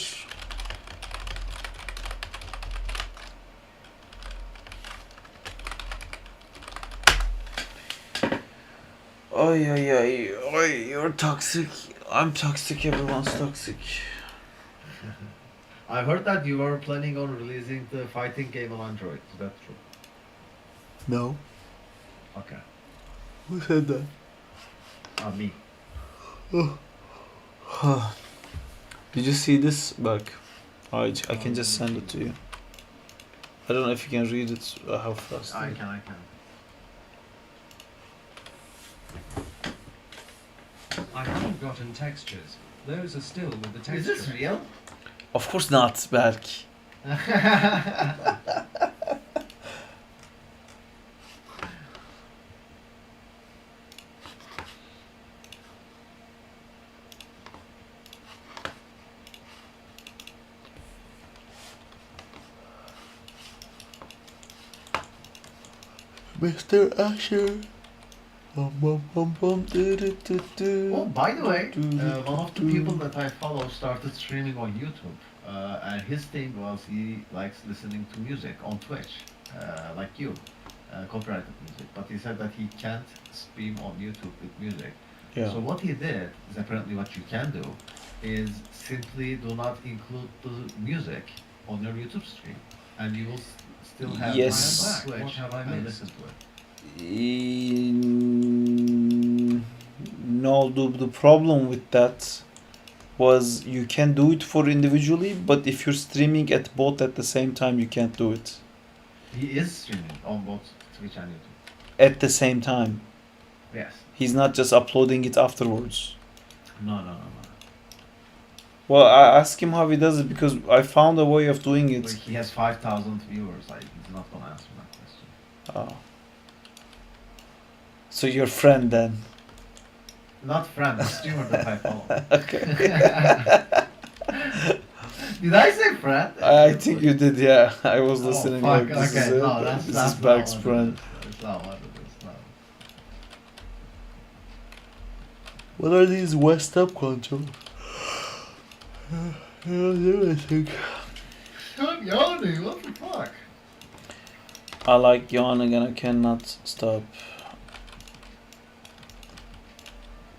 Oi, you're toxic. I'm toxic, everyone's toxic. I heard that you were planning on releasing the fighting game on Android. Is that true? No. Okay. Who said that? Me. Did you see this back? I can just send it to you. I don't know if you can read it. How fast? I can. I haven't gotten textures. Those are still with the Is texture. this real? Of course not, Berk. Mr. Asher. Oh, by the way, one of the people that I follow started streaming on YouTube, and his thing was he likes listening to music on Twitch, like you, copyrighted music. But he said that he can't stream on YouTube with music. Yeah. So what he did is apparently what you can do is simply do not include the music on your YouTube stream, and you will still have Yes. Twitch What have I and missed? listen to it. No, the problem with that was you can do it for individually, but if you're streaming at both at the same time, you can't do it He is streaming on both Twitch and YouTube. at the same time. Yes. He's not just uploading it afterwards. No. Well, I asked him how he does it because I found a way of doing Like, it. he has 5,000 viewers. Like, he's not gonna answer that question. Oh. So your friend then? Not friend, a streamer that I follow. Okay. Did I say friend? I think you did, yeah. I was Oh, listening. fuck, Like, this okay, is it. no, that's This not is Berg's what it friend. is. It's not what it is, no. What are these West Up controls? Everything. Stop yawning, what the fuck? I like yawning and I cannot stop.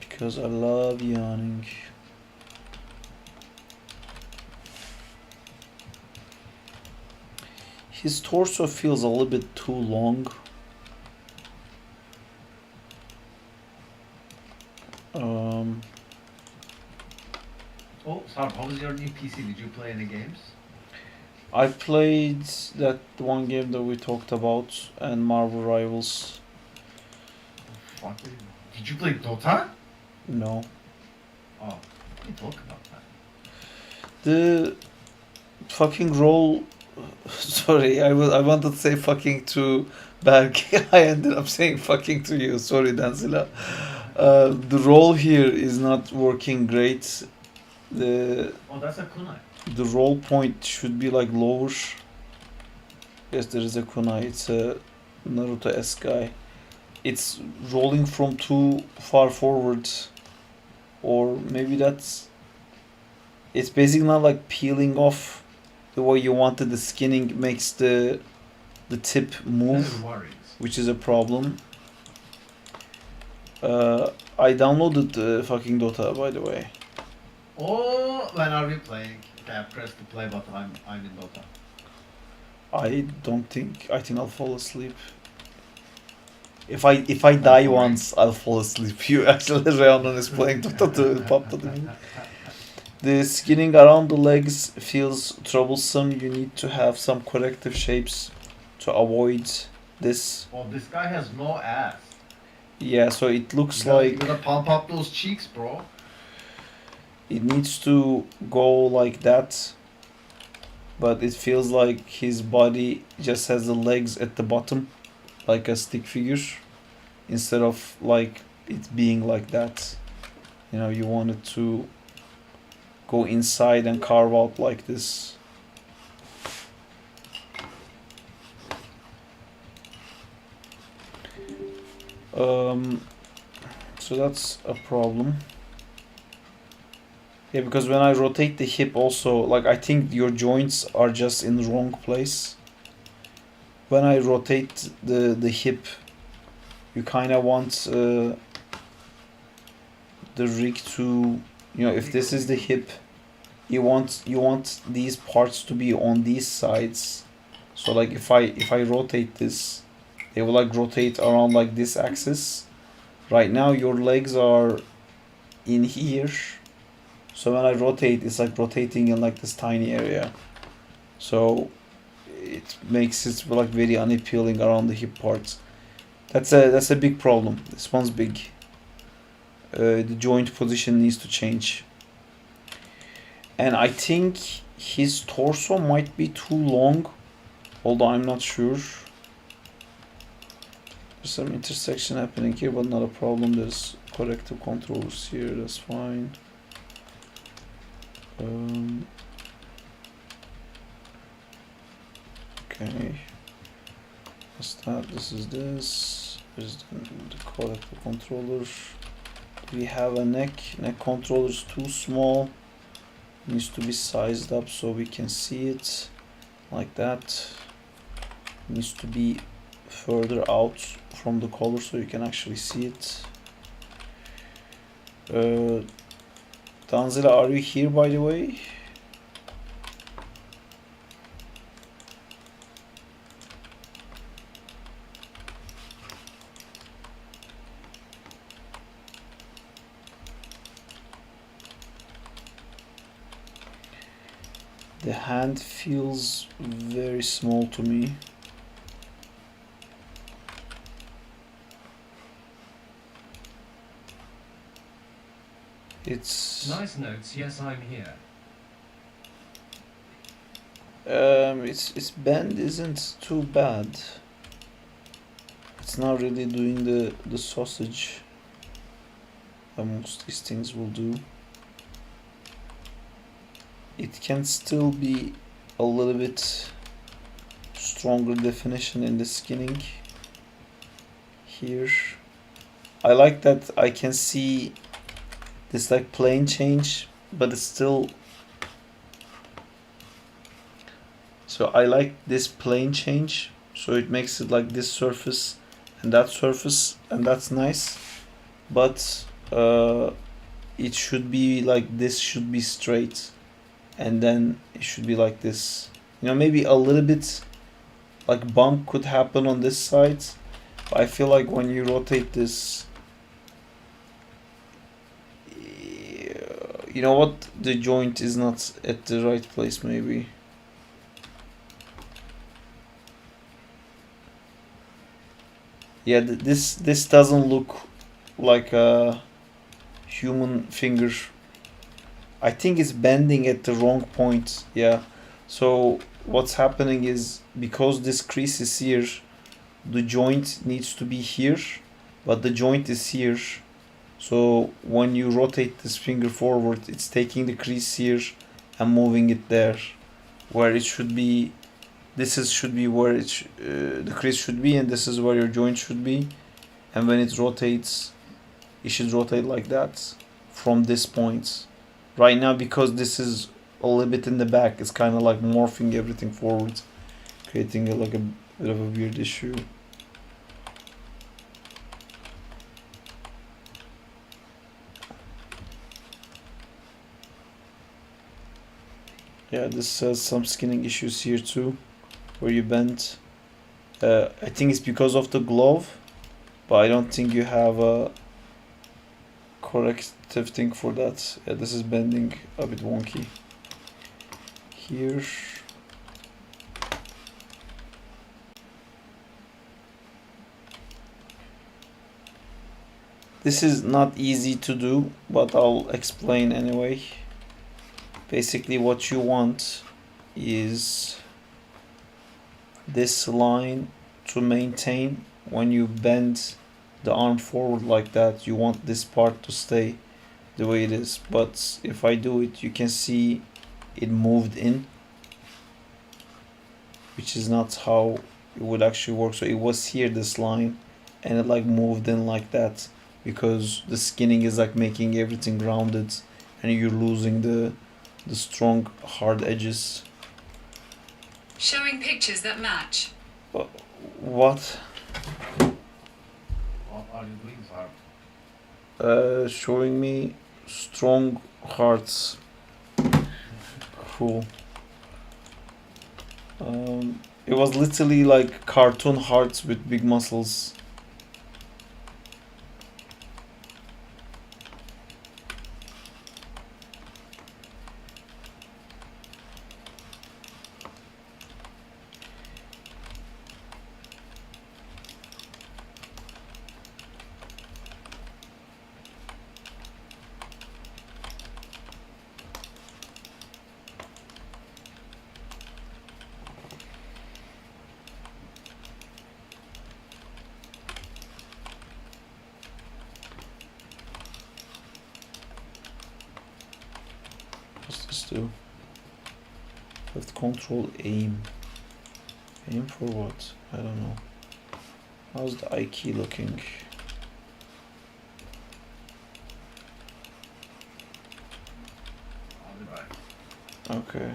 Because I love yawning. His torso feels a little bit too long. Oh, sorry, how was your new PC? Did you play any games? I played that one game that we talked about and Marvel Rivals. Fuck. Did you play Dota? No. Oh, we talk about that. The fucking role. Sorry, I wanted to say fucking to Berg. I ended up saying fucking to you. Sorry, Danzila. The role here is not working great. Oh, that's a kunai. The roll point should be like lower. Yes, there is a kunai. It's a Naruto-esque guy. It's rolling from too far forward, or maybe that's. It's basically not like peeling off the way you wanted. The skinning makes the tip move, which is a problem. I downloaded fucking Dota, by the way. Oh, when are we playing? Okay, I pressed the play button. I'm in Dota. I think I'll fall asleep. If I die once, I'll fall asleep. You actually Rhiannon is playing Dota 2. It popped up to me. The skinning around the legs feels troublesome. You need to have some corrective shapes to avoid this. Oh, this guy has no ass. Yeah, so it looks You like gotta pump up those cheeks, bro. it needs to go like that. But it feels like his body just has the legs at the bottom, like a stick figure, instead of like it being like that. You know, you want it to go inside and carve out like this. So that's a problem. Yeah, because when I rotate the hip also, like I think your joints are just in the wrong place. When I rotate the hip, you kind of want the rig to, you know, if this is the hip, you want these parts to be on these sides. So like if I rotate this, they will like rotate around like this axis. Right now your legs are in here. So when I rotate, it's like rotating in like this tiny area. So it makes it like very unappealing around the hip parts. That's a big problem. This one's big. The joint position needs to change. And I think his torso might be too long, although I'm not sure. There's some intersection happening here, but not a problem. There's corrective controls here, that's fine. Okay. What's that? This is this. There's the corrective controller. Do we have a neck? Neck controller is too small. Needs to be sized up so we can see it. Like that. Needs to be further out from the collar so you can actually see it. Danzila, are you here by the way? The hand feels very small to me. It's Nice notes, yes, I'm here. its bend isn't too bad. It's not really doing the sausage that most these things will do. It can still be a little bit stronger definition in the skinning here. I like that I can see this like plane change, but it's still, so I like this plane change, so it makes it like this surface and that surface, and that's nice, but it should be like this, should be straight, and then it should be like this, you know, maybe a little bit like bump could happen on this side, but I feel like when you rotate this, you know what, the joint is not at the right place maybe. Yeah, this doesn't look like a human finger. I think it's bending at the wrong point. Yeah, so what's happening is, because this crease is here, the joint needs to be here, but the joint is here. So when you rotate this finger forward, it's taking the crease here and moving it there, where it should be. This is should be where it the crease should be, and this is where your joint should be. And when it rotates, it should rotate like that from this point. Right now, because this is a little bit in the back, it's kind of like morphing everything forward, creating like a bit of a weird issue. Yeah, this has some skinning issues here too, where you bend. I think it's because of the glove, but I don't think you have a corrective thing for that. Yeah, this is bending a bit wonky. Here. This is not easy to do, but I'll explain anyway. Basically what you want is this line to maintain. When you bend the arm forward like that, you want this part to stay the way it is, but if I do it, you can see it moved in, which is not how it would actually work. So it was here, this line, and it like moved in like that, because the skinning is like making everything grounded, and you're losing the strong hard edges. Showing pictures that match. What? What are you doing, sir? Showing me strong hearts. Cool. It was literally like cartoon hearts with big muscles. do? Left control aim. Aim for what? I don't know. How's the I key looking? I'll be back. Okay.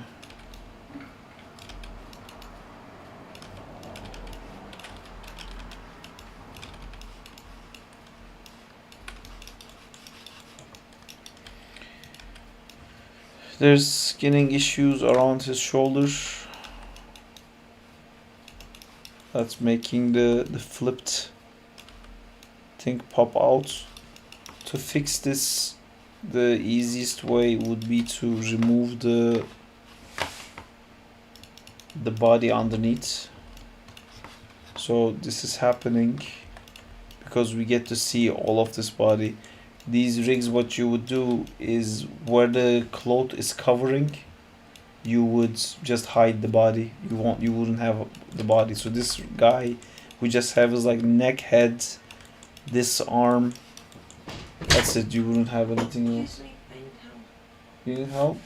There's skinning issues around his shoulder. That's making the flipped thing pop out. To fix this, the easiest way would be to remove the body underneath. So this is happening because we get to see all of this body. These rigs, what you would do is where the cloth is covering, you would just hide the body. You wouldn't have the body. So this guy, we just have his like neck, head, this arm. That's it. You wouldn't have anything else. Excuse me, I need help.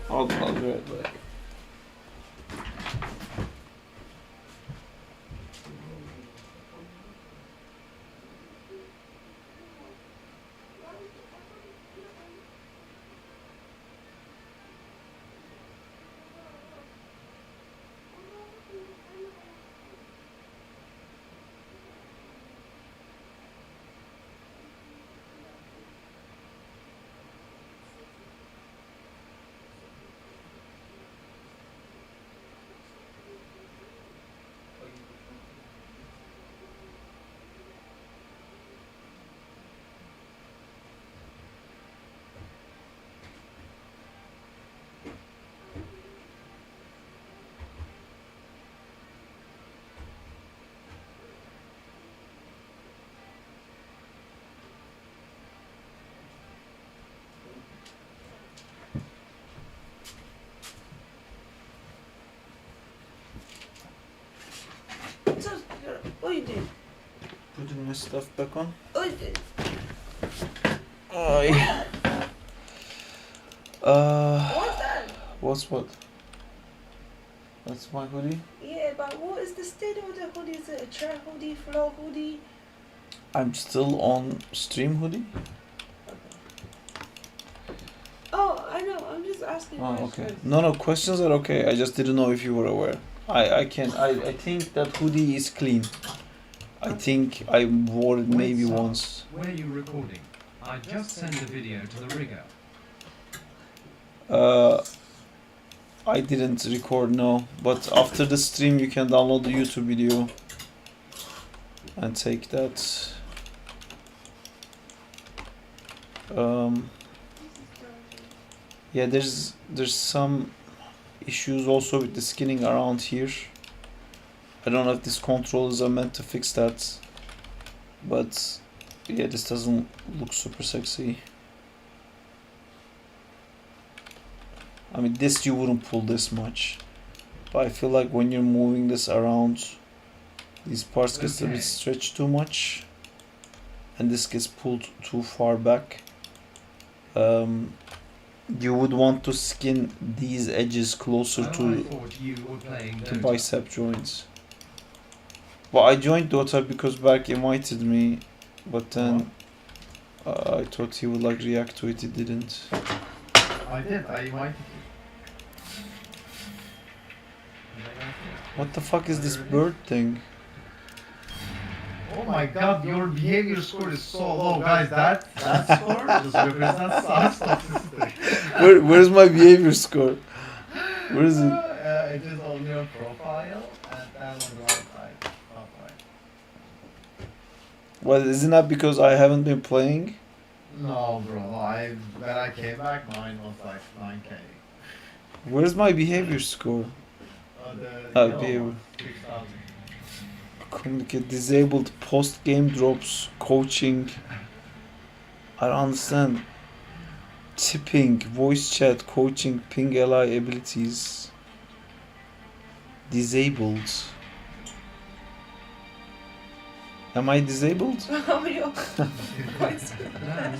You need help? I'll be right back. What are you doing? Putting my stuff back on. What are you doing? Yeah. What's that? What's what? That's my hoodie. Yeah, but what is the state of the hoodie? Is it a chair hoodie, floor hoodie? I'm still on stream hoodie. Oh, I know. I'm just asking Oh, questions. okay. No, questions are okay. I just didn't know if you were aware. I think that hoodie is clean. I think I wore it maybe Wait, once. Where are you recording? I just sent a video to the rigger. I didn't record, no. But after the stream, you can download the YouTube video and take that. Yeah, there's some issues also with the skinning around here. I don't know if these controls are meant to fix that, but yeah, this doesn't look super sexy. I mean, this you wouldn't pull this much, but I feel like when you're moving this around, these parts get a bit stretched too much, and this gets pulled too far back. You would want to skin these edges closer to bicep joints. Well, I joined Dota because Berk invited me, but then I thought he would like react to it. He didn't. I did. I invited you. What the fuck is this bird thing? Oh my god, your behavior score is so low, guys. That score just represents such toxicity. Where's my behavior score? Where is it? It is on your profile and then on the right side. Top right. Well, isn't that because I haven't been playing? No, bro. No, when I came back, mine was like 9k. Where's my behavior score? Behavior. 6,000. Communicate disabled post game drops, coaching. I don't understand. Tipping, voice chat, coaching, ping ally abilities. Disabled. Am I disabled? Oh, you're That's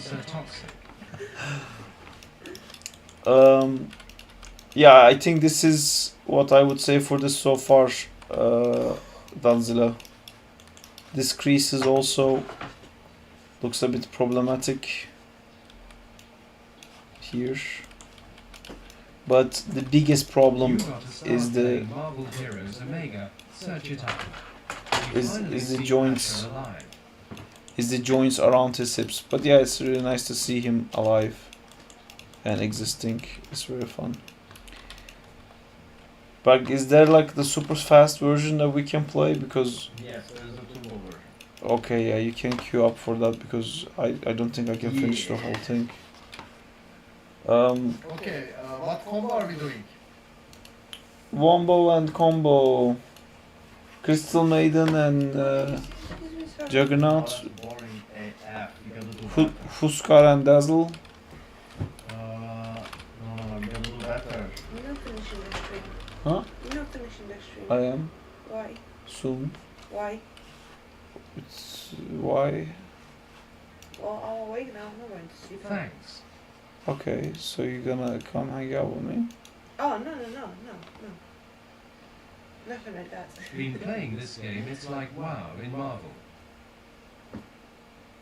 so toxic. Yeah, I think this is what I would say for this so far, Danzila. This crease is also looks a bit problematic here. But the biggest problem You got to start is the playing Marvel Heroes Omega. Search it up. You finally is the see joints Asher alive. is the joints around his hips. But yeah, it's really nice to see him alive and existing. It's very fun. But is there like the super fast version that we can play? Because Yes, there's a turbo version. okay, yeah, you can queue up for that because I don't think I can finish the whole thing. Okay, what combo are we doing? Wombo and combo, Crystal Maiden and Juggernaut, Oh, that's boring AF. You gotta do Hu- better. Huskar and Dazzle. No, we gotta do better. You're not finishing the stream. Huh? You're not finishing the stream. I am Why? soon. Why? It's why? Well, I'm awake now. I'm not going to sleep. Thanks. Okay, so you're gonna come hang out with me? Oh, no. Nothing like that. Been playing this game, it's like WoW in Marvel.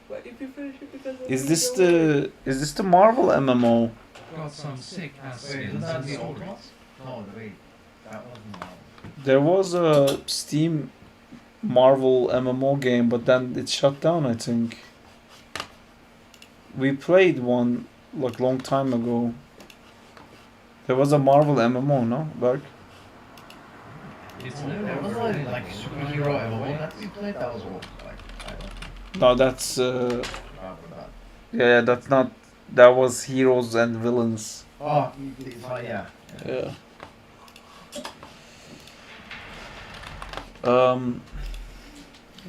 But if you finish it because of Is me, this don't worry. the Marvel MMO? Got some sick ass Wait, isn't skins that and the stories. Ultimate? No, wait. That wasn't Marvel. There was a Steam Marvel MMO game, but then it shut down, I think. We played one like long time ago. There was a Marvel MMO, no, Berk? It's no There was longer like available. superhero MMO that we played. That was old. Like I don't No, that's remember that. yeah, that's not. That was heroes and villains. Oh, yeah. Yeah.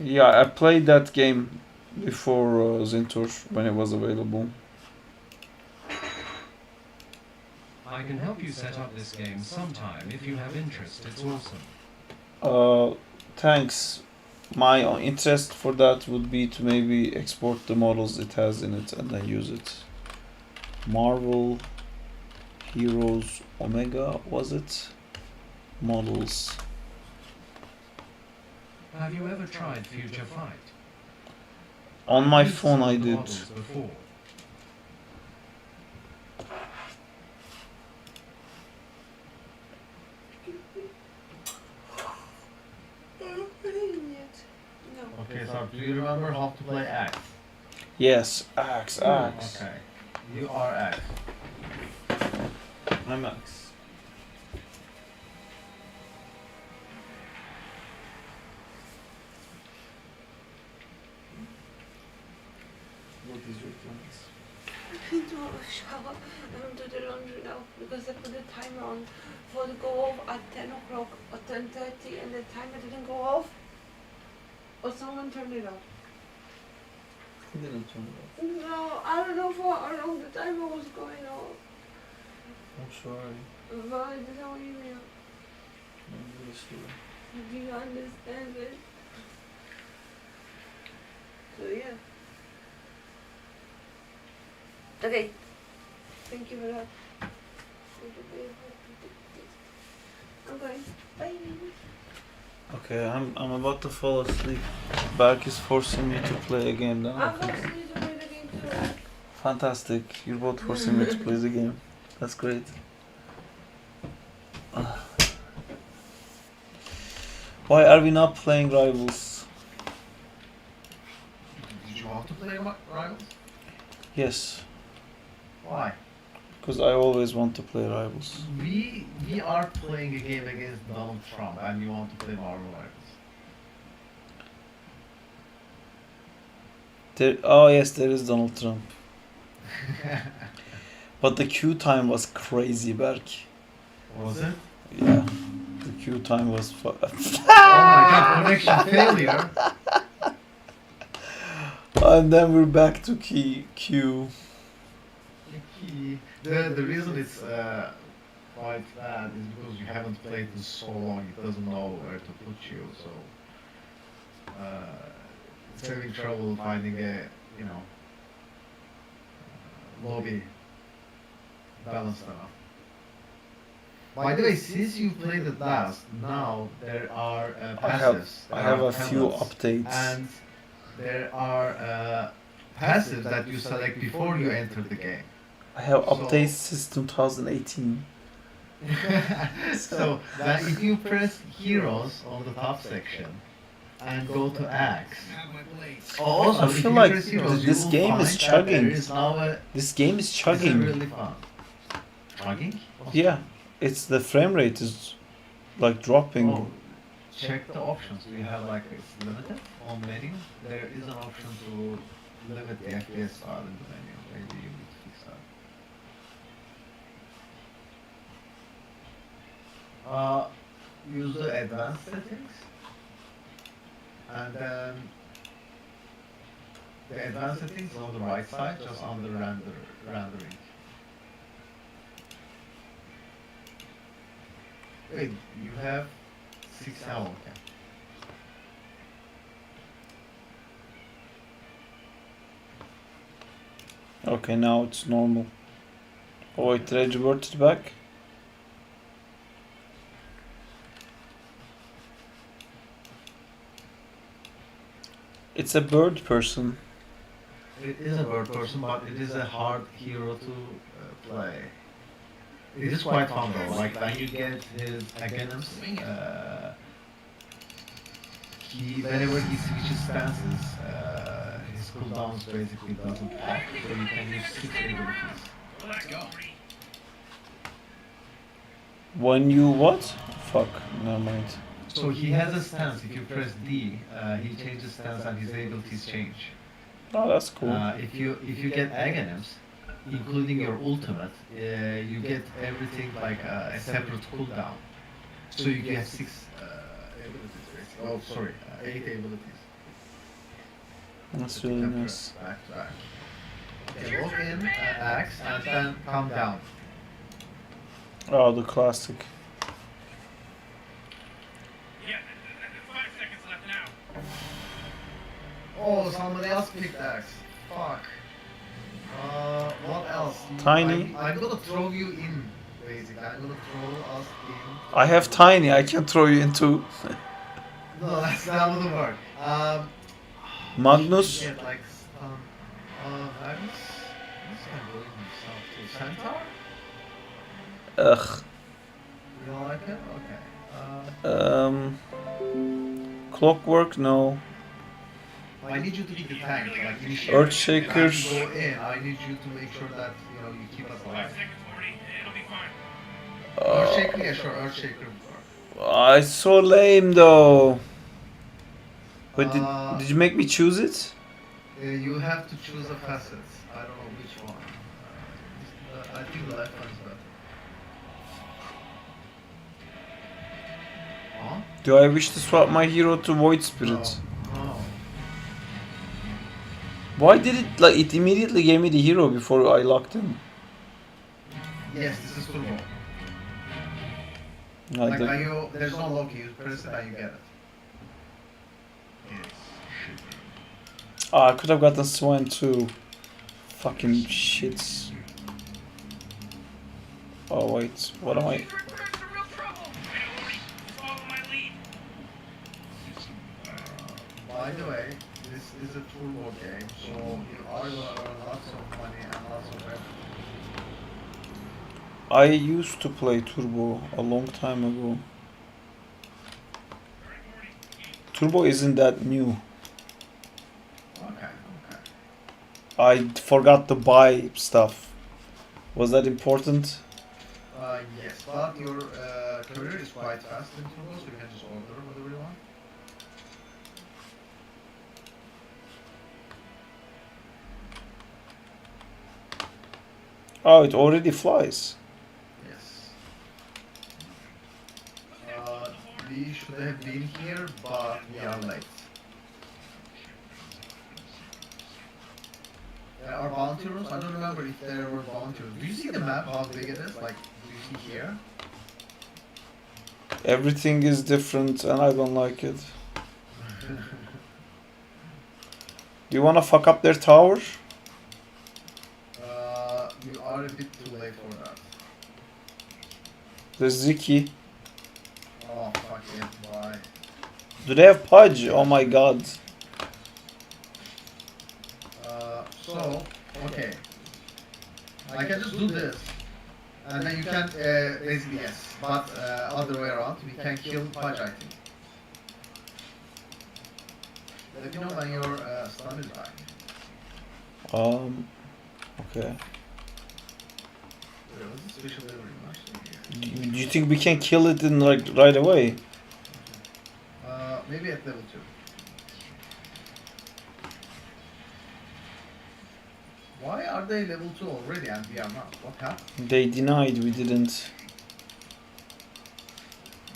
Yeah, I played that game before Zintor when it was available. I can help you set up this game sometime if you have interest. It's awesome. Thanks. My interest for that would be to maybe export the models it has in it and then use it. Marvel Heroes Omega, was it? Models. Have you ever tried Future Fight? On my Used phone some I of the did. models before. No. Okay, so do you remember how to play Axe? Yes, Axe. Okay. You are Axe. I'm Axe. What is your plans? I need to have a shower and do the laundry now because I put the timer on for to go off at 10 o'clock or 10:30 and the timer didn't go off. Or someone turned it off. Who didn't turn it off? No, I don't know for how long the timer was going off. I'm sorry. But I didn't know email. I'm really sorry. Do you understand it? So yeah. Okay. Thank you for that. Thank you for your help. I'm going. Bye. Okay, I'm about to fall asleep. Berk is forcing me to play a game now. I'm forcing you to play the game too. Fantastic. You're both forcing me to play the game. That's great. Why are we not playing Rivals? Did you want to play Rivals? Yes, Why? because I always want to play Rivals. We are playing a game against Donald Trump and you want to play Marvel Rivals. Oh yes, there is Donald Trump. But the queue time was crazy, Berk. Was it? Yeah, the queue time was. Oh my god, connection failure. And then we're back to queue. The reason it's quite bad is because you haven't played this so long, it doesn't know where to put you, so it's having trouble finding a, lobby balanced enough. By the way, since you played it last, now there are passives. I have there are a few talents, updates. and there are passives that you select before you enter the game. I have So- updates since 2018. So that if you press heroes on the top section and go to axe. Also, I if feel you like press heroes, this you will game is find that chugging. there is now a, This game is this is chugging. really fun. Chugging? Yeah, it's the frame rate is like dropping. Oh, check the options. Do you have like it's limited on menu? There is an option to limit the FPS file in the menu. Maybe you need to fix that. Use the advanced settings, and then the advanced settings on the right side, just under rendering. Wait, you have 6 hours. Okay. Okay, now it's normal. Oh wait, did I revert it back? It's a bird person. It is a bird person, but it is a hard hero to play. It is quite fun though. Like when you get his agonims, whenever he switches stances, his cooldowns basically doesn't pop, so you can use 6 abilities. When you what? Fuck, never mind. So he has a stance. If you press D, he changes stance and his abilities change. Oh, that's cool. If you get agonims, including your ultimate, you get everything like a separate cooldown. So you get 6 abilities. Basically. Oh, sorry, 8 abilities. That's that you really can nice. press back to back. Okay, walk in, axe, and then come down. Oh, the classic. Yeah, 5 seconds left now. Oh, somebody else picked axe. Fuck. What else? Tiny. I'm gonna throw you in, basically. I'm gonna throw us in. I have tiny. I can throw you into No, that wouldn't work. Magnus. Get like some. Magnus. What's can go in himself too? Centaur? Ugh. You don't like it? Okay. Clockwork. No. I need you to be the tank, like initiate. Earthshakers. If I go in, I need you to make sure that you keep us alive. 5 seconds, Morty. It'll be fine. Earthshaker, yeah, sure, Earthshaker would work. It's so lame though. But Uh, did you make me choose it? You have to choose a facet. I don't know which one. I think the left one is better. Huh? Do I wish to swap my hero to Void Spirit? No. Why did it like it immediately gave me the hero before I locked in? Yes, this is turbo. I Like did- when there's no lock, you press it and you get it. I could have gotten Swan too. Fucking shits. Oh wait, what am I? We're in some real trouble. Hey, Morty, follow my lead. By the way, this is a turbo game, so you are gonna earn lots of money and lots of revenue. I used to play Turbo a long time ago. Turbo isn't that new. Okay. I forgot to buy stuff. Was that important? Yes, but your career is quite fast in turbo, so you can just order whatever you want. Oh, it already flies. Yes. We should have been here, but we are late. There are bounty rooms. I don't remember if there were bounty rooms. Do you see the map, how big it is? Like, do you see here? Everything is different and I don't like it. Do you wanna fuck up their tower? are a bit too late for that. There's Ricky. Oh, fuck it, why? Do they have Pudge? Oh my god. So, okay. I can just do this. And then you can, basically, yes. But, other way around, we can kill Pudge, I think. Let me know when your, stun is back. Okay. Wait, what's the special delivery match? Do you think we can kill it in like right away? Maybe at level 2. Why are they level 2 already and we are not? What happened? They denied we didn't.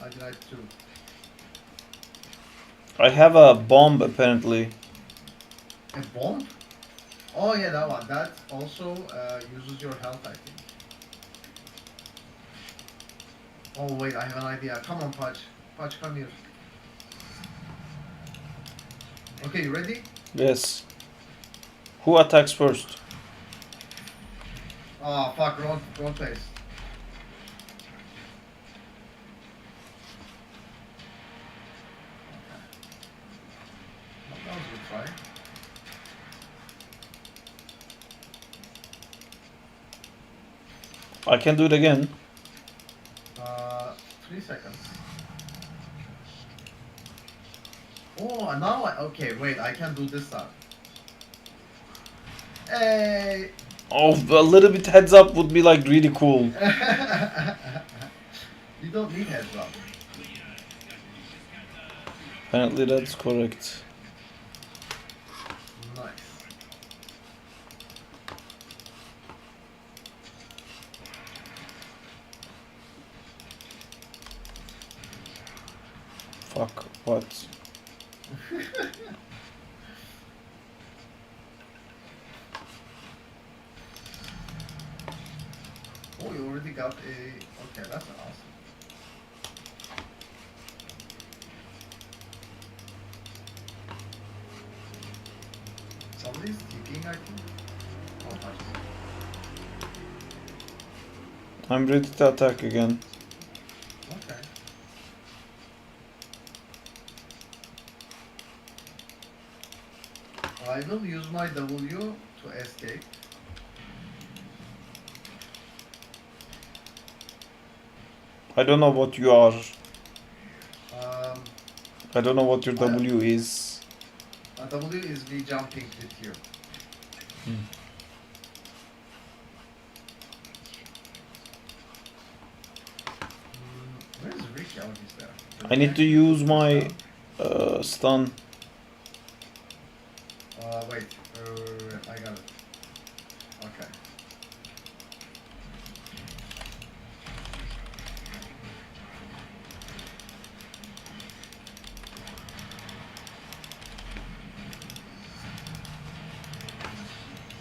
I denied 2. I have a bomb apparently. A bomb? Oh yeah, that one. That also uses your health, I think. Oh wait, I have an idea. Come on, Pudge. Pudge, come here. Okay, you ready? Yes. Who attacks first? Oh fuck, wrong place. That was a good try. I can do it again. 3 seconds. Oh, now okay, wait, I can do this time. Hey! Oh, a little bit heads up would be like really cool. You don't need heads up. Apparently that's correct. Nice. Fuck, what? Oh, you already got a... Okay, that's awesome. Somebody's TPing, I think. Oh, nice. I'm ready to attack again. Okay. I will use my W to escape. I don't know what you are. I don't know what your I- W is. W is me jumping with you. Where's Ricky? Oh, he's there. I need to use my stun. Wait. I got it. Okay.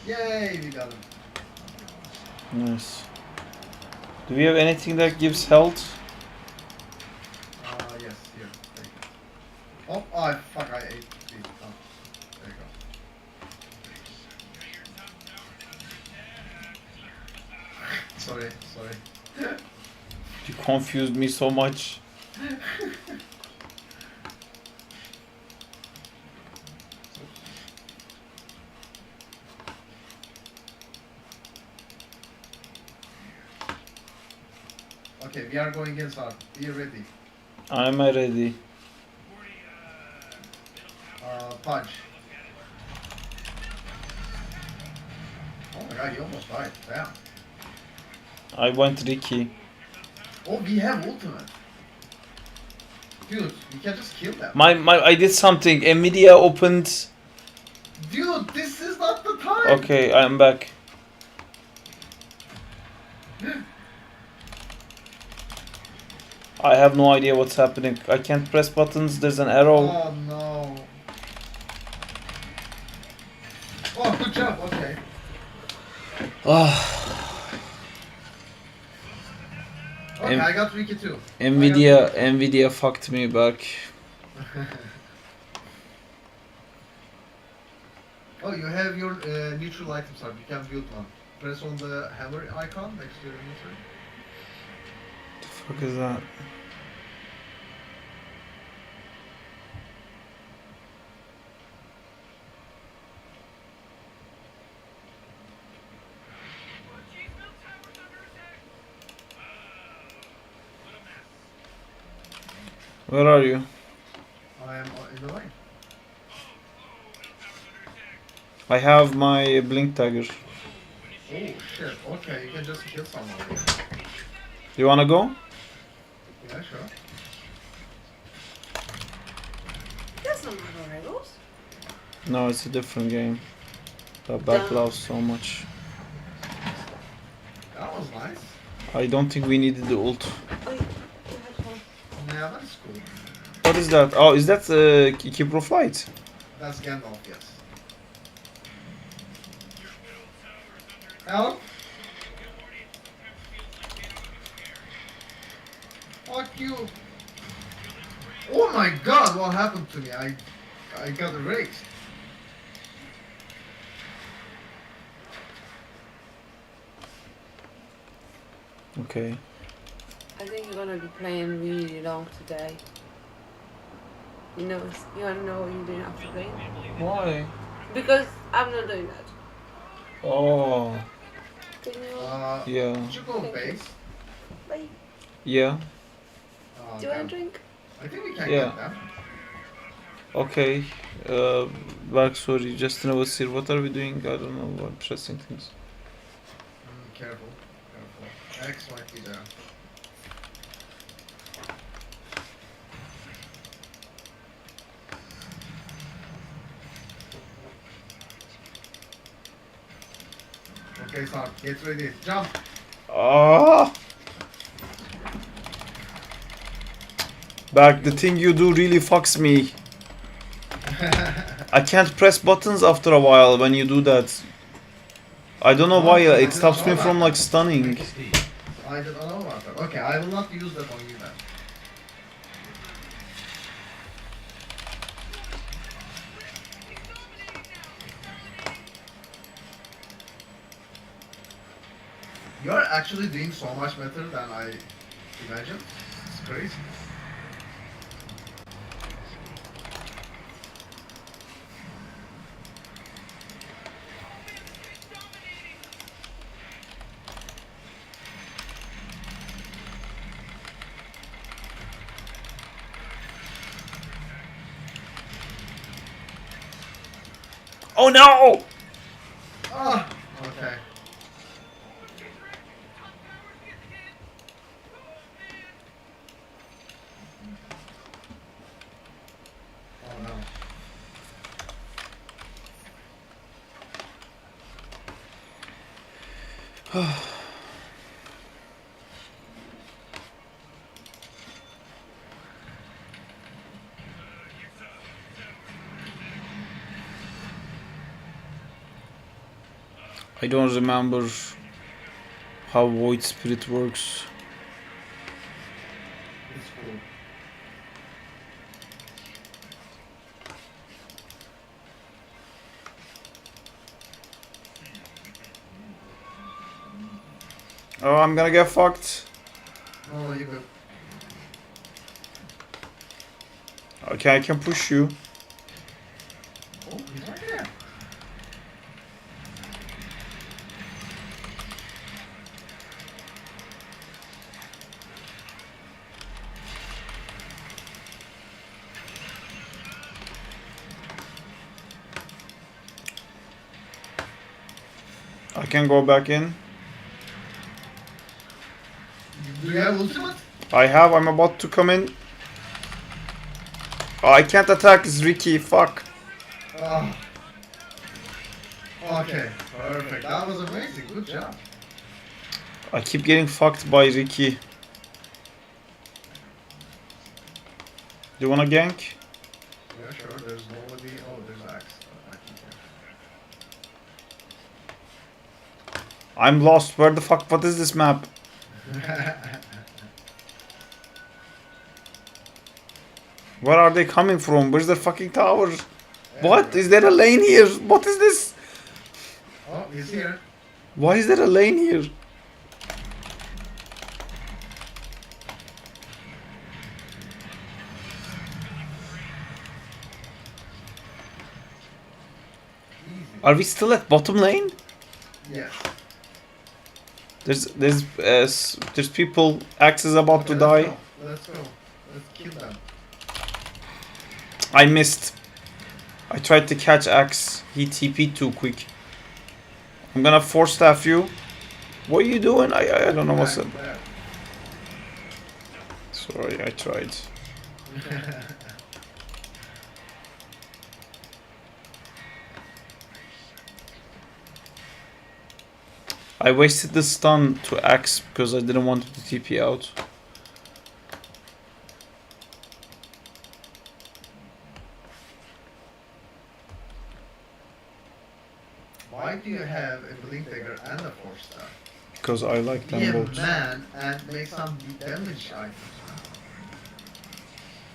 Yay, we got him. Nice. Do we have anything that gives health? Yes, here. Take it. Oh, fuck, I ate these. Oh, there you go. Sorry. You confused me so much. Okay, we are going inside. Be ready. I'm ready. Punch. Oh my god, he almost died. Damn. I went Ricky. Oh, we have ultimate. Dude, we can just kill them. I did something. Nvidia opened. Dude, this is not the time. Okay, I'm back. I have no idea what's happening. I can't press buttons. There's an arrow. Oh no. Oh, good job. Okay. Okay, I got Ricky too. Nvidia fucked me back. Oh, you have your neutral items up. You can build one. Press on the hammer icon next to your inventory. The fuck is that? Where are you? I am in the line. I have my blink dagger. Oh shit, okay, you can just kill someone. You wanna go? Yeah, sure. That's not my rivals. No, it's a different game. That backlogs so much. That was nice. I don't think we needed the ult. Oh, you had one. Yeah, that's cool. What is that? Oh, is that Kipro fight? That's Gandalf, yes. Help! Fuck you! Oh my god, what happened to me? I got erased. Okay. I think you're gonna be playing really long today. You wanna know what you're doing after playing? Why? Because I'm not doing that. Oh. Can you? Yeah. Did you go base? Bye. Yeah. Do you want a drink? I think we can Yeah. get them. Okay. Berk, sorry, just to know what's here. What are we doing? I don't know. I'm pressing things. Careful. X might be there. Okay, Sark, get ready. Jump! Ah! Berk, the thing you do really fucks me. I can't press buttons after a while when you do that. I don't know why, it stops me from like stunning. I don't know about that. Okay, I will not use that on you then. You're actually doing so much better than I imagined. It's crazy. Oh no! Ah, okay. Oh no. I don't remember how Void Spirit works. It's cool. Oh, I'm gonna get fucked. Oh, you good. Okay, I can push you. Oh, he's right there. I can go back in. Do you have ultimate? I have, I'm about to come in. Oh, I can't attack, it's Ricky, fuck. Oh. Okay, perfect. That was amazing. Good job. I keep getting fucked by Ricky. Do you wanna gank? Yeah, sure. There's nobody. Oh, there's Axe. I'm lost, where the fuck, what is this map? Where are they coming from? Where's the fucking tower? What? Is there a lane here? What is this? Oh, he's here. Why is there a lane here? Easy. Are we still at bottom lane? Yes. There's people. Axe is about to die. Let's go. Let's kill them. I missed. I tried to catch Axe. He TP'd too quick. I'm gonna force staff you. What are you doing? I don't know what's up. There. Sorry, I tried. I wasted the stun to Axe because I didn't want to TP out. Why do you have a blink dagger and a force staff? Because I like them Be a both. man and make some damage items.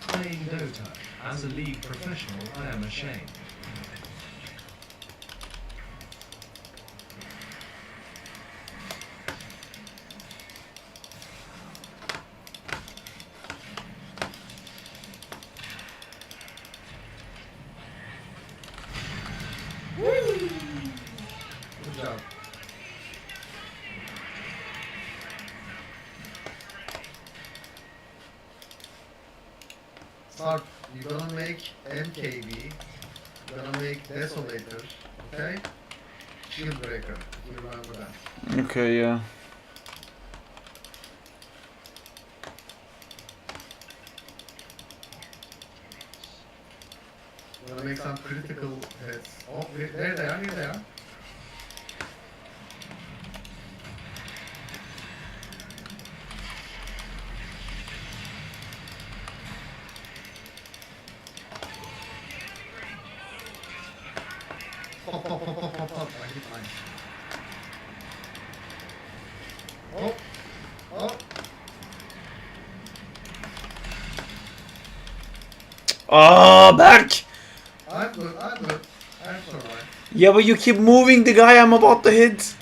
Playing Dota. As a league professional, I am ashamed. Good job. Start. You're gonna make MKB. You're gonna make Desolator. Okay? Shield Breaker. If you remember that. Okay, yeah. You're gonna make some critical hits. Oh, there they are. Here they are. Pop, pop, pop, pop, pop, pop. I hit mine. Oh, oh. Oh, Berk! I'm good, I'm good. I'm sorry. Yeah, but you keep moving the guy I'm about to hit.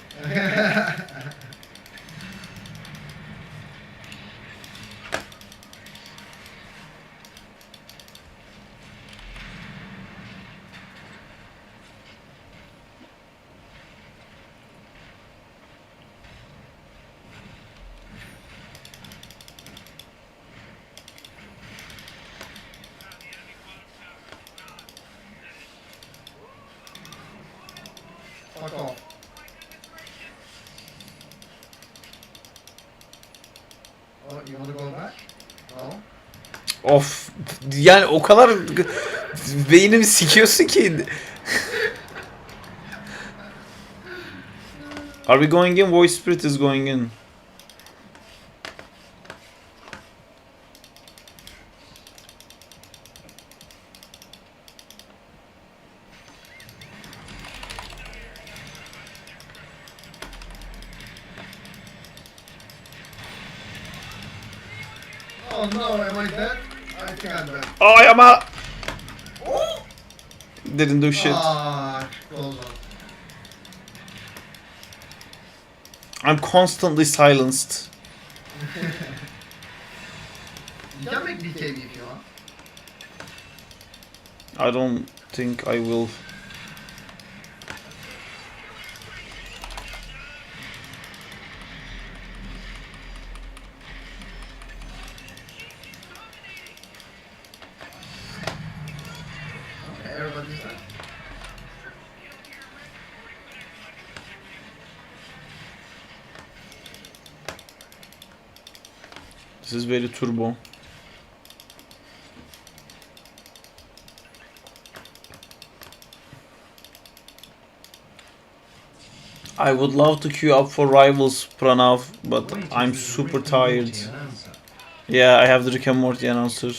Fuck off. Oh, you wanna go back? No? Of, yani o kadar beynimi sikiyorsun ki. Are we going in? Voice Spirit is going in. Oh no, am I dead? I think I'm dead. Oh, I'm out. Didn't do shit. Ah, close one. I'm constantly silenced. You can make BKB if you want. I don't think I will. Okay, everybody's dead. This is very turbo. I would love to queue up for Rivals, Pranav, but Wait I'm until the super Rick and Morty tired. announcer. Yeah, I have the Rick and Morty announcer.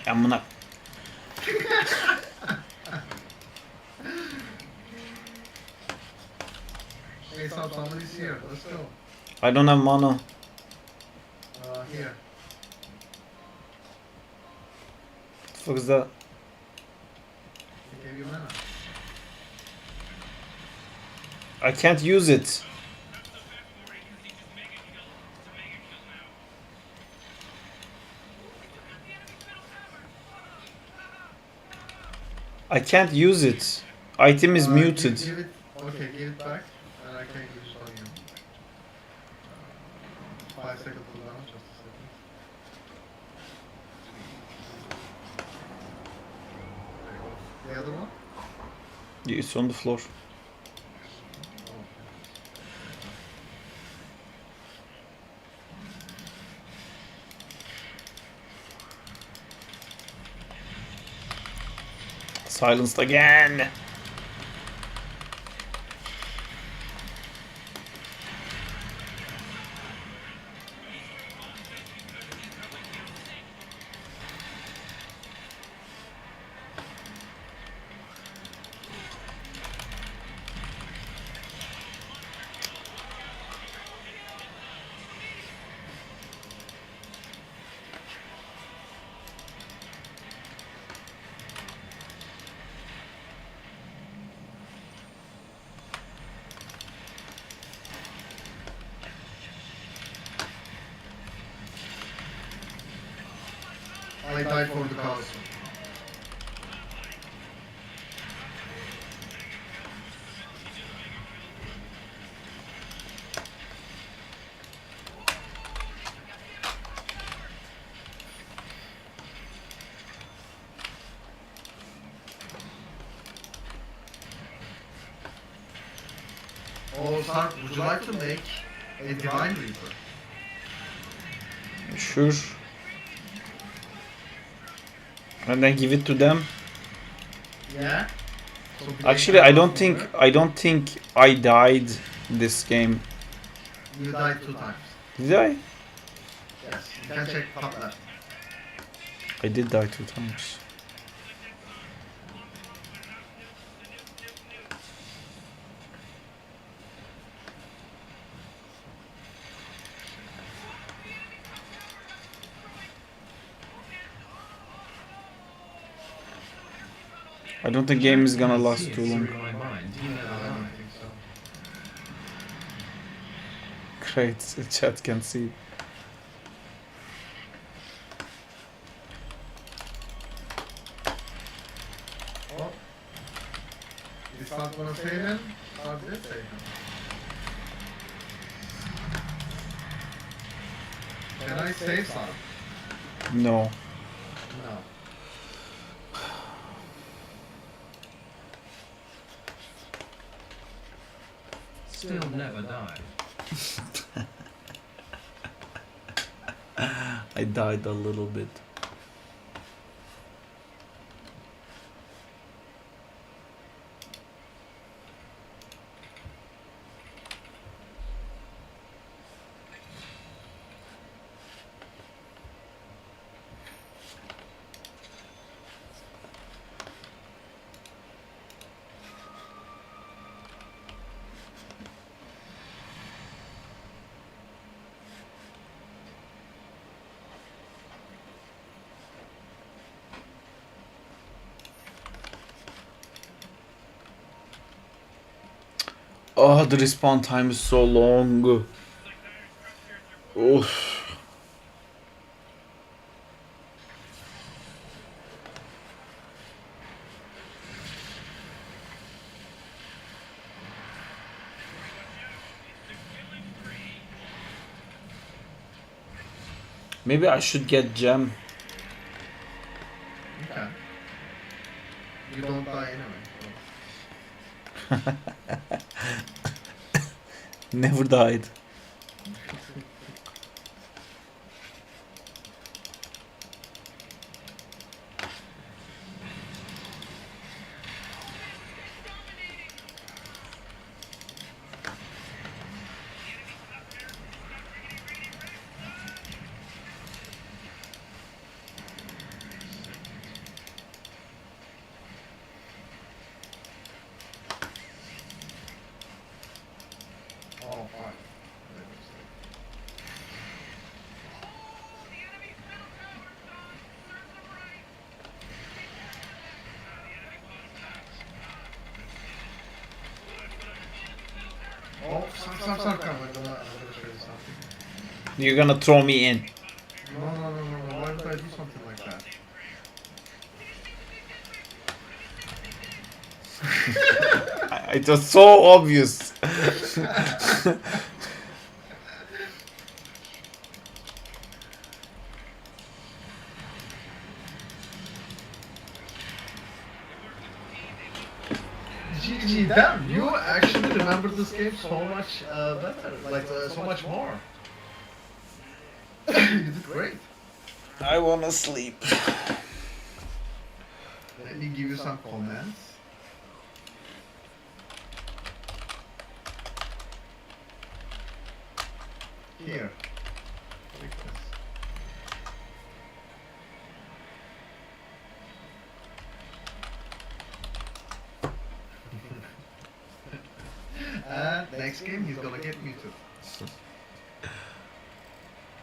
I'm gonna. Hey, so somebody's here. Let's go. I don't have mana. Here. Fuck is that? I gave you mana. I can't use it. I can't use it. Item is muted. Give it, okay, give it back, and I can use it on you. 5 seconds cooldown, just a second. There you go. The other one? Yeah, it's on the floor. Silenced again. I died for the cause. Oh, Sark, would you like to make a Divine Reaper? Sure. And then give it to them. Yeah? So Actually, I don't think I died this game. You died 2 times. Did I? Yes. You can check top left. I did die 2 times. I don't think game is gonna last too long. In my mind, you never I don't die. think so. Great, the chat can see. Oh. It's not gonna say then? Or did it say then? Can I save some? No. No. Still never die. I died a little bit. Oh, the respawn time is so long. Oof. Maybe I should get gem. Okay. You don't die anyway. Never died. Oh, fuck. Oh, stop, come. I'm gonna show you something. You're gonna throw me in. No. Why would I do something like that? It was so obvious. GG, damn, you actually remember this game so much better, like so much more. You did great. I wanna sleep. Let me give you some comments. Here. Take this. And next game he's gonna get me too.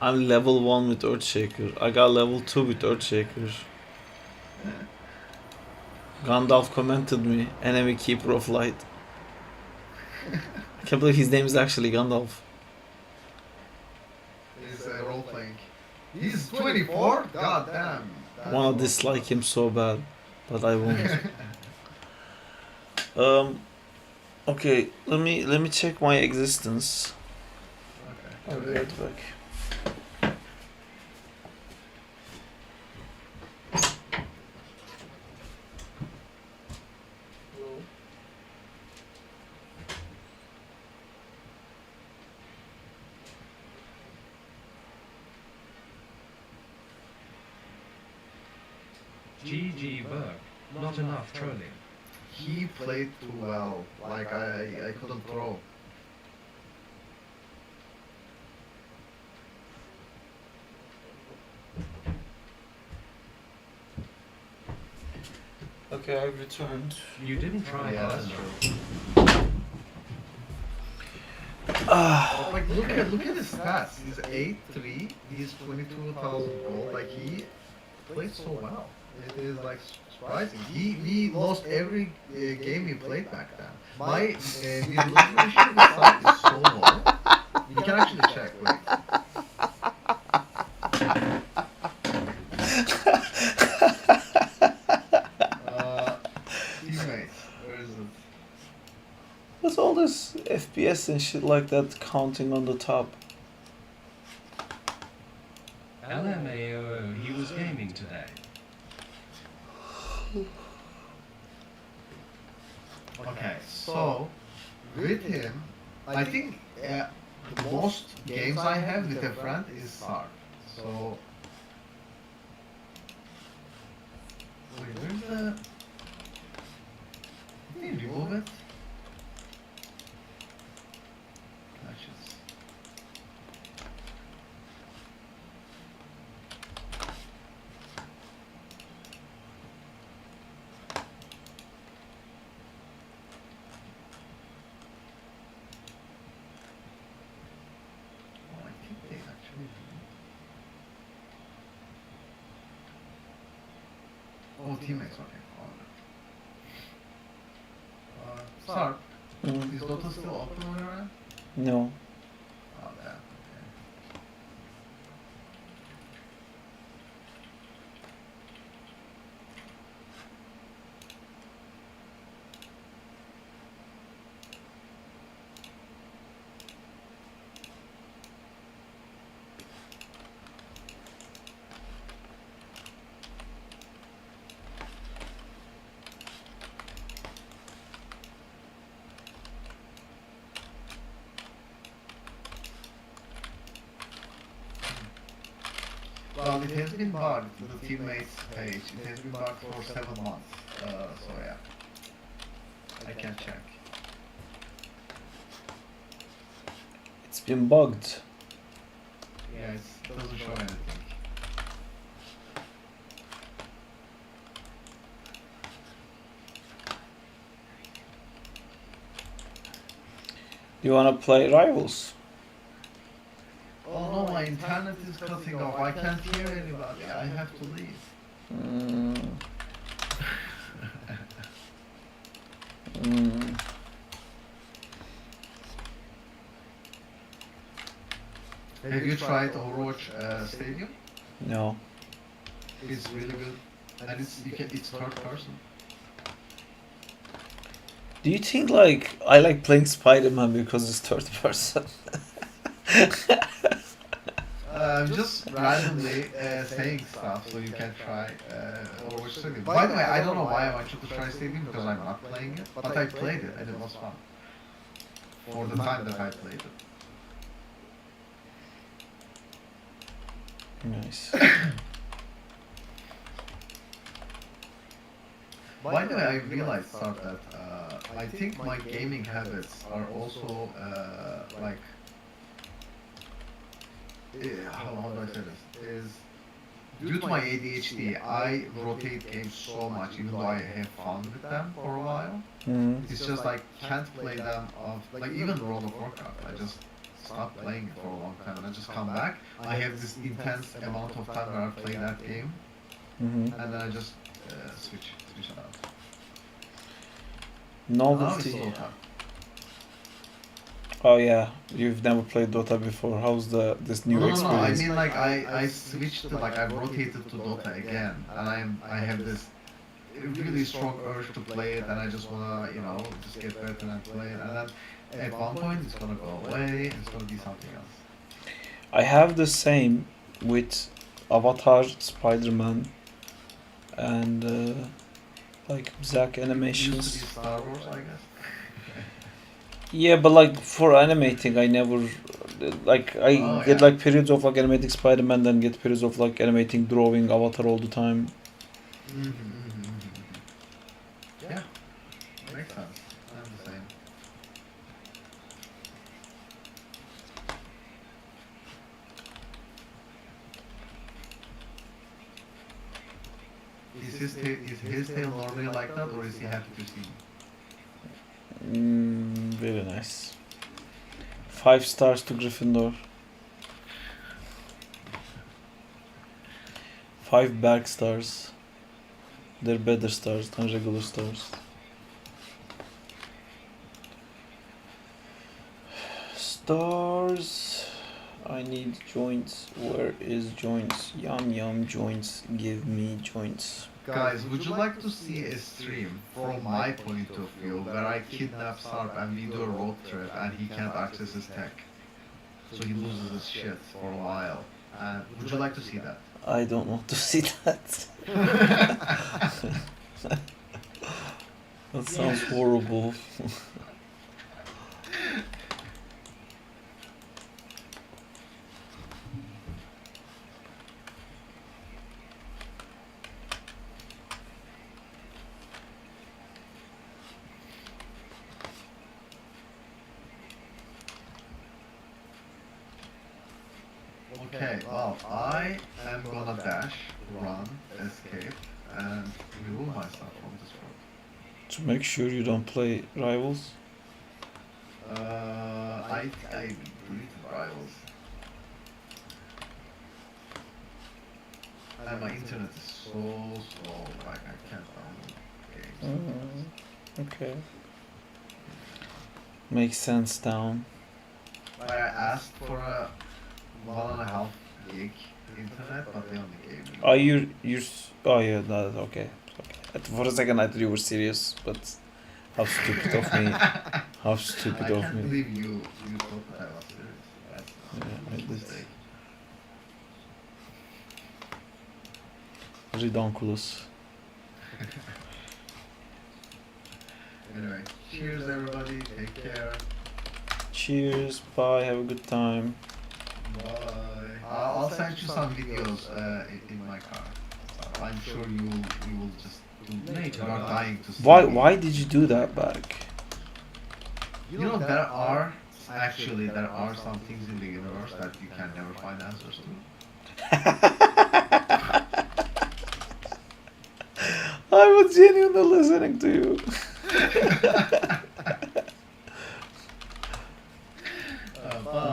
I'm level 1 with Earthshaker. I got level 2 with Earthshaker. Gandalf commented me, enemy keeper of light. I can't believe his name is actually Gandalf. He's role playing. He's 24? God damn. I wanna dislike him so bad, but I won't. Okay, let me check my existence. Okay. I'll be right back. GG Berg. Not enough trolling. He played too well. Like I couldn't throw. Okay, I've returned. You didn't try Yeah, hard that's enough. But like look at his stats. He's 8-3. He's 22,000 gold. Like he played so well. It is like surprising. We lost every game we played back then. My utilization is so low. You can actually check. Wait. Teammates, where is it? What's all this FPS and shit like that counting on the top? LMAO, he was gaming today. Okay, so with him, I think the most games I have with a friend is Sark. So, wait, where's the? Can you remove it? Clashes. Oh, I think they actually do. Oh, teammates, okay. Sark, is Dota still open on your end? No. Oh, yeah, okay. Well, it has been bugged, the teammates page. It has been bugged for 7 months. So yeah. I can check. It's been bugged. Yeah, it doesn't show anything. Do you wanna play Rivals? Oh no, my internet is cutting off. I can't hear anybody. I have to leave. Mm. Mm. Have you tried Overwatch Stadium? No. It's really good, and it's third person. Do you think like I like playing Spider-Man because it's third person? I'm just randomly saying stuff so you can try Overwatch Stadium. By the way, I don't know why I want you to try Stadium because I'm not playing it, but I played it and it was fun. For the time that I played it. Nice. By the way, I realized, Sar, that I think my gaming habits are also like how do I say this? Is due to my ADHD, I rotate games so much, even though I have fun with them for a while. Mm. It's just like can't play them off. Like even World of Warcraft, I just stop playing it for a long time and I just come back. I have this intense amount of time where I play that game, Mm-hmm. and then I just switch it out. Now it's Novelty. Dota. Oh yeah, you've never played Dota before. How's this new No, I experience? mean like I switched to like I rotated to Dota again, and I have this really strong urge to play it, and I just wanna just get better and play it, and then at one point it's gonna go away, and it's gonna be something else. I have the same with Avatar, Spider-Man, and like Zack It used to be animations. Star Wars, I guess. Yeah, but like for animating, I never like I Oh, get yeah. like periods of like animating Spider-Man, then get periods of like animating, drawing Avatar all the time. Yeah, makes sense. I'm the same. Is his tail normally like that, or is he happy to see? Very nice. 5 stars to Gryffindor. 5 Berg stars. They're better stars than regular stars. Stars. I need joints. Where is joints? Yum yum joints. Give me joints. Guys, would you like to see a stream from my point of view where I kidnap Sarp and we do a road trip and he can't access his tech? So he loses his shit for a while. And would you like to see that? I don't want to see that. That sounds horrible. Okay, well, I am gonna dash, run, escape, and remove myself from this world. To make sure you don't play rivals. I deleted rivals. And my internet is so slow, like I can't download games. Okay. Makes sense down. I asked for a 1.5 gig internet, but they only gave me. Oh, oh yeah, that's okay. For a second I thought you were serious, but how stupid of me. How stupid I of can't me. believe you thought that I was serious. That's Yeah, I a did. mistake. Redonkulous. Anyway, cheers everybody, take care. Cheers, bye, have a good time. Bye. I'll send you some videos in my car. I'm sure you will just you are dying to see. Why did you do that back? You know there are some things in the universe that you can never find answers to. I was genuinely listening to you.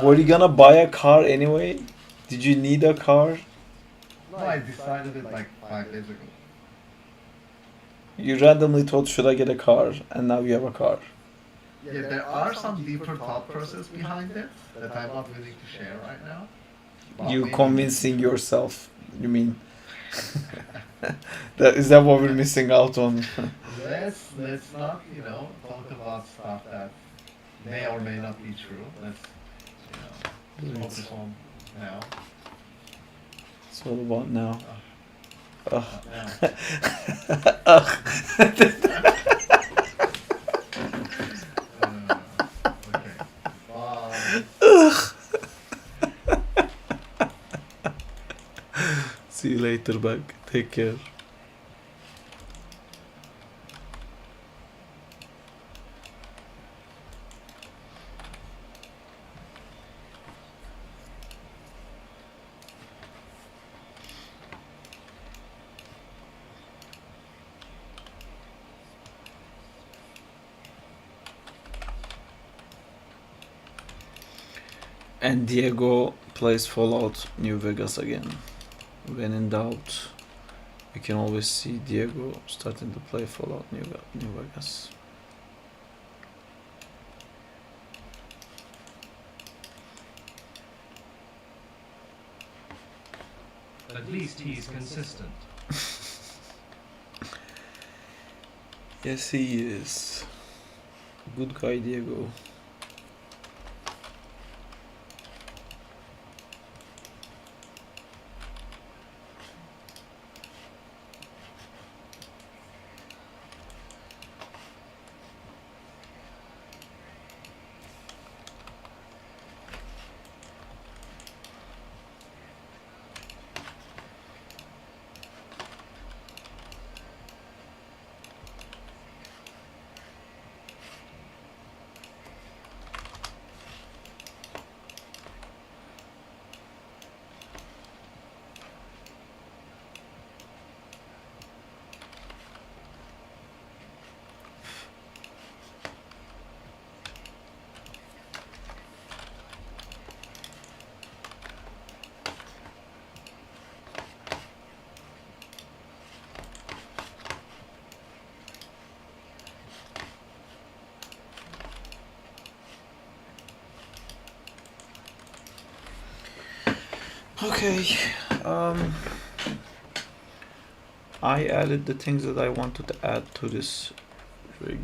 Were you gonna buy a car anyway? Did you need a car? No, I decided it like 5 days ago. You randomly thought, should I get a car? And now you have a car. Yeah, there are some deeper thought process behind it that I'm not willing to share right now. Well, You maybe- convincing yourself, you mean? Is that what we're missing out on? Let's not, you know, talk about stuff that may or may not be true. Let's, you know, focus on now. It's all about now. Ugh. Now. Okay. Bye. See you later, bug. Take care. And Diego plays Fallout New Vegas again. When in doubt, we can always see Diego starting to play Fallout New Vegas. At least he's consistent. Yes, he is. Good guy, Diego. Okay, I added the things that I wanted to add to this rig.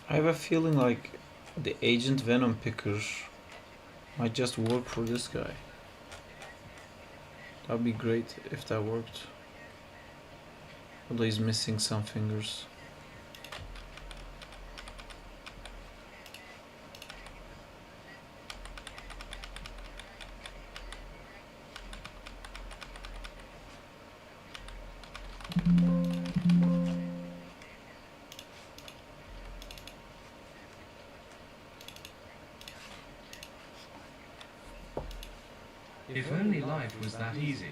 I have a feeling like the Agent Venom picker might just work for this guy. That'd be great if that worked. Although he's missing some fingers. If only life was that easy.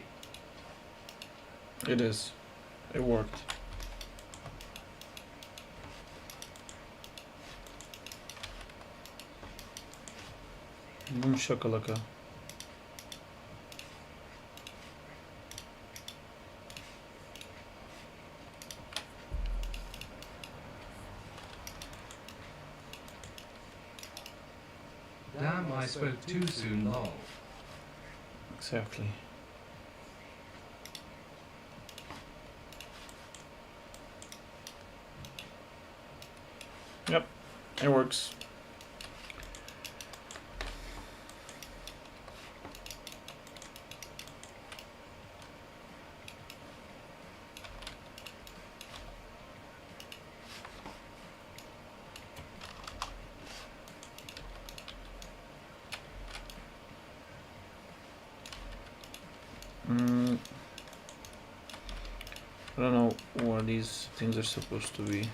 It is. It worked. Boom shakalaka. Damn, I spoke too soon, lol. Exactly. Yep, it works. I don't know what these things are supposed to be.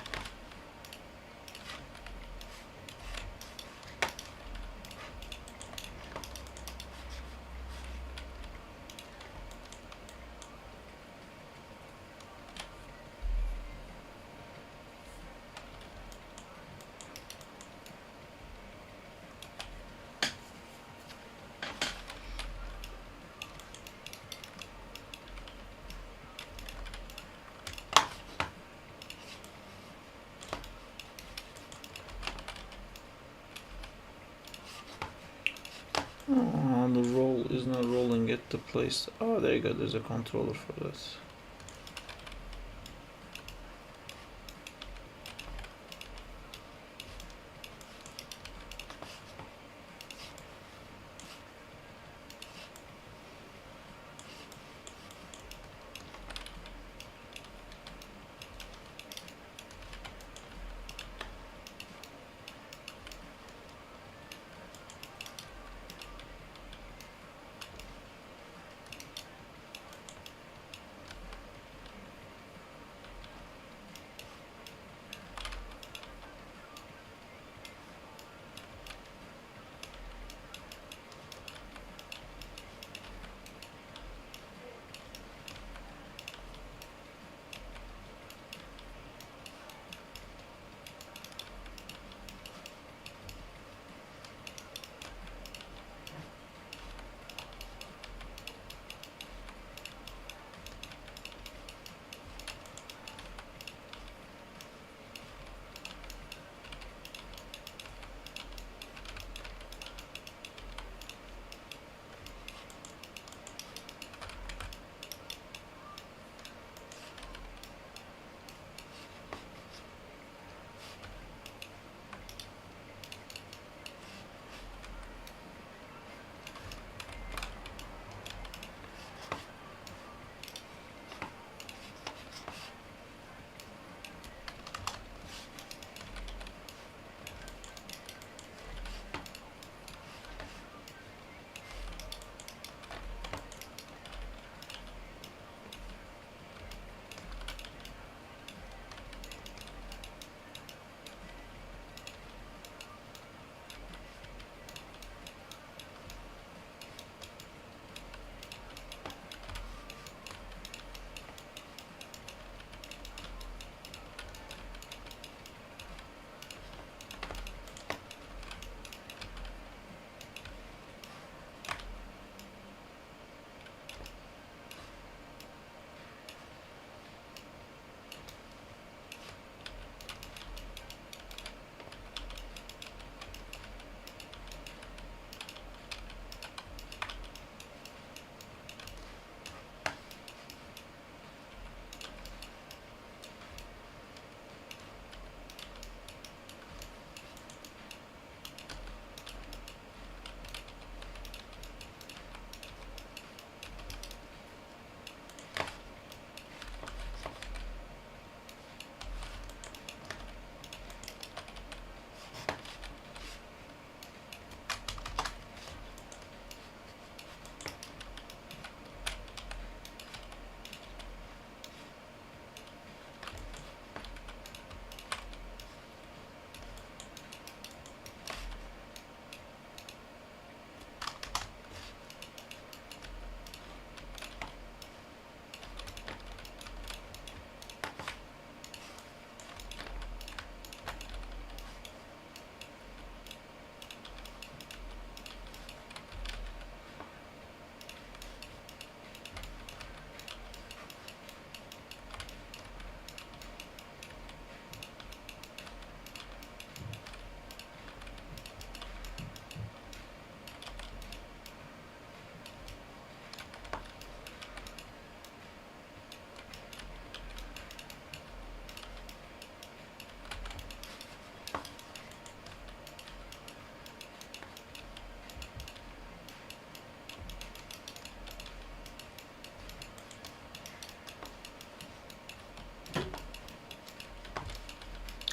Oh, the roll is not rolling at the place. Oh, there you go. There's a controller for this.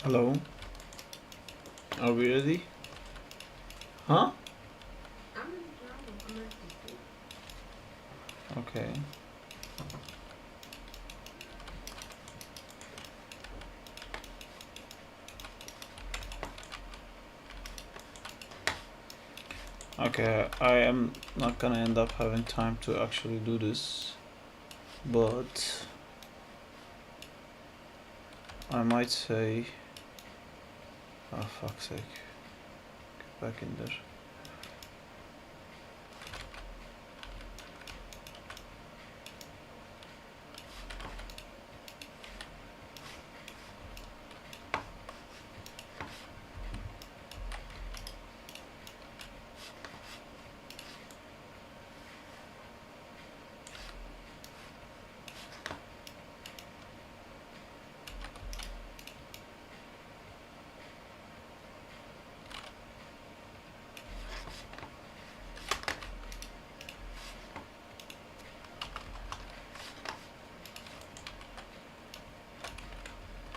Hello? Are we ready? Huh? I'm in trouble. I'm at the school. Okay. Okay, I am not gonna end up having time to actually do this, but I might say, oh fuck's sake, get back in there.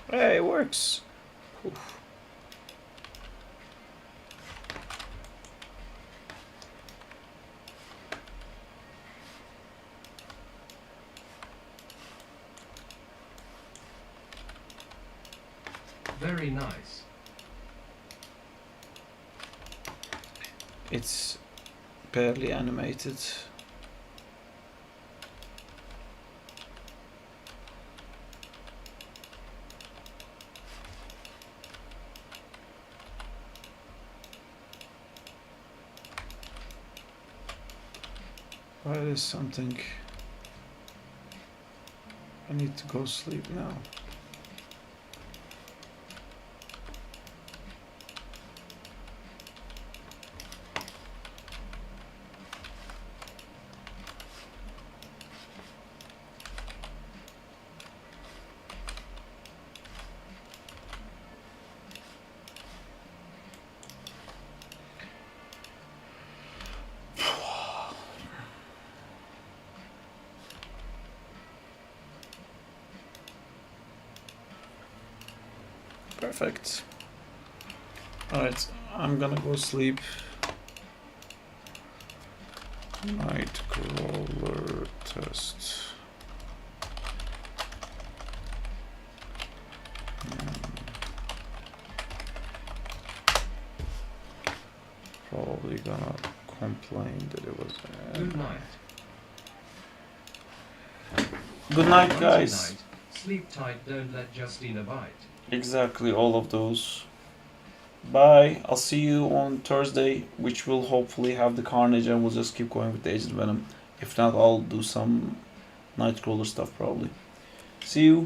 Hey, it works. Oof. Very nice. It's barely animated. Why is something? I need to go sleep now. Perfect. Alright, I'm gonna go sleep. Nightcrawler test. Probably gonna complain that it was. Good night. Good night, Nighty guys. night. Sleep tight, don't let Justina bite. Exactly, all of those. Bye. I'll see you on Thursday, which will hopefully have the Carnage, and we'll just keep going with the Agent Venom. If not, I'll do some Nightcrawler stuff probably. See you.